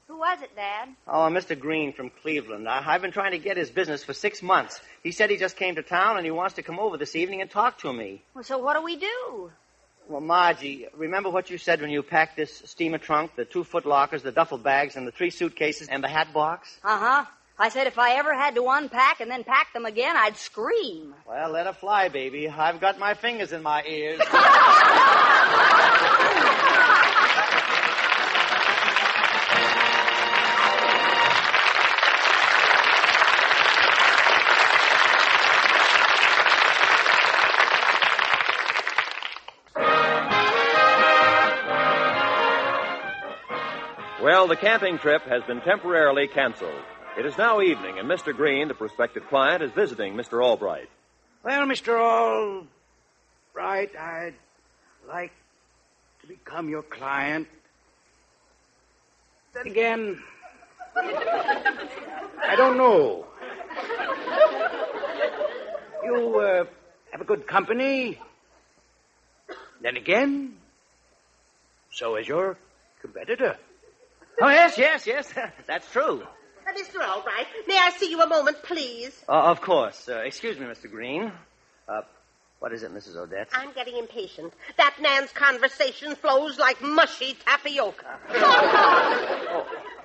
Who was it, Dad? Oh, Mr. Green from Cleveland. I've been trying to get his business for 6 months. He said he just came to town, and he wants to come over this evening and talk to me. Well, so what do we do? Well, Margie, remember what you said when you packed this steamer trunk, the 2 foot lockers, the duffel bags, and the 3 suitcases, and the hat box? Uh-huh. I said if I ever had to unpack and then pack them again, I'd scream. Well, let her fly, baby. I've got my fingers in my ears. Well, the camping trip has been temporarily canceled. It is now evening, and Mr. Green, the prospective client, is visiting Mr. Albright. Well, Mr. Albright, I'd like to become your client. Then again, I don't know. You have a good company. Then again, so is your competitor. Oh, yes. That's true. Mr. Albright, may I see you a moment, please? Of course. Excuse me, Mr. Green. What is it, Mrs. Odette? I'm getting impatient. That man's conversation flows like mushy tapioca.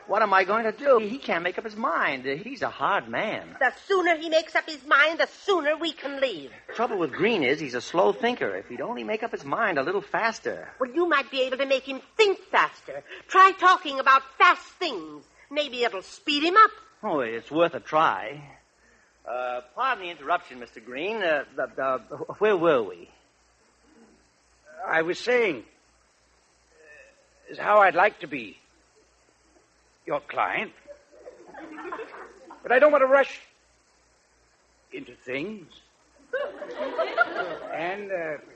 What am I going to do? He can't make up his mind. He's a hard man. The sooner he makes up his mind, the sooner we can leave. Trouble with Green is he's a slow thinker. If he'd only make up his mind a little faster. Well, you might be able to make him think faster. Try talking about fast things. Maybe it'll speed him up. Oh, it's worth a try. Pardon the interruption, Mr. Green. Where were we? I was saying, is how I'd like to be your client. But I don't want to rush into things. And,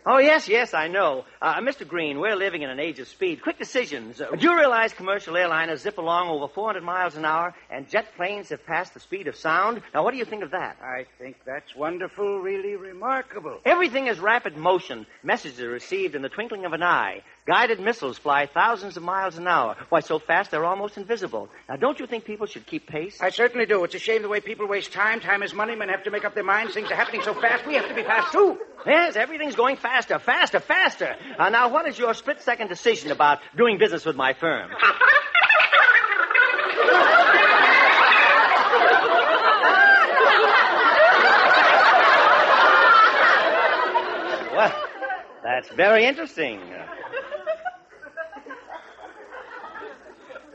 Oh, yes, I know. Mr. Green, we're living in an age of speed. Quick decisions. Do you realize commercial airliners zip along over 400 miles an hour and jet planes have passed the speed of sound? Now, what do you think of that? I think that's wonderful, really remarkable. Everything is rapid motion. Messages are received in the twinkling of an eye. Guided missiles fly thousands of miles an hour. Why, so fast they're almost invisible. Now, don't you think people should keep pace? I certainly do. It's a shame the way people waste time. Time is money. Men have to make up their minds. Things are happening so fast. We have to be fast, too. Yes, everything's going faster. Now, what is your split-second decision about doing business with my firm? Well, that's very interesting.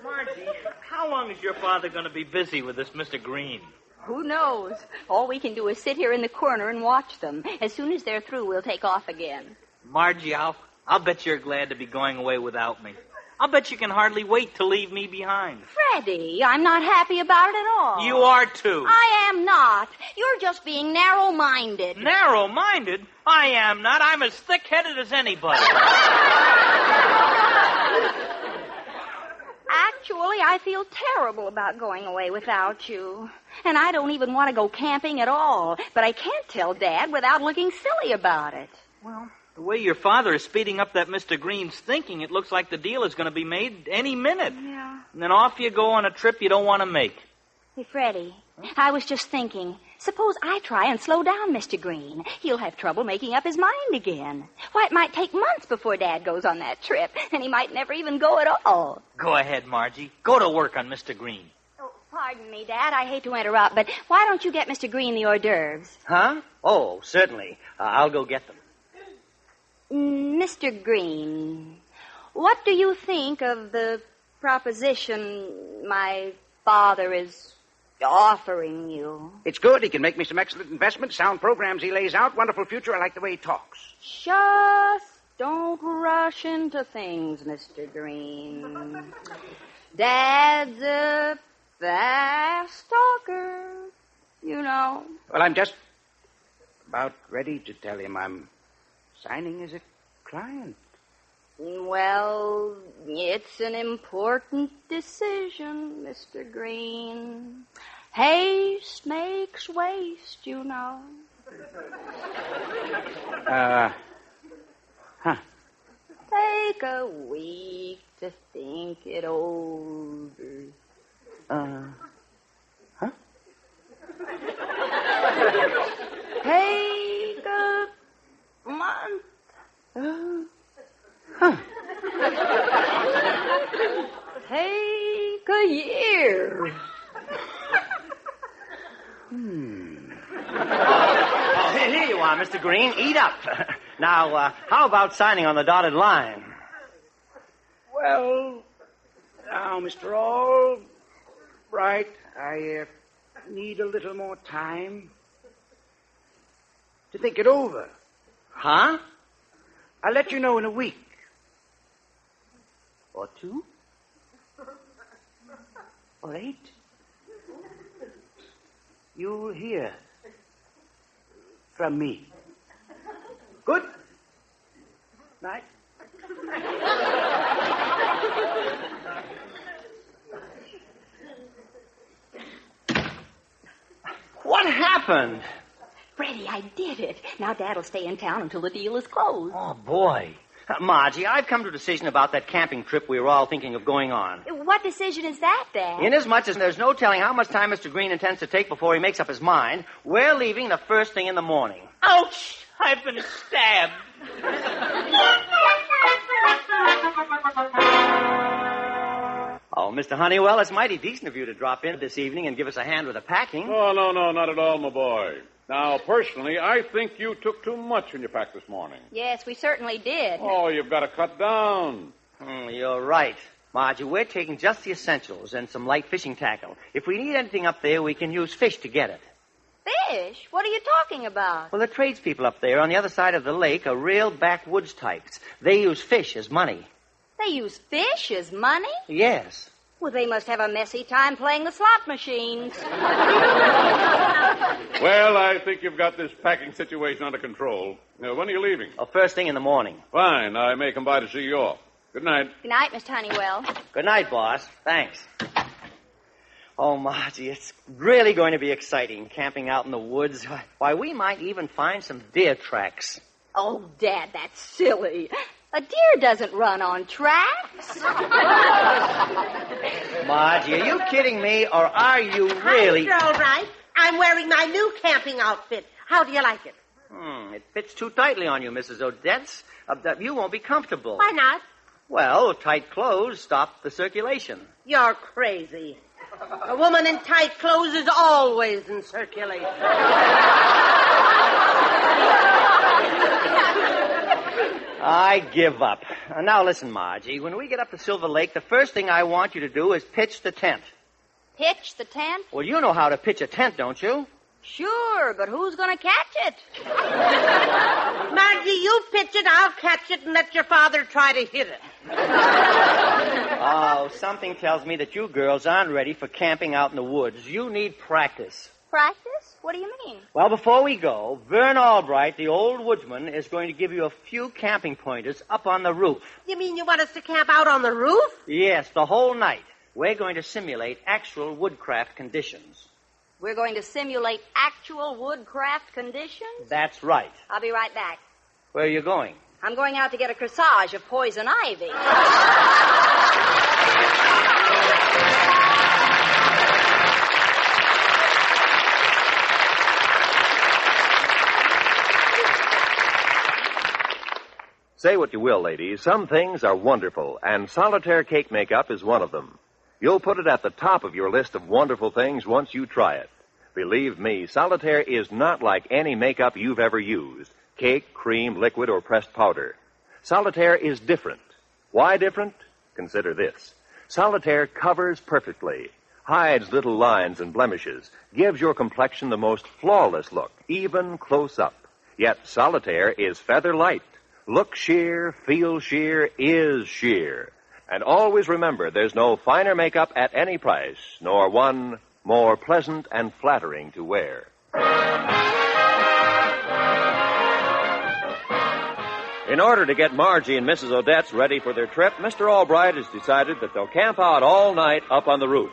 Margie, how long is your father going to be busy with this Mr. Green? Who knows? All we can do is sit here in the corner and watch them. As soon as they're through, we'll take off again. Margie, I'll bet you're glad to be going away without me. I'll bet you can hardly wait to leave me behind. Freddie, I'm not happy about it at all. You are, too. I am not. You're just being narrow-minded. Narrow-minded? I am not. I'm as thick-headed as anybody. Actually, I feel terrible about going away without you. And I don't even want to go camping at all. But I can't tell Dad without looking silly about it. Well, the way your father is speeding up that Mr. Green's thinking, it looks like the deal is going to be made any minute. Yeah. And then off you go on a trip you don't want to make. Hey, Freddie, I was just thinking, suppose I try and slow down Mr. Green. He'll have trouble making up his mind again. Why, it might take months before Dad goes on that trip, and he might never even go at all. Go ahead, Margie. Go to work on Mr. Green. Oh, pardon me, Dad. I hate to interrupt, but why don't you get Mr. Green the hors d'oeuvres? Huh? Oh, certainly. I'll go get them. Mr. Green, what do you think of the proposition my father is offering you? It's good. He can make me some excellent investments, sound programs he lays out, wonderful future. I like the way he talks. Just don't rush into things, Mr. Green. Dad's a fast talker, you know. Well, I'm just about ready to tell him I'm signing as a client. Well, it's an important decision, Mr. Green. Haste makes waste, you know. Take a week to think it over. Take a month. Take a year. Here you are, Mr. Green. Eat up. Now, how about signing on the dotted line? Well, now, Mr. Albright, I need a little more time to think it over. Huh? I'll let you know in a week. Or two? Late? You'll hear from me. Good night. What happened? Freddie, I did it. Now Dad'll stay in town until the deal is closed. Oh, boy. Margie, I've come to a decision about that camping trip we were all thinking of going on. What decision is that, Dad? Inasmuch as there's no telling how much time Mr. Green intends to take before he makes up his mind, we're leaving the first thing in the morning. Ouch! I've been stabbed. Oh, Mr. Honeywell, it's mighty decent of you to drop in this evening and give us a hand with the packing. Oh, no, not at all, my boy. Now, personally, I think you took too much when you packed this morning. Yes, we certainly did. Oh, you've got to cut down. You're right. Margie, we're taking just the essentials and some light fishing tackle. If we need anything up there, we can use fish to get it. Fish? What are you talking about? Well, the tradespeople up there on the other side of the lake are real backwoods types. They use fish as money. They use fish as money? Yes. Well, they must have a messy time playing the slot machines. Well, I think you've got this packing situation under control. Now, when are you leaving? Oh, first thing in the morning. Fine. I may come by to see you off. Good night. Good night, Mr. Honeywell. Good night, boss. Thanks. Oh, Margie, it's really going to be exciting camping out in the woods. Why, we might even find some deer tracks. Oh, Dad, that's silly. A deer doesn't run on tracks. Margie, are you kidding me, or are you really... Hi, Mr. Albright. I'm wearing my new camping outfit. How do you like it? It fits too tightly on you, Mrs. Odette. You won't be comfortable. Why not? Well, tight clothes stop the circulation. You're crazy. A woman in tight clothes is always in circulation. I give up. Now listen, Margie. When we get up to Silver Lake, the first thing I want you to do is pitch the tent. Pitch the tent? Well, you know how to pitch a tent, don't you? Sure, but who's going to catch it? Margie, you pitch it, I'll catch it, and let your father try to hit it. Oh, something tells me that you girls aren't ready for camping out in the woods. You need practice. Practice? What do you mean? Well, before we go, Vern Albright, the old woodsman, is going to give you a few camping pointers up on the roof. You mean you want us to camp out on the roof? Yes, the whole night. We're going to simulate actual woodcraft conditions. We're going to simulate actual woodcraft conditions? That's right. I'll be right back. Where are you going? I'm going out to get a corsage of poison ivy. Say what you will, ladies, some things are wonderful, and solitaire cake makeup is one of them. You'll put it at the top of your list of wonderful things once you try it. Believe me, solitaire is not like any makeup you've ever used. Cake, cream, liquid, or pressed powder. Solitaire is different. Why different? Consider this. Solitaire covers perfectly, hides little lines and blemishes, gives your complexion the most flawless look, even close up. Yet solitaire is feather light. Look sheer, feel sheer, is sheer. And always remember, there's no finer makeup at any price, nor one more pleasant and flattering to wear. In order to get Margie and Mrs. Odette ready for their trip, Mr. Albright has decided that they'll camp out all night up on the roof.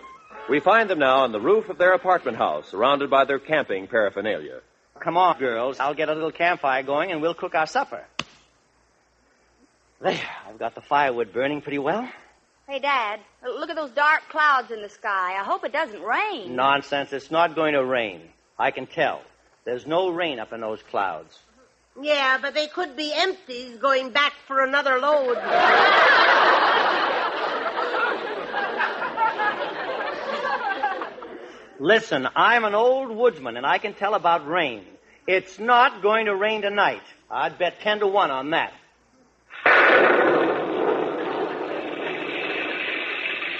We find them now on the roof of their apartment house, surrounded by their camping paraphernalia. Come on, girls. I'll get a little campfire going and we'll cook our supper. There, I've got the firewood burning pretty well. Hey, Dad, look at those dark clouds in the sky. I hope it doesn't rain. Nonsense. It's not going to rain. I can tell. There's no rain up in those clouds. Yeah, but they could be empties going back for another load. Listen, I'm an old woodsman, and I can tell about rain. It's not going to rain tonight. I'd bet 10-1 on that.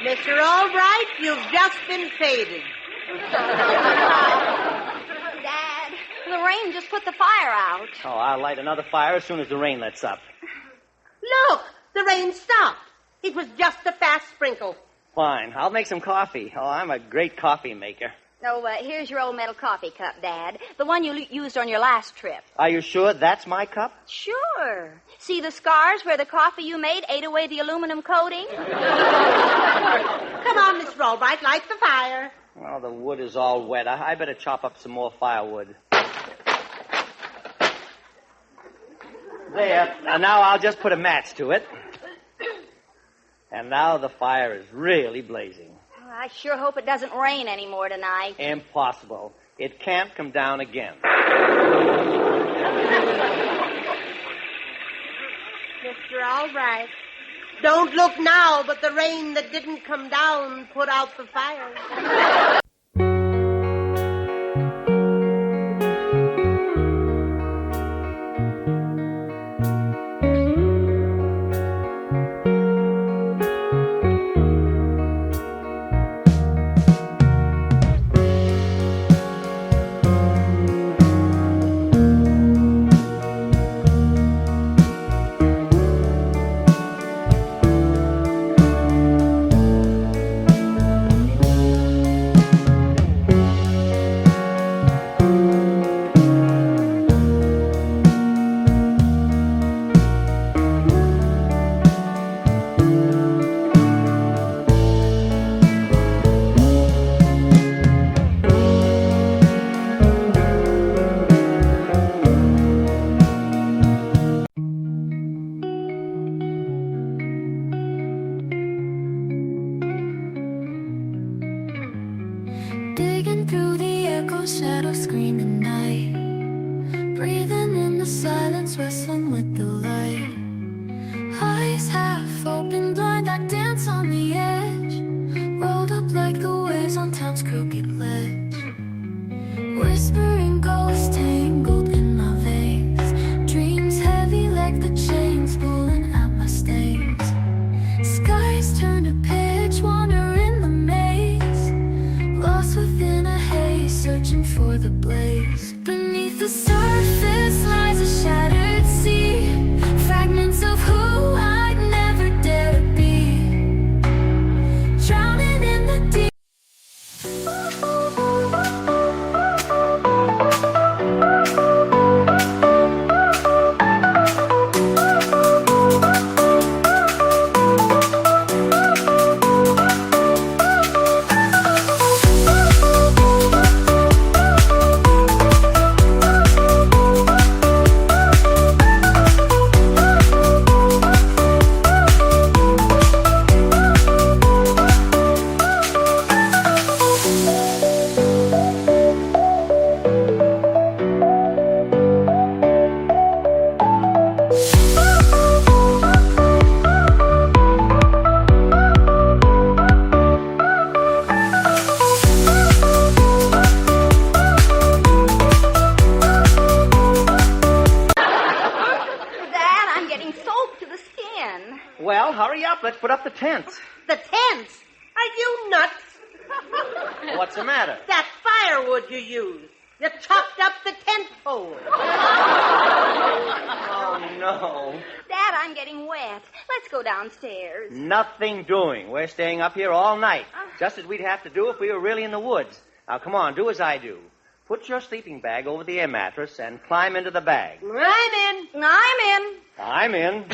Mr. Albright, you've just been faded. Dad, the rain just put the fire out. Oh, I'll light another fire as soon as the rain lets up. Look, the rain stopped. It was just a fast sprinkle. Fine. I'll make some coffee. Oh, I'm a great coffee maker. So, here's your old metal coffee cup, Dad. The one you used on your last trip. Are you sure that's my cup? Sure. See the scars where the coffee you made ate away the aluminum coating? Come on, Miss Rollbright, light the fire. Well, the wood is all wet. I better chop up some more firewood. There. Now I'll just put a match to it. And now the fire is really blazing. Oh, I sure hope it doesn't rain anymore tonight. Impossible. It can't come down again. Mr. Albright, don't look now, but the rain that didn't come down put out the fire. Digging through the echo shadow screaming night, breathing in the silence, wrestling with the light. Eyes half open, blind, I dance on the edge, rolled up like the waves on town's crooked ledge. Whispering ghosts tangled in my veins, dreams heavy like the chains pulling at my stains. Skies turn to pitch, wander in the maze, lost within a haze, searching for the blaze. Beneath the surface lies a shattered sea, fragments of who I'd never dare to be, drowning in the deep. Well, hurry up. Let's put up the tents. The tents? Are you nuts? What's the matter? That firewood you used. You chopped up the tent pole. Oh, no. Dad, I'm getting wet. Let's go downstairs. Nothing doing. We're staying up here all night. Just as we'd have to do if we were really in the woods. Now, come on, do as I do. Put your sleeping bag over the air mattress and climb into the bag. I'm in. I'm in.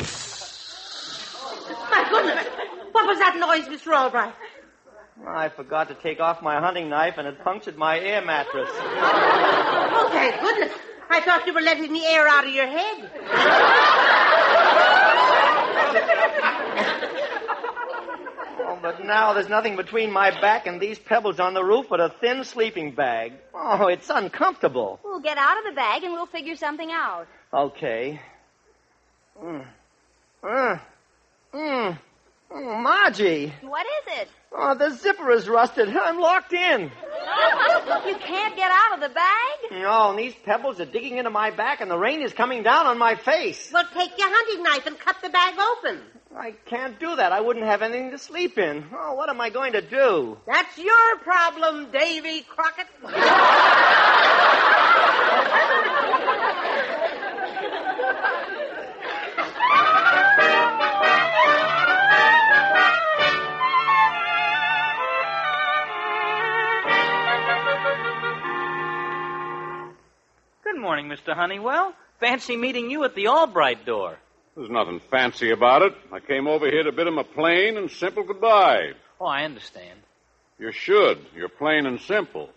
My goodness. What was that noise, Mr. Albright? I forgot to take off my hunting knife and it punctured my air mattress. Oh, thank goodness. I thought you were letting the air out of your head. Oh, but now there's nothing between my back and these pebbles on the roof but a thin sleeping bag. Oh, it's uncomfortable. We'll get out of the bag and we'll figure something out. Okay. Margie. What is it? Oh, the zipper is rusted. I'm locked in. You can't get out of the bag? No, and these pebbles are digging into my back and the rain is coming down on my face. Well, take your hunting knife and cut the bag open. I can't do that. I wouldn't have anything to sleep in. Oh, what am I going to do? That's your problem, Davy Crockett. morning, Mr. Honeywell. Fancy meeting you at the Albright door. There's nothing fancy about it. I came over here to bid him a plain and simple goodbye. Oh, I understand. You should. You're plain and simple.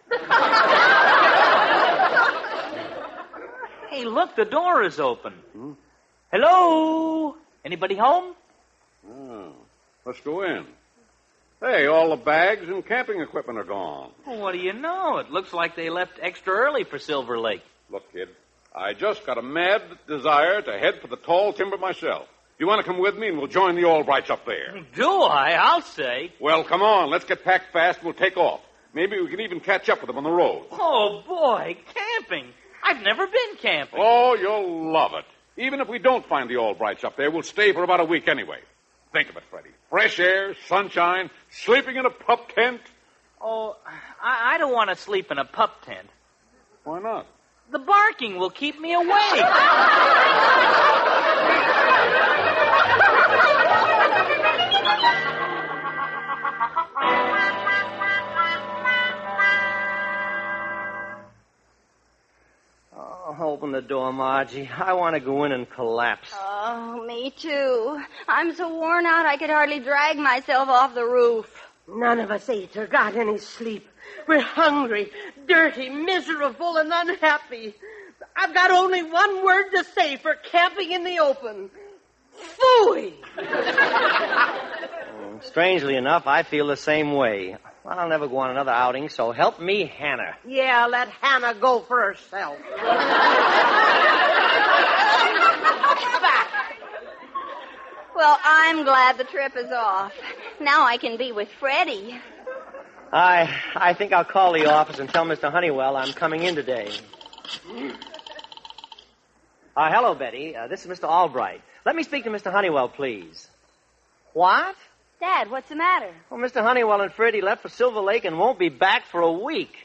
Hey, look, the door is open. Hello? Anybody home? Oh, let's go in. Hey, all the bags and camping equipment are gone. Well, what do you know? It looks like they left extra early for Silver Lake. Look, kid, I just got a mad desire to head for the tall timber myself. You want to come with me and we'll join the Albrights up there? Do I? I'll say. Well, come on. Let's get packed fast and we'll take off. Maybe we can even catch up with them on the road. Oh, boy, camping. I've never been camping. Oh, you'll love it. Even if we don't find the Albrights up there, we'll stay for about a week anyway. Think of it, Freddie. Fresh air, sunshine, sleeping in a pup tent. Oh, I don't want to sleep in a pup tent. Why not? The barking will keep me awake. Open the door, Margie. I want to go in and collapse. Oh, me too. I'm so worn out I could hardly drag myself off the roof. None of us ate or got any sleep. We're hungry, dirty, miserable, and unhappy. I've got only one word to say for camping in the open. Phooey! Strangely enough, I feel the same way. I'll never go on another outing, so help me, Hannah. Yeah, let Hannah go for herself. Well, I'm glad the trip is off. Now I can be with Freddie. I think I'll call the office and tell Mr. Honeywell I'm coming in today. Hello, Betty. This is Mr. Albright. Let me speak to Mr. Honeywell, please. What? Dad, what's the matter? Well, Mr. Honeywell and Freddie left for Silver Lake and won't be back for a week.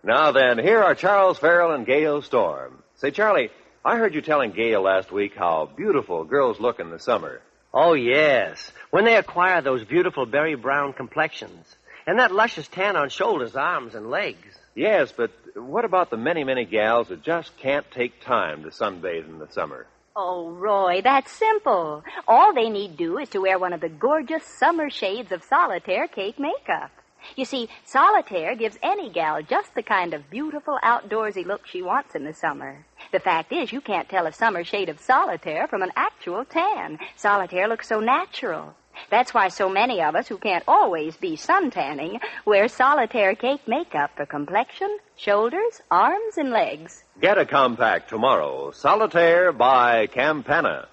Now then, here are Charles Farrell and Gail Storm. Say, Charlie, I heard you telling Gail last week how beautiful girls look in the summer. Oh, yes. When they acquire those beautiful berry brown complexions. And that luscious tan on shoulders, arms, and legs. Yes, but what about the many, many gals that just can't take time to sunbathe in the summer? Oh, Roy, that's simple. All they need do is to wear one of the gorgeous summer shades of Solitaire Cake Makeup. You see, Solitaire gives any gal just the kind of beautiful outdoorsy look she wants in the summer. The fact is, you can't tell a summer shade of Solitaire from an actual tan. Solitaire looks so natural. That's why so many of us who can't always be suntanning wear Solitaire Cake Makeup for complexion, shoulders, arms, and legs. Get a compact tomorrow. Solitaire by Campana.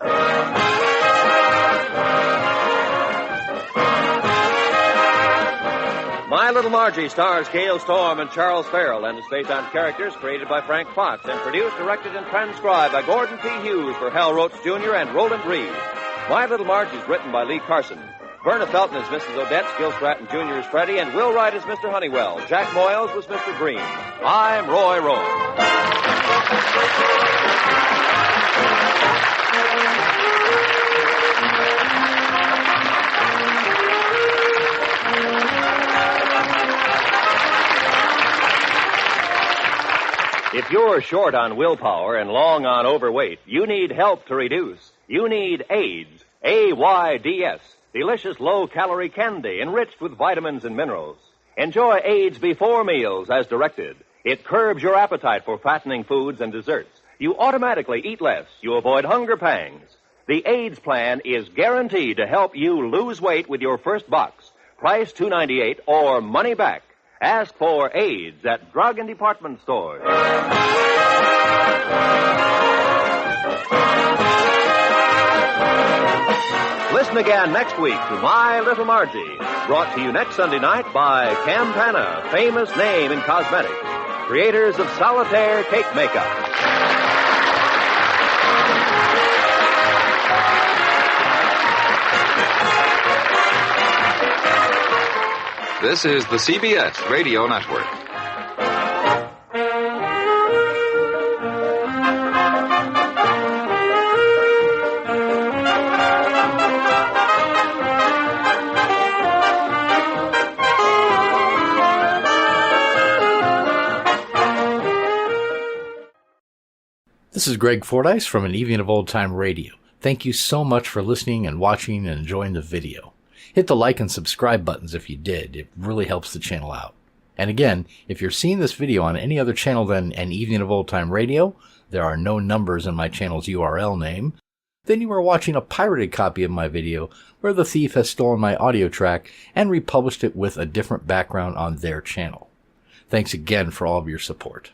My Little Margie stars Gail Storm and Charles Farrell and is based on characters created by Frank Fox and produced, directed, and transcribed by Gordon P. Hughes for Hal Roach Jr. and Roland Reed. My Little Margie is written by Lee Carson. Verna Felton is Mrs. Odette, Gil Stratton Jr. is Freddie, and Will Wright is Mr. Honeywell. Jack Moyles was Mr. Green. I'm Roy Rome. If you're short on willpower and long on overweight, you need help to reduce. You need AIDS, A-Y-D-S, delicious low-calorie candy enriched with vitamins and minerals. Enjoy AIDS before meals as directed. It curbs your appetite for fattening foods and desserts. You automatically eat less. You avoid hunger pangs. The AIDS plan is guaranteed to help you lose weight with your first box. Price $2.98 or money back. Ask for AIDS at drug and department stores. Listen again next week to My Little Margie, brought to you next Sunday night by Campana, famous name in cosmetics, creators of Solitaire Cake Makeup. This is the CBS Radio Network. This is Greg Fordyce from An Evening of Old Time Radio. Thank you so much for listening and watching and enjoying the video. Hit the like and subscribe buttons if you did. It really helps the channel out. And again, if you're seeing this video on any other channel than An Evening of Old Time Radio, there are no numbers in my channel's URL name, then you are watching a pirated copy of my video where the thief has stolen my audio track and republished it with a different background on their channel. Thanks again for all of your support.